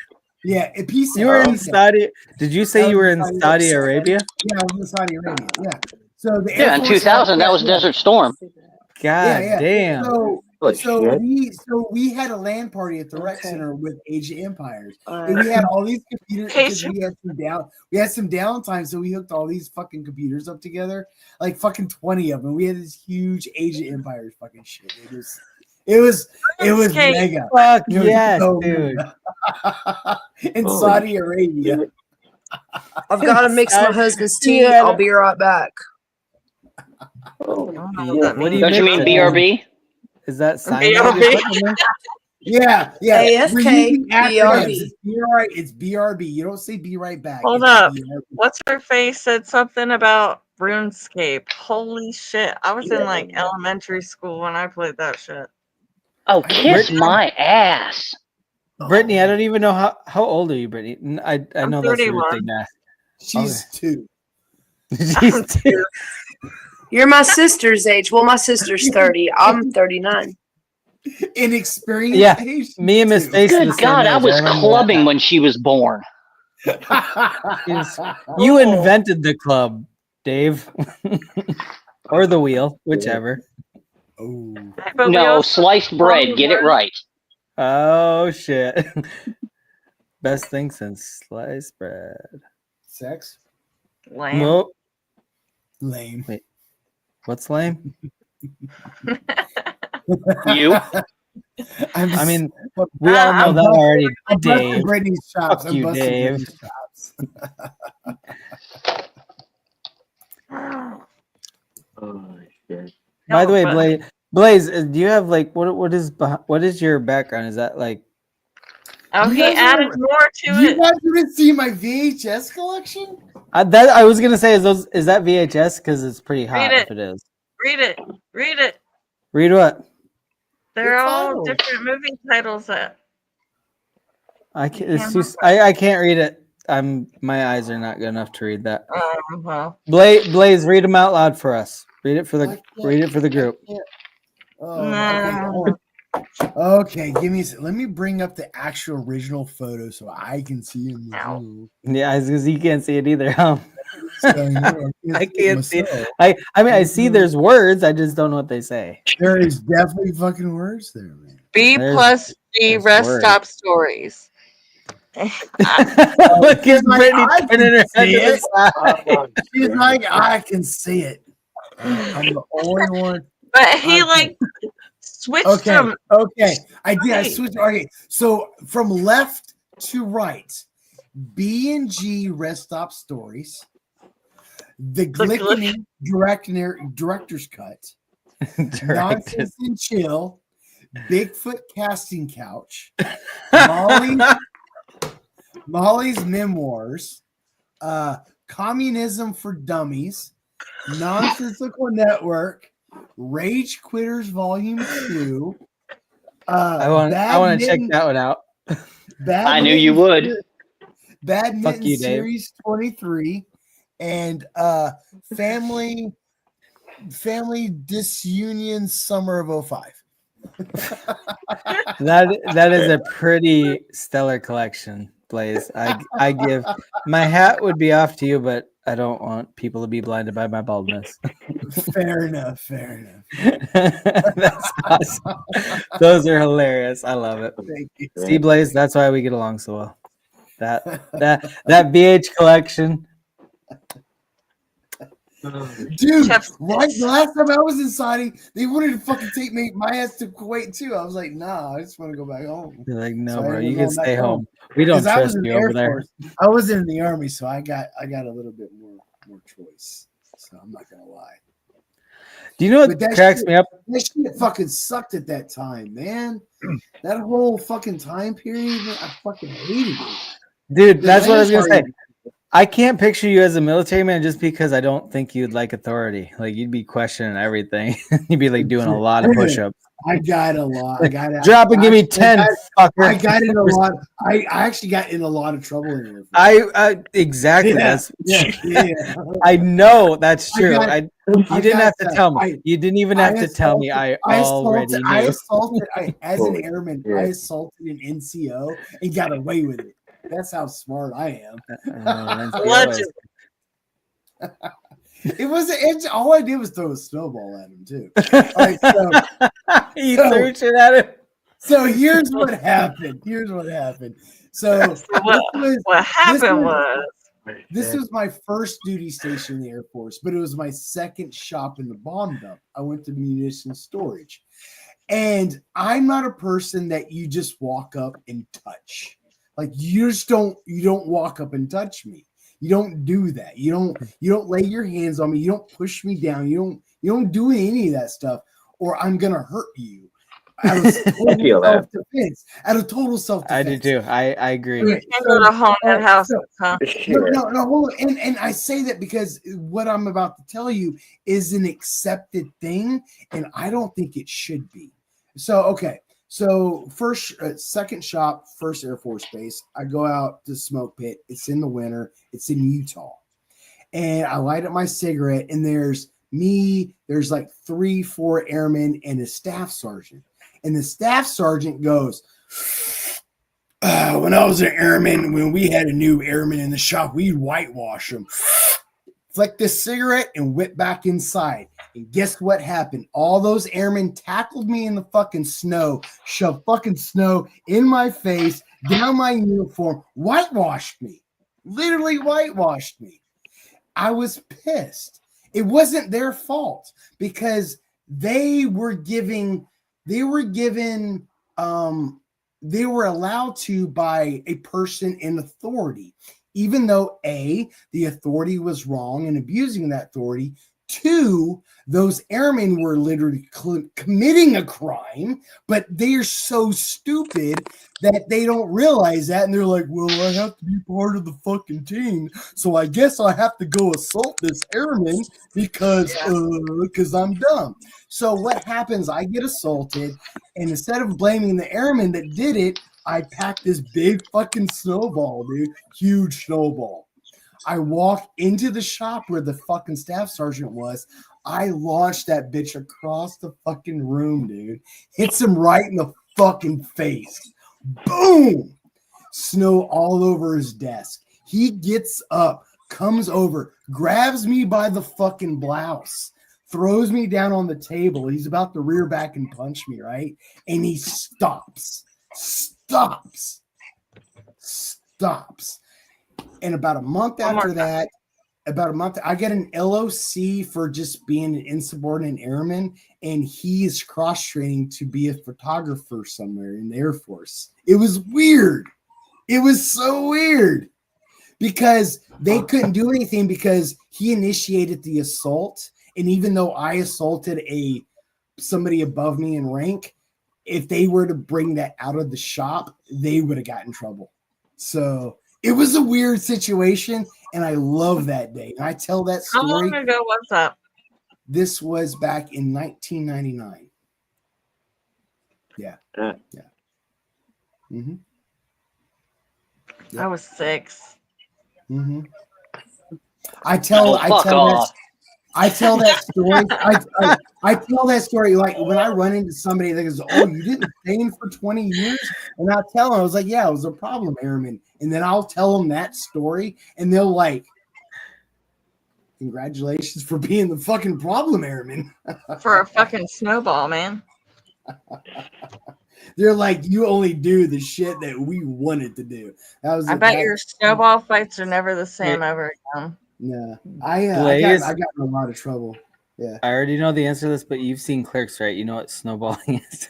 yeah, a piece. You were in Saudi. Did you say you were in Saudi Arabia? Yeah, I was in Saudi Arabia. Yeah. So the Yeah, in 2000, that was Desert Storm. God damn. So we had a LAN party at the rec center with Age of Empires, and we had all these computers because we had some downtime, so we hooked all these fucking computers up together, like fucking 20 of them. We had this huge Age of Empires fucking shit. It was mega. Fuck It was yes, so dude. mega. In Saudi Arabia. I've got to mix my husband's tea. Yeah. I'll be right back. What do you Don't you mean mix it? BRB? Is that cyanide you're putting in there? Yeah. AFK, We're using acronyms. BRB. It's BRB. You don't say B right back. Hold It's up. BRB. What's her face said something about RuneScape. Holy shit. I was in like elementary school when I played that shit. Oh, kiss my ass. Brittany, I don't even know how old are you, Brittany? I know that's a rude 31. thing to ask. She's 2. She's 2. You're my sister's age. Well, my sister's 30. I'm 39. Inexperienced Yeah, age. me and Miss Face. Good God, I was clubbing when she was born. You invented the club, Dave, or the wheel, whichever. Oh no, sliced bread. Get it right. Oh shit! Best thing since sliced bread. Sex. Lame. Nope. Lame. Wait, what's lame? You. I mean, we all know that already. I'm busting Dave. Brittany's chops. Fuck I'm you, busting Dave. Brittany's chops. Oh shit. By the way, Blaze, do you have like what is your background? Is that like? Oh, he added more to You it. guys didn't see my VHS collection? I was gonna say is that VHS because it's pretty hot Read it. if it is. Read it. Read it. Read what? They're What all titles? different movie titles. That I can't. It's too, I can't read it. My eyes are not good enough to read that. well. Blaze, read them out loud for us. Read it for the group. Oh, okay. Let me bring up the actual original photo so I can see him. Yeah, because you can't see it either. Huh? So, I can't see it. I mean, I see there's words. I just don't know what they say. There is definitely fucking words there, man. B plus G rest words. stop stories. Look at Brittany I turning her head to the side. She's like, I can see it. I'm the only one. But he switched them. Okay. I did. I switched. Okay. So from left to right, B and G rest stop stories, the Glickening director's cut, Nonsense and Chill, Bigfoot casting couch, Molly's memoirs, Communism for Dummies, Nonsensical Network, Rage Quitters Volume 2. I want to check that one out. I knew you would. Badminton Series 23 and Family Disunion Summer of 05. That is a pretty stellar collection, Blaze. I give my hat would be off to you, but I don't want people to be blinded by my baldness. Fair enough. That's awesome. Those are hilarious. I love it. Thank you. See, Blaze, that's why we get along so well. That BH collection. Dude, right the last time I was in Saudi, they wanted to fucking take my ass to Kuwait too. I was like, nah, I just want to go back home. You're like, no, So bro, you can stay home. We don't 'Cause I trust was in you the Air over there. Force. I was in the Army, so I got a little bit more choice. So I'm not gonna lie. Do you know what cracks me up? That shit fucking sucked at that time, man. That whole fucking time period, man, I fucking hated it. Dude, that's what I was gonna say. I can't picture you as a military man just because I don't think you'd like authority. Like you'd be questioning everything. You'd be like doing a lot of push-ups. I got a lot. I got it. Drop and give me 10. I got in a lot. I actually got in a lot of trouble in here. I exactly. Yeah, That's yeah. I know that's true. You I didn't got have to that. tell me. You didn't even have to tell me. I already knew. As an airman, I assaulted an NCO and got away with it. That's how smart I am. It was all I did was throw a snowball at him too. Like, you threw shit at him. So here's what happened. So this was my first duty station in the Air Force, but it was my second shop in the bomb dump. I went to munition storage, and I'm not a person that you just walk up and touch. Like you don't walk up and touch me. You don't do that. You don't lay your hands on me. You don't push me down. You don't do any of that stuff, or I'm gonna hurt you. Out of total self-defense. I do too. I agree. You can go to haunted houses, huh? No, hold on. And I say that because what I'm about to tell you is an accepted thing, and I don't think it should be. So, okay. So second shop, first Air Force Base. I go out to smoke pit. It's in the winter. It's in Utah. And I light up my cigarette, and there's like 3-4 airmen and a staff sergeant. And the staff sergeant goes, when I was an airman, when we had a new airman in the shop, we'd whitewash them. Flick this cigarette and whip back inside. And guess what happened? All those airmen tackled me in the fucking snow, shoved fucking snow in my face, down my uniform, whitewashed me. Literally whitewashed me. I was pissed. It wasn't their fault because they were allowed to by a person in authority, even though A, the authority was wrong and abusing that authority. 2, those airmen were literally committing a crime, but they are so stupid that they don't realize that. And they're like, well, I have to be part of the fucking team. So I guess I have to go assault this airman because I'm dumb. So what happens? I get assaulted, and instead of blaming the airman that did it, I packed this big fucking snowball, dude. Huge snowball. I walked into the shop where the fucking staff sergeant was. I launched that bitch across the fucking room, dude. Hits him right in the fucking face. Boom! Snow all over his desk. He gets up, comes over, grabs me by the fucking blouse, throws me down on the table. He's about to rear back and punch me, right? And he stops. And about a month after that, I get an LOC for just being an insubordinate airman, and he is cross-training to be a photographer somewhere in the Air Force. It was weird. It was so weird because they couldn't do anything because he initiated the assault. And even though I assaulted somebody above me in rank, if they were to bring that out of the shop, they would have gotten in trouble. So it was a weird situation, and I love that day. And I tell that story. How long ago was that? This was back in 1999. Yeah. Mm-hmm. Yep. I was 6. Mm-hmm. I tell that story. I tell that story like when I run into somebody that goes, "Oh, you didn't train for 20 years," and I tell them, I was like, "Yeah, it was a problem airman," and then I'll tell them that story, and they'll like, "Congratulations for being the fucking problem airman." For a fucking snowball, man. They're like, "You only do the shit that we wanted to do." I bet your snowball fights are never the same ever again. No, I got in a lot of trouble. Yeah, I already know the answer to this, but you've seen Clerks, right? You know what snowballing is.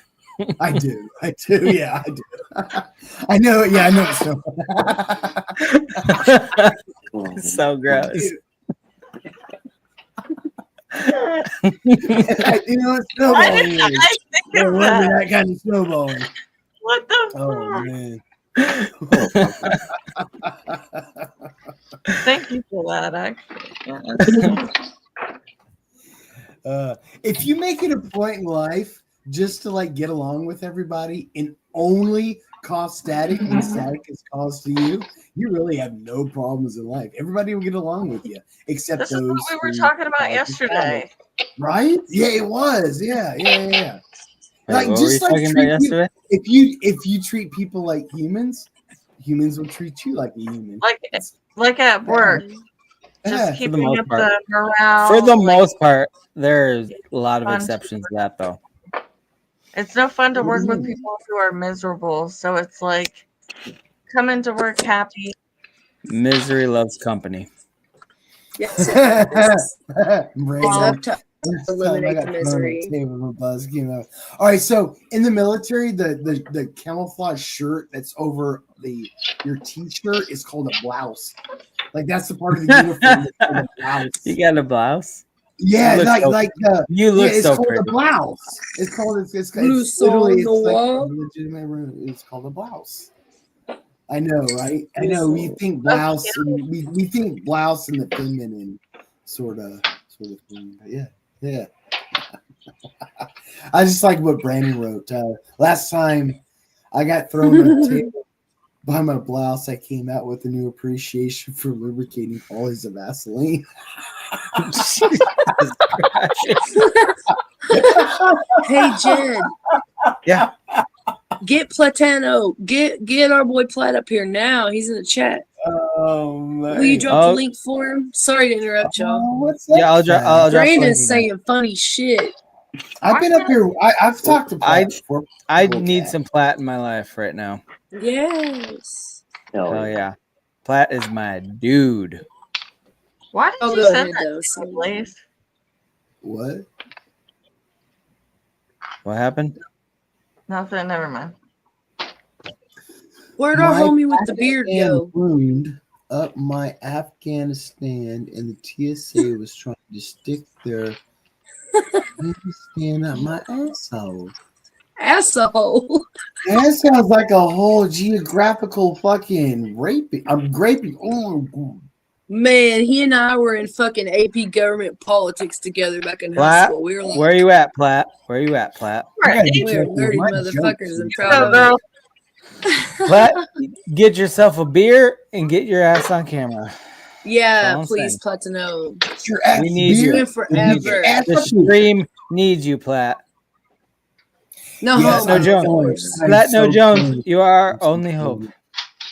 I do. Yeah, I do. I know. Yeah, I know it's so gross. You know what snowballing is? Remember that kind of snowballing. What the fuck? Thank you for that, actually. If you make it a point in life just to like get along with everybody and only cause static when static is caused to you, you really have no problems in life. Everybody will get along with you, except this those is what we were talking about yesterday. Right? Yeah, it was. Yeah. Wait, Like what just were you like talking about yesterday? if you treat people like humans will treat you like a human. Like at work. Just Yeah. keeping up the morale. For the most part, there's a lot of exceptions to that, though. It's no fun to work with people who are miserable. So it's like, come into work happy. Misery loves company. Yes. Brandon. Eliminate the misery. All right, so in the military, the camouflage shirt that's over your t-shirt is called a blouse. Like that's the part of the uniform that's called a blouse. You got a blouse? Yeah, you look it's so called pretty. a blouse. It's called it's called a blouse. I know, right? I know we think blouse we think blouse in the feminine sort of thing. But yeah. I just like what Brandon wrote. Last time I got thrown on the table by my blouse, I came out with a new appreciation for lubricating polys of Vaseline. Hey, Jen. Yeah. Get Platano. Get our boy Plat up here now. He's in the chat. Oh man. Will you drop the link for him? Sorry to interrupt y'all. What's that? Yeah, I'll drop. Brandon's saying funny shit. I've been up here. I've talked to Plat before. I need some Plat in my life right now. Yes. Oh yeah, Plat is my dude. Why did you send that, please? What? What happened? Nothing. Never mind. Where'd our homie with the beard go? Wound up my Afghanistan, and the TSA was trying to stick their stand up my asshole. Asshole. That sounds like a whole geographical fucking raping. I'm raping. Oh, man, he and I were in fucking AP government politics together back in high Plat, school. We were like, where you at, Plat? Where you at, Plat? We're nerdy motherfuckers. I'm proud of it. Plat, get yourself a beer and get your ass on camera. Yeah, please, Platano. We need you. Forever. The stream needs you, Plat. No, No Jones. Plat, no Jones. You are our only hope.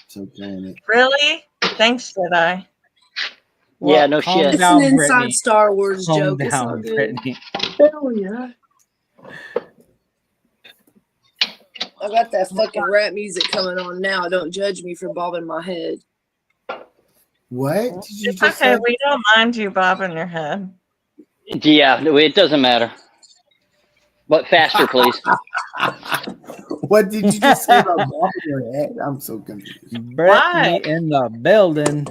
So planet. Really? Thanks, Jedi. Well, yeah, no calm shit. It's an down, inside Brittany. Star Wars Calm joke. It's all down, good. Brittany. Hell yeah. I got that fucking rap music coming on now. Don't judge me for bobbing my head. What did you It's just okay. say? We don't mind you bobbing your head. Yeah, it doesn't matter. But faster, please. What did you just say about bobbing your head? I'm so confused. Brittany in the building.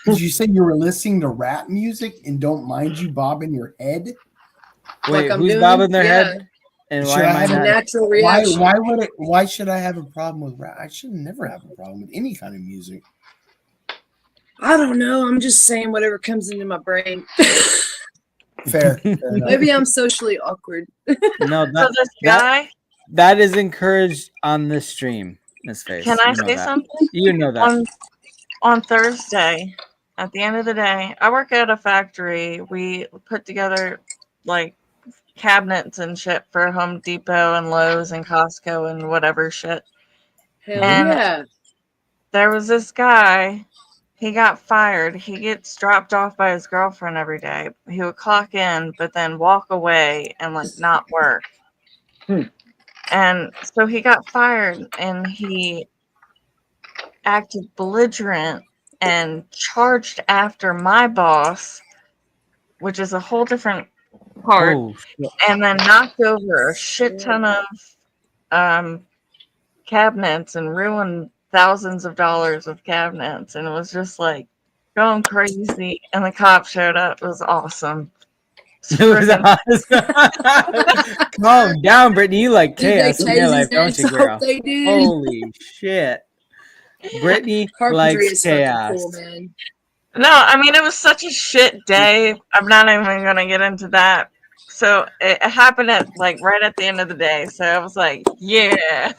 Did you say you were listening to rap music and don't mind you bobbing your head? Wait, Like I'm who's doing? bobbing their Yeah. head? And Should why I am I have It's a not? natural reaction. Why should I have a problem with rap? I should never have a problem with any kind of music. I don't know. I'm just saying whatever comes into my brain. Fair enough. Maybe I'm socially awkward. No, So this guy, that is encouraged on this stream, Miss Face. can I You know say that. something? You know that. On Thursday, at the end of the day, I work at a factory. We put together like cabinets and shit for Home Depot and Lowe's and Costco and whatever shit. Hell And yeah. there was this guy. He got fired. He gets dropped off by his girlfriend every day. He would clock in, but then walk away and like not work. And so he got fired, and he acted belligerent and charged after my boss, which is a whole different part, Oh, shit. and then knocked over a shit ton of cabinets and ruined thousands of dollars of cabinets, and it was just like going crazy. And the cop showed up. It was awesome. It was awesome. Calm down, Brittany. You like Did they chaos in your tase life, his don't ass? you, I girl? hope they did. Holy shit. Brittany Carpentry likes is fucking chaos. cool, man. No, I mean, it was such a shit day. I'm not even going to get into that. So it happened at like right at the end of the day. So I was like, yeah.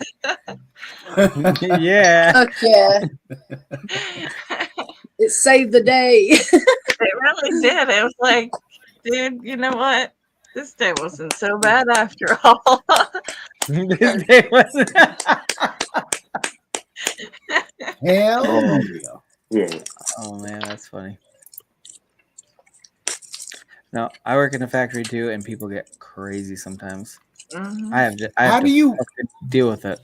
Yeah. Fuck yeah. It saved the day. It really did. It was like, dude, you know what? This day wasn't so bad after all. This day wasn't. Hell yeah. Oh man, that's funny. No, I work in a factory too, and people get crazy sometimes. Mm-hmm. I have How to do you fucking deal with it.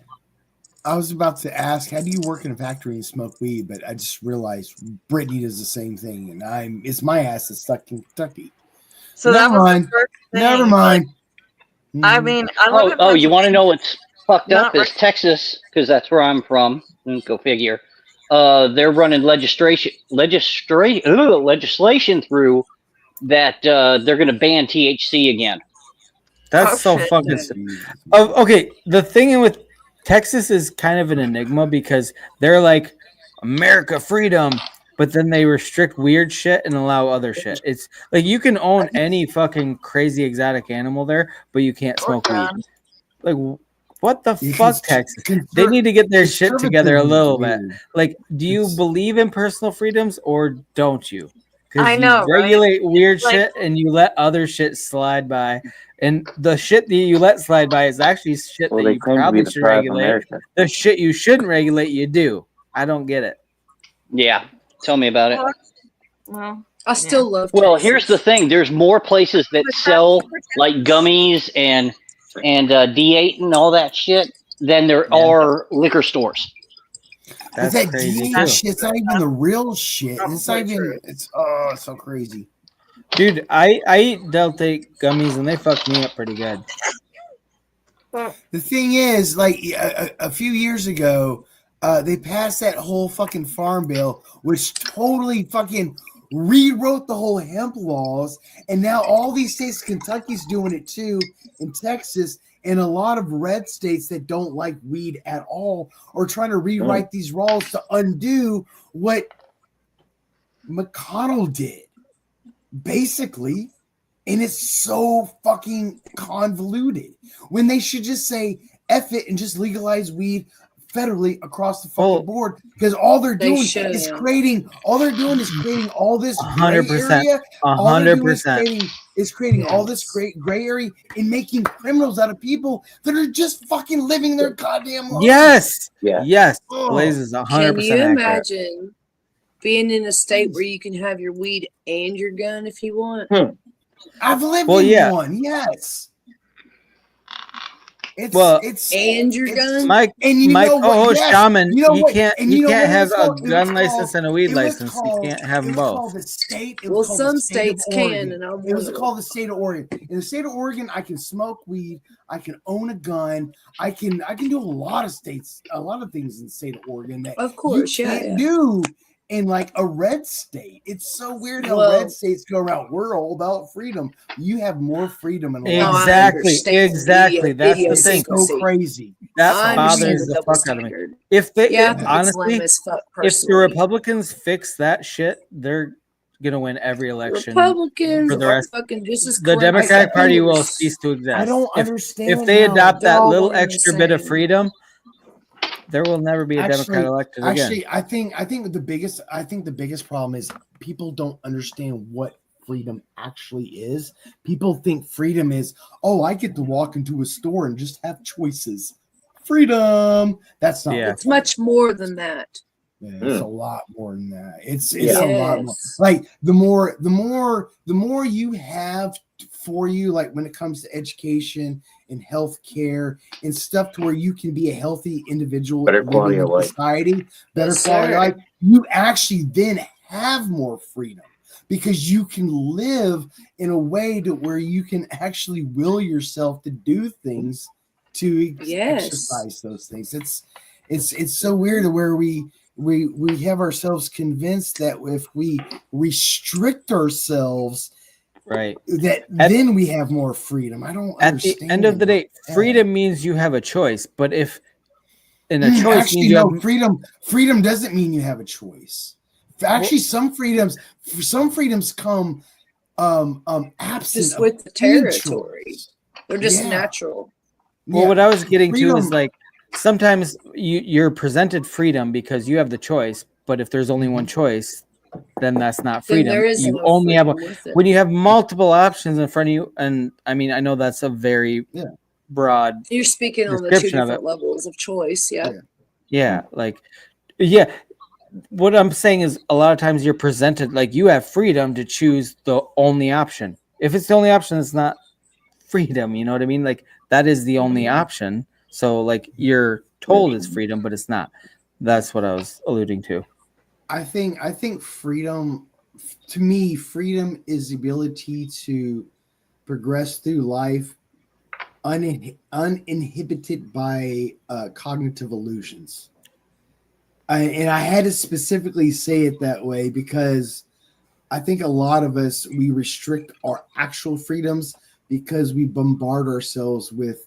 I was about to ask, how do you work in a factory and smoke weed? But I just realized Brittany does the same thing, and it's my ass that's stuck in Kentucky. So Never that was mind. the first thing. Never mind. I mean, I live in You want to know what's fucked up? Not Is Texas, because that's where I'm from. Go figure. They're running legislation through that they're going to ban THC again. That's so fucking. Okay, the thing with Texas is kind of an enigma because they're like America freedom, but then they restrict weird shit and allow other shit. It's like you can own any fucking crazy exotic animal there, but you can't smoke weed. Like what the fuck, Texas? They need to get their shit together a little bit. Like, do you believe in personal freedoms or don't you? I Because know, you regulate right? weird Like- shit and you let other shit slide by. And the shit that you let slide by is actually shit Well, that they you claim to be probably the should pride of regulate. America. The shit you shouldn't regulate, you do. I don't get it. Yeah, tell me about it. Well, I still love Well, Texas. here's the thing. There's more places that sell like gummies and D8 and all that shit than there are liquor stores. That's that DA shit. It's not even the real shit. It's not even. It's so crazy. Dude, I eat Delta 8 gummies and they fuck me up pretty good. The thing is, like a few years ago, they passed that whole fucking farm bill, which totally fucking rewrote the whole hemp laws, and now all these states, Kentucky's doing it too, and Texas, and a lot of red states that don't like weed at all are trying to rewrite these laws to undo what McConnell did, basically. And it's so fucking convoluted when they should just say F it and just legalize weed federally across the fucking board, because all they're doing is creating all this gray 100%. area. All they're doing 100%. is creating all this great gray area and making criminals out of people that are just fucking living their goddamn lives. Yes. Yeah. Yes. Oh. Blaze is 100% Can you accurate. imagine Being in a state where you can have your weed and your gun if you want. I've lived in one. Yes. It's and your gun. My and you my know what? co-host Yes. Shaman, You know he what? can't And you know what it have was a called? gun license and a weed It was license. called. He can't have It them was both. called the state. It Well, was called some the state states of can, Oregon. and I'm It was one of called the state of Oregon. In the state of Oregon, I can smoke weed. I can own a gun. I can do a lot of things in the state of Oregon that Of course, you yeah, can't yeah. do in like a red state. It's so weird how Well- red states go around. We're all about freedom. You have more freedom in a lot No, of I states. Exactly. That's video the thing. It's so crazy. That I understand bothers the the double fuck out of me. standard. If they Yeah, I think it's lame honestly, as fuck, if the personally. Republicans fix that shit, they're gonna win every election Republicans for the are rest. fucking just as The corrupt Democratic as Party will others. cease to exist. I don't if understand they how adopt they're that all little one and the extra bit of same. freedom, there will never be a Democrat elected again. Actually, I think the biggest problem is people don't understand what freedom actually is. People think freedom is, oh, I get to walk into a store and just have choices. Freedom. That's not. It's much more than that. Yeah, it's a lot more than that. It's Yes. a lot more. Like the more you have for you, like when it comes to education and healthcare and stuff, to where you can be a healthy individual, Better quality living of in life. society, better Yes, quality of sir. life. You actually then have more freedom because you can live in a way to where you can actually will yourself to do things to Yes. exercise those things. It's so weird where we have ourselves convinced that if we restrict ourselves, Right. that then we have more freedom. I don't At the understand. end of the day, that. freedom means you have a choice. But if in a choice Actually, means you no, have freedom doesn't mean you have a choice. Actually, some freedoms come absent Just of with the any territory. choice. They're just Yeah. natural. Well, what I was getting to is Freedom- like sometimes you're presented freedom because you have the choice, but if there's only one choice, then that's not Then freedom. there is You no only have freedom with it. when you have multiple options in front of you, and I mean I know that's a very broad You're speaking on the two description of different it. levels of choice. Yeah. Yeah, like what I'm saying is a lot of times you're presented like you have freedom to choose the only option. If it's the only option, it's not freedom, you know what I mean? Like that is the only option. So like you're told it's freedom, but it's not. That's what I was alluding to. I think freedom, to me, freedom is the ability to progress through life uninhibited by cognitive illusions. And I had to specifically say it that way because I think a lot of us, we restrict our actual freedoms because we bombard ourselves with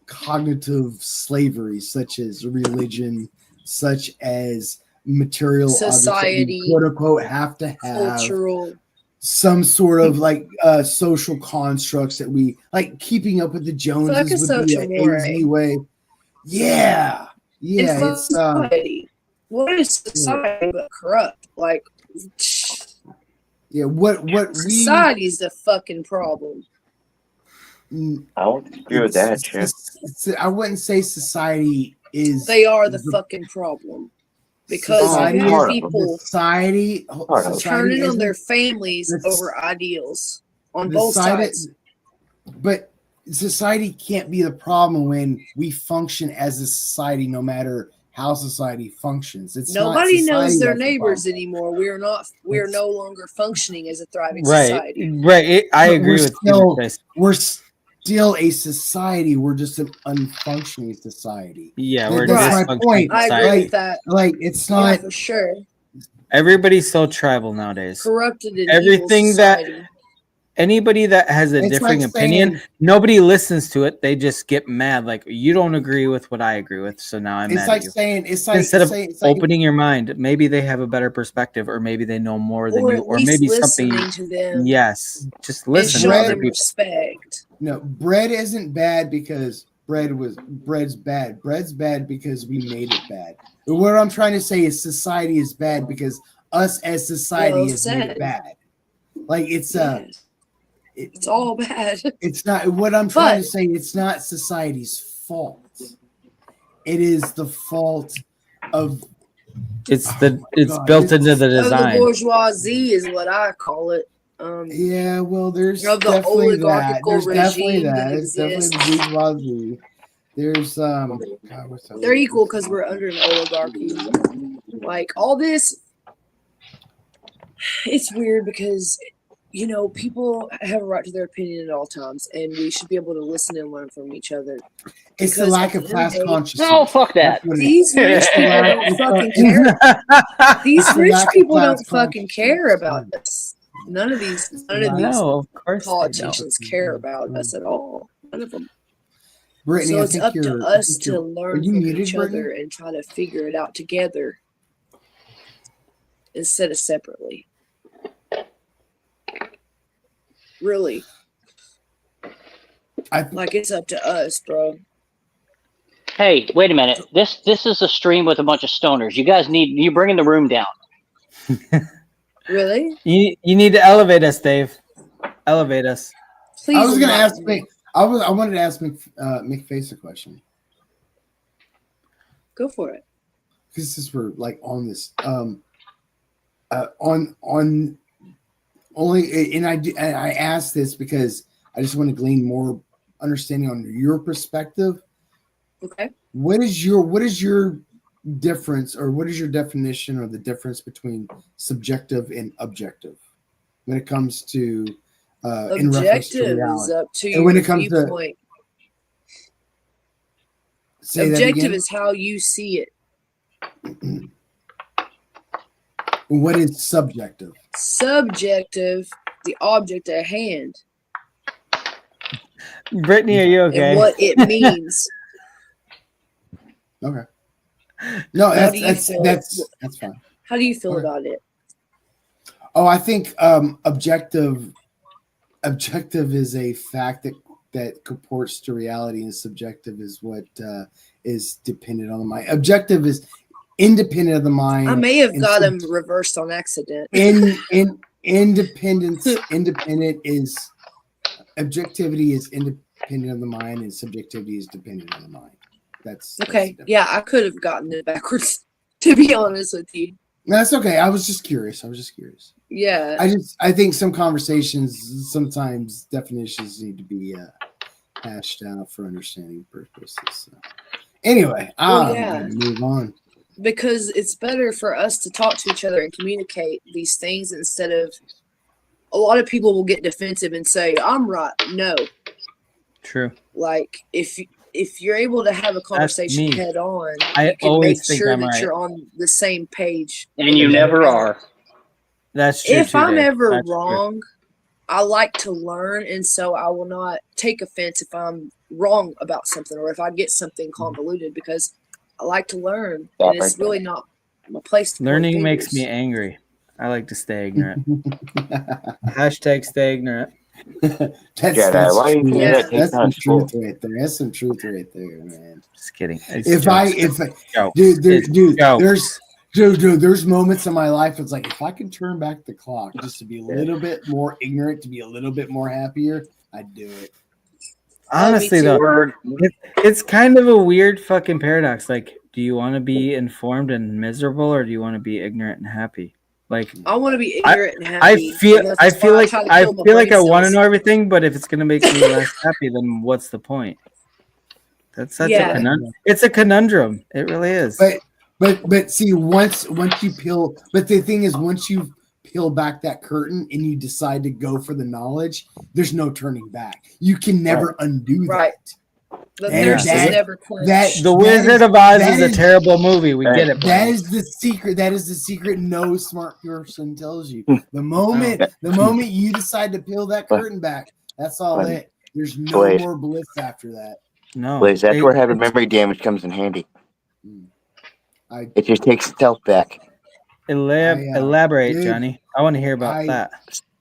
cognitive slavery, such as religion, such as material objects that Society, we, quote unquote, have to have. cultural. Some sort of like social constructs that we like. Keeping up with the Joneses Fuck a would social be an easy way. Yeah. And society. What is society but corrupt? Like, what society is the fucking problem. I won't agree with that shit. I wouldn't say society is. They are the fucking problem. Because society, you have people society turning on their isn't- families That's- over ideals on the both society- sides. But society can't be the problem when we function as a society, no matter how society functions. It's not Nobody knows society their that's the neighbors problem. anymore. We are no longer functioning as a thriving Right. society. Right. I But agree with you. we're still a society. We're just an unfunctioning society. Yeah, we're That's just my point. I agree with that. Like it's Yeah, not for sure. Everybody's so tribal nowadays. Corrupted and Everything evil that society. anybody that has a It's differing like opinion, saying- nobody listens to it. They just get mad. Like you don't agree with what I agree with, so now I'm It's mad like at you. saying it's like Instead of saying- it's like- opening your mind, maybe they have a better perspective, or maybe they know more than Or you, at or least maybe something. listening to them. Yes, just And listen to show other them people. respect. No, bread isn't bad because bread's bad. Bread's bad because we made it bad. But what I'm trying to say is society is bad because us as society Well has made said. it bad. Like it's Yes. It's all bad. it's not what I'm trying But- to say. It's not society's fault. It is the fault of It's built into the Of the design. bourgeoisie is what I call it. Yeah, well, there's Of the definitely that. oligarchical There's definitely regime that. that It's definitely the exists. bourgeoisie. There's God, what's that? They're equal because we're under an oligarchy. Like all this, it's weird because people have a right to their opinion at all times, and we should be able to listen and learn from each other. It's the lack of class consciousness. No, fuck that. These rich people don't fucking care. These rich people don't fucking care about us. None of these No, of course politicians care about us at all. None of them. Brittany, So I it's think up to you're- I us think to you're- learn are you from muted, each Brittany? other and try to figure it out together instead of separately. Really. Like it's up to us, bro. Hey, wait a minute. This is a stream with a bunch of stoners. You bringing the room down. Really? You need to elevate us, Dave. Elevate us. Please. I was gonna ask Mick. I wanted to ask Mick Face a question. Go for it. Because since we're like on this, on only, and I asked this because I just want to glean more understanding on your perspective. Okay. What is your difference, or what is your definition, or the difference between subjective and objective when it comes to in reference to Objective reality? is up to And your when it comes to viewpoint. say that Objective again? is how you see it. What is subjective? Subjective, the object at hand. Brittany, are you okay? And what it means. Okay. No, How do you feel? that's fine. How do you feel Okay. about it? Oh, I think objective is a fact that comports to reality, and subjective is what is dependent on the mind. Objective is independent of the mind. I may have and got him reversed on accident. independent is objectivity is independent of the mind, and subjectivity is dependent on the mind. That's Okay. Yeah, I could have gotten it backwards, to be honest with you. that's okay. I was just curious. Yeah. I think some conversations, sometimes definitions need to be hashed out for understanding purposes. So. Anyway, I'm going to move on. Because it's better for us to talk to each other and communicate these things instead of a lot of people will get defensive and say, I'm right. No. True. Like if you're able to have a conversation me. head on, I you can always make think sure I'm that right. you're on the same page. And you never are. That's true. If too, I'm Dave. ever That's true. wrong, I like to learn, and so I will not take offense if I'm wrong about something or if I get something convoluted, because I like to learn, and it's really not my place to point Learning makes fingers. me angry. I like to stay ignorant. Hashtag stay ignorant. Jedi, why do you think that takes That's on some school? truth right there. That's some truth right there, man. Just kidding. It's If jokes. there's moments in my life it's like, if I could turn back the clock just to be a little bit more ignorant, to be a little bit more happier, I'd do it. Honestly, though, it's kind of a weird fucking paradox. Like, do you want to be informed and miserable, or do you want to be ignorant and happy? Like, I want to be ignorant and I happy. feel and that's why like try to I kill my feel like brain I want to cells. know everything, but if it's gonna make me less happy, then what's the point? That's such a conundrum. It's a conundrum. It really is. But see, once you peel, but the thing is, once you peel back that curtain and you decide to go for the knowledge, there's no turning back. You can never undo that. The thirst is never quenched. The Wizard of Oz is a terrible movie. We get it. That is the secret. That is the secret. No smart person tells you. The moment you decide to peel that curtain back, that's all it. There's no more bliss after that. No, Blaze, that's where having memory damage comes in handy. It just takes itself back. Elaborate, dude, Johnny. I want to hear about that.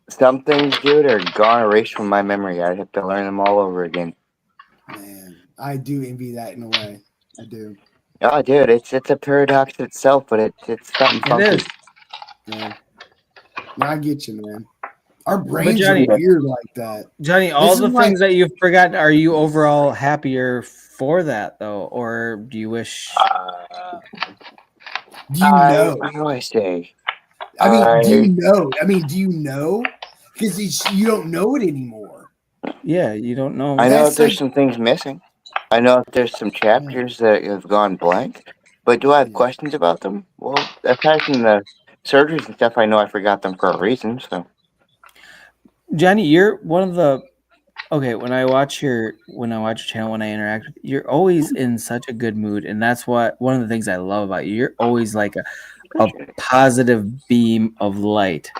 Some things, dude, are gone, erased from my memory. I have to learn them all over again. I do envy that in a way. I do. Oh, dude, it's a paradox itself, but it's something funky. It is. Yeah. No, I get you, man. Our brains Johnny, are weird like that. Johnny, all the things that you've forgotten, are you overall happier for that, though? Or do you wish... Do you know? How do I say? I mean, do you know? Do you know? Because you don't know it anymore. Yeah, you don't know. I know there's some things missing. I know there's some chapters that have gone blank. But do I have questions about them? Well, aside from the surgeries and stuff, I know I forgot them for a reason. So, Johnny, you're one of the when I watch your channel, when I interact with you're always in such a good mood, and that's what one of the things I love about you. You're always like a positive beam of light.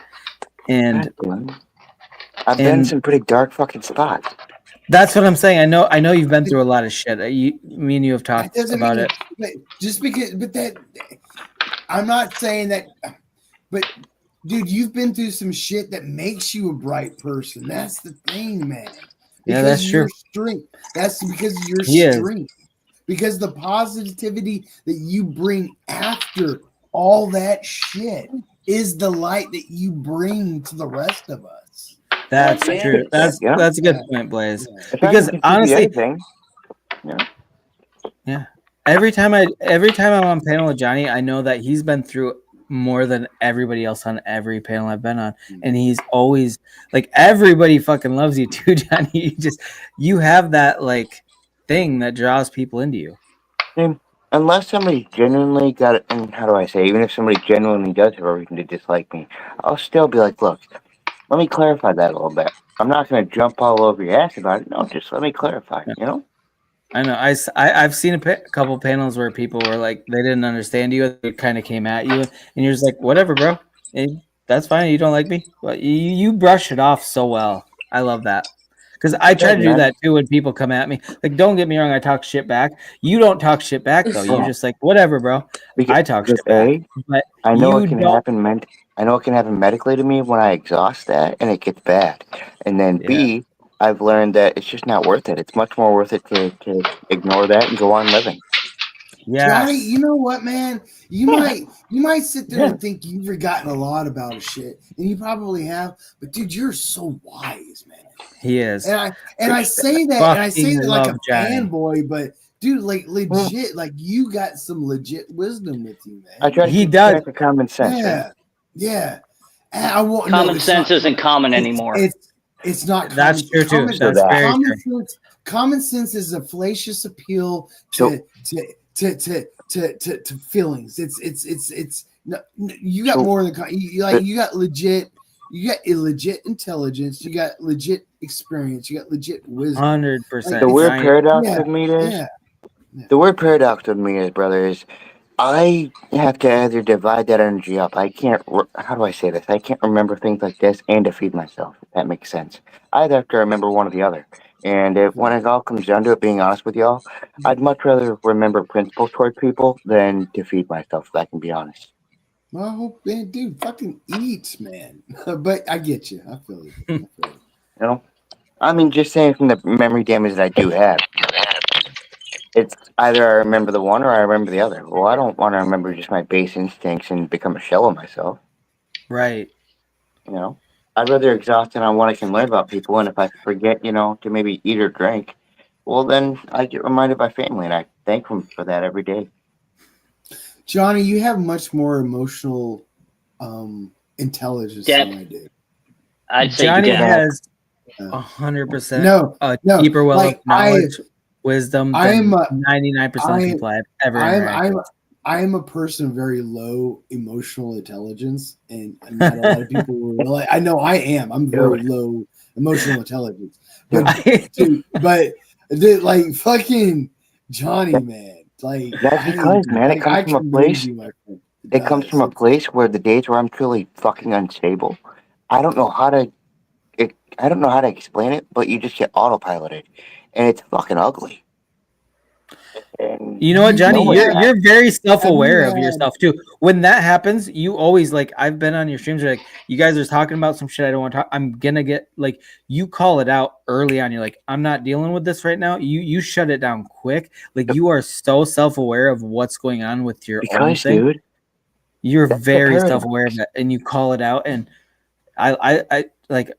And I've been in some pretty dark fucking spots. That's what I'm saying. I know you've been through a lot of shit. Me and you have talked about it. But just because, that I'm not saying that, but dude, you've been through some shit that makes you a bright person. That's the thing, man. Yeah, that's true. Strength. That's because of your strength. Because the positivity that you bring after all that shit is the light that you bring to the rest of us. That's true. That's a good point, Blaze. Because honestly, yeah. Every time I'm on panel with Johnny, I know that he's been through more than everybody else on every panel I've been on, and he's always like everybody fucking loves you too, Johnny. You have that like thing that draws people into you. Unless somebody genuinely got it, and how do I say, even if somebody genuinely does have a reason to dislike me, I'll still be like, look, let me clarify that a little bit. I'm not going to jump all over your ass about it. No, just let me clarify, you know? I know. I've seen a couple panels where people were like, they didn't understand you. They kind of came at you, and you're just like, whatever, bro. And that's fine. You don't like me. But you brush it off so well. I love that. Because I try to do that too when people come at me. Like, don't get me wrong, I talk shit back. You don't talk shit back though. You're just like, whatever, bro. I talk shit back. But I know it can happen. I know it can happen medically to me when I exhaust that and it gets bad. And then B, I've learned that it's just not worth it. It's much more worth it to ignore that and go on living. Yeah, Johnny, you know what, man? You might sit there and think you've forgotten a lot about shit, and you probably have. But dude, you're so wise, man. He is. And I say that, like a fanboy, but dude, like legit, like you got some legit wisdom with you, man. I try to keep track of common sense. Yeah, yeah. I won't. Common sense isn't common anymore. It's not. That's true too. That's very true. Common sense is a fallacious appeal to feelings. It's no, you got more than you got legit. You got illegit intelligence. You got legit experience. You got legit wisdom. 100%. The weird paradox of me is, the word paradox of me is, brother, is I have to either divide that energy up. I can't. How do I say this? I can't remember things like this and to feed myself. If that makes sense. I either have to remember one or the other. And when it all comes down to it, being honest with y'all, I'd much rather remember principles toward people than to feed myself. If I can be honest. Well, man, dude, fucking eat, man. But I get you. I feel you. You know, I mean, just saying from the memory damage that I do have, it's either I remember the one or I remember the other. Well, I don't want to remember just my base instincts and become a shell of myself. Right. You know, I'd rather exhaust it on what I can learn about people, and if I forget, to maybe eat or drink, well, then I get reminded by family, and I thank them for that every day. Johnny, you have much more emotional intelligence than I do. I'd say Johnny has 100% no deeper well of knowledge, wisdom than 99% of people I've ever interacted with. I am a person of very low emotional intelligence, and not a lot of people will. I know I am. I'm very low emotional intelligence, but like fucking Johnny, man. Like that's because, man, it comes from a place. It comes from a place where the days where I'm truly fucking unstable, I don't know how to explain it, but you just get autopiloted, and it's fucking ugly. And you know what, Johnny? You're very self-aware of yourself too. When that happens, you always like. I've been on your streams. You're like, you guys are talking about some shit I don't want to talk. I'm gonna get like. You call it out early on. You're like, I'm not dealing with this right now. You shut it down quick. Like you are so self-aware of what's going on with your own thing. Dude, you're very self-aware of it, and you call it out. And I like,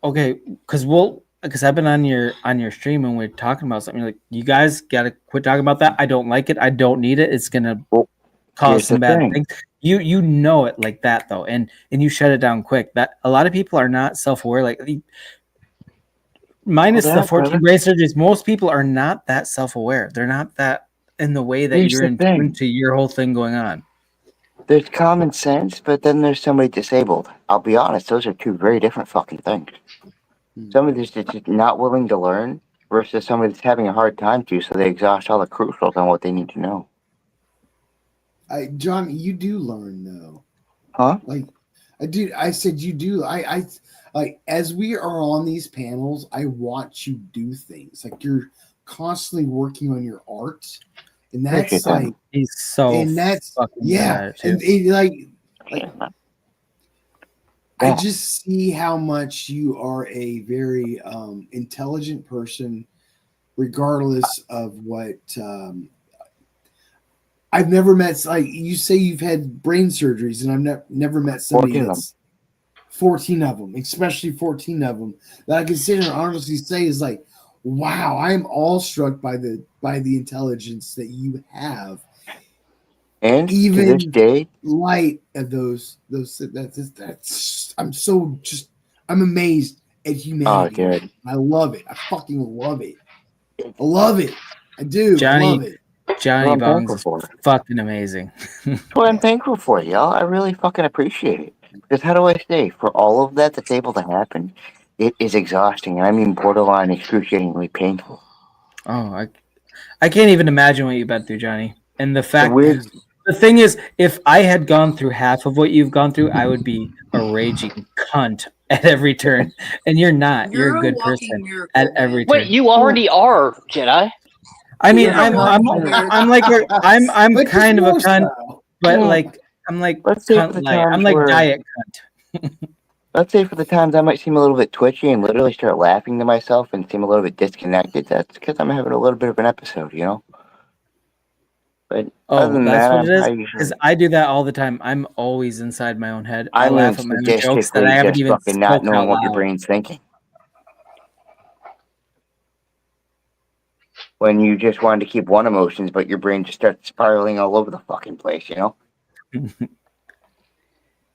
okay, because I've been on your stream and we're talking about something. You're like, you guys gotta quit talking about that. I don't like it. I don't need it. It's gonna cause some bad things. You know it like that though, and you shut it down quick. That a lot of people are not self-aware. Like minus the 14 brain surgeries, most people are not that self-aware. They're not that in the way that you're in tune to your whole thing going on. There's common sense, but then there's somebody disabled. I'll be honest, those are two very different fucking things. Somebody that's just not willing to learn versus somebody that's having a hard time to, so they exhaust all the crucials on what they need to know. John, you do learn though. Huh? Like, I said you do. I like as we are on these panels, I watch you do things. Like you're constantly working on your art, and that's like he's so and that's fucking good at it too. and it, like I just see how much you are a very intelligent person, regardless of what. I've never met, like you say, you've had brain surgeries, and I've never met somebody that's 14 of them, especially 14 of them, that I can sit and honestly say is like, wow, I am awestruck by the intelligence that you have. And even to this day, light of those that's I'm amazed at humanity. Oh, dude. I love it. I fucking love it. I love it. I do. Johnny, I love it. Johnny Bongs is fucking amazing. That's what I'm thankful for, y'all. I really fucking appreciate it. Because how do I say, for all of that that's able to happen, it is exhausting. And I mean borderline excruciatingly painful. Oh, I can't even imagine what you've been through, Johnny. And the fact the thing is, if I had gone through half of what you've gone through, I would be a raging cunt at every turn. And you're not. You're a good person at every turn. Wait, you already are, Jedi. I mean, I'm like I'm kind of a cunt, but like I'm like cunt light. I'm like diet cunt. Let's say for the times I might seem a little bit twitchy and literally start laughing to myself and seem a little bit disconnected. That's because I'm having a little bit of an episode, you know. But other than that's that, what it is. Because I do that all the time. I'm always inside my own head. I mean, laugh at my own jokes that I haven't even fucking not spoke knowing out what your loud. brain's thinking. When you just wanted to keep one emotions, but your brain just starts spiraling all over the fucking place, you know?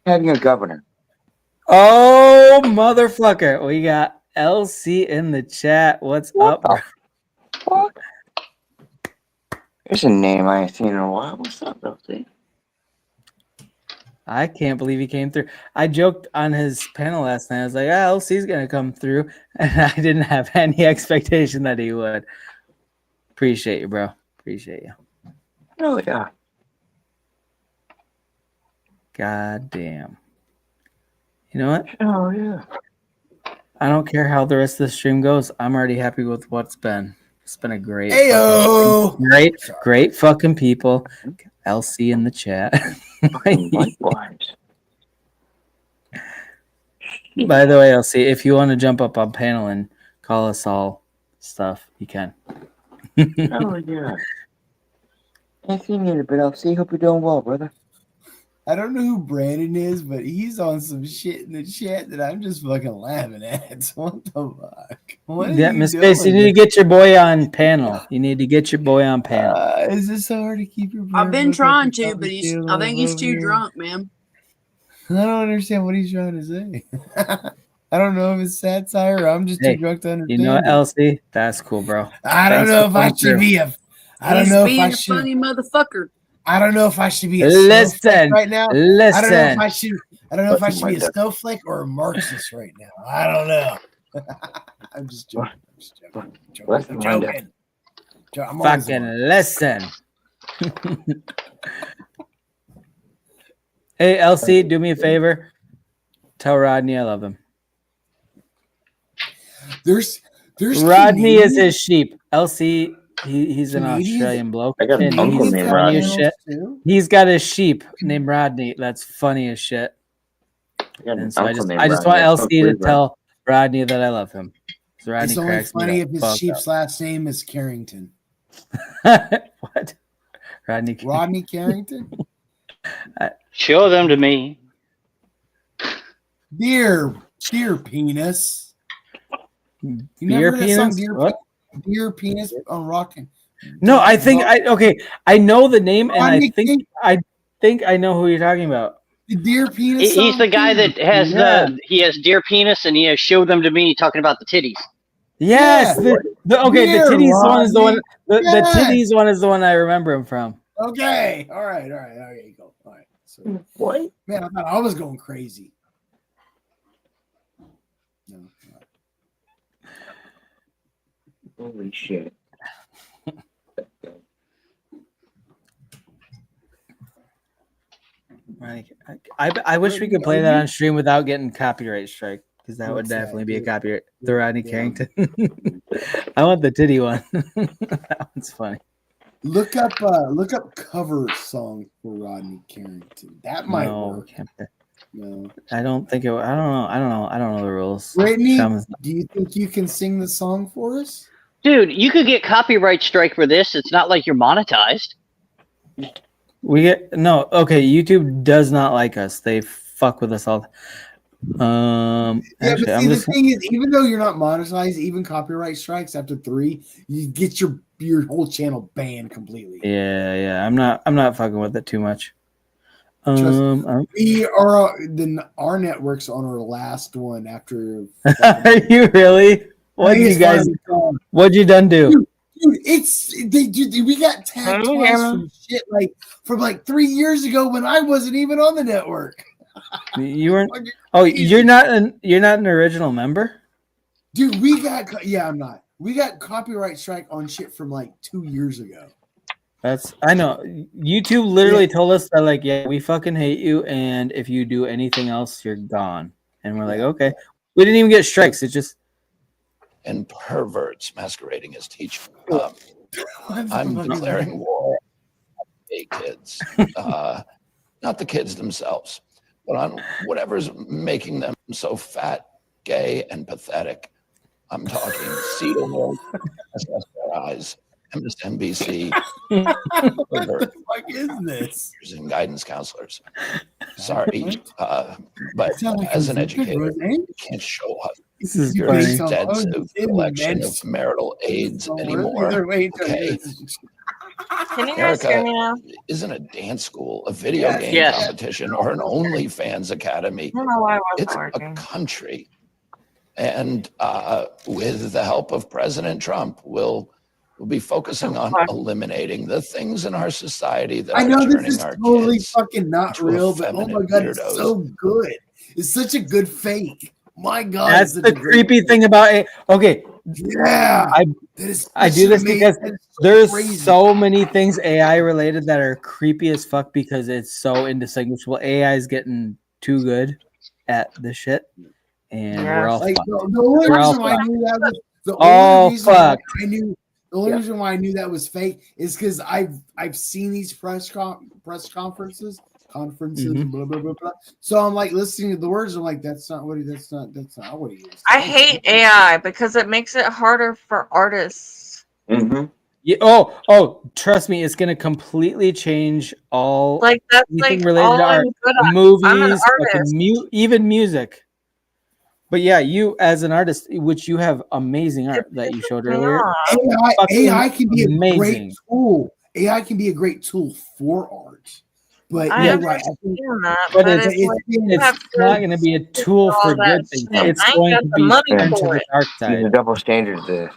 Having a governor. Oh, motherfucker. We got LC in the chat. What's up, bro? What? There's a name I ain't seen in a while. What's up, LC? I can't believe he came through. I joked on his panel last night. I was like, LC's going to come through. And I didn't have any expectation that he would. Appreciate you, bro. Appreciate you. Oh, yeah. God damn. You know what? Oh, yeah. I don't care how the rest of the stream goes. I'm already happy with what's been. It's been a great, great fucking people. LC in the chat. Likewise. By the way, LC, if you want to jump up on panel and call us all stuff, you can. Oh, yeah. Ain't seen you, but LC, hope you're doing well, brother. I don't know who Brandon is, but he's on some shit in the chat that I'm just fucking laughing at. What the fuck? What Yeah, Miss Space, you need to get your boy on panel. You need to get your boy on panel. Is it so hard to keep your? I've been trying to, but I think he's too drunk, man. I don't understand what he's trying to say. I don't know if it's satire or I'm just too drunk to understand. You know what, LC? That's cool, bro. I don't know if I should be a. I don't know if I should. He's being a funny motherfucker. I don't know if I should be a listen right now. Listen. I don't know if I should. I don't know if I should be a snowflake or a Marxist right now. I don't know. I'm just joking. I'm joking. I'm fucking listen. Hey, LC, do me a favor. Tell Rodney I love him. There's Rodney is his sheep. LC, he's an Australian bloke. I got an uncle named Rodney. He's got a sheep named Rodney. That's funny as shit. And so I just want LC to tell Rodney that I love him. So Rodney it's only funny if his sheep's last name is Carrington. What? Rodney Carrington? Show them to me. Dear penis. You Dear never heard penis? that song, What? Dear penis on Rockin'. No, I think I know the name, and I think think I know who you're talking about. The deer penis. He's the guy that has he has deer penis, and he has showed them to me talking about the titties. Yes. Yeah. The titties one is the one. The Yes. titties one is the one I remember him from. Okay. All right. Okay, go. All right. So, what? Man, I thought I was going crazy. No. Holy shit. I wish we could play that on stream without getting copyright strike, because that would definitely be a copyright. The Rodney Carrington. I want the titty one. That one's funny. Look up cover song for Rodney Carrington. That might work. No. I don't think it. I don't know the rules. Brittany, do you think you can sing the song for us? Dude, you could get copyright strike for this. It's not like you're monetized. We get no. Okay, YouTube does not like us. They fuck with us all. Yeah, actually, but see, the thing is, even though you're not monetized, even copyright strikes after 3, you get your whole channel banned completely. Yeah. I'm not fucking with it too much. We are our network's on our last one after. Are you really? What'd you done do? Dude, we got tagged twice from shit from 3 years ago when I wasn't even on the network. You weren't. Oh, you're not an original member, dude. I'm not. We got copyright strike on shit from 2 years ago. I know. YouTube literally told us that we fucking hate you, and if you do anything else, you're gone. And we're like, okay. We didn't even get strikes. It just and perverts masquerading as teachers. I'm declaring war on gay kids, not the kids themselves, but on whatever's making them so fat, gay, and pathetic. I'm talking CEDAW, SSRIs, MSNBC, what the fuck is this? And guidance counselors. Sorry, but as an educator, you can't show up your extensive collection of marital aids anymore. Okay. Can you guys hear me now? Isn't a dance school, a video game competition, or an OnlyFans academy. I don't know why I wasn't it's working. A country. And with the help of President Trump, we'll be focusing on eliminating the things in our society that I know are this turning is our totally kids fucking not real, but oh my god, it's so good. It's such a good fake. My god, that's the creepy thing about it. Okay, yeah, I do this because there's so many things AI related that are creepy as fuck because it's so indistinguishable. AI is getting too good at this shit, and we're all fucked. The only reason why I knew that was the only reason why I knew that was fake is because I've seen these press conferences, blah blah blah blah. So I'm listening to the words. I'm like, that's not what he is. I hate AI because it makes it harder for artists. Mm-hmm. Yeah, oh, trust me, it's gonna completely change all anything related to art, movies, even music. But yeah, you as an artist, which you have amazing art that you showed earlier. AI can be a great tool. AI can be a great tool for art. But you're right. But it's not going to be a tool for good things. It's going to be turned to the dark side. There's a double standard there.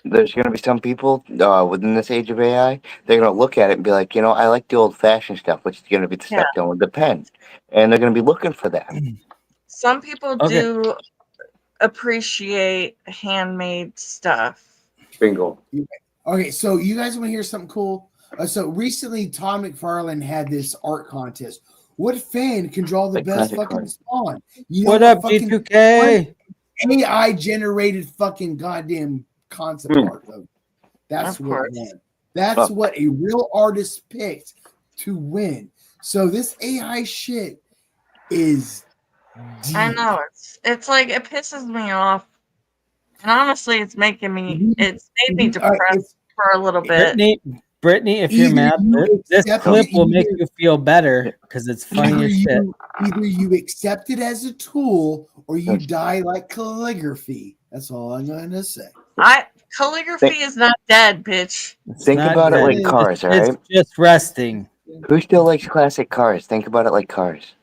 There's going to be some people within this age of AI, they're going to look at it and be like, I like the old-fashioned stuff, which is going to be the stuff done with the pen. And they're going to be looking for that. Some people do appreciate handmade stuff. Bingo. Okay, so you guys want to hear something cool? So recently, Todd McFarlane had this art contest. What fan can draw the best fucking spawn? What up, G2K? AI generated fucking goddamn concept art. That's what won. That's what a real artist picked to win. So this AI shit is deep. I know it's like it pisses me off, and honestly, it's making me. It's made me depressed for a little bit. Brittany, if you're mad, this clip will make you feel better because it's funny as shit. Either you accept it as a tool or you die like calligraphy. That's all I'm going to say. Calligraphy is not dead, bitch. Think about it like cars, all right? It's just resting. Who still likes classic cars? Think about it like cars.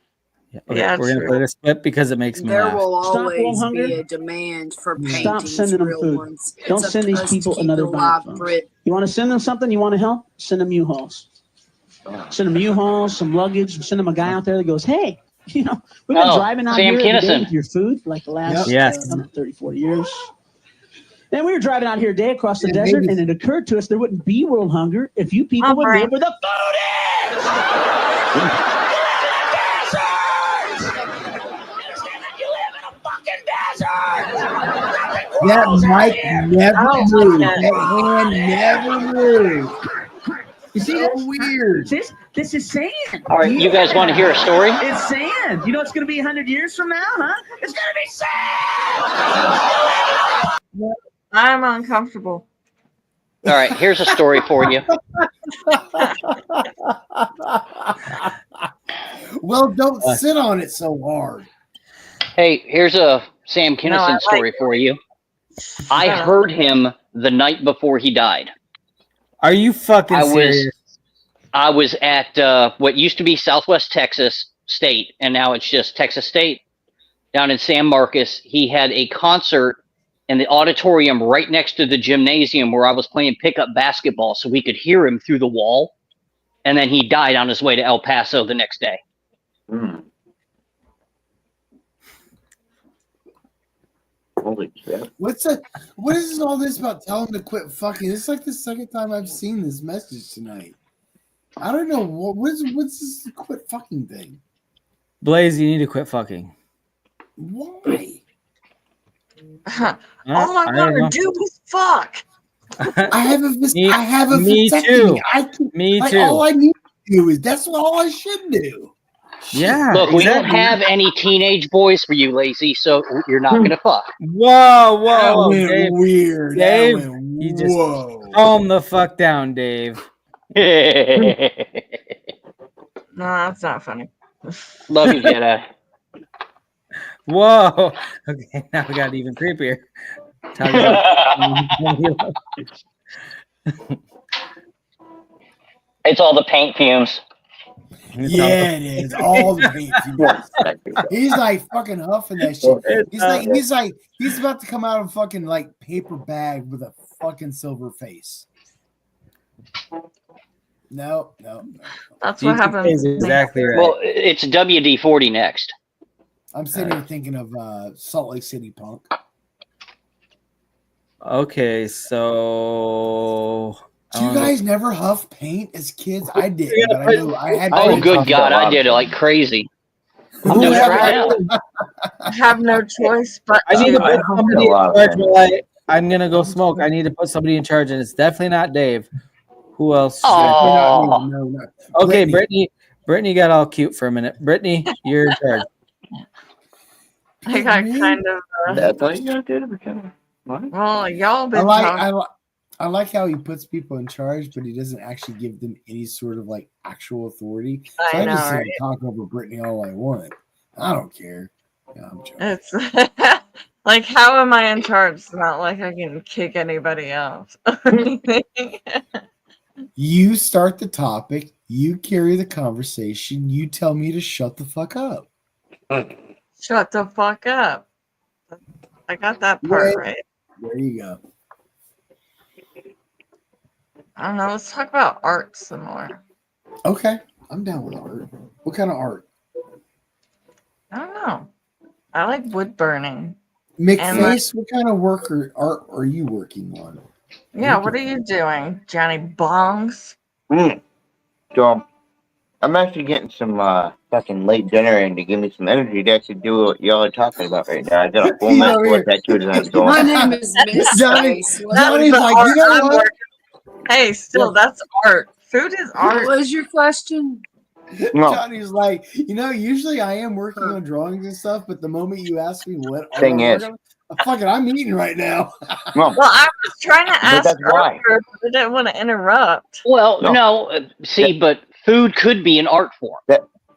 Okay, we're gonna play this clip because it makes me There laugh. will Stop world always hunger. be a demand for Stop paintings, sending them real food. ones. Don't It's up send to these us to people keep another it alive, bank phone. Brit. You want to send them something? You want to help? Send them U-Hauls. Send them U-Hauls, some luggage. Send them a guy out there that goes, hey, we've been driving out Sam here every day Kinison. with your food for like the last Yes. 30, 40 years. Then we were driving out here a day across the desert, and it occurred to us there wouldn't be world hunger if you people would live where the food is! That mic never moved. That hand never moved. You see so this? weird. This is sand. All right, you guys want to hear a story? It's sand. You know it's going to be 100 years from now, huh? It's going to be sand! I'm uncomfortable. All right, here's a story for you. Well, don't sit on it so hard. Hey, here's a Sam Kinison story for you. I heard him the night before he died. Are you fucking serious? I was at what used to be Southwest Texas State, and now it's just Texas State, down in San Marcos. He had a concert in the auditorium right next to the gymnasium where I was playing pickup basketball, so we could hear him through the wall. And then he died on his way to El Paso the next day. Holy shit. What is all this about telling him to quit fucking? It's like the second time I've seen this message tonight. I don't know what's this quit fucking thing. Blaze, you need to quit fucking. Why? All I want to do is fuck. I have a Me vasectomy. too. Me too. All I need to do is that's all I should do. Yeah. Look, we don't have any teenage boys for you, Lazy, so you're not going to fuck. Whoa, That whoa, went Dave. weird. Dave, That went, you just whoa. calm the fuck down, Dave. No, that's not funny. Love you, Jedi. Whoa. Okay, now we got even creepier. Talking about It's all the paint fumes. Yeah, it is. All the paint fumes. He's like fucking huffing that shit. He's about to come out of fucking like paper bag with a fucking silver face. No. That's what happens. Exactly right. Well, it's WD-40 next. I'm sitting here thinking of Salt Lake City Punk. Okay, so Do you guys never huff paint as kids? I did, but I knew I had. Oh, good God, I did it like crazy. I have no choice but I need to put somebody in lot, charge man. while I'm gonna go smoke. I need to put somebody in charge, and it's definitely not Dave. Who else? Oh, No. Okay, Brittany got all cute for a minute. Brittany, you're in charge. I got kind of. That's all you gotta do to become. Well, y'all been I like how he puts people in charge, but he doesn't actually give them any sort of like actual authority. So I just sit and talk over Brittany all I want. I don't care. Yeah, I'm joking. It's like, how am I in charge? It's not like I can kick anybody else. You start the topic. You carry the conversation. You tell me to shut the fuck up. Shut the fuck up. I got that part right. There you go. I don't know. Let's talk about art some more. Okay. I'm down with art. What kind of art? I don't know. I like wood burning. McFace, what kind of art are you working on? Yeah, what are you doing, Johnny Bongs? So, I'm actually getting some fucking late dinner in to give me some energy to actually do what y'all are talking about right now. I got a full night worth tattooed and I'm going. My name is Miss Johnny's Johnny's like, you know what? Hey, still, that's art. Food is art. What was your question? No. Johnny's like, usually I am working on drawings and stuff, but the moment you ask me what art Thing I'm is, working on, fuck it, I'm eating right now. No. Well, I was trying to ask that's why. earlier, but I didn't want to interrupt. Well, but food could be an art form.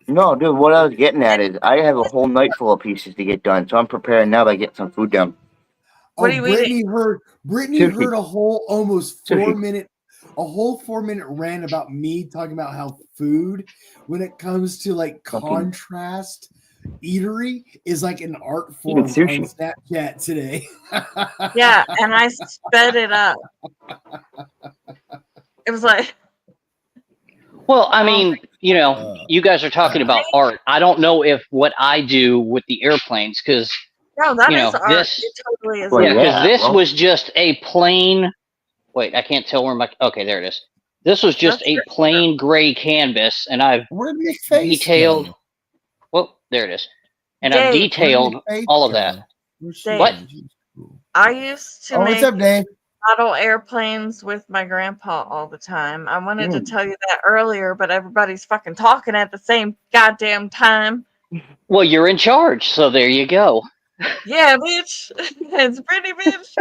No, dude, what I was getting at is I have a whole night full of pieces to get done, so I'm preparing now by getting some food done. What are you eating? Brittany heard a whole almost 4 minute a whole 4-minute rant about me talking about how food, when it comes to like contrast eatery, is like an art form on Snapchat today. Yeah, and I sped it up. It was like, well, I mean, you know, you guys are talking about art. I don't know if what I do with the airplanes, because no, that you is know art. this. It totally is. Yeah, because this was just a plain. Wait, I can't tell where my. Okay, there it is. This was just a plain gray canvas, and I've detailed. Well, there it is, and I've Dave, detailed all of that. Dave, What? I used to Oh, make what's up, Dave? model airplanes with my grandpa all the time. I wanted to tell you that earlier, but everybody's fucking talking at the same goddamn time. Well, you're in charge, so there you go. Yeah, bitch. It's pretty, bitch.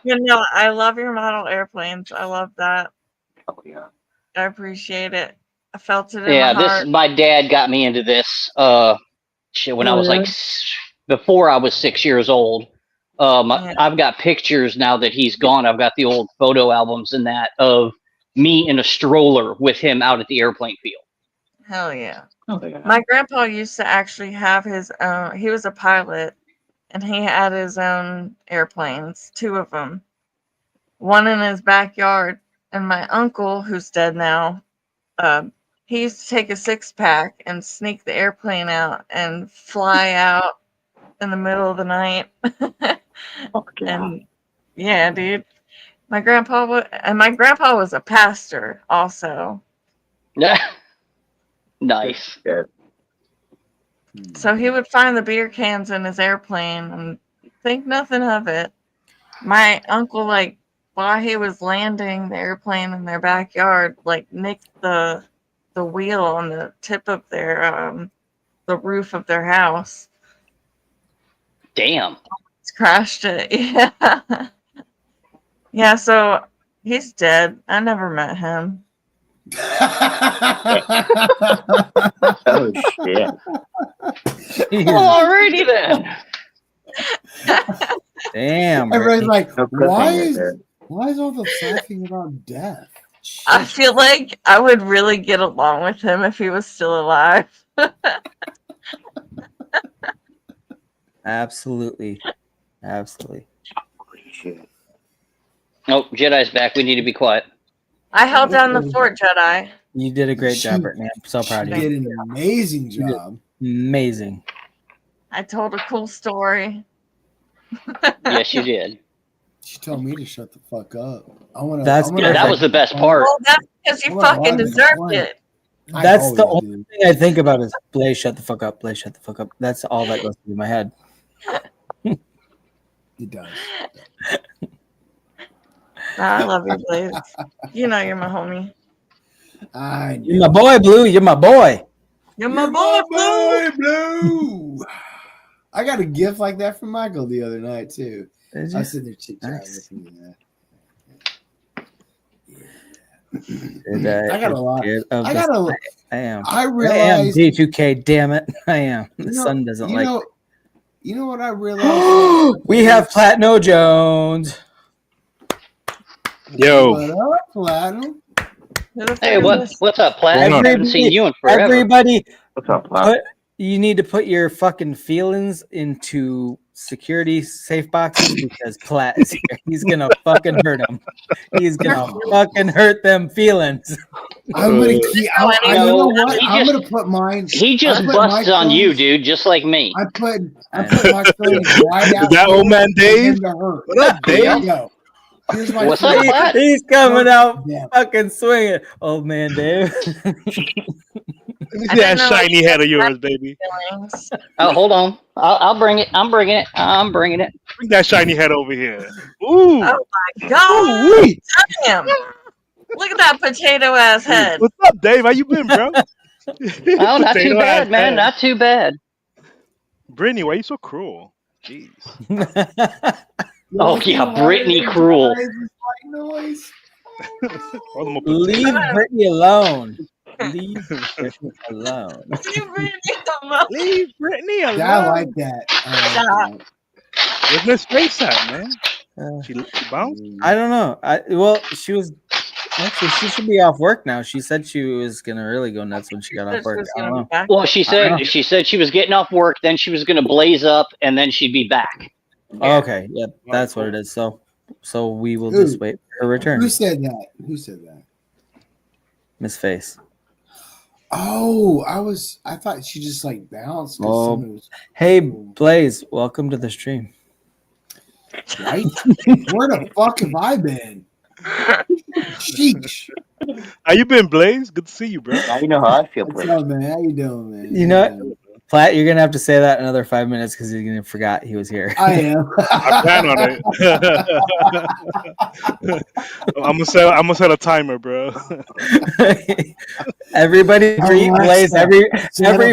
You know, I love your model airplanes. I love that. Oh yeah. I appreciate it. I felt it in Yeah, my heart. this my dad got me into this shit when I was like before I was 6 years old. I've got pictures now that he's gone. I've got the old photo albums and that of me in a stroller with him out at the airplane field. Hell yeah. Oh yeah. My grandpa used to actually have his own, he was a pilot, and he had his own airplanes, 2 of them. One in his backyard, and my uncle, who's dead now, he used to take a 6-pack and sneak the airplane out and fly out in the middle of the night. And yeah, dude. My grandpa was a pastor also. Nice. So he would find the beer cans in his airplane and think nothing of it. My uncle, like, while he was landing the airplane in their backyard, like, nicked the wheel on the tip of their the roof of their house. Damn. It's crashed it. Yeah. Yeah, so he's dead. I never met him. Oh shit. Alrighty then. Damn. Everybody's like, No why cliffhanger is all the laughing about death? I feel like I would really get along with him if he was still alive. Absolutely. Absolutely. Holy shit. Oh, Jedi's back. We need to be quiet. I held down the fort, Jedi. You did a great job, Brittany. I'm so proud of you. You did an amazing job. Amazing. I told a cool story. Yes, you did. She told me to shut the fuck up. That was the best part. Well, that's because you fucking deserved it. That's the only thing I think about is Blaze, shut the fuck up. Blaze, shut the fuck up. That's all that goes through my head. It does. I love you, Blaze. You know you're my homie. You're my boy, Blue. You're my boy. You're my boy, Blue. Blue. I got a gift like that from Michael the other night too. I was sitting there chit-chatting with him. I got a lot. I am. I realized. I am D2K. Damn it! I am. The sun doesn't like. You know what I realized? We have Platno Jones. Yo. What up, Platinum? Hey, what's up, Plat? I haven't seen you in forever. Everybody, what's up, Plat? You need to put your fucking feelings into security safe boxes because Plat is here. He's gonna fucking hurt them. He's gonna fucking hurt them feelings. I'm gonna keep. You know what? I'm gonna put mine. He just busts on you, dude, just like me. I put my feelings right out. Is that old man Dave? What up, Dave? Yo, here's my What's up, Plat? He's coming out fucking swinging, old man Dave. Let me see that shiny head of yours, baby. Oh, hold on. I'll bring it. I'm bringing it. Bring that shiny head over here. Ooh. Oh my god! Ooh-wee. Damn! Look at that potato ass head. What's up, Dave? How you been, bro? Oh, not too bad, man. Not too bad. Brittany, why are you so cruel? Jeez. Oh yeah, Brittany cruel. Leave Brittany alone. Leave Brittany alone. Leave Brittany alone. Yeah, I like that. Where's Miss Face at, man? She bounced. I don't know. Well, she was actually she should be off work now. She said she was gonna really go nuts when she got off work. I don't know. Well, she said she was getting off work, then she was going to blaze up, and then she'd be back. Okay, yep, that's what it is. So we will just wait for her return. Who said that? Who said that? Miss Face. Oh, I thought she just like bounced. Oh, hey Blaze, welcome to the stream. Right? Where the fuck have I been? Sheesh. How you been, Blaze? Good to see you, bro. Now you know how I feel, What's Blaze. up, man? How you doing, man? You know, Platt, you're gonna have to say that in another 5 minutes because you're gonna forgot he was here. I am. I plan on it. I'm gonna set a timer, bro. Everybody greet Blaze every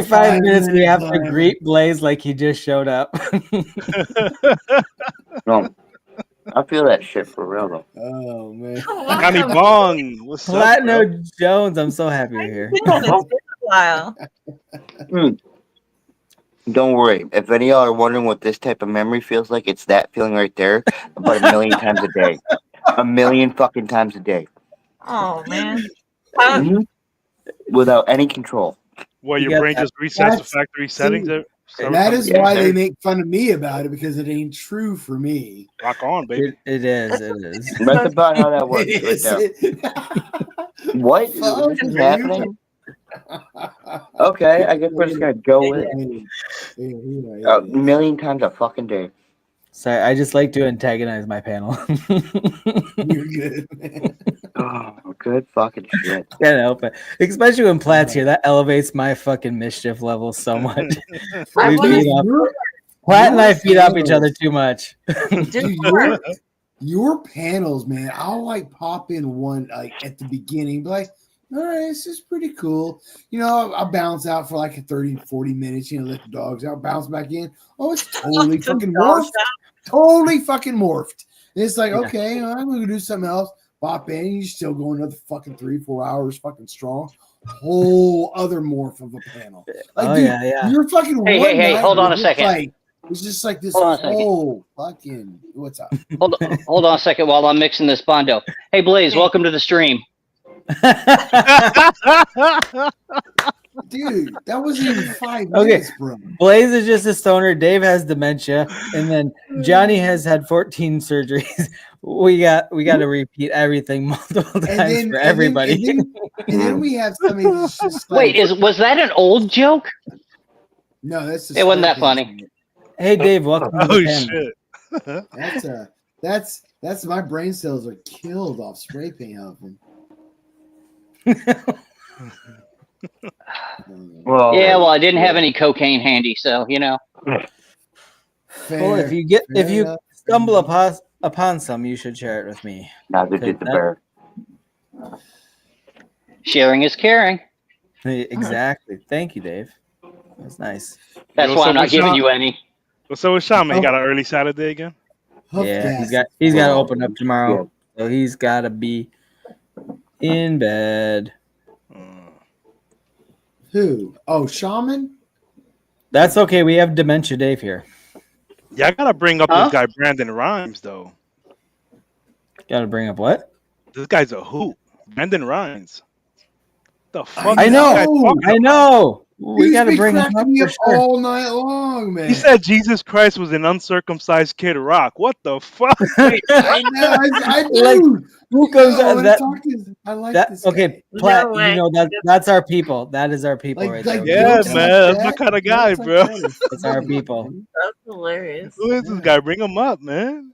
5 minutes. We have to timer. greet Blaze like he just showed up. No, I feel that shit for real though. Oh man. Connie Bong, what's up, Platinum bro? Jones, I'm so happy you're here. It's been a while. Don't worry. If any of y'all are wondering what this type of memory feels like, it's that feeling right there about 1,000,000 times a day. 1,000,000 fucking times a day. Oh man. Without any control. Well, your brain just resets to factory settings. That is why they make fun of me about it, because it ain't true for me. Rock on, baby. It is. That's about how that works It right is. there. What? This is happening? Okay, I guess we're just gonna go with it. 1,000,000 times a fucking day. Sorry, I just like to antagonize my panel. You're good, man. Oh, good fucking shit. Can't help it. Especially when Platt's here. That elevates my fucking mischief level so much. We feed off. Platt and I feed off each other too much. Dude, your panels, man, I'll like pop in one like at the beginning, be like, all right, this is pretty cool. You know, I'll bounce out for like 30, 40 minutes, you know, let the dogs out, bounce back in. Oh, it's totally fucking morphed. Totally fucking morphed. And it's like, okay, I'm gonna do something else. Pop in, you still go another fucking 3-4 hours fucking strong. Whole other morph of a panel. Like, dude, you're fucking Hey, hold on a second. Like, it's just like this Hold on a second. whole fucking what's up? Hold on a second while I'm mixing this Bondo. Hey, Blaze, welcome to the stream. Dude, that wasn't even 5 minutes, bro. Blaze is just a stoner. Dave has dementia, and then Johnny has had 14 surgeries. We got to repeat everything multiple times for everybody. And then we have somebody that's just like, Wait, was that an old joke? No, that's it wasn't that funny. Hey, Dave, welcome to the panel. Shit. That's my brain cells are killed off spray paint helping. Well, I didn't have any cocaine handy, so you know. Well, if you stumble upon some, you should share it with me. Neither did the bear. Sharing is caring. Exactly. Thank you, Dave. That's nice. That's why I'm not giving you any. What's up with Shaman? He got an early Saturday again? Yeah, he's got to open up tomorrow, so he's got to be in bed. Who? Oh, Shaman? That's okay. We have Dementia Dave here. Yeah, I gotta bring up this guy Brandon Rhymes though. Got to bring up what? This guy's a hoot. Brandon Rhymes. The fuck? I know. We got to bring him up me for up sure. all night long, man. He said Jesus Christ was an uncircumcised Kid Rock. What the fuck? I know. I do. Like, who comes No, out that? I like That this. okay, Platt. You know that's our people. That is our people right there. Yeah, man, that's my kind of guy, bro. It's our people. That's hilarious. Who is this guy? Bring him up, man.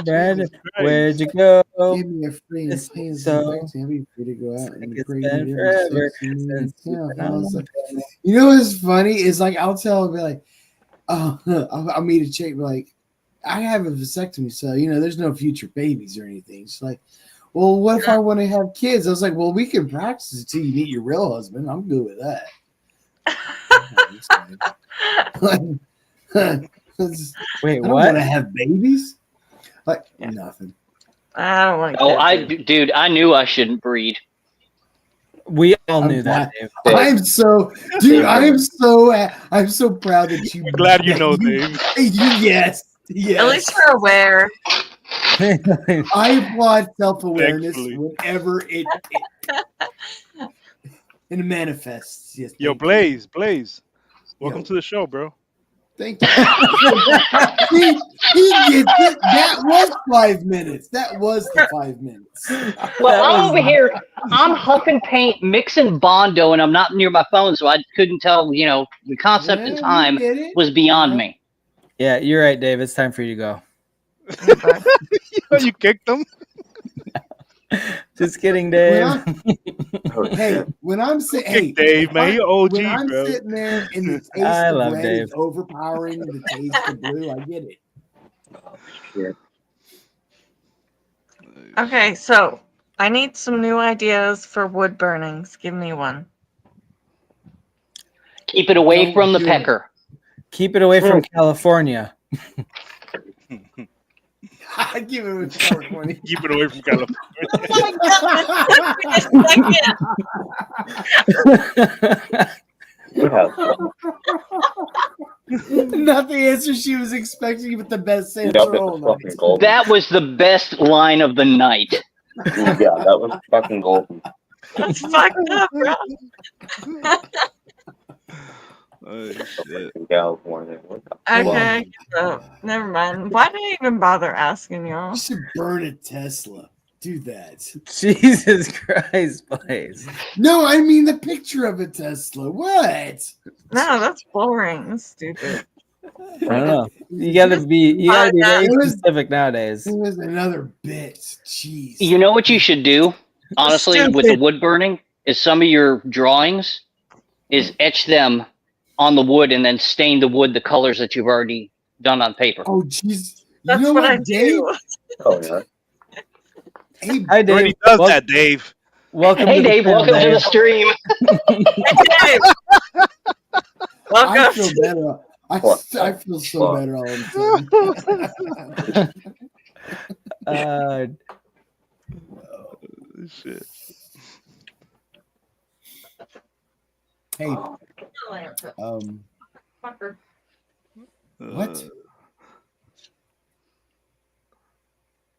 Brandon, where'd you go? Give me a free and pain so I'll be free to go out and pray been forever since you know what's funny is like I'll tell her, be like, oh, I'll meet a chick, be like, I have a vasectomy, so you know there's no future babies or anything. She's like, well, what if I want to have kids? I was like, well, we can practice it till you meet your real husband. I'm good with that. Wait, I don't what? want to have babies? Like nothing. I don't like that. Dude, I knew I shouldn't breed. We all knew that, Dave. I'm so, dude. I'm so proud that you. Glad you know, Dave. Yes, Yes. At least we're aware. I applaud self-awareness whenever it manifests. Yes. Yo, Blaze, welcome to the show, bro. Thank you. he gets it. That was 5 minutes. That was the 5 minutes. Well, I'm over here. I'm huffing paint, mixing Bondo, and I'm not near my phone, so I couldn't tell. The concept of time was beyond me. Yeah, you're right, Dave. It's time for you to go. You kicked him? Just kidding, Dave. When I'm sitting, Dave, man, he OG, when I'm bro. sitting there and the taste I of love red Dave. is overpowering the taste of blue, I get it. Shit. Okay, so I need some new ideas for wood burnings. Give me one. Keep it away from the pecker. Keep it away from California. I give it a California. Keep it away from California. Not the answer she was expecting, but the best answer all night. That was the best line of the night. Yeah, that was fucking golden. That's fucked up, bro. Oh, shit. California. Okay, so never mind. Why did I even bother asking y'all? You should burn a Tesla. Do that. Jesus Christ, Blaze. No, I mean the picture of a Tesla. What? No, that's boring. That's stupid. I don't know. You gotta be very specific nowadays. It was another bit. Jeez. You know what you should do, honestly, with the wood burning, is some of your drawings is etch them on the wood and then stain the wood the colors that you've already done on paper. Oh, jeez. That's what I do. Oh, yeah. Hey, Hi, Dave. Already does that, Dave. Welcome Hey, to Dave. Welcome to the stream. Hey, Dave. Welcome. I feel better. I feel so better all the time. Shit. Hey, what?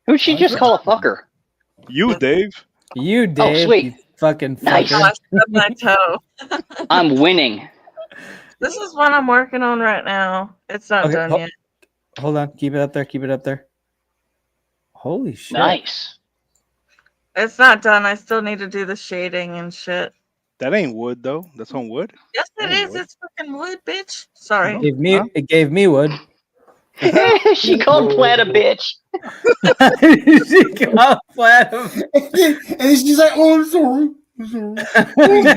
Who'd she just call a fucker? You, Dave. You, Dave. sweet. You fucking Nice. fucker. I stubbed my toe. I'm winning. This is what I'm working on right now. It's not done yet. Hold on. Keep it up there. Keep it up there. Holy shit. Nice. It's not done. I still need to do the shading and shit. That ain't wood, though. That's on wood. Yes, it is. It's fucking wood, bitch. Sorry. It gave me wood. She called Platt a bitch. She called Platt And she's like, "Oh, I'm sorry. I'm sorry." What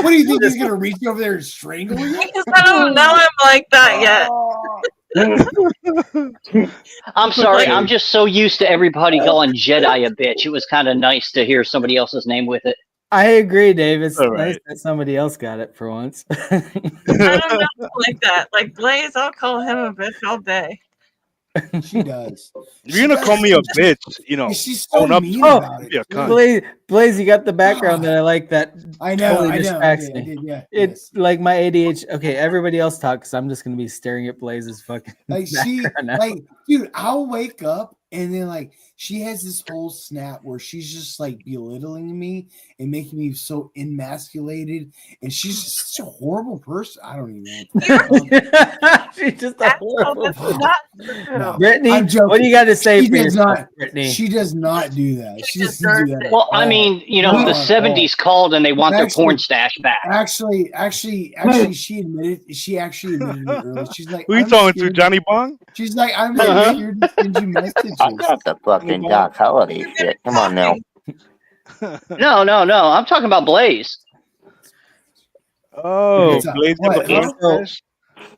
do you think he's gonna reach over there and strangle you? Because I don't know him like that yet. I'm sorry. I'm just so used to everybody calling Jedi a bitch. It was kind of nice to hear somebody else's name with it. I agree, Dave. It's All nice right. that somebody else got it for once. I don't know like that. Like Blaze, I'll call him a bitch all day. She does. If you're gonna call me a bitch, She's so own up mean to about it. Be a it. cunt. Blaze, you got the background that I like. That I know. totally I know. distracts I me. did, yeah. It's like my ADHD. Okay, everybody else talk because I'm just gonna be staring at Blaze's fucking Like she, background now. like, dude, I'll wake up and then like she has this whole snap where she's just like belittling me and making me so emasculated, and she's just such a horrible person. I don't even know. She's just a horrible person. No, Brittany, I'm joking. what do you got to say She for does yourself, not. Brittany? She does not do that. She doesn't do that. Well, I mean, the 70s called and they want their porn stash back. Actually, she admitted it early. She's like, Who you I'm talking to, scared- Johnny Bong? She's like, I'm scared to send you messages. I got the fucking Doc Holiday shit. Come on now. No. I'm talking about Blaze. Oh, It's a- Blaze got the what? porn stash?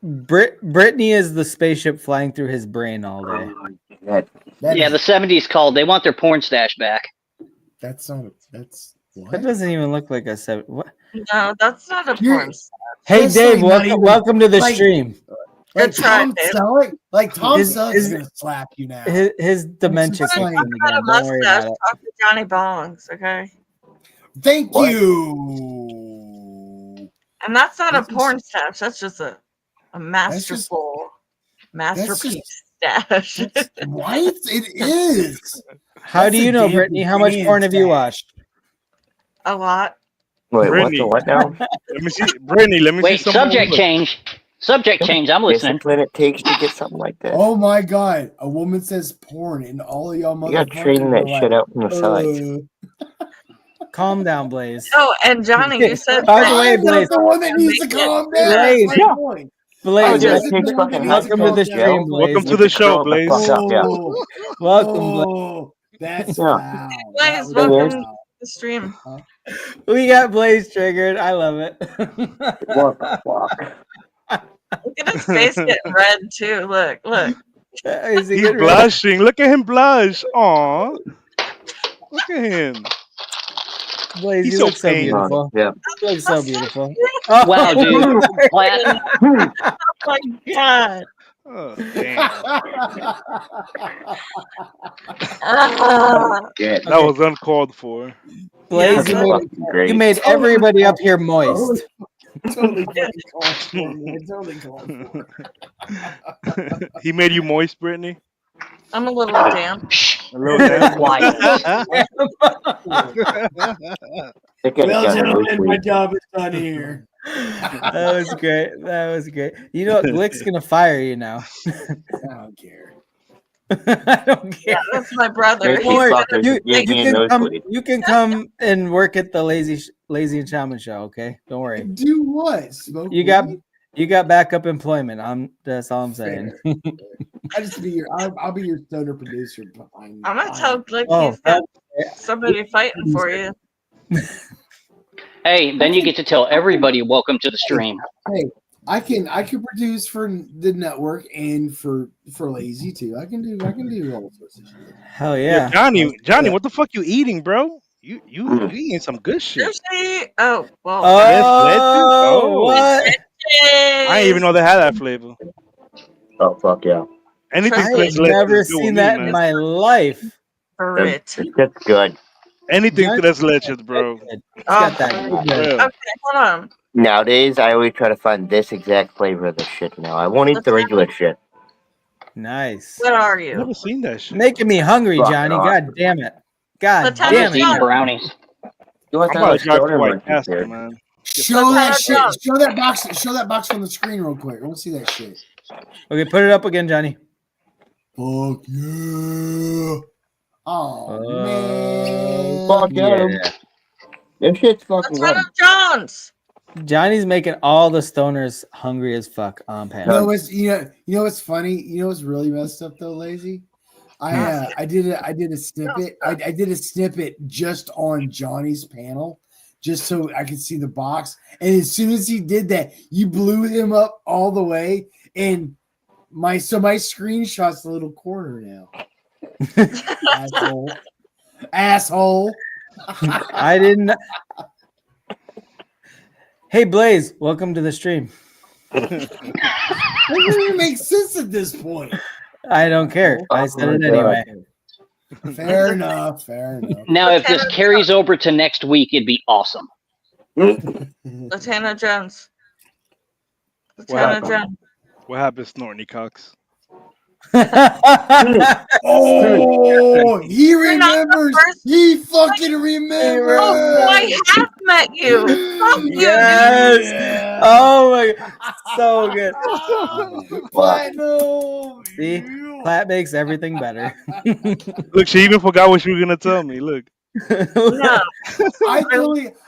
Brittany is the spaceship flying through his brain all day. Yeah, the 70s called. They want their porn stash back. That's not. That's what? That doesn't even look like a seven. What? No, that's not a porn star. Hey, That's Dave, like not even- welcome to the like- stream. Like Good try, Tom Dave. Selleck, like Tom His- Selleck's his- gonna slap you now. His dementia It's kicked like- in Got again. a Don't worry mustache. about it. Talk to Johnny Bongs, okay? Thank What? you. And that's not a That's just- porn stash. That's just a masterful masterpiece. mustache. Right? It is. How That's do a you know, damn Brittany? How much Brazilian porn have you stash. watched? A lot. Wait, what's Brittany, the what now? let me see. Brittany, let me see Wait, some more subject wood. change. Subject change. I'm listening. Discipline it takes to get something like this. Oh my god. A woman says porn and all of y'all You gotta straighten motherfuckers are that shit like, out from the sides. Calm down, Blaze. Oh, and Johnny, you said By the way, I'm not Blaze. the one that needs to calm down. Blaze. That's my point. Blaze, dude, it wasn't takes the one that fucking needs to welcome to calm the down. stream, Blaze. Welcome to Get the the show, curl the Blaze. fuck up, yeah. Oh, Welcome, Blaze. oh, that's Yeah. foul. Blaze, That welcome was to foul. the stream. We got Blaze triggered. I love it. What the fuck? Look at his face getting red too. Look. Is he He's getting red? blushing. Look at him blush. Aw. Look at him. Blaze, He's you so look so pink. beautiful. Yeah. You look so beautiful. Wow, dude. Platt. Oh my god. Oh, damn. Ah. Shit. That was uncalled for. Blaze, That's fucking great. you made everybody up here moist. Totally fucking called for, man. Totally called for. He made you moist, Brittany? I'm a little damp. A little damp? Quiet. They get Well, together gentlemen, this my week. job is done here. That was great. That was great. You know what? Glick's gonna fire you now. I don't care. I don't care. Yeah, that's my brother. Sneaky Don't worry. fuckers You, give you me a can come. nosebleed. You can come and work at the Lazy and Shaman Show. Okay, don't worry. Do what? Smoke You got weed? backup employment. That's all I'm saying. I just be I'll be your stoner producer behind. I'm gonna tell Glick Oh, he's got somebody fighting for you. Hey, then you get to tell everybody welcome to the stream. Hey, I can produce for the network and for Lazy too. I can do all sorts of shit. Hell yeah. Johnny, what the fuck you eating, bro? You eating some good shit. Sushi. Oh, well. Oh, what? I didn't even know they had that flavor. Oh fuck yeah. Anything I that's have never seen that in my life. It's good. Anything that's leches, bro. It's got that good. Real. Okay, hold on. Nowadays, I always try to find this exact flavor of the shit now. I won't eat the regular shit. Nice. What are you? Never seen that shit. Making me hungry, Fuck Johnny. off. God damn it. God Lieutenant damn Eating it. brownies. You want I'm that about to drive to stoner White monkey Castle, here? man. Show that shit. Show that box. Show that box on the screen real quick. I want to see that shit. Okay, put it up again, Johnny. Fuck yeah. Oh man. Fuck yeah. This shit's fucking good. Lieutenant Jones. Johnny's making all the stoners hungry as fuck on You pan. know what's funny? You know what's really messed up though, Lazy? I did a snippet. I did a snippet just on Johnny's panel, just so I could see the box. And as soon as he did that, you blew him up all the way. And my screenshot's the little corner now. Asshole. I didn't. Hey Blaze, welcome to the stream. That doesn't even make sense at this point. I don't care. I said it anyway. Fair enough. Fair enough. Now, if this carries over to next week, it'd be awesome. Lieutenant Jones. Lieutenant Jones. What happened, Snortney Cox? Oh, he remembers. He fucking remembers. Oh, I have met you. Fuck you. Yes. Yeah. Oh my god. So good. Platinum. See? Plat makes everything better. Look, she even forgot what she was gonna tell me. Look. No.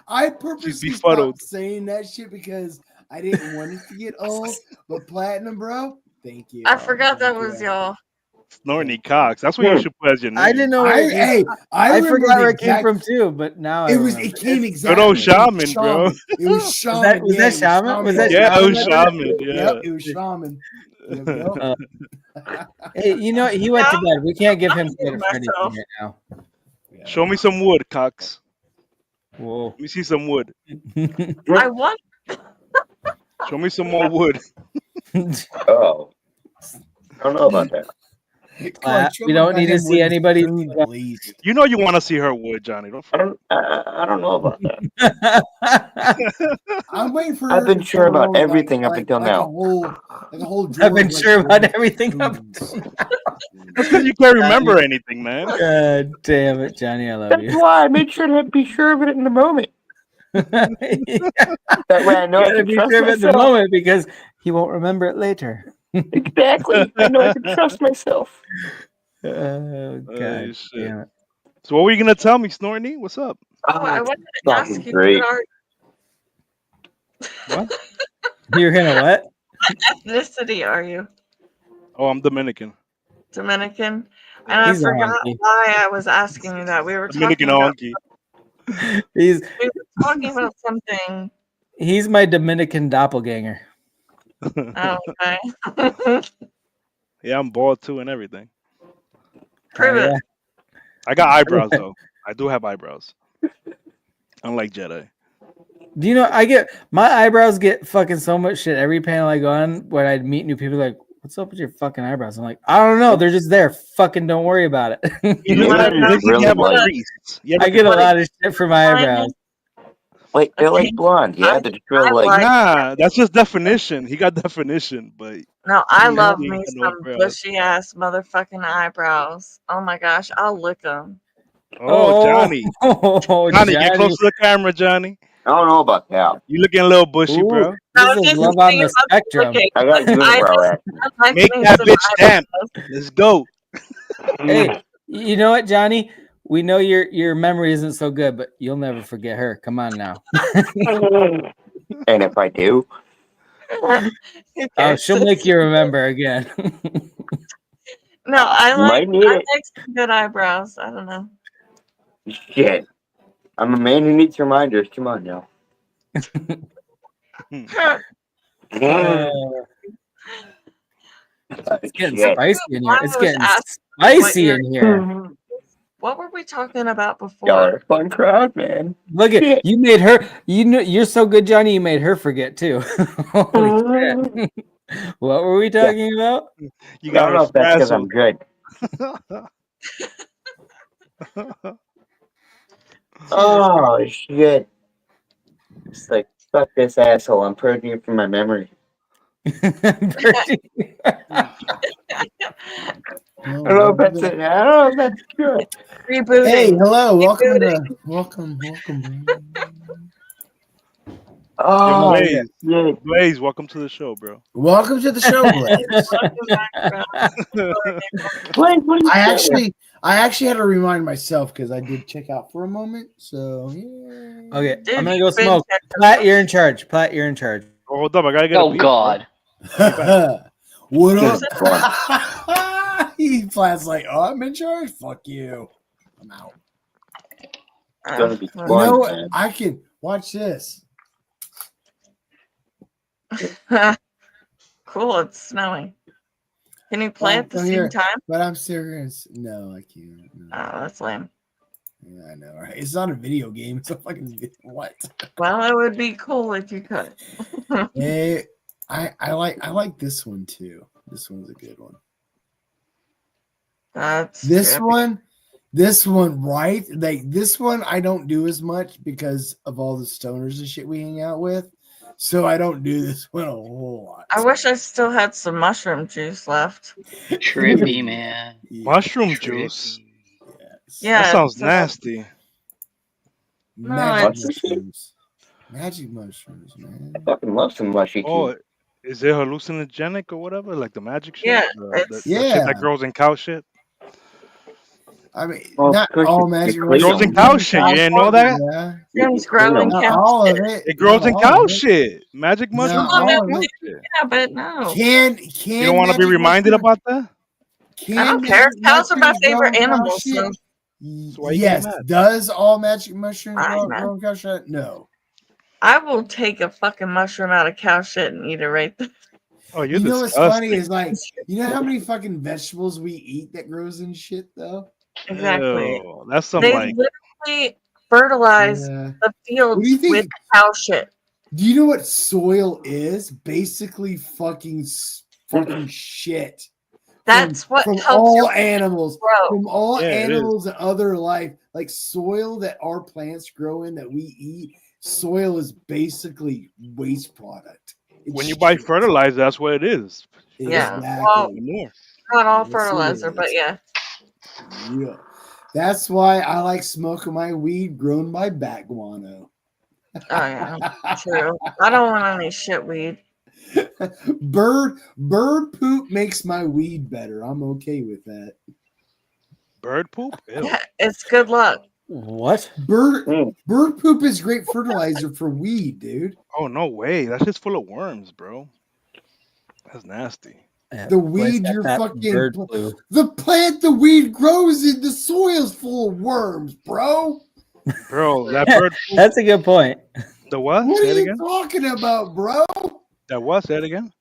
I purposely befuddled. stopped saying that shit because I didn't want it to get old. But Platinum, bro, thank you. I forgot that was y'all. Snortney Cox. That's what you should put as your name. I didn't know. I forgot where it came from too, but now It came exactly. Good old Shaman, bro. It was Shaman. Was that Shaman? Was that Yeah, Shaman? it was Shaman. Yeah. Yep, it was Shaman. Yep. Hey, you know he went to bed. We can't give him credit for anything right now. Show me some wood, Cox. Whoa. Let me see some wood. I want. Show me some more wood. Oh. I don't know about that. We don't need to see anybody. At least. You know you want to see her wood, Johnny. Don't I don't know about that. I'm waiting for. I've been sure about for, everything up until now. Like a whole. I've been sure about everything up. That's because you can't remember anything, man. God damn it, Johnny! I love That's you. why I made sure to be sure of it in the moment. That way I know I You gotta can be trust sure of it in the myself. moment because he won't remember it later. Exactly. I know I can trust myself. Oh God Shit. damn it! So what were you gonna tell me, Snorty? What's up? Oh, I wanted to ask you what are What? You're gonna what? ethnicity are you? Oh, I'm Dominican. Dominican? Yeah. And I He's a forgot honky. why I was asking you that. We were Dominican talking about honky. He's something. he's my Dominican doppelganger. Oh, okay. Yeah, I'm bald too and everything. Prove it. I got eyebrows though. I do have eyebrows. Unlike Jedi. Do you know I get my eyebrows get fucking so much shit every panel I go on when I meet new people like, what's up with your fucking eyebrows? I'm like, I don't know, they're just there. Fucking don't worry about it. You look like you have a crease. I get a lot of shit for my eyebrows. Wait, they're like blonde. Yeah, they're just real like. Nah, that's just definition. He got definition, but No, I he love ain't me got no some eyebrows. bushy ass motherfucking eyebrows. Oh my gosh, I'll lick them. Oh, Johnny. Johnny, get close to the camera, Johnny. I don't know about that. You looking a little bushy, Ooh, bro. this is love on the spectrum. I got unibrow action. Make that bitch damp. Let's go. Hey, you know what, Johnny? We know your memory isn't so good, but you'll never forget her. Come on now. And if I do, Oh, she'll make you remember again. No, I might need it. like some good eyebrows. I don't know. Shit. I'm a man who needs reminders. Come on now. It's getting Shit. spicy in here. It's I was getting asking spicy in here. What were we talking about before? Y'all are a fun crowd, man. Look at you made her. You know you're so good, Johnny. You made her forget too. Holy shit! What were we talking about? You I got don't her know if that's because I'm frazzled. good. Oh shit! It's like fuck this asshole. I'm purging it from my memory. I don't know if that's it. I don't know if that's good. Rebooting. Hey, hello, welcome. Oh, Blaze. yeah. Blaze, welcome to the show, bro. Welcome to the show, Blaze. I actually had to remind myself because I did check out for a moment. So yeah. Okay, I'm gonna go smoke. Platt, you're in charge. Platt, you're in charge. Oh, hold up, I gotta get Oh God. What up? He Platt's like, oh, I'm in charge. Fuck you. I'm out. It's gonna be You fun, know what? man. I can watch this. Cool, it's snowing. Can you play at the same time? But I'm serious. No, I can't. No. Oh, that's lame. Yeah, I know, right? It's not a video game. It's a fucking what? Well, it would be cool if you could. Hey, I like this one too. This one's a good one. This one, right? Like this one, I don't do as much because of all the stoners and shit we hang out with. So I don't do this one a whole lot. I wish I still had some mushroom juice left. Trippy, man. Mushroom juice. Yeah, That sounds so- nasty. Magic it's- mushrooms. Magic mushrooms, man. I fucking love some mushy Oh, tea. is it hallucinogenic or whatever? Like the magic shit? Yeah, The shit that grows in cow shit? I mean, Well, not of course all it magic grows Grows in cow shit. You didn't know that? Mushrooms grow in Not cow all of shit. it. It grows Not in all cow of it. shit. Magic mushrooms Not grow all in of cow it. shit. Yeah, but no. Can You don't want to be magic reminded mushroom- about that? Can I don't care. magic Cows are my mushrooms grow favorite in cow animal. shit? So So why you getting Yes. mad? Does all magic mushrooms Fine, grow man. in cow shit? No. I will take a fucking mushroom out of cow shit and eat it right there. Oh, you're You know what's funny disgusting. is like, you know how many fucking vegetables we eat that grows in shit though? Exactly. Ew, that's some They like. literally fertilize Yeah. the fields What do you think? with cow shit. Do you know what soil is? Basically fucking shit That's what from helps all your animals, grow. from all Yeah, it is. animals and other life, like soil that our plants grow in that we eat. Soil is basically waste product. It's When you buy shit. fertilizer, that's what it is. Yeah. Exactly. Well, Manure. not all Yes, it fertilizer, but is. yeah. Yeah. That's why I like smoking my weed grown by bat guano. Oh yeah, true. I don't want any shit weed. Bird poop makes my weed better. I'm okay with that. Bird poop? Ew. Yeah, it's good luck. What? Bird poop is great fertilizer for weed, dude. Oh, no way. That's just full of worms, bro. That's nasty. Yeah, The Blaze weed got you're that fucking bird flu. the plant the weed grows in, the soil's full of worms, bro. Bro, that bird poop. That's a good point. The what? What Say are it you again. talking about, bro? That what? Say it again.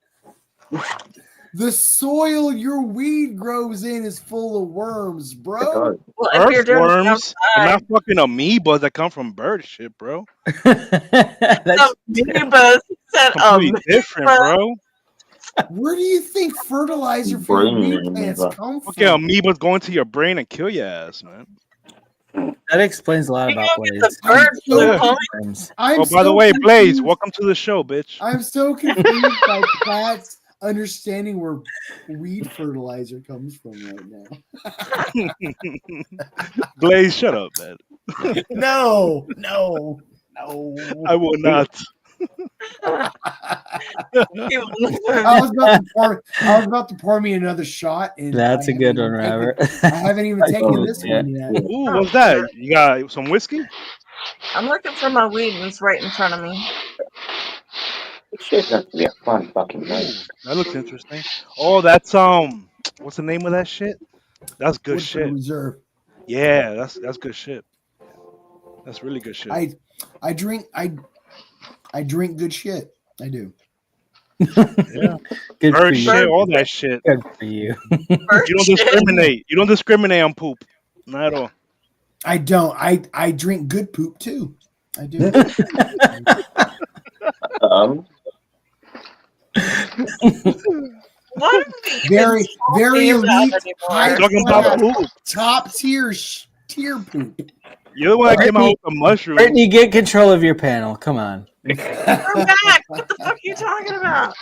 The soil your weed grows in is full of worms, bro. Well, if you're doing it Earthworms and outside, not fucking amoebas that come from bird shit, bro. amoebas said Completely different, bro. Where do you think fertilizer for your weed plants come Okay, from? amoebas go into your brain and kill your ass, man. That explains a lot you about go get Blaze. the bird flu, Yeah. homie. I'm Oh, by the so way, Blaze, confused. welcome to the show, bitch. I'm so confused by Pat's understanding where weed fertilizer comes from right now. Blaze, shut up, man. No. I will not. I was about to pour me another shot, and That's a good one, Robert. I haven't even taken this one yet. Ooh, what's that? You got some whiskey? I'm looking for my weed and it's right in front of me. Shit, that's gonna be a fun fucking night. Ooh, that looks interesting. Oh, that's what's the name of that shit? That's good Woodford shit. Reserve. Yeah, that's good shit. That's really good shit. I drink good shit. I do. Yeah. Good Bird for you. shit, all that shit. Good for you. You don't discriminate. You don't discriminate on poop. Not at all. I don't. I drink good poop too. I do. What are we very even talking about elite, anymore? high Talking about class, poop. top tier poop. You're the one that came out with the mushrooms. Brittany, get control of your panel. Come on. We're back. What the fuck are you talking about?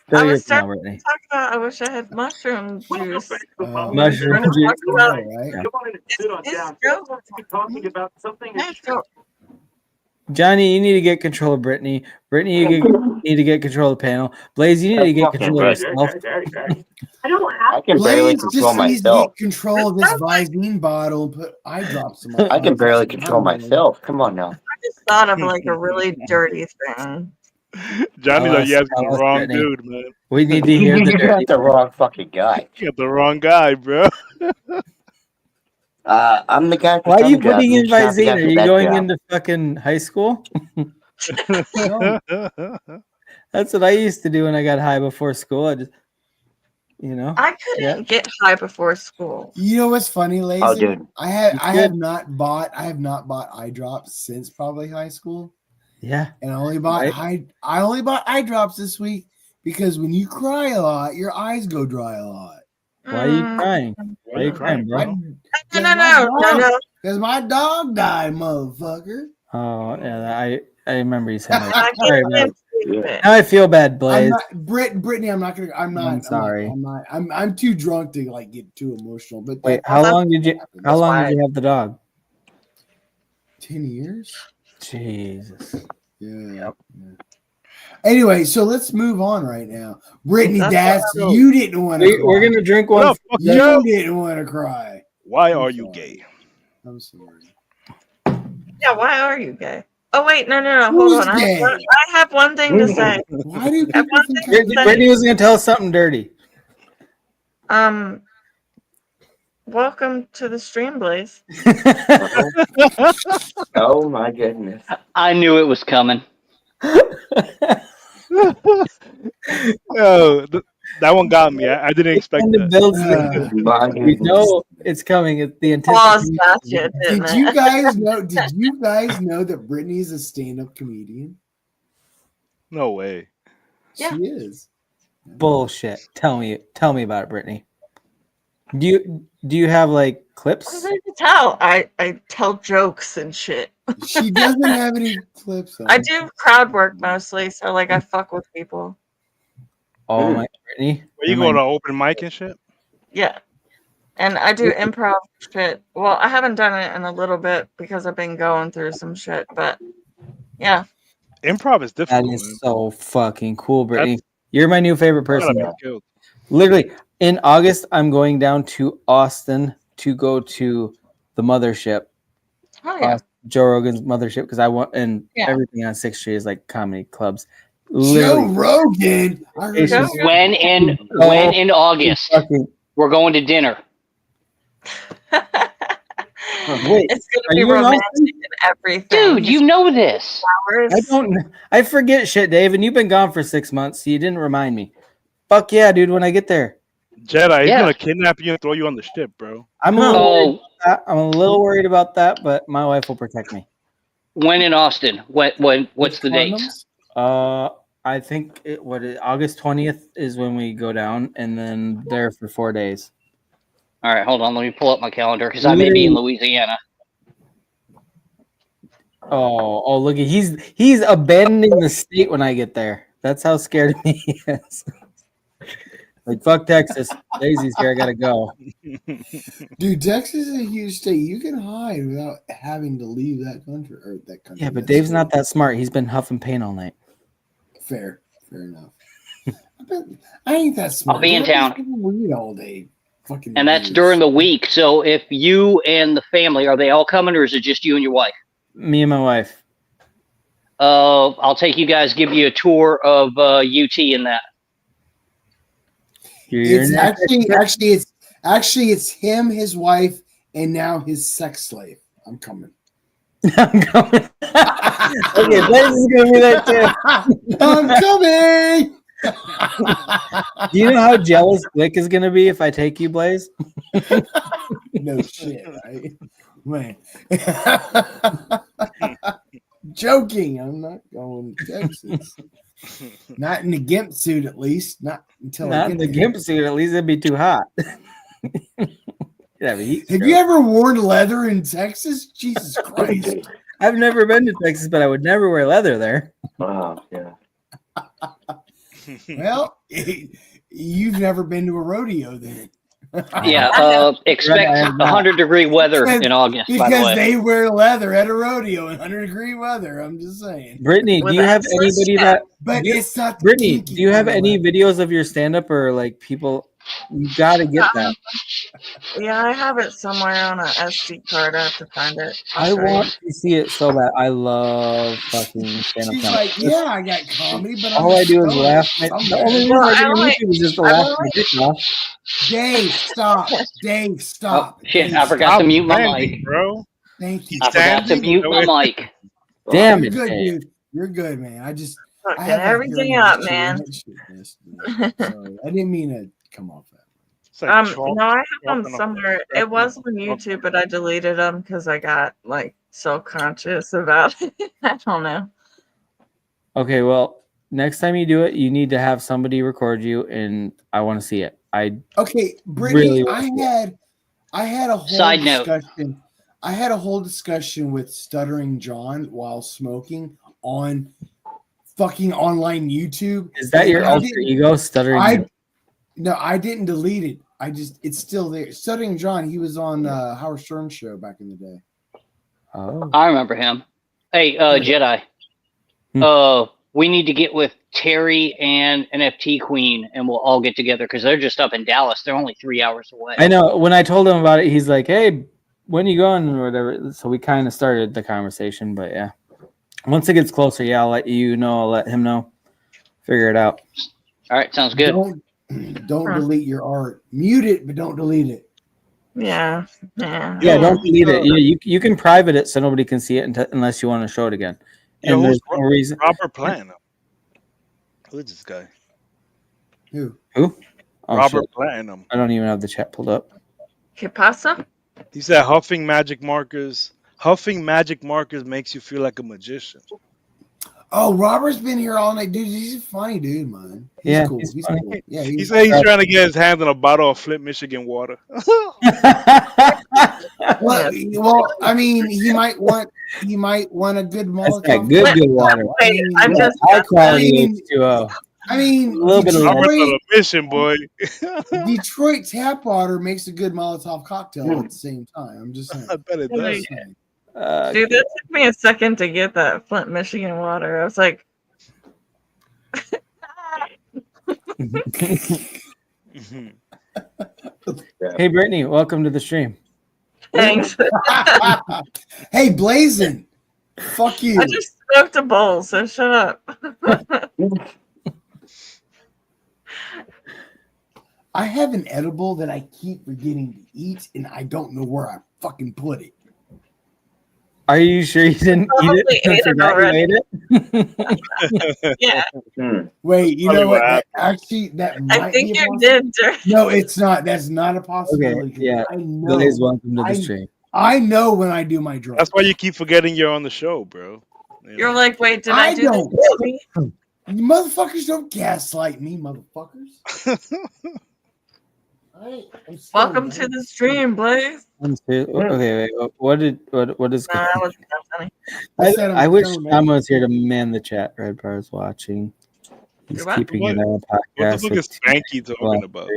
Fill I your was starting panel, to Brittany. talk about I wish I had mushroom juice. Mushroom Talk juice. about Yeah. It's Joe. Johnny, you need to get control of Brittany. Brittany, you need to get control of the panel. Blaze, you need to get control of yourself. I can barely Blaze control just needs to myself. get control of this Visine bottle and put eye drops in my I can barely eyes. control myself. Come on now. I just thought of like a really dirty thing. Johnny's like, you asking Tell the us, wrong Brittany. dude, man. We need to hear the You dirty. got the wrong fucking guy. You got the wrong guy, bro. I'm the guy for Why are you some jobs. putting in You're not the guy Visine? Are for you that going job. into fucking high school? That's what I used to do when I got high before school. I just, I couldn't get high before school. You know what's funny, Lazy? Oh, dude. I have not bought eye drops since probably high school. Yeah. And I only bought eye drops this week because when you cry a lot, your eyes go dry a lot. Why are you crying? Why are you crying, bro? No. Because my dog died, motherfucker. Oh, yeah, I remember you saying I that. can't Sorry, stand man. it. Now I feel bad, Blaze. Brittany, I'm sorry. I'm too drunk to like get too emotional. But Wait, how long did you have the dog? 10 years. Jesus. Yeah. Anyway, so let's move on right now. Brittany, That's you didn't want to. We're gonna drink one. You didn't want to cry. Why are you gay? I'm sorry. Yeah, why are you gay? Oh wait, no. Hold Who's on. gay? I have one thing to say. Why do I have people one think thing to say. Brittany was gonna tell us something dirty. Welcome to the stream, Blaze. Oh my goodness. I knew it was coming. Yo, that one got me. I didn't expect that. We know it's coming. It's the Pause anticipation. that shit, didn't Did it? you guys know? Did you guys know that Brittany is a stand-up comedian? No way. She is. Bullshit. Tell me about it, Brittany. Do you have like clips? What did I tell? I tell jokes and shit. She doesn't have any clips. I do crowd work mostly, so like I fuck with people. Oh my Brittany. Where you go to open mic and shit? Yeah. And I do improv shit. Well, I haven't done it in a little bit because I've been going through some shit, but yeah. Improv is difficult. That is so fucking cool, Brittany. That's- You're my new favorite person. gotta be skilled. Literally, in August, I'm going down to Austin to go to the mothership. Oh yeah. Joe Rogan's mothership, because I want, and Yeah. everything on 6th Street is like comedy clubs. Joe Literally. Rogan. I heard When in August we're going to dinner. Wait, It's gonna are be you in romantic Austin? and everything. Dude, you know this. I don't. I forget shit, Dave, and you've been gone for 6 months, so you didn't remind me. Fuck yeah, dude! When I get there, Jedi, he's Yeah. gonna kidnap you and throw you on the ship, bro. I'm a little worried about that, but my wife will protect me. When in Austin? What's the date? I think August 20th is when we go down, and then there for 4 days. All right, hold on. Let me pull up my calendar because I may be in Louisiana. Oh, look at he's abandoning the state when I get there. That's how scared of me he is. Like, fuck Texas. Lazy's here. I gotta go. Dude, Texas is a huge state. You can hide without having to leave that country or that country. Yeah, but Dave's not that smart. He's been huffing paint all night. Fair enough. I ain't that smart. I'll be in town. Weed all day. Fucking. And that's during the week. So if you and the family, are they all coming or is it just you and your wife? Me and my wife. I'll take you guys, give you a tour of UT and that. It's actually it's him, his wife, and now his sex slave. I'm coming. I'm coming. Okay, Blaze is gonna be there too. I'm coming. Do you know how jealous Glick is gonna be if I take you, Blaze? No shit, right? Man. Joking. I'm not going to Texas. Not in the gimp suit, at least. Not until Not I in get the there. gimp suit. At least it'd be too hot. Yeah, Have you ever worn leather in Texas? Jesus Christ. I've never been to Texas, but I would never wear leather there. Oh, yeah. Well, you've never been to a rodeo then. Yeah, expect 100-degree weather in August, by the Because way. they wear leather at a rodeo in 100-degree weather. I'm just saying. Brittany, do you have anybody that? But it's not. Brittany, do you have any videos of your stand-up or like people? You got to get that. Yeah, I have it somewhere on an SD card. I have to find it. I want to see it so bad. I love fucking stand-up She's comedy. like, yeah, I got comedy, but All I do is laugh. The only reason I get on YouTube is just to laugh my dick off. Dave, stop. Dave, stop. Shit, Dave, I forgot stop. to mute my mic. Bro. Thank you. I forgot to mute my mic. Damn You're it, good, Dave. dude. You're good, man. I Fucking have that everything hearing up, issue. man. Sorry, I didn't mean to come off that. No, I have them somewhere. It was on YouTube, but I deleted them because I got like self-conscious about it. I don't know. Okay, well, next time you do it, you need to have somebody record you, and I want to see it. Okay, Brittany, really I had a whole Side note. discussion. I had a whole discussion with Stuttering John while smoking on fucking online YouTube. Is that your And I alter didn't- ego, Stuttering? No, I didn't delete it. It's still there. Stuttering John, he was on Howard Stern show back in the day. Oh, I remember him. Hey, Jedi. We need to get with Terry and NFT Queen, and we'll all get together because they're just up in Dallas. They're only 3 hours away. I know. When I told him about it, he's like, "Hey, when are you going?" or whatever. So we kind of started the conversation, but yeah, once it gets closer, yeah, I'll let you know. I'll let him know. Figure it out. All right, sounds good. Don't delete your art. Mute it, but don't delete it. Yeah. Yeah, don't delete it. You can private it so nobody can see it unless you want to show it again. And there's no reason. Robert Platinum. Who is this guy? Who? Oh, Robert shit. Platinum. I don't even have the chat pulled up. ¿Qué pasa? He said huffing magic markers. Huffing magic markers makes you feel like a magician. Oh, Robert's been here all night, dude. He's a funny dude, man. He's cool. He's cool. Yeah, He said he's trying to get his hands on a bottle of Flint, Michigan water. Well, I mean, he might want a good Molotov. That's that good water. Wait, high quality H2O. I mean, A little bit of Robert's lemon. on a mission, boy. Detroit tap water makes a good Molotov cocktail at the same time. I'm just saying. I bet it does. Dude, that took me a second to get that Flint, Michigan water. I was like, Hey, Brittany, welcome to the stream. thanks. Hey, Blazing. Fuck you. I just smoked a bowl, so shut up. I have an edible that I keep forgetting to eat, and I don't know where I fucking put it. Are you sure you didn't eat it? Ate it Forgot you already. ate it? Yeah. Wait, you Probably know what? what Actually, that might I think be a you did. No, it's not. That's not a possibility. Okay, yeah. I know. Blaze, welcome to the stream. I know when I do my drugs. That's why you keep forgetting you're on the show, bro. You're like, wait, did I do don't. this? You motherfuckers don't gaslight me, motherfuckers. Welcome to the stream, Blaze. Okay, wait. What is? That wasn't that funny. I wish Shama was here to man the chat. Red Bar is watching. He's What? keeping it on a podcast. What the fuck with is Spanky talking about?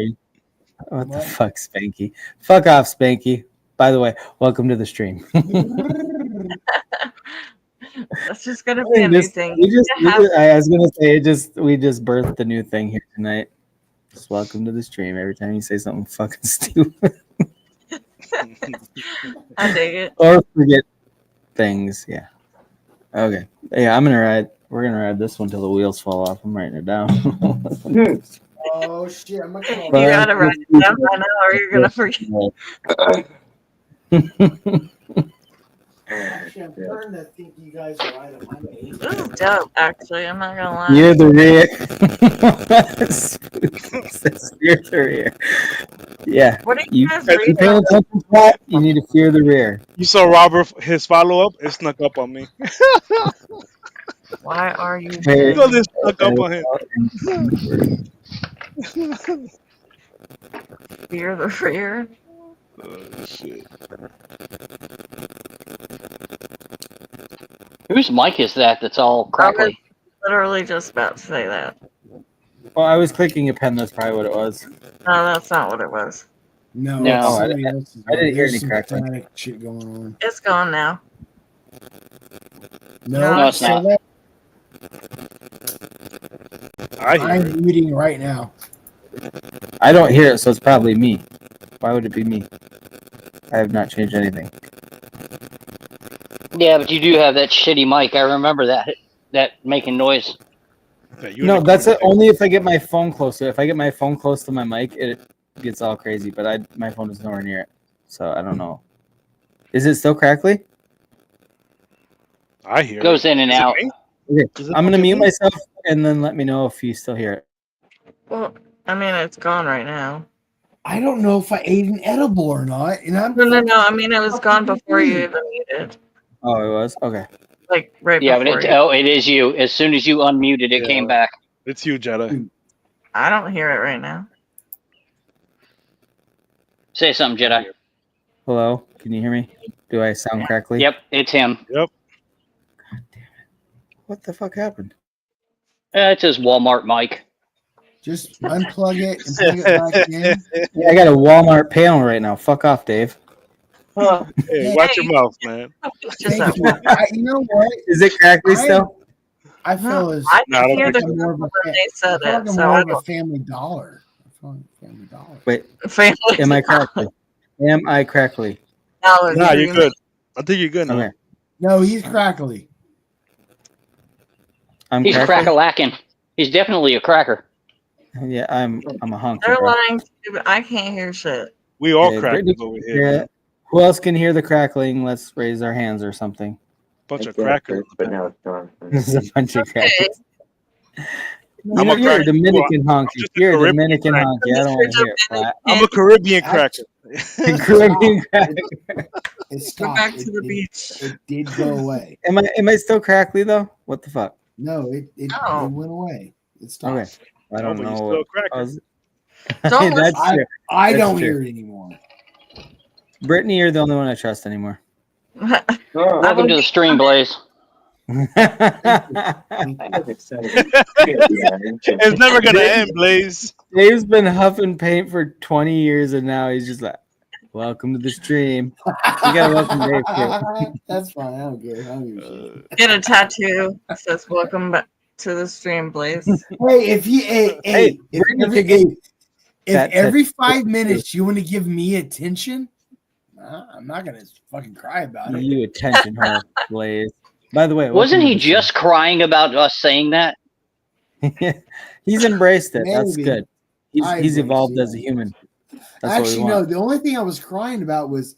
What the fuck, Spanky? Fuck off, Spanky. By the way, welcome to the stream. That's just gonna be a new thing. I was gonna say, we just birthed a new thing here tonight. Just welcome to the stream. Every time you say something fucking stupid, I dig it. or forget things. Yeah. Okay. Yeah, I'm gonna ride. We're gonna ride this one till the wheels fall off. I'm writing it down. Oh shit! I'm not gonna. You gotta write it down by now, or you're gonna forget. Actually, I'm starting to think you guys are right on my age. This is dope, actually. I'm not gonna lie. Fear the rear. Fear the rear. Yeah. What are you guys you reading? paying attention to that? You need to fear the rear. You saw Robert, his follow up, it snuck up on me. Why are you? You know this snuck up on him. Fear the rear. Oh, shit. Whose mic is that that's all I was crackly? literally just about to say that. Well, I was clicking a pen. That's probably what it was. No, that's not what it was. No, No. Oh, I somebody else is- didn't hear there's any some crackling. static shit going on. It's gone now. No, it's not. so I hear I'm it. muting right now. I don't hear it, so it's probably me. Why would it be me? I have not changed anything. Yeah, but you do have that shitty mic. I remember that making noise. No, that's it. Only if I get my phone close to it. If I get my phone close to my mic, it gets all crazy. But my phone is nowhere near it, so I don't know. Is it still crackly? I hear Goes it. in and Is it out. me? Okay, Is it I'm gonna fucking mute me? myself and then let me know if you still hear it. Well, I mean, it's gone right now. I don't know if I ate an edible or not, and I'm No. I mean, it was gone before you even muted. Oh, it was okay. Like right Yeah, but before it is you. As soon as you unmuted, it came back. It's you, Jedi. I don't hear it right now. Say something, Jedi. Hello, can you hear me? Do I sound crackly? Yep, it's him. Yep. What the fuck happened? It's his Walmart mic. just unplug it and plug it back in. Yeah, I got a Walmart panel right now. Fuck off, Dave. Hey, watch your mouth, man. Thank you. You know what? Is it crackly still? I feel as I No, I can don't hear think the so. when they said I feel like it, I'm so more I of a don't. Family Dollar. I feel like Family Dollar. Wait, Family am I crackly? Am I crackly? Dollar Nah, Tree. you're good. I think you're good now. Okay, No, he's crackly. I'm He's crackly. crack-a-lacking. He's definitely a cracker. Yeah, I'm a hunk. They're lying to you, but I can't hear shit. We all Okay, crackers Brittany over can here. hear Man. it. Who else can hear the crackling? Let's raise our hands or something. Bunch of crackers. But now it's gone. This is a bunch of crackers. I'm a You're a cracker. Dominican honk. I'm just a You're a Caribbean Dominican cracker. honk. I don't want to hear it flat. I'm a Caribbean cracker. Caribbean cracker. It stopped. back to the beach. It did go away. Am I still crackly though? What the fuck? No, it went away. It stopped. Okay. I don't but know. you still a cracker. Don't That's listen. true. I That's don't true. hear it anymore. Brittany, you're the only one I trust anymore. Welcome to the stream, Blaze. It's never gonna end, Blaze. Dave's been huffing paint for 20 years, and now he's just like, "Welcome to the stream." You gotta welcome Dave too. That's fine. I don't care. I don't give a shit. Get a tattoo that says "Welcome back to the stream, Blaze." Hey, if every 5 minutes you want to give me attention, I'm not gonna fucking cry about it. You attention whore, Blaze. By the way, Wasn't he just crying about us saying that? He's embraced it. That's Maybe. good. He's evolved as a human. That's Actually, what we no. want. The only thing I was crying about was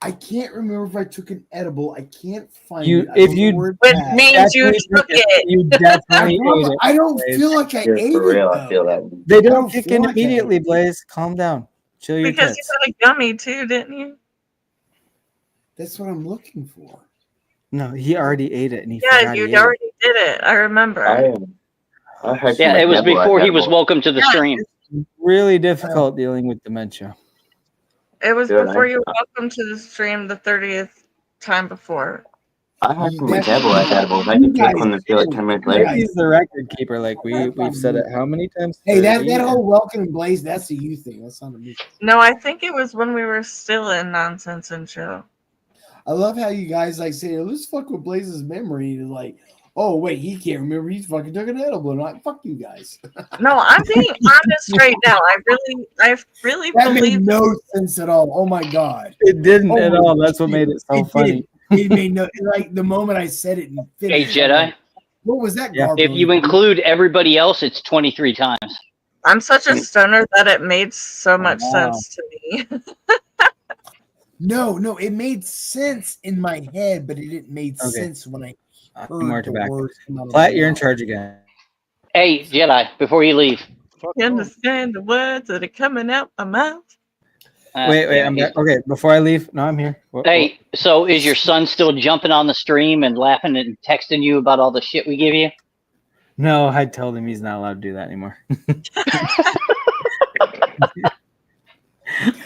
I can't remember if I took an edible. I can't find You- it. I if don't you- know where it's Which at. means you Definitely took it. You definitely ate it. I don't Blaze. feel like I Yeah, ate for real, it. I feel that. They I don't don't kick feel in like I ate immediately, it. Blaze. Calm down. Chill your Because tits. you got a gummy too, didn't you? That's what I'm looking for. No, he already ate it, and he Yeah, forgot he you ate it. already did it. I remember. I had Yeah, some it was edible before he edible. was welcome to the stream. Really difficult dealing with dementia. It was Good, before I- you were welcome to the stream the 30th time before. I had some That's- edible edibles. I you could take guys- one and feel it 10 minutes you later. guys- He's the record keeper. Like we've said it how many times? Hey, that 30? whole welcome and Blaze, that's a you thing. That's not a me. No, I think it was when we were still in Nonsense and Show. I love how you guys like say, let's fuck with Blaze's memory. And like, oh wait, he can't remember. He fucking took an edible. And I'm like, fuck you guys. No, I'm being honest right now. I really That believe made no sense at all. Oh my god. It didn't Oh at my all. That's what shit. made it so It funny. It made no like the moment I said it and Hey, finished. I'm Jedi, like, what was that Yeah. garbage? if you include everybody else, it's 23 times. I'm such a stoner that it made so much Wow. sense to me. No, it made sense in my head, but it didn't make Okay. sense when I More heard the tobacco. words come out of Platt, my you're in mouth. charge again. Hey, Jedi, before you leave. You understand the words that are coming out my mouth? Wait, yeah, I'm back. Okay, before I leave, no, I'm here. Hey, so is your son still jumping on the stream and laughing and texting you about all the shit we give you? No, I told him he's not allowed to do that anymore.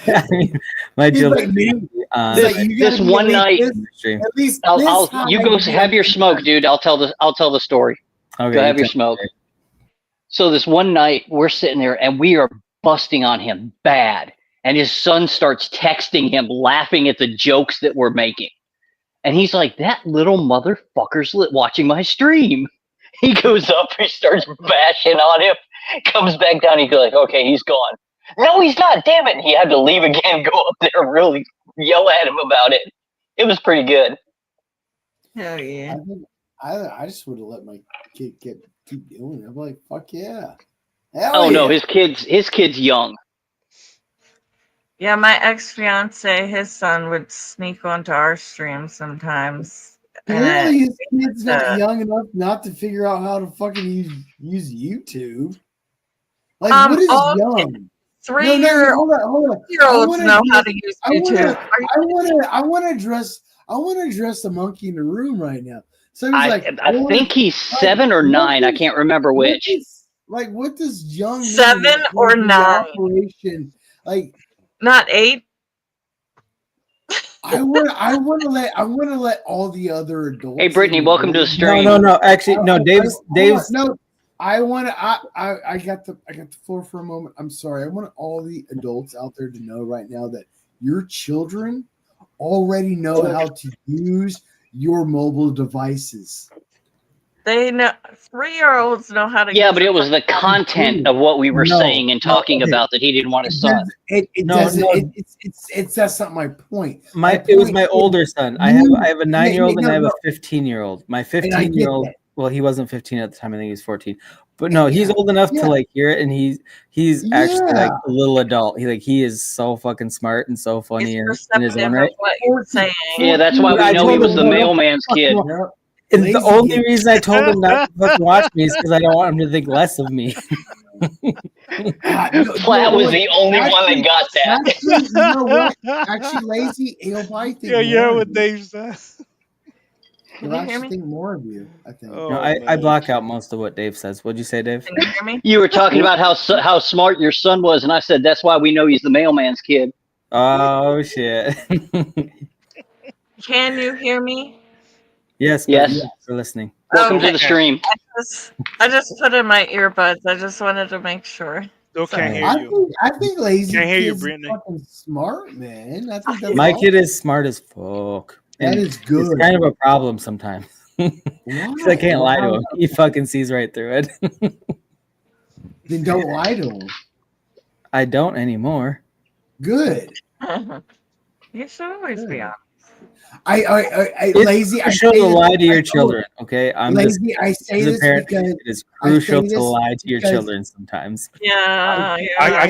I mean, my He's children. like me. This, like, you gotta this be one at night, At least I'll this you high go to be have your like- smoke, dude. I'll tell the story. Okay, Go you have your tell- smoke. So this one night, we're sitting there and we are busting on him bad. And his son starts texting him, laughing at the jokes that we're making. And he's like, that little motherfucker's watching my stream. He goes up, he starts bashing on him, comes back down, he's like, okay, he's gone. No, he's not, damn it. He had to leave again, go up there and really yell at him about it. It was pretty good. Hell yeah. I just would have let my kid keep doing it. I'm like, fuck yeah. Hell Oh no, yeah. his kid's young. Yeah, my ex-fiance, his son would sneak onto our stream sometimes. Apparently his kid's not uh, young enough not to figure out how to fucking use YouTube. Like, Um, what is all young? Three-year-olds Hold on. know how to use YouTube. I want to address the monkey in the room right now. So he's I think he's 7 or 9. I can't remember which. What does young mean 7 in or the 9? operation? Like, not 8. I want to let all the other adults. Hey, Brittany, in the welcome to the room- stream. No. Actually, no. Dave's. No, I want to. I got the floor for a moment. I'm sorry. I want all the adults out there to know right now that your children already know how to use your mobile devices. They know 3-year-olds know how to. Yeah, use but it was the content of what we were saying and talking about that he didn't want his son. That's not my point. It was my older son. I have a 9-year-old and I have a 15-year-old. My I get 15-year-old. that. Well, he wasn't 15 at the time. I think he was 14. But no, he's old enough to like hear it, and he's actually like a little adult. He is so fucking smart and so funny in his own right. What you're saying. Yeah, that's why we know he was the mailman's kid. And the only reason I told him not to fucking watch me is because I don't want him to think less of me. Platt was the only one that got that. Actually, you know what? Actually, Lazy, he'll buy things. Yeah, what Dave says. They'll actually think more of you, I think. No, I block out most of what Dave says. What'd you say, Dave? Can you hear me? You were talking about how smart your son was, and I said that's why we know he's the mailman's kid. Oh shit. Can you hear me? Yes, Yes. we're listening. Welcome to the stream. I just put in my earbuds. I just wanted to make sure. Still can't hear I you. think lazy Can't hear you, kids are Brittany. fucking smart, man. I think that's My awesome. kid is smart as fuck. That And is good. It's kind of a problem sometimes. Why? 'Cause I can't lie to him. He fucking sees right through it. Then don't lie to him. I don't anymore. Good. You should always be honest. I It's lazy. I crucial say to this- lie to I your told- children. Okay, I'm lazy. just I say as a this parent. because It is I say crucial to this lie to your because children sometimes. Yeah, I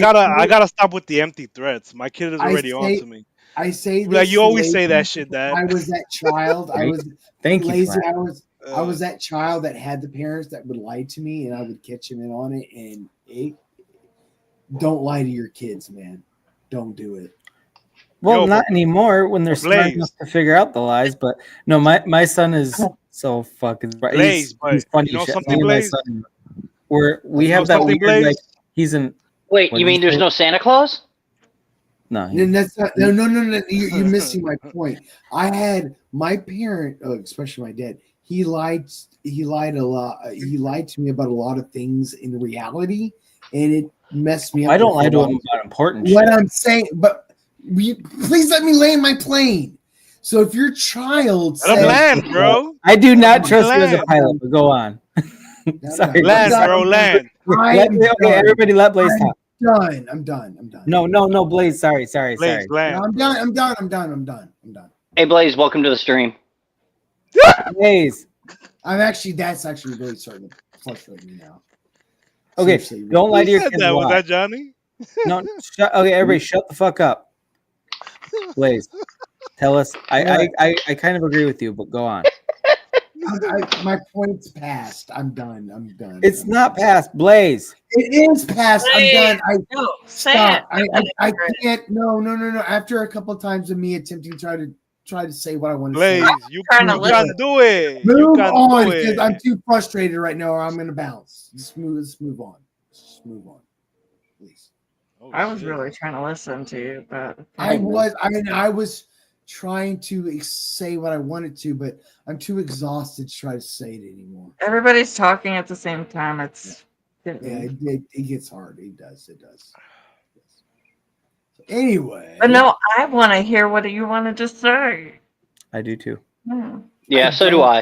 gotta stop with the empty threats. My kid is I already on say- to me. I say Like this you always lazy say that shit, Dad. I was that child. I was Thank you, lazy. Flat. I was that child that had the parents that would lie to me, and I would catch them in on it. And don't lie to your kids, man. Don't do it. Well, Yo, not but- anymore when they're smart Blaze. enough to figure out the lies. But no, my son is so fucking smart. Blaze, but he's funny you know shit. something, Me and my Blaze? son, we You know have that something, weird Blaze? like he's in. Wait, what you did mean there's say? no Santa Claus? No, Then that's not, no. You're missing my point. I had my parent, especially my dad. He lied a lot. He lied to me about a lot of things in reality, and it messed me up. I don't with lie a to lot him of- about important What shit. I'm saying, but please let me land my plane. So if your child Let him says, land, bro. I do not Let trust you as a land. pilot, but go on. Sorry. Land, done. bro, land. Okay, everybody let Blaze talk. I'm done. No, Blaze. Sorry. Blaze, land. I'm done. I'm done. Hey, Blaze, welcome to the stream. Blaze. That's actually really starting to frustrate me now. Okay, Seriously. don't lie to Who your said kids. that? a Was lot. that Johnny? No, okay, everybody, shut the fuck up. Blaze, tell us. I kind of agree with you, but go on. My point's passed. I'm done. It's not past, Blaze. It is past. I'm done. No, say Stop. it. I can't. No. After a couple of times of me attempting to try to say what I want to Blaze, say. you trying to can listen. do it. You Move can on, do because it. I'm too frustrated right now, or I'm gonna bounce. Let's move on. Just move on, please. Oh, I was shit. really trying to listen to you, but I was trying to say what I wanted to, but I'm too exhausted to try to say it anymore. everybody's talking at the same time. It's Yeah, it gets hard. It does. So anyway, But no, I want to hear what you wanted to say. I do too. Hmm. Yeah, so do I.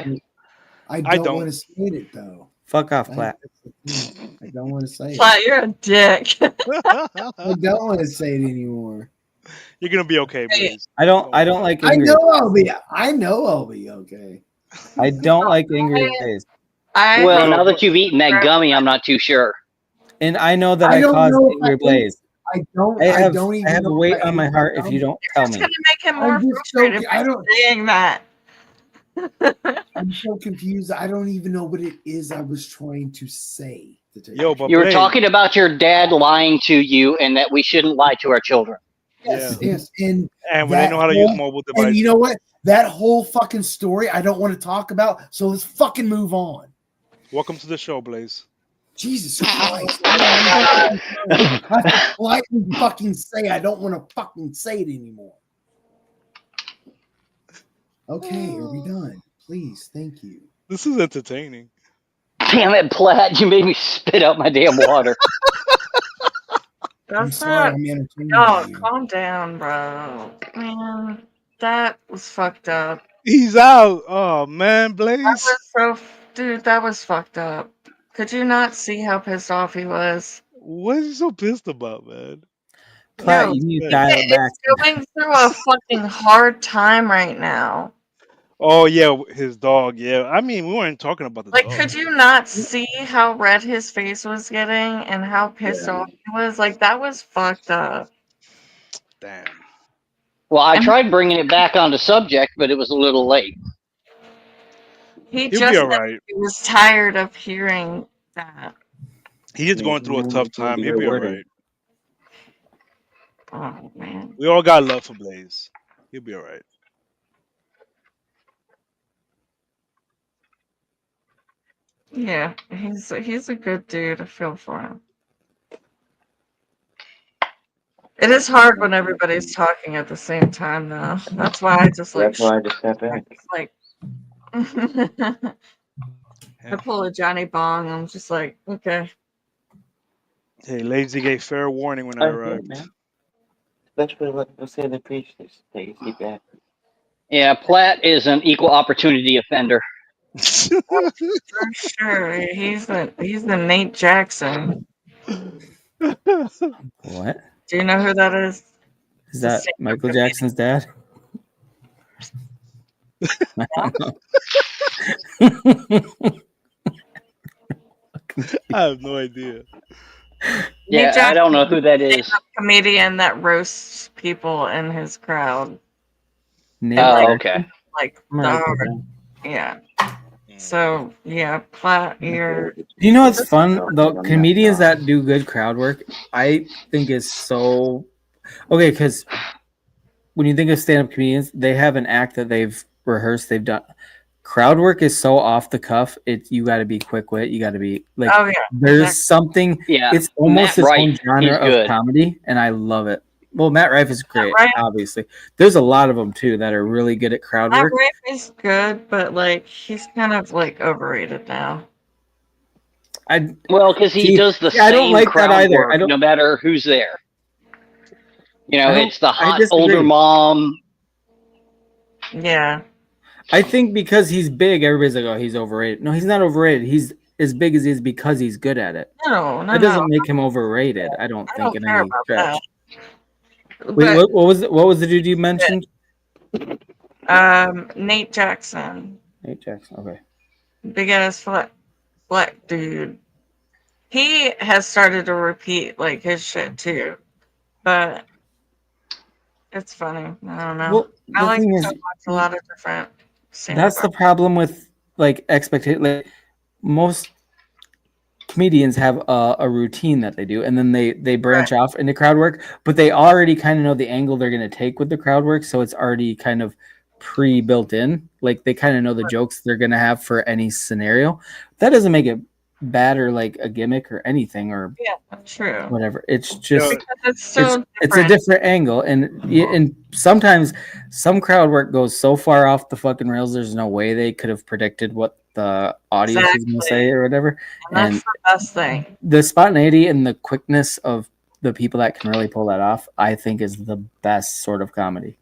I I don't don't. want to say it though. Fuck off, Flat. I don't want to say it. Flat, you're a dick. I don't want to say it anymore. You're gonna be okay, Blaze. I don't like I angry. know I'll be okay. I don't like angry Blaze. Well, now that you've eaten that gummy, I'm not too sure. And I know that I I don't caused know if angry Blaze. I don't I don't even have a know weight if I on my ate heart that if you gummy. don't tell It's me. gonna make him more I'm just frustrated I by don't saying that. I'm so confused. I don't even know what it is I was trying to say. Yo, but You were Blaze, talking about your dad lying to you and that we shouldn't lie to our children. Yes, yeah. yes. And And when they that know how to use whole- mobile and devices. you know what? That whole fucking story I don't want to talk about. So let's fucking move on. Welcome to the show, Blaze. Jesus Christ. I have to politely fucking say I don't want to fucking say it anymore. Okay, are we done? Please, thank you. This is entertaining. Damn it, Platt, you made me spit out my damn water. I'm That's sorry, not. I'm entertaining No, you. calm down, bro. Man, that was fucked up. He's out. Oh man, That Blaze. was so, dude. That was fucked up. Could you not see how pissed off he was? What are you so pissed about, man? Platt, No, you need to he dial it back. is going through a fucking hard time right now. Oh yeah, his dog. Yeah, I mean we weren't talking about the Like, dog. could you not see how red his face was getting and how pissed off he was? Like, that was fucked up. Damn. Well, I tried bringing it back onto subject, but it was a little late. He He'll just be said alright. he was tired of hearing that. He's going through a tough time. He'll be alright. Oh, man. We all got love for Blaze. He'll be alright. Yeah, he's a good dude. I feel for him. It is hard when everybody's talking at the same time, though. That's why I just like. That's why I just step back. Like, I pull a Johnny Bong. I'm just like, okay. Hey, Lazy gave fair warning when I arrived. Man. Especially let's say the preach this. Take a seat back. Yeah, Platt is an equal opportunity offender. For sure, he's the Nate Jackson. What? Do you know who that is? Is that Michael Jackson's dad? I don't know. I have no idea. Yeah, I don't know who that is. A comedian that roasts people in his crowd. Oh, okay. Like yeah. So yeah, Platt, you're. You know what's fun? The comedians that do good crowd work, I think is so okay, because when you think of stand-up comedians, they have an act that they've rehearsed, they've done. Crowd work is so off the cuff. You got to be quick wit. You got to be like. Oh yeah. There's something. Yeah. It's almost its own genre of good. comedy, and I love it. Well, Matt Rife is great. Obviously, there's a lot of them too that are really good at crowd Matt work. Rife is good, but like he's kind of like overrated now. Well, because he does the I don't same like crowd that either. work, no matter who's there. You know, it's the hot disagree. older mom. Yeah. I think because he's big, everybody's like, "Oh, he's overrated." No, he's not overrated. He's as big as he is because he's good at it. No, That doesn't make him overrated. I don't think in care any about stretch. that. Wait, But- what was the dude you mentioned? Nate Jackson. Nate Jackson. Okay. Big ass black dude. He has started to repeat like his shit too, but it's funny. I don't know. Well, I the like thing to is, watch a lot of different. That's the problem with like expectation. Like most comedians have a routine that they do, and then they branch off into crowd work, but they already kind of know the angle they're going to take with the crowd work, so it's already kind of pre-built in. Like they kind of know the jokes they're going to have for any scenario. That doesn't make it bad or like a gimmick or anything or true. whatever. It's just it's a different angle, and sometimes some crowd work goes so far off the fucking rails. There's no way they could have predicted what the audience is going to say or whatever. And that's the best thing. The spontaneity and the quickness of the people that can really pull that off, I think, is the best sort of comedy.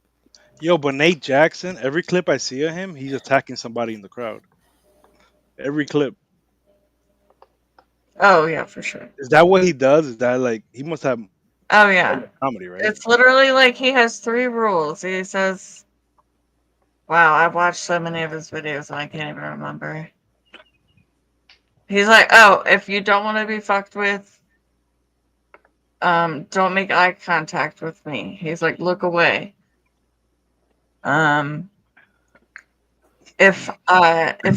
Yo, but Nate Jackson, every clip I see of him, he's attacking somebody in the crowd. Every clip. Oh yeah, for sure. Is that what he does? Is that like he must have? Oh yeah, comedy, right? It's literally like he has 3 rules. He says, "Wow, I've watched so many of his videos and I can't even remember." He's like, "Oh, if you don't want to be fucked with, don't make eye contact with me." He's like, "Look away." If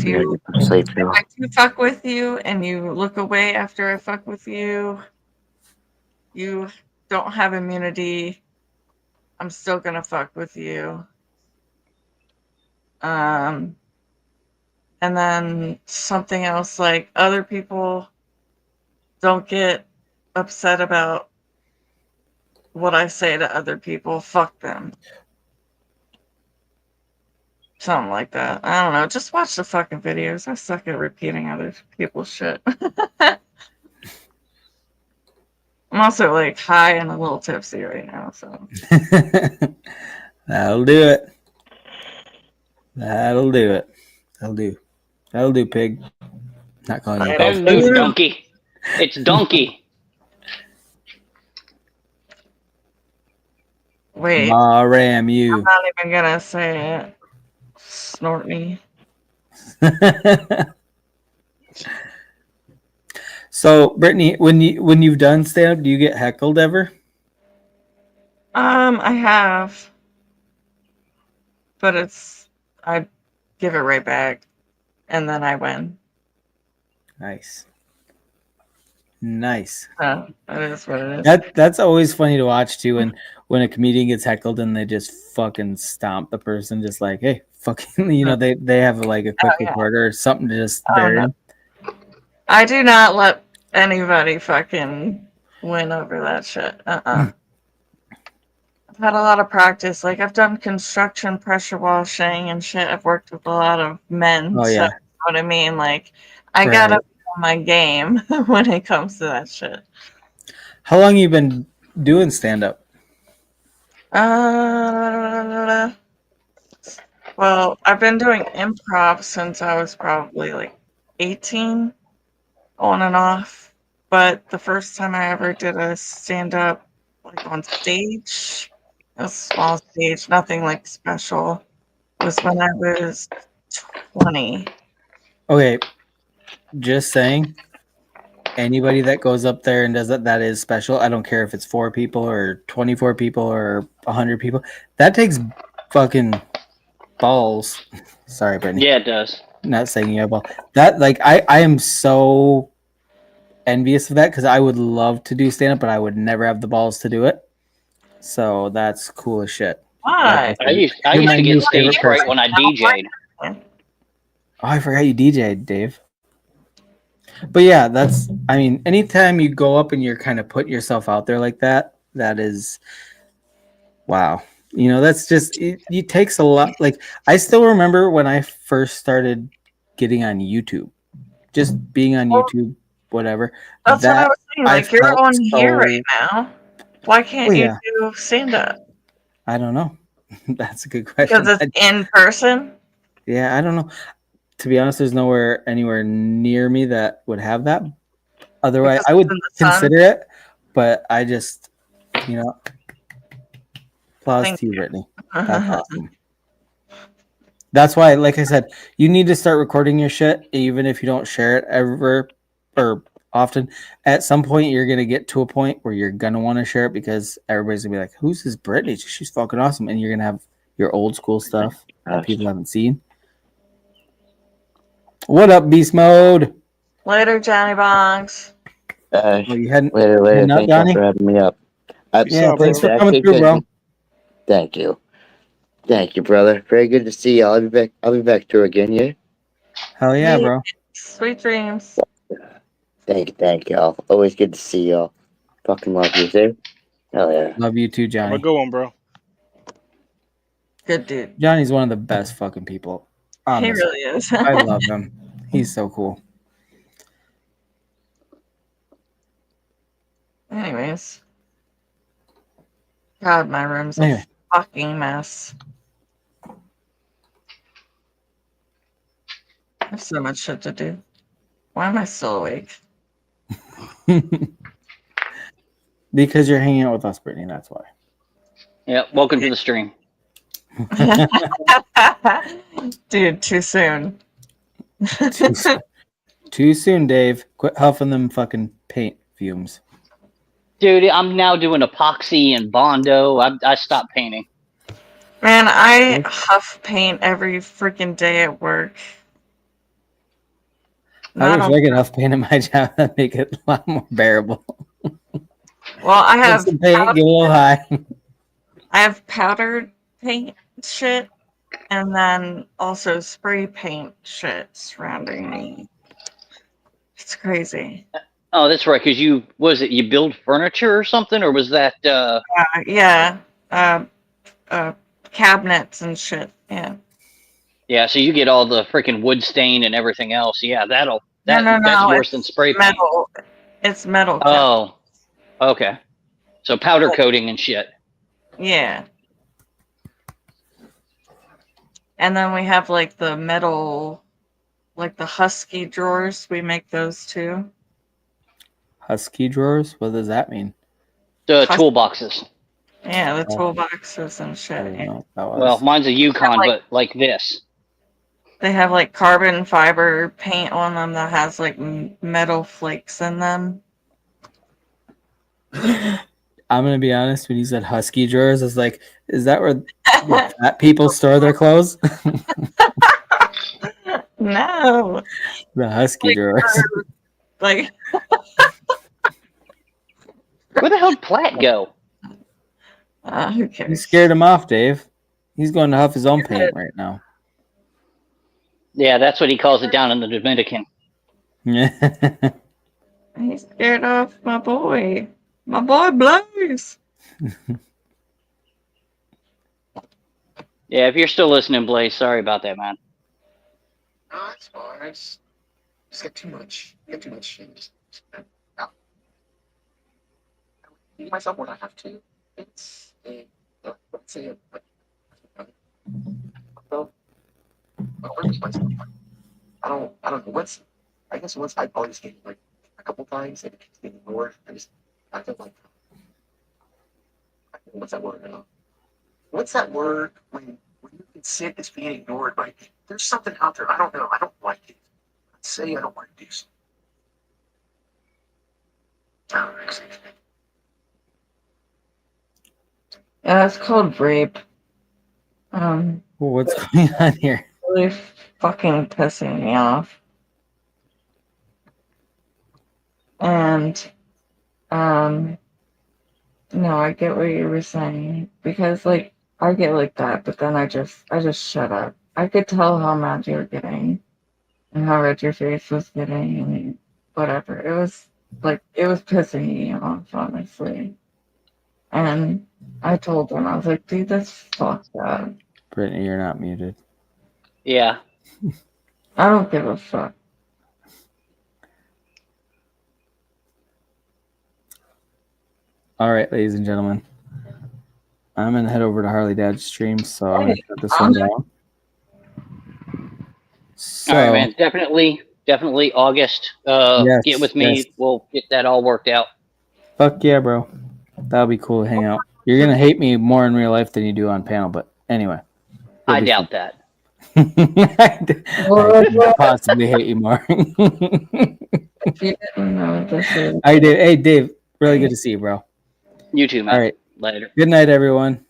you if I do fuck with you and you look away after I fuck with you, you don't have immunity. I'm still gonna fuck with you. And then something else like other people don't get upset about what I say to other people. Fuck them. Something like that. I don't know. Just watch the fucking videos. I suck at repeating other people's shit. I'm also like high and a little tipsy right now, so That'll do it. That'll do it. That'll do, pig. Not calling you That'll do, donkey. It's donkey. wait. Ram you. I'm not even gonna say it. Snort me. So, Brittany, when you've done stand-up, do you get heckled ever? I have, but I give it right back, and then I win. Nice. That is what it is. That's always funny to watch too. When a comedian gets heckled and they just fucking stomp the person, just like, hey, fucking, they have like a quick recorder or something to just bury them. I do not let anybody fucking win over that shit. I've had a lot of practice. Like, I've done construction pressure washing and shit. I've worked with a lot of men. Oh, So, yeah. you know what I mean? Like, I Right. gotta be on my game when it comes to that shit. How long you been doing stand-up? Well, I've been doing improv since I was probably like 18, on and off. But the first time I ever did a stand-up like on stage, a small stage, nothing like special, was when I was 20. Okay, just saying. Anybody that goes up there and does that is special. I don't care if it's 4 people or 24 people or 100 people. That takes fucking balls. Sorry, Brittany. Yeah, it does. Not saying you have balls. That, like, I am so envious of that because I would love to do stand up, but I would never have the balls to do it. So that's cool as shit. Why? I used to get stage fright when I DJ'd. Oh, I forgot you DJ'd, Dave. But yeah, that's, I mean, anytime you go up and you're kind of putting yourself out there like that, that is, wow. You know, that's just, it takes a lot. Like, I still remember when I first started getting on YouTube, just being on YouTube, whatever. That's what I was saying. Like, you're on here right now. Why can't you do stand up? I don't know. That's a good question. Because it's in person? Yeah, I don't know. To be honest, there's nowhere anywhere near me that would have that. Otherwise, I would consider it, but I just, you know, applause to you, Brittany. That's awesome. That's why, like I said, you need to start recording your shit, even if you don't share it ever or often. At some point, you're gonna get to a point where you're gonna want to share it because everybody's gonna be like, "Who's this Brittany? She's fucking awesome," and you're gonna have your old school stuff that people haven't seen. What up, Beast Mode? Later, Johnny Bongs. Later. Thank you for having me up. Yeah, thanks for coming through, bro. Thank you, brother. Very good to see you. I'll be back through again. Yeah. Hell yeah, bro. Sweet dreams. Thank y'all. Always good to see y'all. Fucking love you, too. Hell yeah. Love you too, Johnny. Have a good one, bro. Good dude. Johnny's one of the best fucking people. He really is. I love him. He's so cool. Anyways. God, my room's a fucking mess. I have so much shit to do. Why am I still awake? Because you're hanging out with us, Brittany, that's why. Yeah, welcome to the stream. Dude, too soon. Too soon, Dave. Quit huffing them fucking paint fumes. Dude, I'm now doing epoxy and Bondo. I stopped painting. Man, I huff paint every freaking day at work. I wish I could huff paint at my job. That'd make it a lot more bearable. Well, I have some paint, get a little high. I have powdered paint shit, and then also spray paint shit surrounding me. It's crazy. Oh, that's right. Because you build furniture or something, or was that? Cabinets and shit. Yeah. Yeah. So you get all the freaking wood stain and everything else. Yeah, that's No, worse than spray paint. Metal. It's metal. Oh, okay. So powder coating and shit. Yeah. And then we have like the metal, like the husky drawers. We make those too. Husky drawers? What does that mean? The toolboxes. Yeah, the toolboxes and shit. Yeah. Well, mine's a Yukon, but like this. They have like carbon fiber paint on them that has like metal flakes in them. I'm gonna be honest. When you said husky drawers, I was like, "Is that where fat people store their clothes?" No. The husky drawers. Like, where the hell did Platt go? Who cares? You scared him off, Dave. He's going to huff his own paint right now. Yeah, that's what he calls it down in the Dominican. He's scared of my boy. My boy Blaze. Yeah, if you're still listening, Blaze, sorry about that, man. No, it's fine. I just get too much. Get too much shit. Be myself when I have to. It's let's say well, myself. I don't know what's. I guess once I've always getting like a couple times and it's getting ignored. I feel like what's that word? What's that word when you can see it as being ignored? Like there's something out there. I don't know. I don't like it. Let's say I don't want to do something. Yeah, it's called rape. What's going on here? Really fucking pissing me off. And no, I get what you were saying because like I get like that, but then I just shut up. I could tell how mad you were getting and how red your face was getting and whatever. It was pissing me off, honestly. And I told him, I was like, dude, that's fucked up. Brittany, you're not muted. Yeah. I don't give a fuck. All right, ladies and gentlemen. I'm going to head over to Harley Dad's stream, so I'm going to shut this one down. So, all right, man. Definitely August. Yes, get with me. yes. We'll get that all worked out. Fuck yeah, bro. That'll be cool to hang out. You're going to hate me more in real life than you do on panel, but anyway. I doubt that. I could possibly hate you more. If you didn't know, this is... I did. Hey, Dave. Really good to see you, bro. You too, man. All right. Later. Good night, everyone.